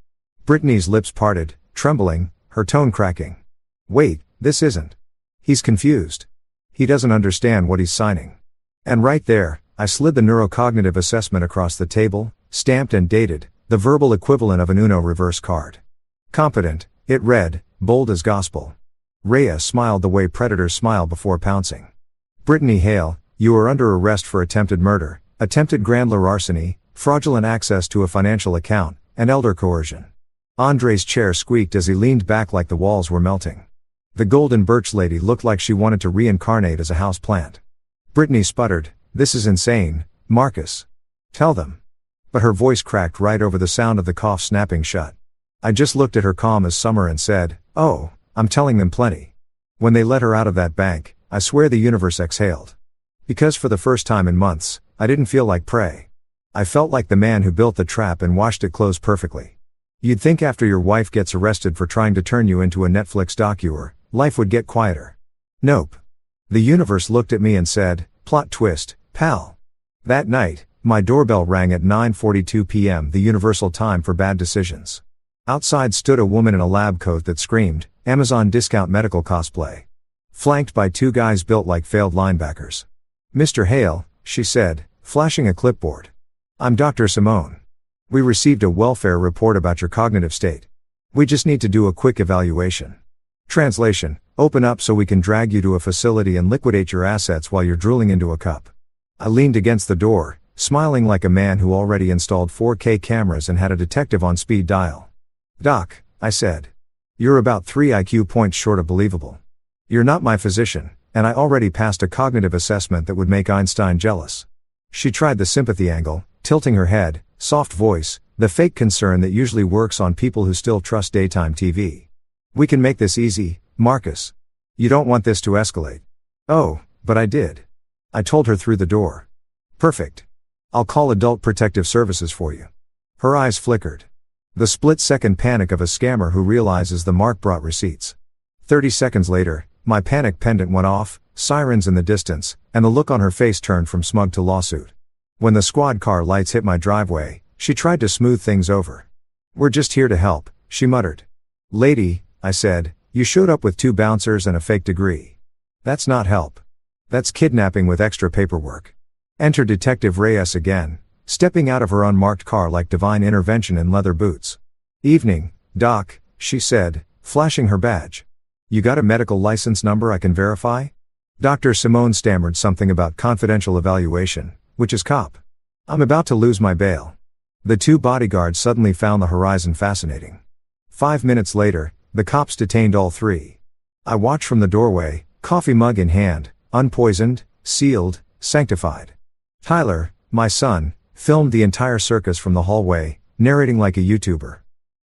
S1: Brittany's lips parted, trembling, her tone cracking. Wait, this isn't. He's confused. He doesn't understand what he's signing. And right there, I slid the neurocognitive assessment across the table, stamped and dated, the verbal equivalent of an Uno reverse card. Competent, it read, bold as gospel. Rhea smiled the way predators smile before pouncing. Brittany Hale, you are under arrest for attempted murder, attempted grand larceny, fraudulent access to a financial account, and elder coercion. Andre's chair squeaked as he leaned back like the walls were melting. The Golden Birch lady looked like she wanted to reincarnate as a house plant. Brittany sputtered, this is insane, Marcus. Tell them. But her voice cracked right over the sound of the cough snapping shut. I just looked at her calm as summer and said, oh, I'm telling them plenty. When they let her out of that bank, I swear the universe exhaled. Because for the first time in months, I didn't feel like prey. I felt like the man who built the trap and washed it close perfectly. You'd think after your wife gets arrested for trying to turn you into a Netflix docuer, life would get quieter. Nope. The universe looked at me and said, plot twist, pal. That night, my doorbell rang at 9:42 p.m., the universal time for bad decisions. Outside stood a woman in a lab coat that screamed, Amazon discount medical cosplay. Flanked by two guys built like failed linebackers. Mr. Hale, she said, flashing a clipboard. I'm Dr. Simone. We received a welfare report about your cognitive state. We just need to do a quick evaluation. Translation, open up so we can drag you to a facility and liquidate your assets while you're drooling into a cup. I leaned against the door, smiling like a man who already installed 4K cameras and had a detective on speed dial. Doc, I said. You're about 3 IQ points short of believable. You're not my physician, and I already passed a cognitive assessment that would make Einstein jealous. She tried the sympathy angle, tilting her head, soft voice, The fake concern that usually works on people who still trust daytime TV. We can make this easy, Marcus. You don't want this to escalate. Oh, but I did. I told her through the door. Perfect. I'll call Adult Protective Services for you. Her eyes flickered. The split-second panic of a scammer who realizes the mark brought receipts. 30 seconds later, my panic pendant went off, sirens in the distance, and the look on her face turned from smug to lawsuit. When the squad car lights hit my driveway, she tried to smooth things over. We're just here to help, she muttered. Lady, I said, you showed up with 2 bouncers and a fake degree. That's not help. That's kidnapping with extra paperwork. Enter Detective Reyes again, stepping out of her unmarked car like divine intervention in leather boots. Evening, Doc, she said, flashing her badge. You got a medical license number I can verify? Dr. Simone stammered something about confidential evaluation, which is cop. I'm about to lose my bail. The 2 bodyguards suddenly found the horizon fascinating. 5 minutes later, the cops detained all 3. I watched from the doorway, coffee mug in hand, unpoisoned, sealed, sanctified. Tyler, my son, filmed the entire circus from the hallway, narrating like a YouTuber.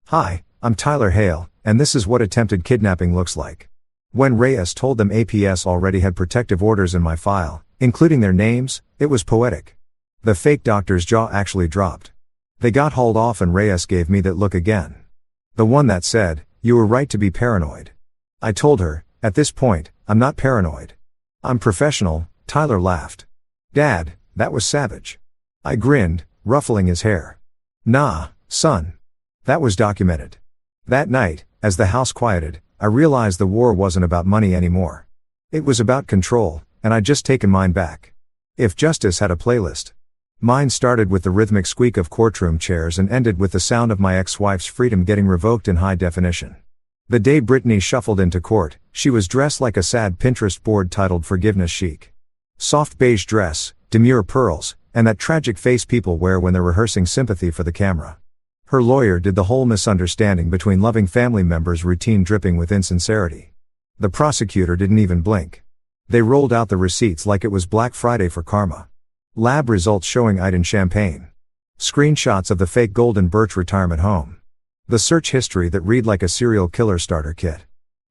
S1: Hi, I'm Tyler Hale, and this is what attempted kidnapping looks like. When Reyes told them APS already had protective orders in my file, including their names, it was poetic. The fake doctor's jaw actually dropped. They got hauled off and Reyes gave me that look again. The one that said, you were right to be paranoid. I told her, at this point, I'm not paranoid. I'm professional, Tyler laughed. Dad, that was savage. I grinned, ruffling his hair. Nah, son. That was documented. That night, as the house quieted, I realized the war wasn't about money anymore. It was about control, and I'd just taken mine back. If justice had a playlist. Mine started with the rhythmic squeak of courtroom chairs and ended with the sound of my ex-wife's freedom getting revoked in high definition. The day Brittany shuffled into court, she was dressed like a sad Pinterest board titled Forgiveness Chic. Soft beige dress, demure pearls, and that tragic face people wear when they're rehearsing sympathy for the camera. Her lawyer did the whole misunderstanding between loving family members routine dripping with insincerity. The prosecutor didn't even blink. They rolled out the receipts like it was Black Friday for karma. Lab results showing Iden champagne. Screenshots of the fake Golden Birch retirement home. The search history that read like a serial killer starter kit.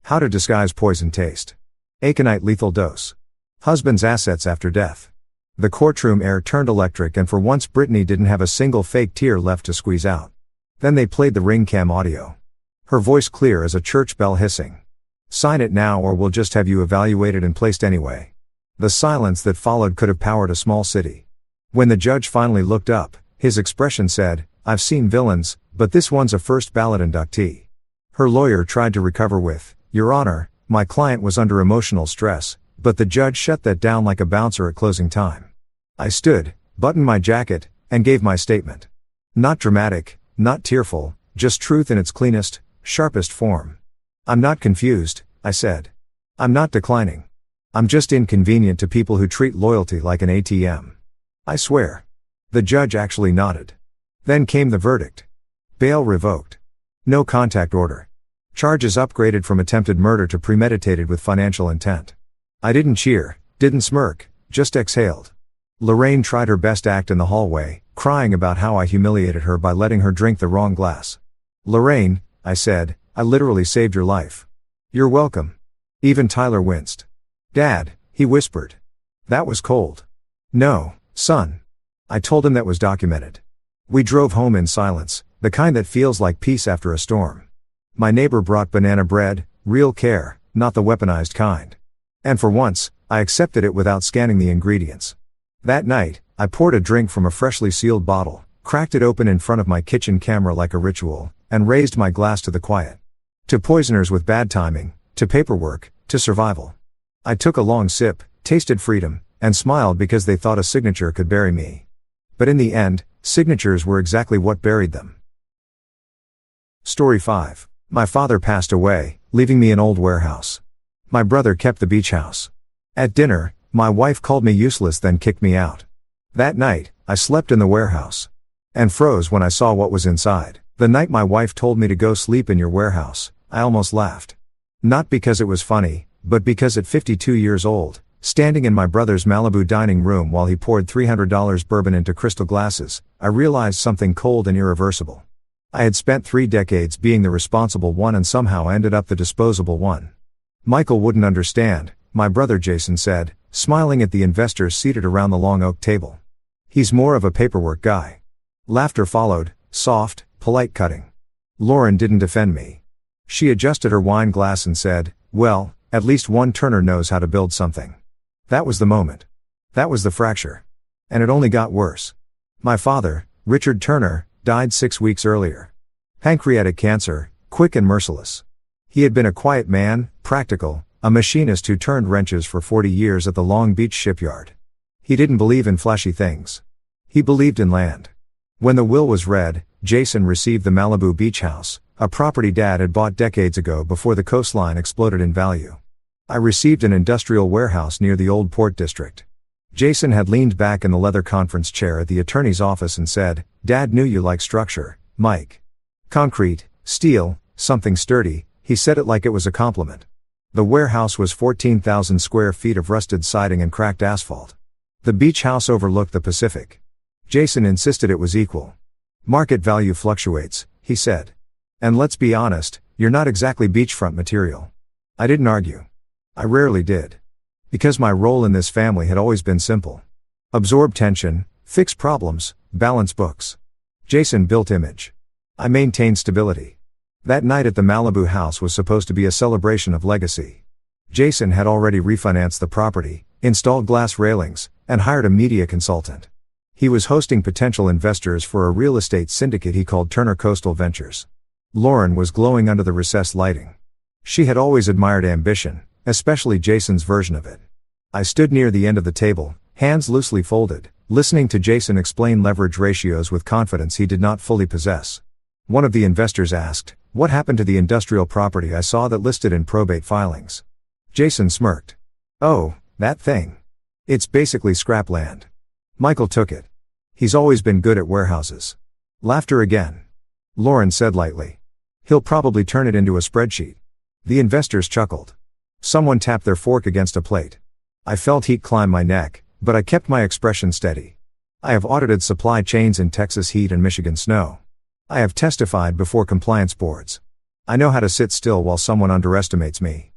S1: How to disguise poison taste. Aconite lethal dose. Husband's assets after death. The courtroom air turned electric and for once Brittany didn't have a single fake tear left to squeeze out. Then they played the ring cam audio. Her voice clear as a church bell hissing. Sign it now or we'll just have you evaluated and placed anyway. The silence that followed could have powered a small city. When the judge finally looked up, his expression said, I've seen villains, but this one's a first ballot inductee. Her lawyer tried to recover with, Your Honor, my client was under emotional stress, but the judge shut that down like a bouncer at closing time. I stood, buttoned my jacket, and gave my statement. Not dramatic, not tearful, just truth in its cleanest, sharpest form. I'm not confused, I said. I'm not declining. I'm just inconvenient to people who treat loyalty like an ATM. I swear. The judge actually nodded. Then came the verdict. Bail revoked. No contact order. Charges upgraded from attempted murder to premeditated with financial intent. I didn't cheer, didn't smirk, just exhaled. Lorraine tried her best act in the hallway, crying about how I humiliated her by letting her drink the wrong glass. Lorraine, I said, I literally saved your life. You're welcome. Even Tyler winced. Dad, he whispered. That was cold. No, son. I told him that was documented. We drove home in silence, the kind that feels like peace after a storm. My neighbor brought banana bread, real care, not the weaponized kind. And for once, I accepted it without scanning the ingredients. That night, I poured a drink from a freshly sealed bottle, cracked it open in front of my kitchen camera like a ritual, and raised my glass to the quiet. To poisoners with bad timing, to paperwork, to survival. I took a long sip, tasted freedom, and smiled because they thought a signature could bury me. But in the end, signatures were exactly what buried them. Story 5. My father passed away, leaving me an old warehouse. My brother kept the beach house. At dinner, my wife called me useless then kicked me out. That night, I slept in the warehouse. And froze when I saw what was inside. The night my wife told me to go sleep in your warehouse, I almost laughed. Not because it was funny, but because at 52 years old, standing in my brother's Malibu dining room while he poured $300 bourbon into crystal glasses, I realized something cold and irreversible. I had spent 3 decades being the responsible one and somehow ended up the disposable one. Michael wouldn't understand, my brother Jason said, smiling at the investors seated around the long oak table. He's more of a paperwork guy. Laughter followed, soft, polite cutting. Lauren didn't defend me. She adjusted her wine glass and said, "Well, at least one Turner knows how to build something." That was the moment. That was the fracture. And it only got worse. My father, Richard Turner, died 6 weeks earlier. Pancreatic cancer, quick and merciless. He had been a quiet man, practical, a machinist who turned wrenches for 40 years at the Long Beach shipyard. He didn't believe in flashy things. He believed in land. When the will was read, Jason received the Malibu beach house, a property Dad had bought decades ago before the coastline exploded in value. I received an industrial warehouse near the old port district. Jason had leaned back in the leather conference chair at the attorney's office and said, "Dad knew you like structure, Mike. Concrete, steel, something sturdy." He said it like it was a compliment. The warehouse was 14,000 square feet of rusted siding and cracked asphalt. The beach house overlooked the Pacific. Jason insisted it was equal. "Market value fluctuates," he said. "And let's be honest, you're not exactly beachfront material." I didn't argue. I rarely did. Because my role in this family had always been simple. Absorb tension, fix problems, balance books. Jason built image. I maintained stability. That night at the Malibu house was supposed to be a celebration of legacy. Jason had already refinanced the property, installed glass railings, and hired a media consultant. He was hosting potential investors for a real estate syndicate he called Turner Coastal Ventures. Lauren was glowing under the recessed lighting. She had always admired ambition, especially Jason's version of it. I stood near the end of the table, hands loosely folded, listening to Jason explain leverage ratios with confidence he did not fully possess. One of the investors asked, "What happened to the industrial property I saw that listed in probate filings?" Jason smirked. "Oh, that thing. It's basically scrap land. Michael took it. He's always been good at warehouses." Laughter again. Lauren said lightly, "He'll probably turn it into a spreadsheet." The investors chuckled. Someone tapped their fork against a plate. I felt heat climb my neck, but I kept my expression steady. I have audited supply chains in Texas heat and Michigan snow. I have testified before compliance boards. I know how to sit still while someone underestimates me.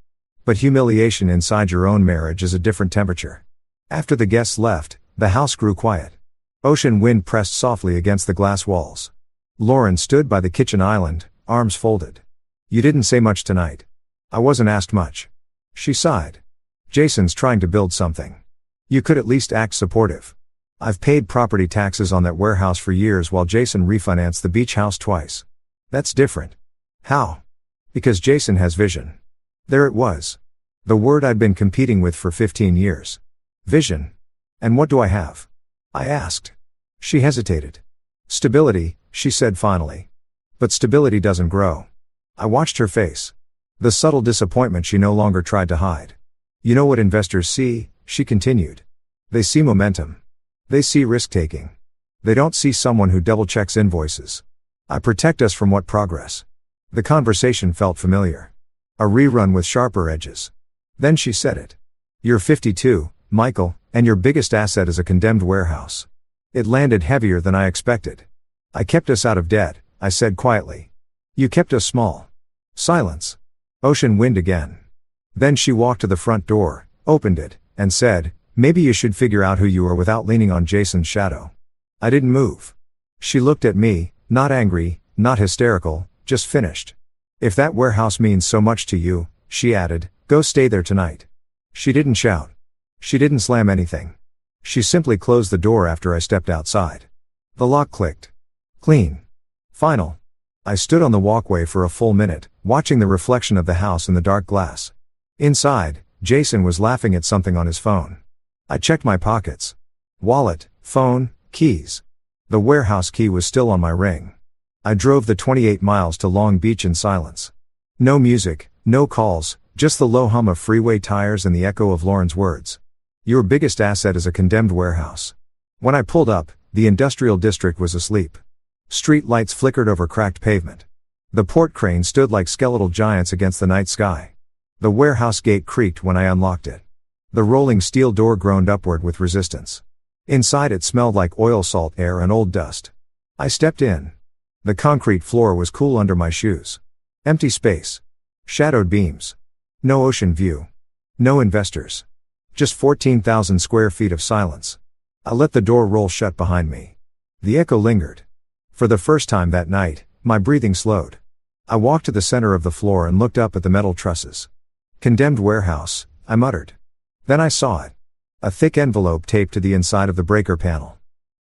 S1: But humiliation inside your own marriage is a different temperature. After the guests left, the house grew quiet. Ocean wind pressed softly against the glass walls. Lauren stood by the kitchen island, arms folded. "You didn't say much tonight." "I wasn't asked much." She sighed. "Jason's trying to build something. You could at least act supportive. I've paid property taxes on that warehouse for years while Jason refinanced the beach house twice. That's different." "How?" "Because Jason has vision." There it was. The word I'd been competing with for 15 years. Vision. "And what do I have?" I asked. She hesitated. "Stability," she said finally. "But stability doesn't grow." I watched her face. The subtle disappointment she no longer tried to hide. "You know what investors see," she continued. "They see momentum. They see risk-taking. They don't see someone who double-checks invoices. I protect us from what progress?" The conversation felt familiar. A rerun with sharper edges. Then she said it. "You're 52, Michael, and your biggest asset is a condemned warehouse." It landed heavier than I expected. "I kept us out of debt," I said quietly. "You kept us small." Silence. Ocean wind again. Then she walked to the front door, opened it, and said, "Maybe you should figure out who you are without leaning on Jason's shadow." I didn't move. She looked at me, not angry, not hysterical, just finished. "If that warehouse means so much to you," she added, "go stay there tonight." She didn't shout. She didn't slam anything. She simply closed the door after I stepped outside. The lock clicked. Clean. Final. I stood on the walkway for a full minute, watching the reflection of the house in the dark glass. Inside, Jason was laughing at something on his phone. I checked my pockets. Wallet, phone, keys. The warehouse key was still on my ring. I drove the 28 miles to Long Beach in silence. No music, no calls, just the low hum of freeway tires and the echo of Lauren's words. "Your biggest asset is a condemned warehouse." When I pulled up, the industrial district was asleep. Street lights flickered over cracked pavement. The port crane stood like skeletal giants against the night sky. The warehouse gate creaked when I unlocked it. The rolling steel door groaned upward with resistance. Inside it smelled like oil, salt air, and old dust. I stepped in. The concrete floor was cool under my shoes. Empty space. Shadowed beams. No ocean view. No investors. Just 14,000 square feet of silence. I let the door roll shut behind me. The echo lingered. For the first time that night, my breathing slowed. I walked to the center of the floor and looked up at the metal trusses. Condemned warehouse, I muttered. Then I saw it. A thick envelope taped to the inside of the breaker panel.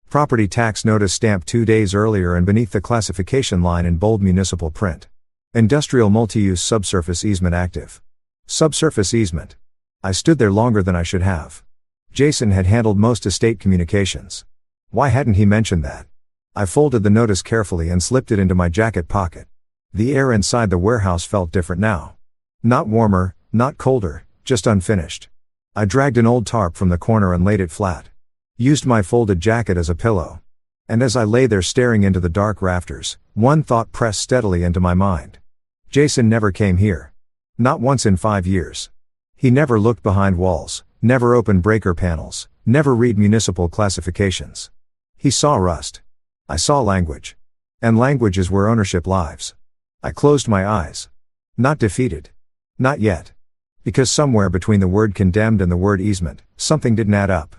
S1: Property tax notice stamped 2 days earlier, and beneath the classification line in bold municipal print. Industrial multi-use subsurface easement active. Subsurface easement. I stood there longer than I should have. Jason had handled most estate communications. Why hadn't he mentioned that? I folded the notice carefully and slipped it into my jacket pocket. The air inside the warehouse felt different now. Not warmer, not colder, just unfinished. I dragged an old tarp from the corner and laid it flat. Used my folded jacket as a pillow. And as I lay there staring into the dark rafters, one thought pressed steadily into my mind. Jason never came here. Not once in 5 years. He never looked behind walls, never opened breaker panels, never read municipal classifications. He saw rust. I saw language. And language is where ownership lives. I closed my eyes. Not defeated. Not yet. Because somewhere between the word condemned and the word easement, something didn't add up.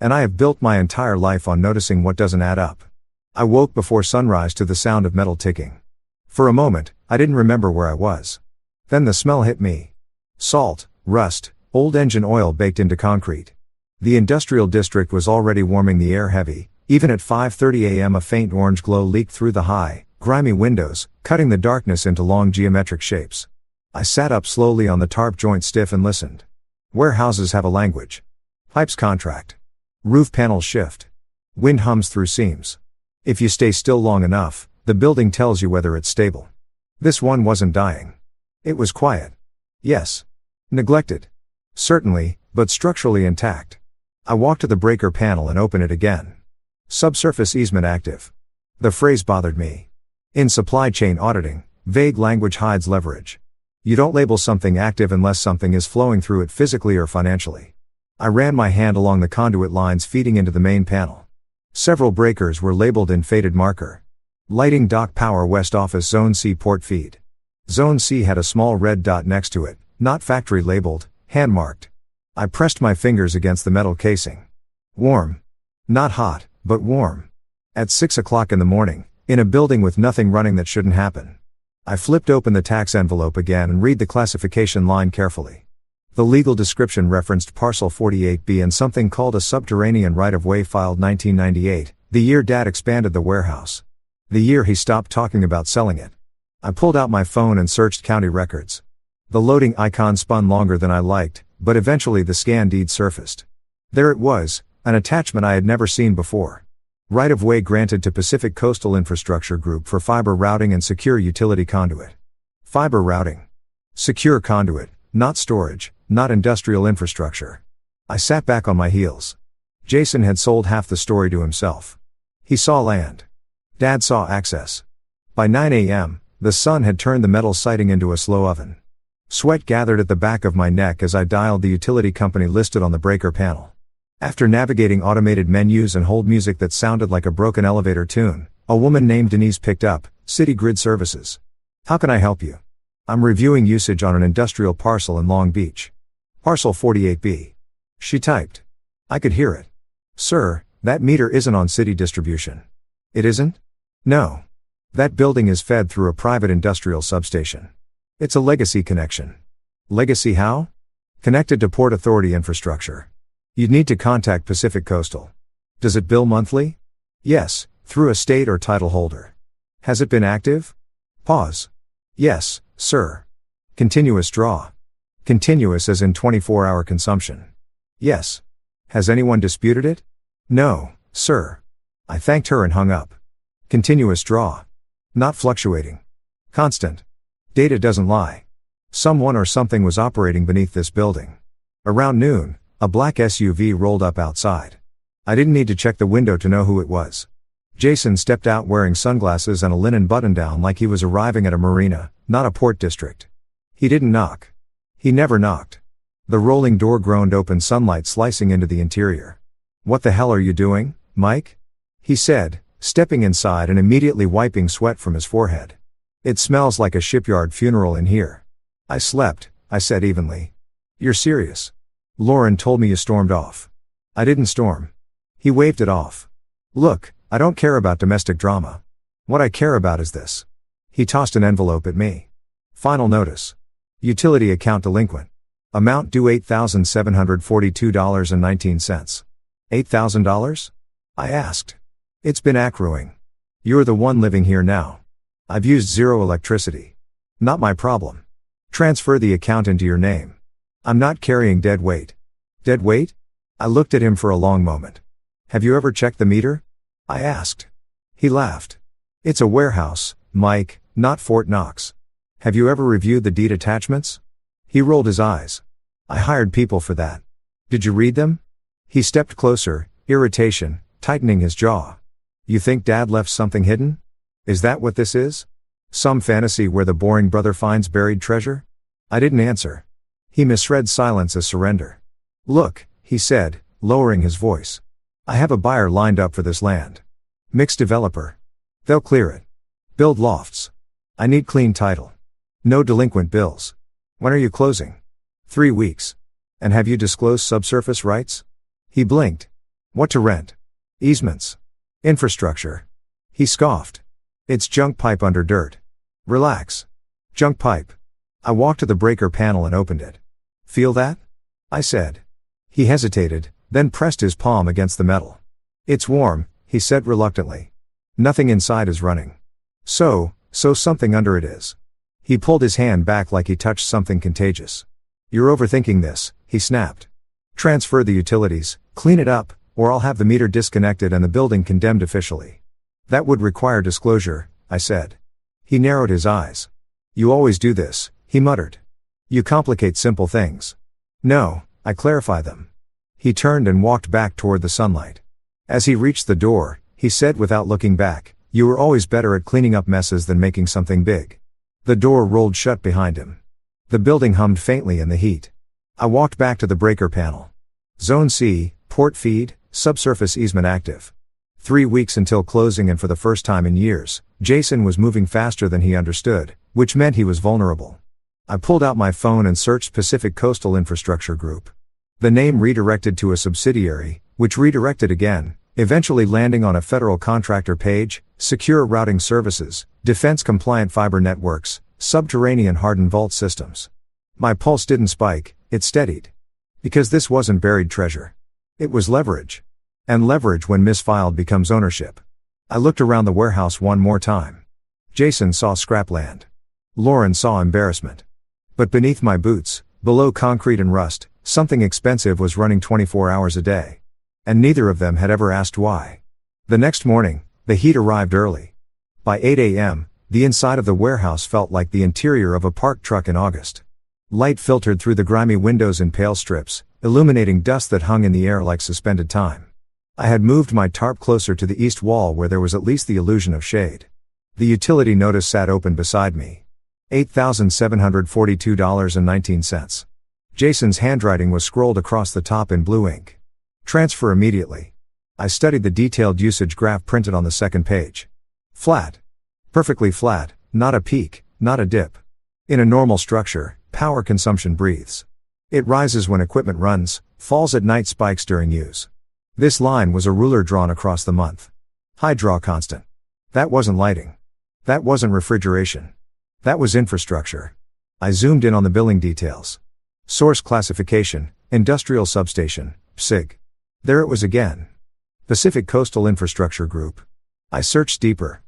S1: And I have built my entire life on noticing what doesn't add up. I woke before sunrise to the sound of metal ticking. For a moment, I didn't remember where I was. Then the smell hit me. Salt, rust, old engine oil baked into concrete. The industrial district was already warming the air heavy. Even at 5:30 a.m. a faint orange glow leaked through the high, grimy windows, cutting the darkness into long geometric shapes. I sat up slowly on the tarp joint stiff and listened. Warehouses have a language. Pipes contract. Roof panels shift. Wind hums through seams. If you stay still long enough, the building tells you whether it's stable. This one wasn't dying. It was quiet. Yes. Neglected. Certainly, but structurally intact. I walked to the breaker panel and opened it again. Subsurface easement active. The phrase bothered me. In supply chain auditing, vague language hides leverage. You don't label something active unless something is flowing through it physically or financially. I ran my hand along the conduit lines feeding into the main panel. Several breakers were labeled in faded marker. Lighting dock power west office zone C port feed. Zone C had a small red dot next to it, not factory labeled, hand marked. I pressed my fingers against the metal casing. Warm. Not hot, but warm. At 6 o'clock in the morning, in a building with nothing running that shouldn't happen. I flipped open the tax envelope again and read the classification line carefully. The legal description referenced Parcel 48B and something called a subterranean right-of-way filed 1998, the year Dad expanded the warehouse. The year he stopped talking about selling it. I pulled out my phone and searched county records. The loading icon spun longer than I liked, but eventually the scan deed surfaced. There it was, an attachment I had never seen before. Right-of-way granted to Pacific Coastal Infrastructure Group for fiber routing and secure utility conduit. Fiber routing. Secure conduit, not storage, not industrial infrastructure. I sat back on my heels. Jason had sold half the story to himself. He saw land. Dad saw access. By 9 a.m., the sun had turned the metal siding into a slow oven. Sweat gathered at the back of my neck as I dialed the utility company listed on the breaker panel. After navigating automated menus and hold music that sounded like a broken elevator tune, a woman named Denise picked up, City Grid Services. How can I help you? I'm reviewing usage on an industrial parcel in Long Beach. Parcel 48B. She typed. I could hear it. Sir, that meter isn't on city distribution. It isn't? No. That building is fed through a private industrial substation. It's a legacy connection. Legacy how? Connected to Port Authority infrastructure. You'd need to contact Pacific Coastal. Does it bill monthly? Yes, through a state or title holder. Has it been active? Pause. Yes, sir. Continuous draw. Continuous as in 24-hour consumption. Yes. Has anyone disputed it? No, sir. I thanked her and hung up. Continuous draw. Not fluctuating. Constant. Data doesn't lie. Someone or something was operating beneath this building. Around noon, a black SUV rolled up outside. I didn't need to check the window to know who it was. Jason stepped out wearing sunglasses and a linen button-down like he was arriving at a marina, not a port district. He didn't knock. He never knocked. The rolling door groaned open, sunlight slicing into the interior. "What the hell are you doing, Mike?" he said, stepping inside and immediately wiping sweat from his forehead. "It smells like a shipyard funeral in here." "I slept," I said evenly. "You're serious?" "Lauren told me you stormed off." "I didn't storm." He waved it off. "Look, I don't care about domestic drama. What I care about is this." He tossed an envelope at me. "Final notice. Utility account delinquent. Amount due $8,742.19. $8,000? I asked. "It's been accruing. You're the one living here now. I've used zero electricity. Not my problem. Transfer the account into your name. I'm not carrying dead weight." "Dead weight?" I looked at him for a long moment. "Have you ever checked the meter?" I asked. He laughed. "It's a warehouse, Mike, not Fort Knox. Have you ever reviewed the deed attachments?" He rolled his eyes. "I hired people for that." "Did you read them?" He stepped closer, irritation tightening his jaw. "You think Dad left something hidden? Is that what this is? Some fantasy where the boring brother finds buried treasure?" I didn't answer. He misread silence as surrender. "Look," he said, lowering his voice. "I have a buyer lined up for this land. Mixed developer. They'll clear it. Build lofts. I need clean title. No delinquent bills. When are you closing?" 3 weeks. "And have you disclosed subsurface rights?" He blinked. "What to rent?" "Easements. Infrastructure." He scoffed. "It's junk pipe under dirt." "Relax. Junk pipe." I walked to the breaker panel and opened it. "Feel that?" I said. He hesitated, then pressed his palm against the metal. "It's warm," he said reluctantly. "Nothing inside is running." So something under it is." He pulled his hand back like he touched something contagious. "You're overthinking this," he snapped. "Transfer the utilities, clean it up, or I'll have the meter disconnected and the building condemned officially." "That would require disclosure," I said. He narrowed his eyes. "You always do this," he muttered. "You complicate simple things." "No, I clarify them." He turned and walked back toward the sunlight. As he reached the door, he said without looking back, "You were always better at cleaning up messes than making something big." The door rolled shut behind him. The building hummed faintly in the heat. I walked back to the breaker panel. Zone C, port feed, subsurface easement active. 3 weeks until closing, and for the first time in years, Jason was moving faster than he understood, which meant he was vulnerable. I pulled out my phone and searched Pacific Coastal Infrastructure Group. The name redirected to a subsidiary, which redirected again, eventually landing on a federal contractor page: secure routing services, defense-compliant fiber networks, subterranean hardened vault systems. My pulse didn't spike, it steadied. Because this wasn't buried treasure. It was leverage. And leverage, when misfiled, becomes ownership. I looked around the warehouse one more time. Jason saw scrapland. Lauren saw embarrassment. But beneath my boots, below concrete and rust, something expensive was running 24 hours a day. And neither of them had ever asked why. The next morning, the heat arrived early. By 8 a.m., the inside of the warehouse felt like the interior of a parked truck in August. Light filtered through the grimy windows in pale strips, illuminating dust that hung in the air like suspended time. I had moved my tarp closer to the east wall where there was at least the illusion of shade. The utility notice sat open beside me. $8,742.19. Jason's handwriting was scrolled across the top in blue ink. Transfer immediately. I studied the detailed usage graph printed on the second page. Flat. Perfectly flat, not a peak, not a dip. In a normal structure, power consumption breathes. It rises when equipment runs, falls at night, spikes during use. This line was a ruler drawn across the month. High draw constant. That wasn't lighting. That wasn't refrigeration. That was infrastructure. I zoomed in on the billing details. Source classification, industrial substation, PSIG. There it was again. Pacific Coastal Infrastructure Group. I searched deeper.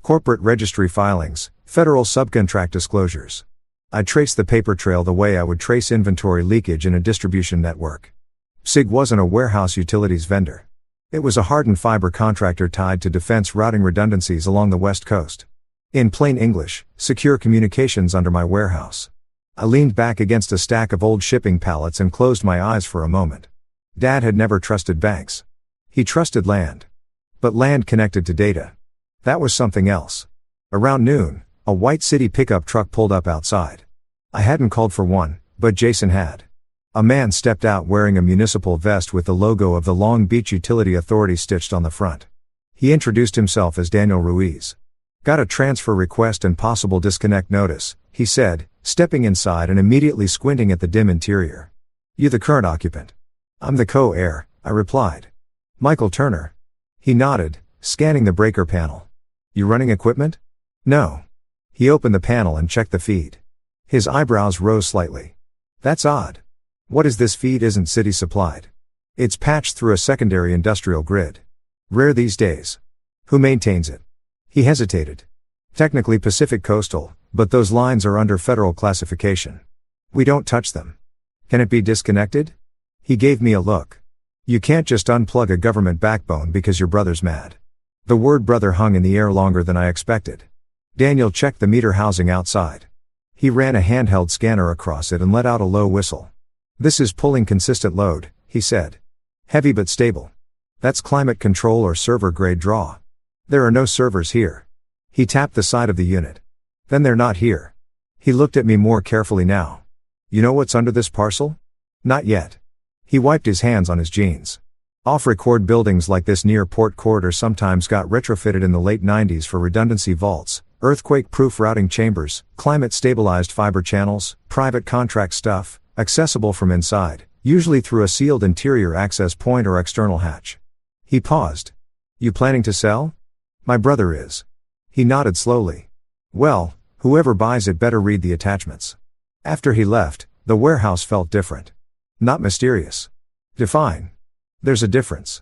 S1: Corporate registry filings, federal subcontract disclosures. I traced the paper trail the way I would trace inventory leakage in a distribution network. PSIG wasn't a warehouse utilities vendor. It was a hardened fiber contractor tied to defense routing redundancies along the West Coast. In plain English, secure communications under my warehouse. I leaned back against a stack of old shipping pallets and closed my eyes for a moment. Dad had never trusted banks. He trusted land. But land connected to data. That was something else. Around noon, a white city pickup truck pulled up outside. I hadn't called for one, but Jason had. A man stepped out wearing a municipal vest with the logo of the Long Beach Utility Authority stitched on the front. He introduced himself as Daniel Ruiz. "Got a transfer request and possible disconnect notice," he said, stepping inside and immediately squinting at the dim interior. "You the current occupant?" "I'm the co-heir," I replied. "Michael Turner." He nodded, scanning the breaker panel. "You running equipment?" "No." He opened the panel and checked the feed. His eyebrows rose slightly. "That's odd. What is this feed isn't city supplied? It's patched through a secondary industrial grid. Rare these days. Who maintains it?" He hesitated. "Technically Pacific Coastal, but those lines are under federal classification. We don't touch them." "Can it be disconnected?" He gave me a look. "You can't just unplug a government backbone because your brother's mad." The word brother hung in the air longer than I expected. Daniel checked the meter housing outside. He ran a handheld scanner across it and let out a low whistle. "This is pulling consistent load," he said. "Heavy but stable. That's climate control or server grade draw. There are no servers here." He tapped the side of the unit. "Then they're not here." He looked at me more carefully now. "You know what's under this parcel?" "Not yet." He wiped his hands on his jeans. Off-record buildings like this near Port Corridor sometimes got retrofitted in the late 90s for redundancy vaults, earthquake-proof routing chambers, climate-stabilized fiber channels, private contract stuff, accessible from inside, usually through a sealed interior access point or external hatch. He paused. "You planning to sell?" "My brother is." He nodded slowly. "Well, whoever buys it better read the attachments." After he left, the warehouse felt different. Not mysterious. Define. There's a difference.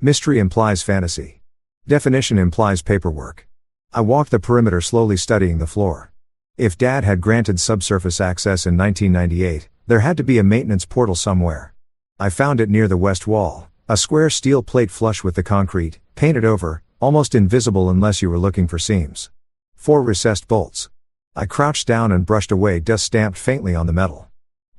S1: Mystery implies fantasy. Definition implies paperwork. I walked the perimeter slowly studying the floor. If Dad had granted subsurface access in 1998, there had to be a maintenance portal somewhere. I found it near the west wall, a square steel plate flush with the concrete, painted over, almost invisible unless you were looking for seams. 4 recessed bolts. I crouched down and brushed away dust stamped faintly on the metal.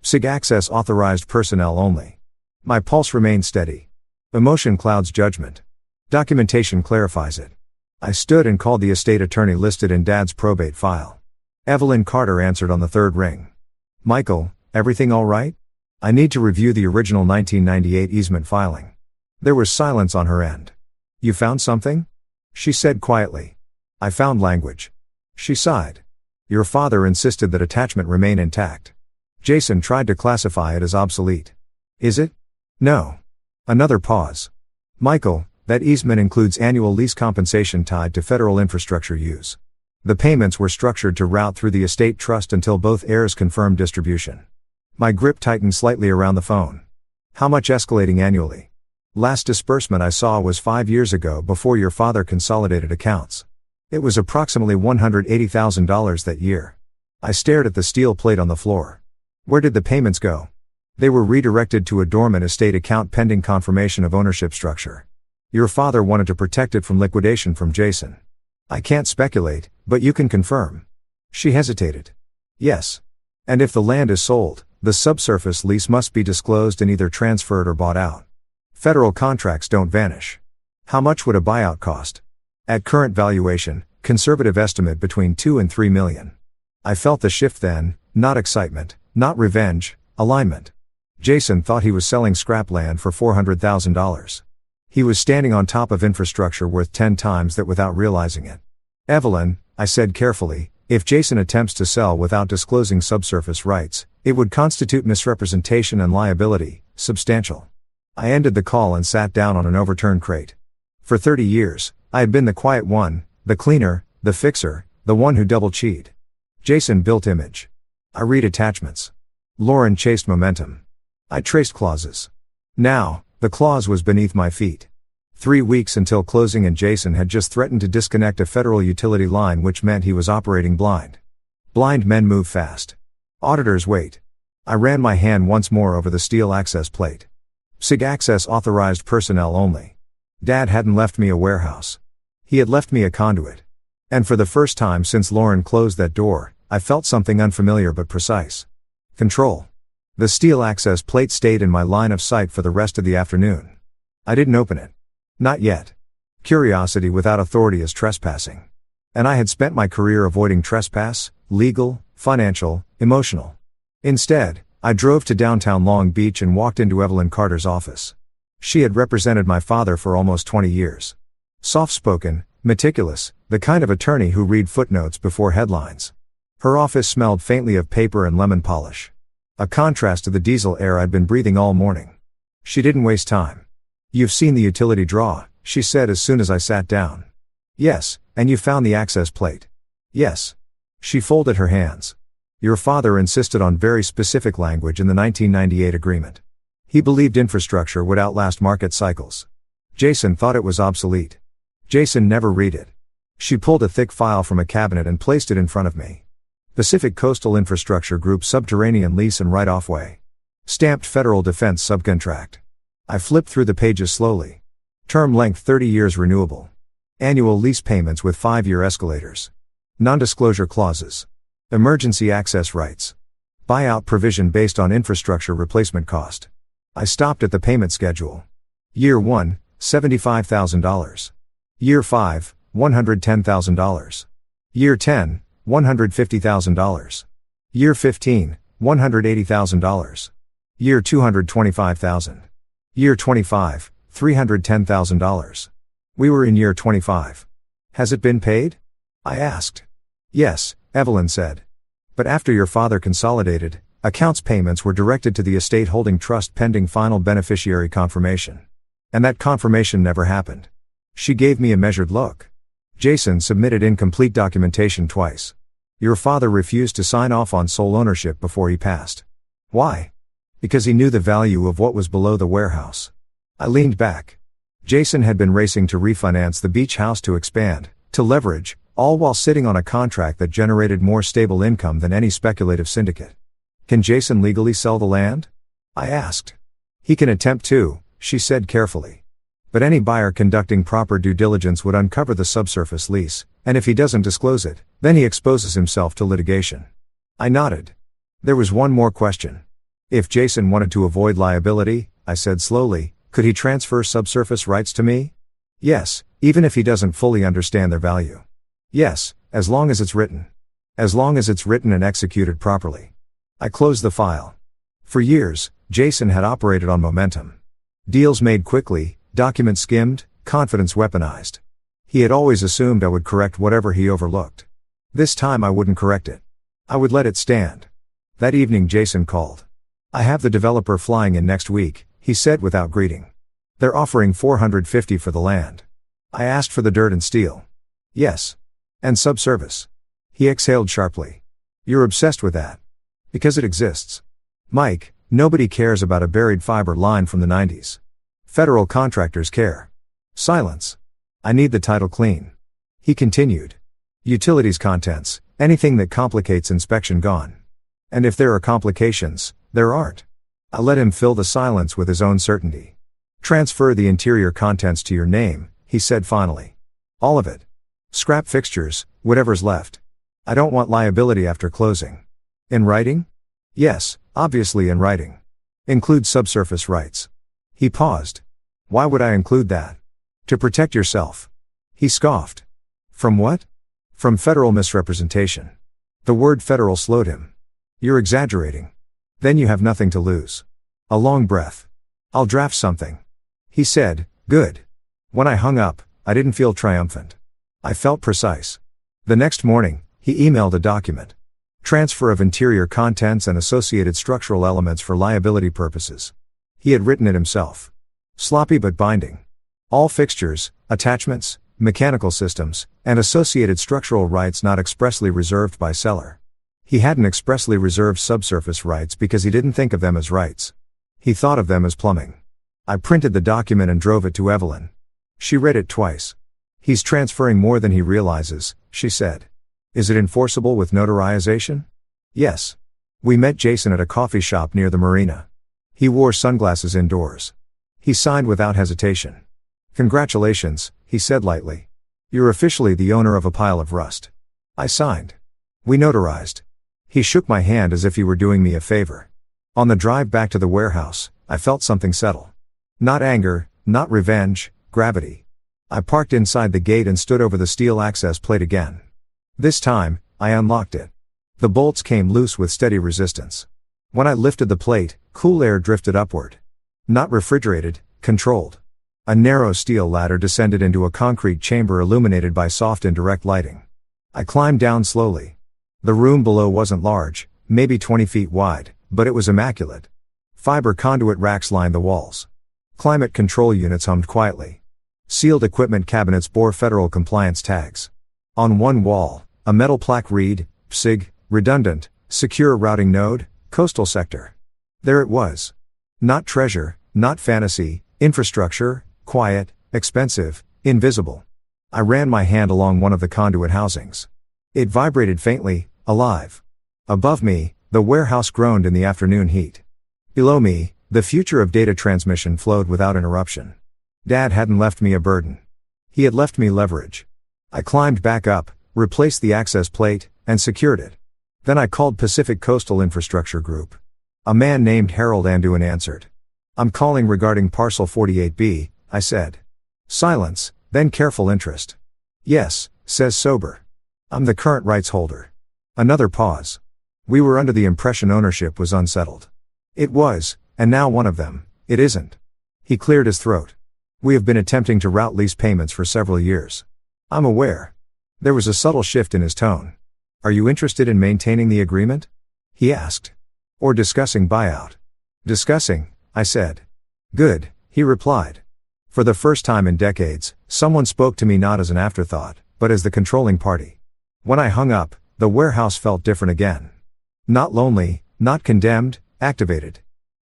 S1: SIG access authorized personnel only. My pulse remained steady. Emotion clouds judgment. Documentation clarifies it. I stood and called the estate attorney listed in Dad's probate file. Evelyn Carter answered on the 3rd ring. "Michael, everything all right? I need to review the original 1998 easement filing." There was silence on her end. "You found something?" she said quietly. "I found language." She sighed. "Your father insisted that attachment remain intact. Jason tried to classify it as obsolete." "Is it?" "No." Another pause. "Michael, that easement includes annual lease compensation tied to federal infrastructure use. The payments were structured to route through the estate trust until both heirs confirmed distribution." My grip tightened slightly around the phone. "How much escalating annually?" "Last disbursement I saw was 5 years ago before your father consolidated accounts. It was approximately $180,000 that year." I stared at the steel plate on the floor. "Where did the payments go?" "They were redirected to a dormant estate account pending confirmation of ownership structure. Your father wanted to protect it from liquidation from Jason." "I can't speculate, but you can confirm." She hesitated. "Yes. And if the land is sold, the subsurface lease must be disclosed and either transferred or bought out. Federal contracts don't vanish." "How much would a buyout cost?" "At current valuation, conservative estimate between 2 and 3 million. I felt the shift then, not excitement, not revenge, alignment. Jason thought he was selling scrap land for $400,000. He was standing on top of infrastructure worth 10 times that without realizing it. "Evelyn," I said carefully, "if Jason attempts to sell without disclosing subsurface rights, it would constitute misrepresentation and liability, substantial." I ended the call and sat down on an overturned crate. For 30 years, I had been the quiet one, the cleaner, the fixer, the one who double-cheated. Jason built image. I read attachments. Lauren chased momentum. I traced clauses. Now, the clause was beneath my feet. 3 weeks until closing and Jason had just threatened to disconnect a federal utility line, which meant he was operating blind. Blind men move fast. Auditors wait. I ran my hand once more over the steel access plate. SIG access authorized personnel only. Dad hadn't left me a warehouse. He had left me a conduit. And for the first time since Lauren closed that door, I felt something unfamiliar but precise. Control. The steel access plate stayed in my line of sight for the rest of the afternoon. I didn't open it. Not yet. Curiosity without authority is trespassing. And I had spent my career avoiding trespass, legal, financial, emotional. Instead, I drove to downtown Long Beach and walked into Evelyn Carter's office. She had represented my father for almost 20 years. Soft-spoken, meticulous, the kind of attorney who read footnotes before headlines. Her office smelled faintly of paper and lemon polish. A contrast to the diesel air I'd been breathing all morning. She didn't waste time. "You've seen the utility draw," she said as soon as I sat down. "Yes, and you found the access plate." "Yes." She folded her hands. "Your father insisted on very specific language in the 1998 agreement. He believed infrastructure would outlast market cycles. Jason thought it was obsolete. Jason never read it." She pulled a thick file from a cabinet and placed it in front of me. Pacific Coastal Infrastructure Group Subterranean Lease and Right-of Way. Stamped Federal Defense Subcontract. I flipped through the pages slowly. Term length 30 years renewable. Annual lease payments with 5-year escalators. Non-disclosure clauses. Emergency access rights. Buyout provision based on infrastructure replacement cost. I stopped at the payment schedule. Year 1, $75,000. Year 5, $110,000. Year 10, $150,000. Year 15, $180,000. Year 225,000. Year 25, $310,000. We were in year 25. "Has it been paid?" I asked. "Yes," Evelyn said. "But after your father consolidated, accounts payments were directed to the estate holding trust pending final beneficiary confirmation. And that confirmation never happened." She gave me a measured look. "Jason submitted incomplete documentation twice. Your father refused to sign off on sole ownership before he passed." "Why?" "Because he knew the value of what was below the warehouse." I leaned back. Jason had been racing to refinance the beach house to expand, to leverage, all while sitting on a contract that generated more stable income than any speculative syndicate. "Can Jason legally sell the land?" I asked. "He can attempt to," she said carefully. "But any buyer conducting proper due diligence would uncover the subsurface lease, and if he doesn't disclose it, then he exposes himself to litigation." I nodded. There was one more question. "If Jason wanted to avoid liability," I said slowly, "could he transfer subsurface rights to me?" "Yes, even if he doesn't fully understand their value." "Yes, as long as it's written. As long as it's written and executed properly." I closed the file. For years, Jason had operated on momentum. Deals made quickly, documents skimmed, confidence weaponized. He had always assumed I would correct whatever he overlooked. This time I wouldn't correct it. I would let it stand. That evening Jason called. "I have the developer flying in next week," he said without greeting. "They're offering $450 for the land." I asked for the dirt and steel. "Yes. And subsurface." He exhaled sharply. "You're obsessed with that." "Because it exists. Mike, nobody cares about a buried fiber line from the 90s. Federal contractors care." Silence. "I need the title clean." He continued. "Utilities contents, anything that complicates inspection gone. And if there are complications, there aren't." I let him fill the silence with his own certainty. "Transfer the interior contents to your name," he said finally. "All of it. Scrap fixtures, whatever's left. I don't want liability after closing." "In writing?" "Yes, obviously in writing. Include subsurface rights." He paused. "Why would I include that?" "To protect yourself." He scoffed. "From what?" "From federal misrepresentation." The word federal slowed him. "You're exaggerating." "Then you have nothing to lose." A long breath. "I'll draft something." He said, "Good." When I hung up, I didn't feel triumphant. I felt precise. The next morning, he emailed a document. Transfer of interior contents and associated structural elements for liability purposes. He had written it himself. Sloppy but binding. All fixtures, attachments, mechanical systems, and associated structural rights not expressly reserved by seller. He hadn't expressly reserved subsurface rights because he didn't think of them as rights. He thought of them as plumbing. I printed the document and drove it to Evelyn. She read it twice. "He's transferring more than he realizes," she said. "Is it enforceable with notarization?" "Yes." We met Jason at a coffee shop near the marina. He wore sunglasses indoors. He signed without hesitation. "Congratulations," he said lightly. "You're officially the owner of a pile of rust." I signed. We notarized. He shook my hand as if he were doing me a favor. On the drive back to the warehouse, I felt something settle. Not anger, not revenge, gravity. I parked inside the gate and stood over the steel access plate again. This time, I unlocked it. The bolts came loose with steady resistance. When I lifted the plate, cool air drifted upward. Not refrigerated, controlled. A narrow steel ladder descended into a concrete chamber illuminated by soft indirect lighting. I climbed down slowly. The room below wasn't large, maybe 20 feet wide, but it was immaculate. Fiber conduit racks lined the walls. Climate control units hummed quietly. Sealed equipment cabinets bore federal compliance tags. On one wall, a metal plaque read, PSIG, redundant, secure routing node, coastal sector. There it was. Not treasure, not fantasy, infrastructure, quiet, expensive, invisible. I ran my hand along one of the conduit housings. It vibrated faintly, alive. Above me, the warehouse groaned in the afternoon heat. Below me, the future of data transmission flowed without interruption. Dad hadn't left me a burden. He had left me leverage. I climbed back up, replaced the access plate, and secured it. Then I called Pacific Coastal Infrastructure Group. A man named Harold Anduin answered. "I'm calling regarding parcel 48B, I said. Silence, then careful interest. "Yes," says sober. "I'm the current rights holder." Another pause. We were under the impression ownership was unsettled. It was, and now one of them, it isn't. He cleared his throat. We have been attempting to route lease payments for several years. I'm aware. There was a subtle shift in his tone. Are you interested in maintaining the agreement? He asked. Or discussing buyout? Discussing, I said. Good, he replied. For the first time in decades, someone spoke to me not as an afterthought, but as the controlling party. When I hung up, the warehouse felt different again. Not lonely, not condemned, activated.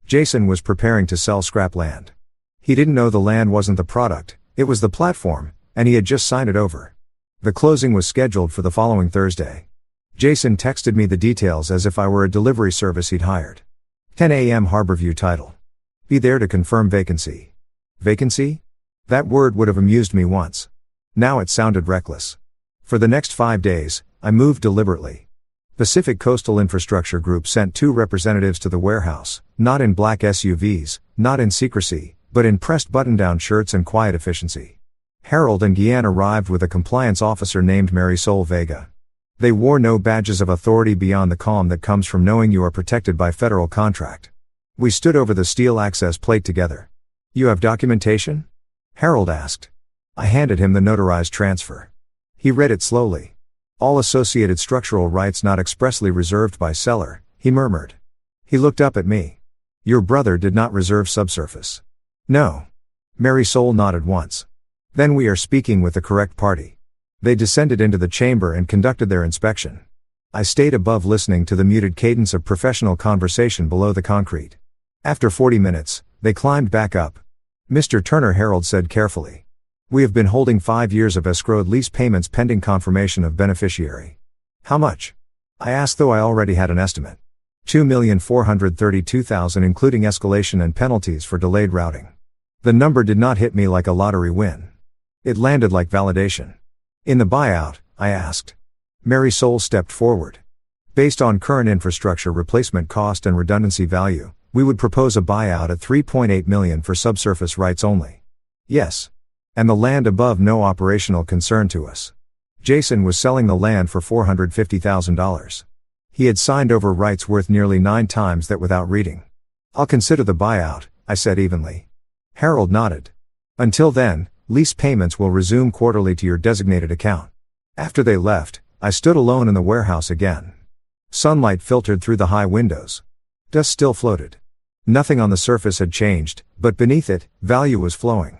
S1: Jason was preparing to sell scrap land. He didn't know the land wasn't the product, it was the platform, and he had just signed it over. The closing was scheduled for the following Thursday. Jason texted me the details as if I were a delivery service he'd hired. 10 a.m. Harborview title. Be there to confirm vacancy. Vacancy? That word would have amused me once. Now it sounded reckless. For the next 5 days, I moved deliberately. Pacific Coastal Infrastructure Group sent 2 representatives to the warehouse, not in black SUVs, not in secrecy, but in pressed button-down shirts and quiet efficiency. Harold and Guianne arrived with a compliance officer named Marisol Vega. They wore no badges of authority beyond the calm that comes from knowing you are protected by federal contract. We stood over the steel access plate together. You have documentation? Harold asked. I handed him the notarized transfer. He read it slowly. All associated structural rights not expressly reserved by seller, he murmured. He looked up at me. Your brother did not reserve subsurface. No. Marisol nodded once. Then we are speaking with the correct party. They descended into the chamber and conducted their inspection. I stayed above listening to the muted cadence of professional conversation below the concrete. After 40 minutes, they climbed back up. Mr. Turner, Harold said carefully. We have been holding 5 years of escrowed lease payments pending confirmation of beneficiary. How much? I asked, though I already had an estimate. $2,432,000 including escalation and penalties for delayed routing. The number did not hit me like a lottery win. It landed like validation. In the buyout, I asked. Marisol stepped forward. Based on current infrastructure replacement cost and redundancy value, we would propose a buyout at $3.8 million for subsurface rights only. Yes. And the land above no operational concern to us. Jason was selling the land for $450,000. He had signed over rights worth nearly 9 times that without reading. I'll consider the buyout, I said evenly. Harold nodded. Until then, lease payments will resume quarterly to your designated account. After they left, I stood alone in the warehouse again. Sunlight filtered through the high windows. Dust still floated. Nothing on the surface had changed, but beneath it, value was flowing.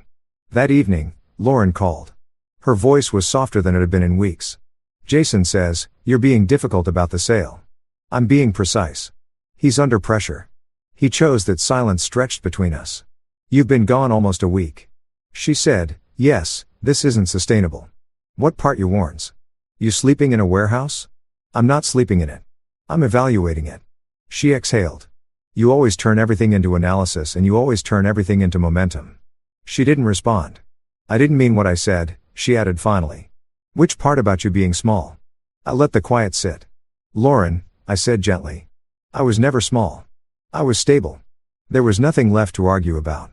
S1: That evening, Lauren called. Her voice was softer than it had been in weeks. Jason says, you're being difficult about the sale. I'm being precise. He's under pressure. He chose that silence stretched between us. You've been gone almost a week. She said, yes, this isn't sustainable. What part you warns? You sleeping in a warehouse? I'm not sleeping in it. I'm evaluating it. She exhaled. You always turn everything into analysis and you always turn everything into momentum. She didn't respond. I didn't mean what I said, she added finally. Which part about you being small? I let the quiet sit. Lauren, I said gently. I was never small. I was stable. There was nothing left to argue about.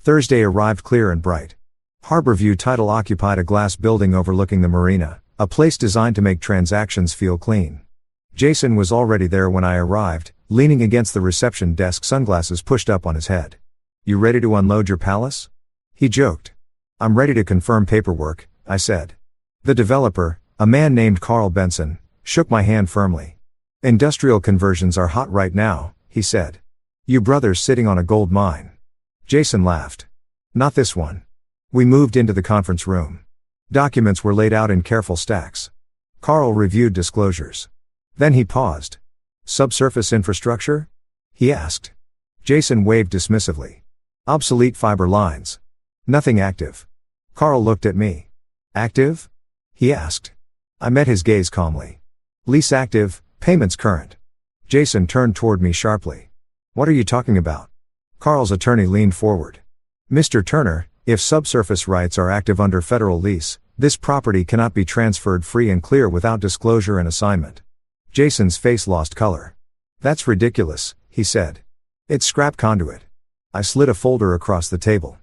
S1: Thursday arrived clear and bright. Harborview title occupied a glass building overlooking the marina, a place designed to make transactions feel clean. Jason was already there when I arrived, leaning against the reception desk, sunglasses pushed up on his head. You ready to unload your palace? He joked. I'm ready to confirm paperwork, I said. The developer, a man named Carl Benson, shook my hand firmly. Industrial conversions are hot right now, he said. You brothers sitting on a gold mine. Jason laughed. Not this one. We moved into the conference room. Documents were laid out in careful stacks. Carl reviewed disclosures. Then he paused. Subsurface infrastructure? He asked. Jason waved dismissively. Obsolete fiber lines. Nothing active. Carl looked at me. Active? He asked. I met his gaze calmly. Lease active, payments current. Jason turned toward me sharply. What are you talking about? Carl's attorney leaned forward. Mr. Turner, if subsurface rights are active under federal lease, this property cannot be transferred free and clear without disclosure and assignment. Jason's face lost color. That's ridiculous, he said. It's scrap conduit. I slid a folder across the table.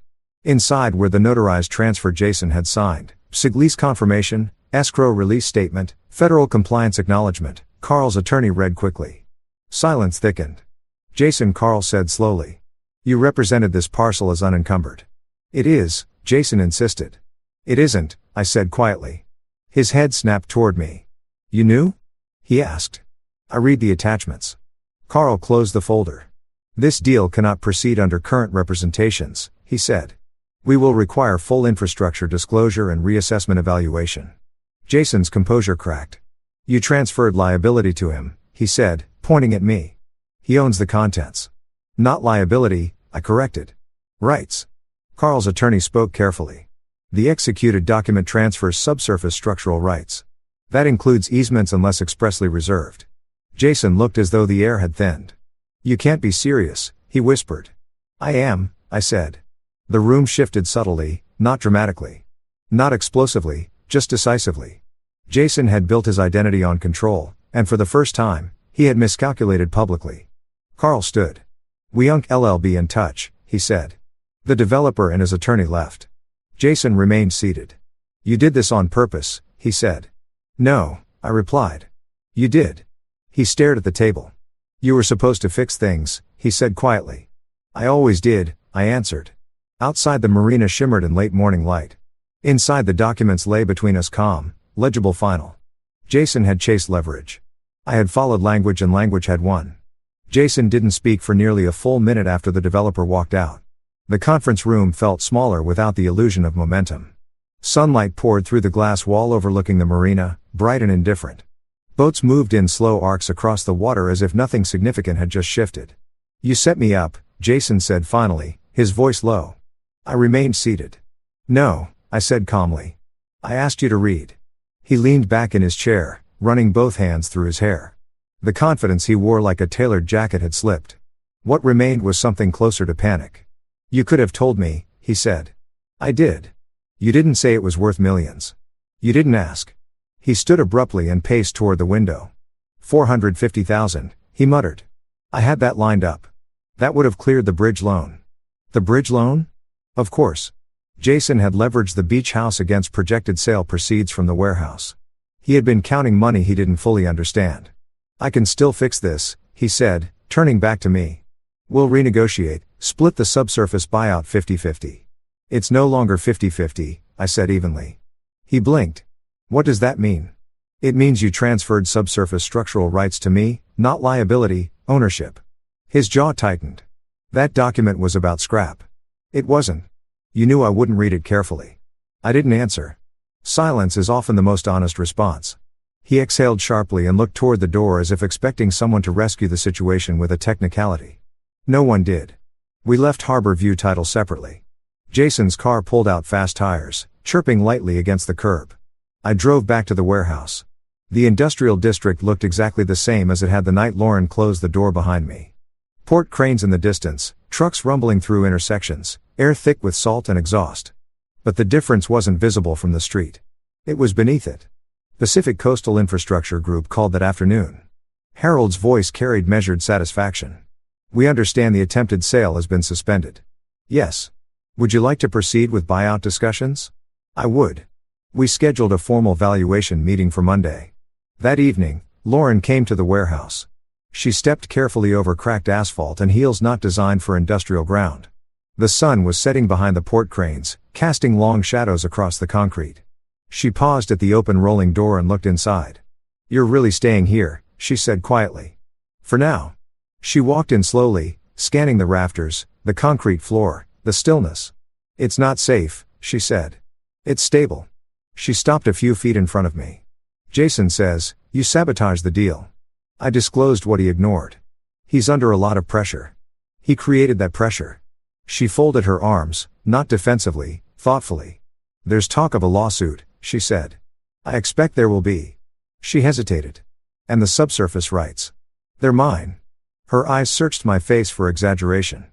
S1: Inside were the notarized transfer Jason had signed, SIG lease confirmation, escrow release statement, federal compliance acknowledgement. Carl's attorney read quickly. Silence thickened. Jason, Carl said slowly. You represented this parcel as unencumbered. It is, Jason insisted. It isn't, I said quietly. His head snapped toward me. You knew? He asked. I read the attachments. Carl closed the folder. This deal cannot proceed under current representations, he said. We will require full infrastructure disclosure and reassessment evaluation. Jason's composure cracked. You transferred liability to him, he said, pointing at me. He owns the contents. Not liability, I corrected. Rights. Carl's attorney spoke carefully. The executed document transfers subsurface structural rights. That includes easements unless expressly reserved. Jason looked as though the air had thinned. You can't be serious, he whispered. I am, I said. The room shifted subtly, not dramatically. Not explosively, just decisively. Jason had built his identity on control, and for the first time, he had miscalculated publicly. Carl stood. We Unc LLB in touch, he said. The developer and his attorney left. Jason remained seated. You did this on purpose, he said. No, I replied. You did. He stared at the table. You were supposed to fix things, he said quietly. I always did, I answered. Outside the marina shimmered in late morning light. Inside the documents lay between us calm, legible final. Jason had chased leverage. I had followed language and language had won. Jason didn't speak for nearly a full minute after the developer walked out. The conference room felt smaller without the illusion of momentum. Sunlight poured through the glass wall overlooking the marina, bright and indifferent. Boats moved in slow arcs across the water as if nothing significant had just shifted. You set me up, Jason said finally, his voice low. I remained seated. No, I said calmly. I asked you to read. He leaned back in his chair, running both hands through his hair. The confidence he wore like a tailored jacket had slipped. What remained was something closer to panic. You could have told me, he said. I did. You didn't say it was worth millions. You didn't ask. He stood abruptly and paced toward the window. 450,000, he muttered. I had that lined up. That would have cleared the bridge loan. The bridge loan? Of course. Jason had leveraged the beach house against projected sale proceeds from the warehouse. He had been counting money he didn't fully understand. I can still fix this, he said, turning back to me. We'll renegotiate, split the subsurface buyout 50-50. It's no longer 50-50, I said evenly. He blinked. What does that mean? It means you transferred subsurface structural rights to me, not liability, ownership. His jaw tightened. That document was about scrap. It wasn't. You knew I wouldn't read it carefully. I didn't answer. Silence is often the most honest response. He exhaled sharply and looked toward the door as if expecting someone to rescue the situation with a technicality. No one did. We left Harbor View title separately. Jason's car pulled out fast tires, chirping lightly against the curb. I drove back to the warehouse. The industrial district looked exactly the same as it had the night Lauren closed the door behind me. Port cranes in the distance, trucks rumbling through intersections, air thick with salt and exhaust. But the difference wasn't visible from the street. It was beneath it. Pacific Coastal Infrastructure Group called that afternoon. Harold's voice carried measured satisfaction. We understand the attempted sale has been suspended. Yes. Would you like to proceed with buyout discussions? I would. We scheduled a formal valuation meeting for Monday. That evening, Lauren came to the warehouse. She stepped carefully over cracked asphalt and heels not designed for industrial ground. The sun was setting behind the port cranes, casting long shadows across the concrete. She paused at the open rolling door and looked inside. "You're really staying here," she said quietly. "For now." She walked in slowly, scanning the rafters, the concrete floor, the stillness. "It's not safe," she said. "It's stable." She stopped a few feet in front of me. "Jason says, you sabotaged the deal." I disclosed what he ignored. "He's under a lot of pressure. He created that pressure." She folded her arms, not defensively, thoughtfully. "There's talk of a lawsuit," she said. "I expect there will be." She hesitated. "And the subsurface rights? They're mine." Her eyes searched my face for exaggeration.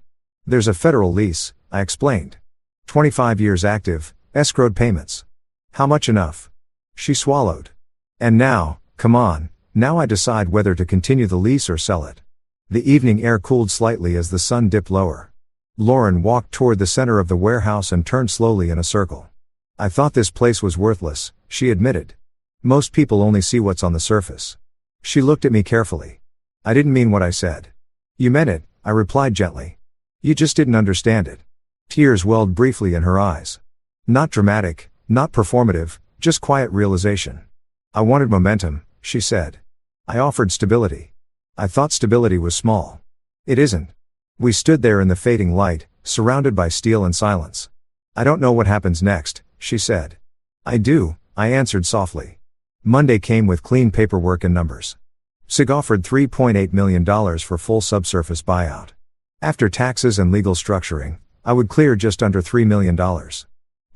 S1: "There's a federal lease," I explained. 25 years active, escrowed payments. "How much enough?" She swallowed. "And now, come on, now I decide whether to continue the lease or sell it." The evening air cooled slightly as the sun dipped lower. Lauren walked toward the center of the warehouse and turned slowly in a circle. "I thought this place was worthless," she admitted. "Most people only see what's on the surface." She looked at me carefully. "I didn't mean what I said." "You meant it," I replied gently. "You just didn't understand it." Tears welled briefly in her eyes. Not dramatic, not performative, just quiet realization. "I wanted momentum," she said. "I offered stability. I thought stability was small. It isn't." We stood there in the fading light, surrounded by steel and silence. "I don't know what happens next," she said. "I do," I answered softly. Monday came with clean paperwork and numbers. SIG offered $3.8 million for full subsurface buyout. After taxes and legal structuring, I would clear just under $3 million.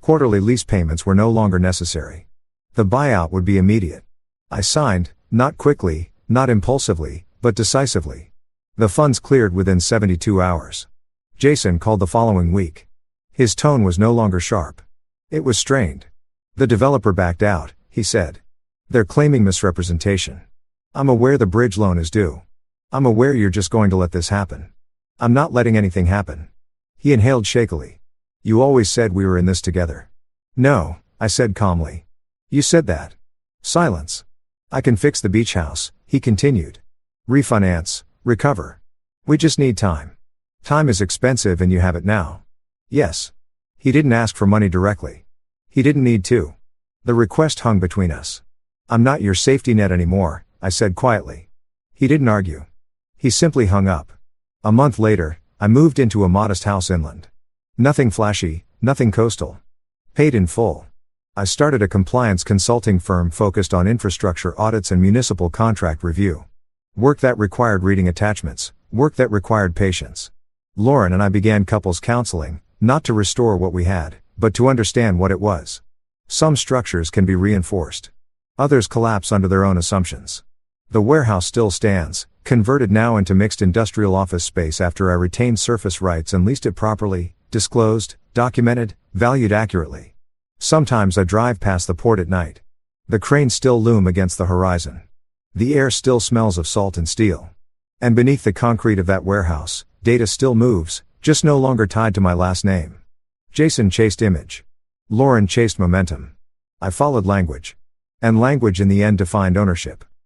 S1: Quarterly lease payments were no longer necessary. The buyout would be immediate. I signed, not quickly, not impulsively, but decisively. The funds cleared within 72 hours. Jason called the following week. His tone was no longer sharp. It was strained. "The developer backed out," he said. "They're claiming misrepresentation. I'm aware the bridge loan is due. I'm aware you're just going to let this happen. I'm not letting anything happen." He inhaled shakily. "You always said we were in this together." "No," I said calmly. "You said that." Silence. "I can fix the beach house," he continued. "Refinance, recover. We just need time. Time is expensive and you have it now." "Yes." He didn't ask for money directly. He didn't need to. The request hung between us. "I'm not your safety net anymore," I said quietly. He didn't argue. He simply hung up. A month later, I moved into a modest house inland. Nothing flashy, nothing coastal. Paid in full. I started a compliance consulting firm focused on infrastructure audits and municipal contract review. Work that required reading attachments, work that required patience. Lauren and I began couples counseling, not to restore what we had, but to understand what it was. Some structures can be reinforced. Others collapse under their own assumptions. The warehouse still stands, converted now into mixed industrial office space after I retained surface rights and leased it properly, disclosed, documented, valued accurately. Sometimes I drive past the port at night. The cranes still loom against the horizon. The air still smells of salt and steel. And beneath the concrete of that warehouse, data still moves, just no longer tied to my last name. Jason chased image. Lauren chased momentum. I followed language. And language in the end defined ownership.